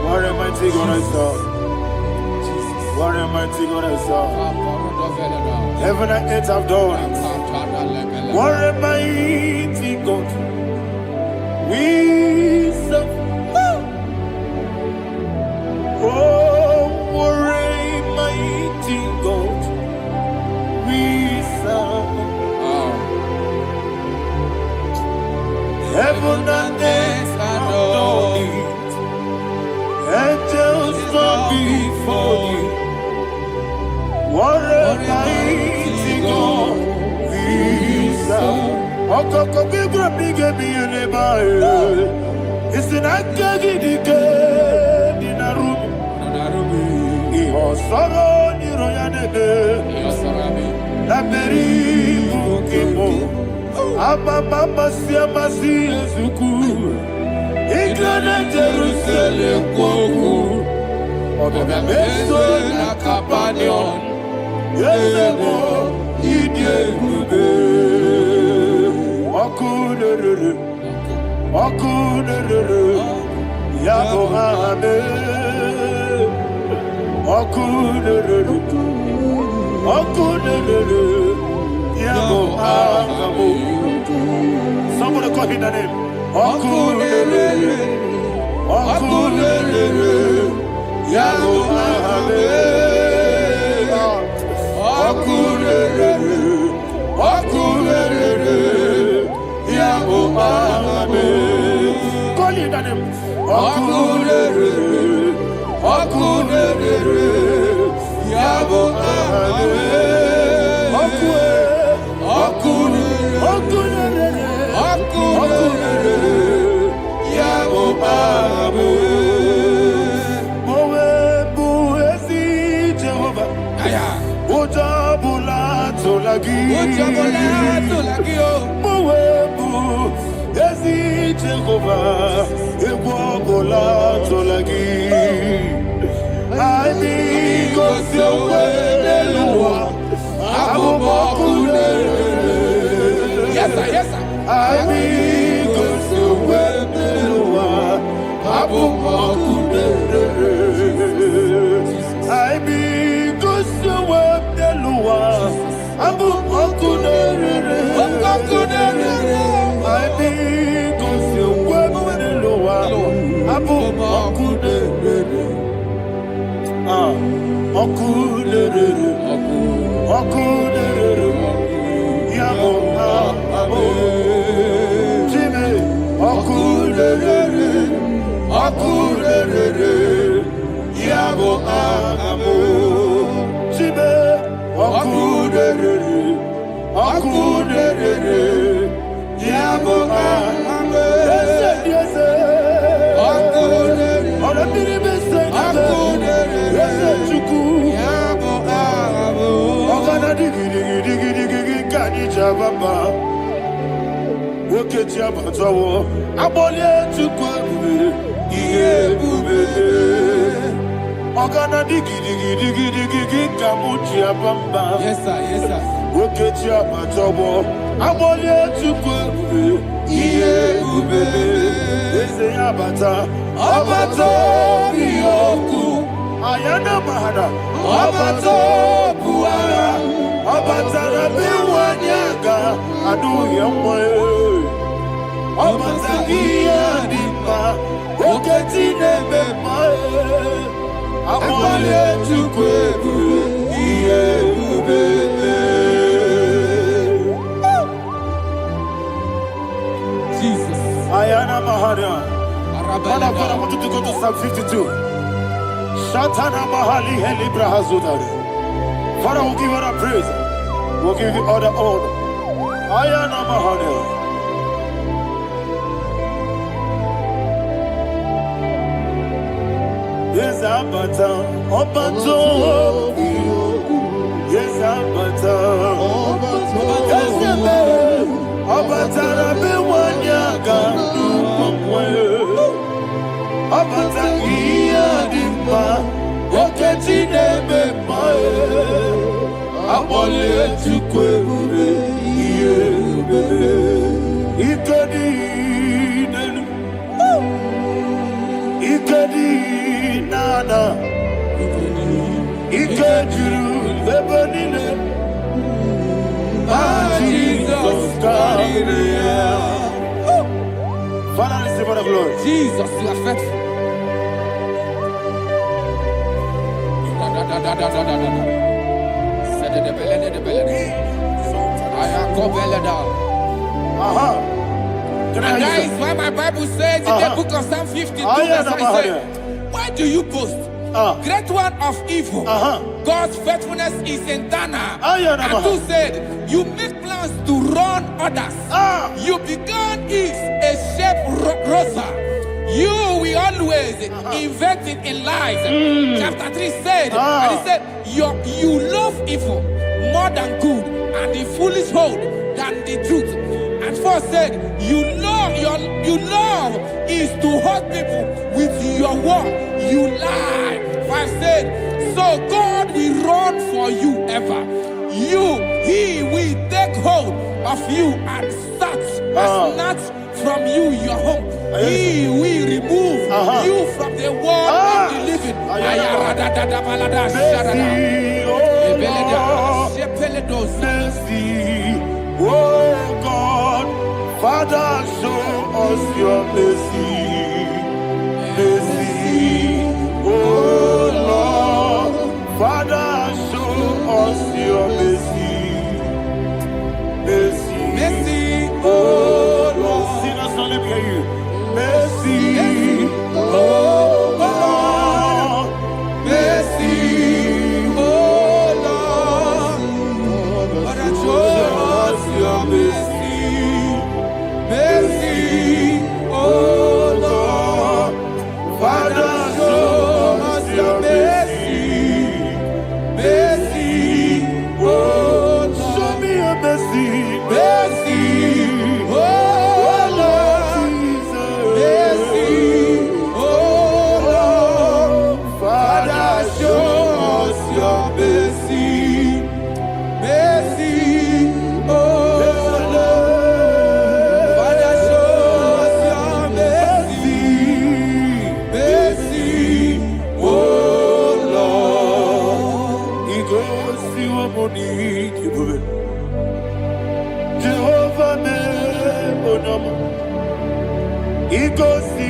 What a mighty God I serve. What a mighty God I serve. Heaven and earth have done it. What a mighty God we serve. Oh, what a mighty God we serve. Heaven and earth adore it. Angels bow before you. What a mighty God we serve. Okoko bigro bige bi eleba. It's an akagi dike dinarum. Iho soro ni royanede. Laberi bukimo. Mama siama si ezuku. Igrana Jerusalem kwoku. Odoga meso na Capernaum. Yesemo idie gube. Okunere. Yabo hame. Okunere. Yabo hame. Somebody call him the name. Okunere. Yabo hame. Okunere. Yabo hame. Call him the name. Okunere. Okunere, Yabo Amen. Okunere, Yabo Amen. Mowebu ezi Jehovah. Ojabula tolagi. Mowebu ezi Jehovah. Egwogola tolagi. Ani gosiowe neluwa. Abubokunere. Yes, sir. Ani gosiowe neluwa. Abubokunere. Ani gosiowe neluwa. Abubokunere. Ani gosiowe neluwa. Abubokunere. Okunere. Yabo Amen. Jimmy. Okunere. Yabo Amen. Jimmy. Okunere. Yabo Amen. Yes. Okunere. Okunere. Jababa, Woke Jabatawo, Abolia to Kwabu, Yebube, Ogana Digi, Kamuchi Abamba. Yes, sir. Woke Jabatawo, Abolia to Kwabu, Yebube, Abata, Yoku, Ayana Mahada, Abato, Buara. Obatara biwanyaga adu yamwe Obatagia dipa oketi nebe mae Amole tukwebu iye ubebe Jesus. Ayana Mahada. Father, I want you to go to Psalm 52. Shatana Mahali Heli Brahazudari. Father, we'll give you all the praise. We'll give you all the honor. Ayana Mahane. Yes, Abata. Obato. Yes, Abata. Yes, Abata. Rabiwanyaga. Abata. Iyadimba. Oketi nebe mae. Abole tukwebube iyebube. Ikedi nenu. Ikedi nana. Ikediru lebanine. Jesus God. Father, receive all the glory. Jesus, you are faithful. And that is why my Bible says in the book of Psalm 52, verse 5, why do you boast? Great one of evil. God's faithfulness is eternal. And who said, you make plans to run others. You began is a shape rosa. You will always invent it in lies. Chapter 3 said, and he said, you love evil more than good, and the foolish hold than the truth. And 4 said, you love is to hurt people with your word. You lie. 5 said, so God will run for you ever. He will take hold of you and snatch from you your home. He will remove you from the world of the living. Oh God, Father, show us your mercy. Oh Lord, Father, show us your mercy. Oh Lord, sinners only hear you. Mercy, oh God,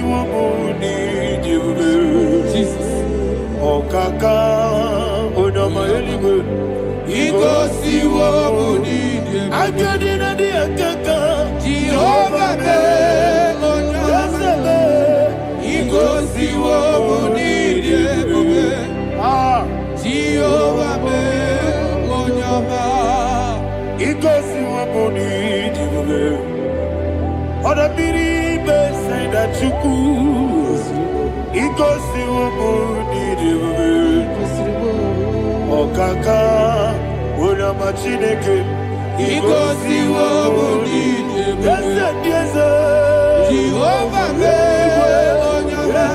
wobuni jibube. Jesus. Okaka onama eligwe. Igosi wobuni jibube. Akadina di akaka. Jehovah be onyama. Igosi wobuni jibube. Jehovah be onyama. Igosi wobuni jibube. Oda biri be say that you could. Igosi wobuni jibube. Okaka onama chineke. Igosi wobuni jibube. Yes. Jehovah be onyama.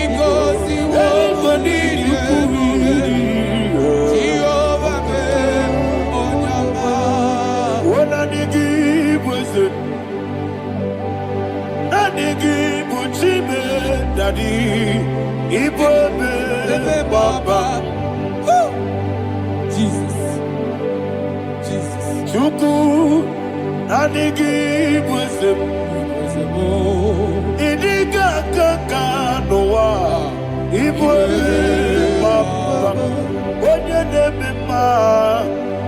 Igosi wobuni jibube. Jehovah be onyama. Wona digi bwese. Nadigi buchime dadi. Ibobe baba. Jesus. Jesus. Chuku. Nadigi bwese. Idiga kaka noa. Ibobe baba. Onye nebema.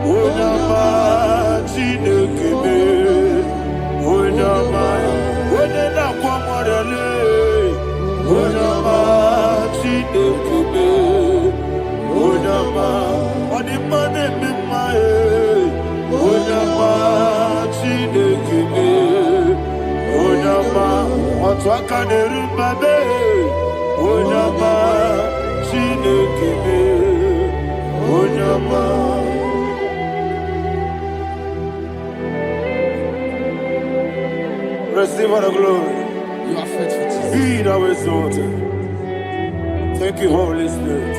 Onama chinekebe. Onama. Onena kwa mwarele. Onama chinekebe. Onama. Onimane mimae. Onama chinekebe. Onama. Otwaka nerubabe. Onama chinekebe. Onama. Receive all the glory. You are faithful, Jesus. Be thou exalted. Thank you, Holy Spirit.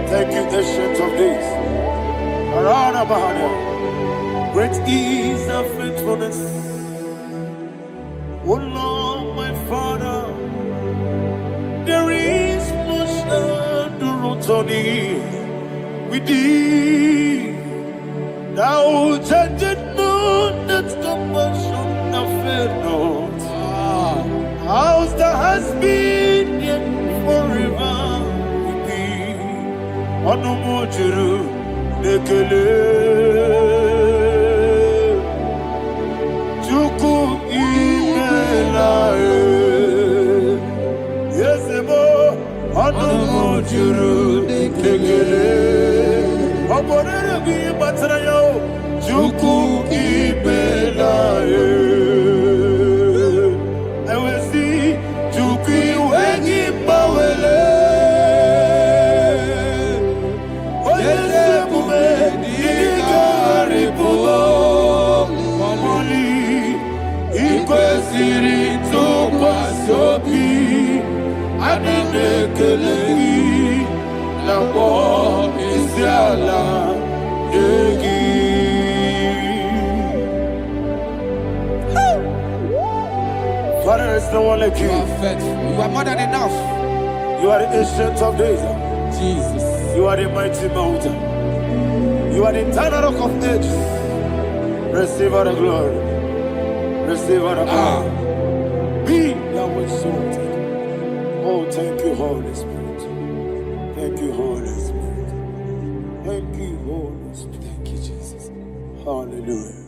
Thank you, Ancient of Days. Arana Bahania. Great is thy faithfulness. O Lord, my Father, there is much endurance on thee. With thee, thou judgest not that compassion of faith not. How's the has been yet forever with thee? Onomojuru nekele. Chuku imelae. Yesebo onomojuru nekele. Oborere bi batrayo. Chuku imelae. Father, there's no one like you. You are faithful. You are more than enough. You are the ancient of days. Jesus. You are the mighty mountain. You are the eternal rock of ages. Receive all the glory. Receive all the honor. Be thou exalted. Oh, thank you, Holy Spirit. Thank you, Holy Spirit. Thank you, Holy Spirit. Thank you, Jesus. Hallelujah.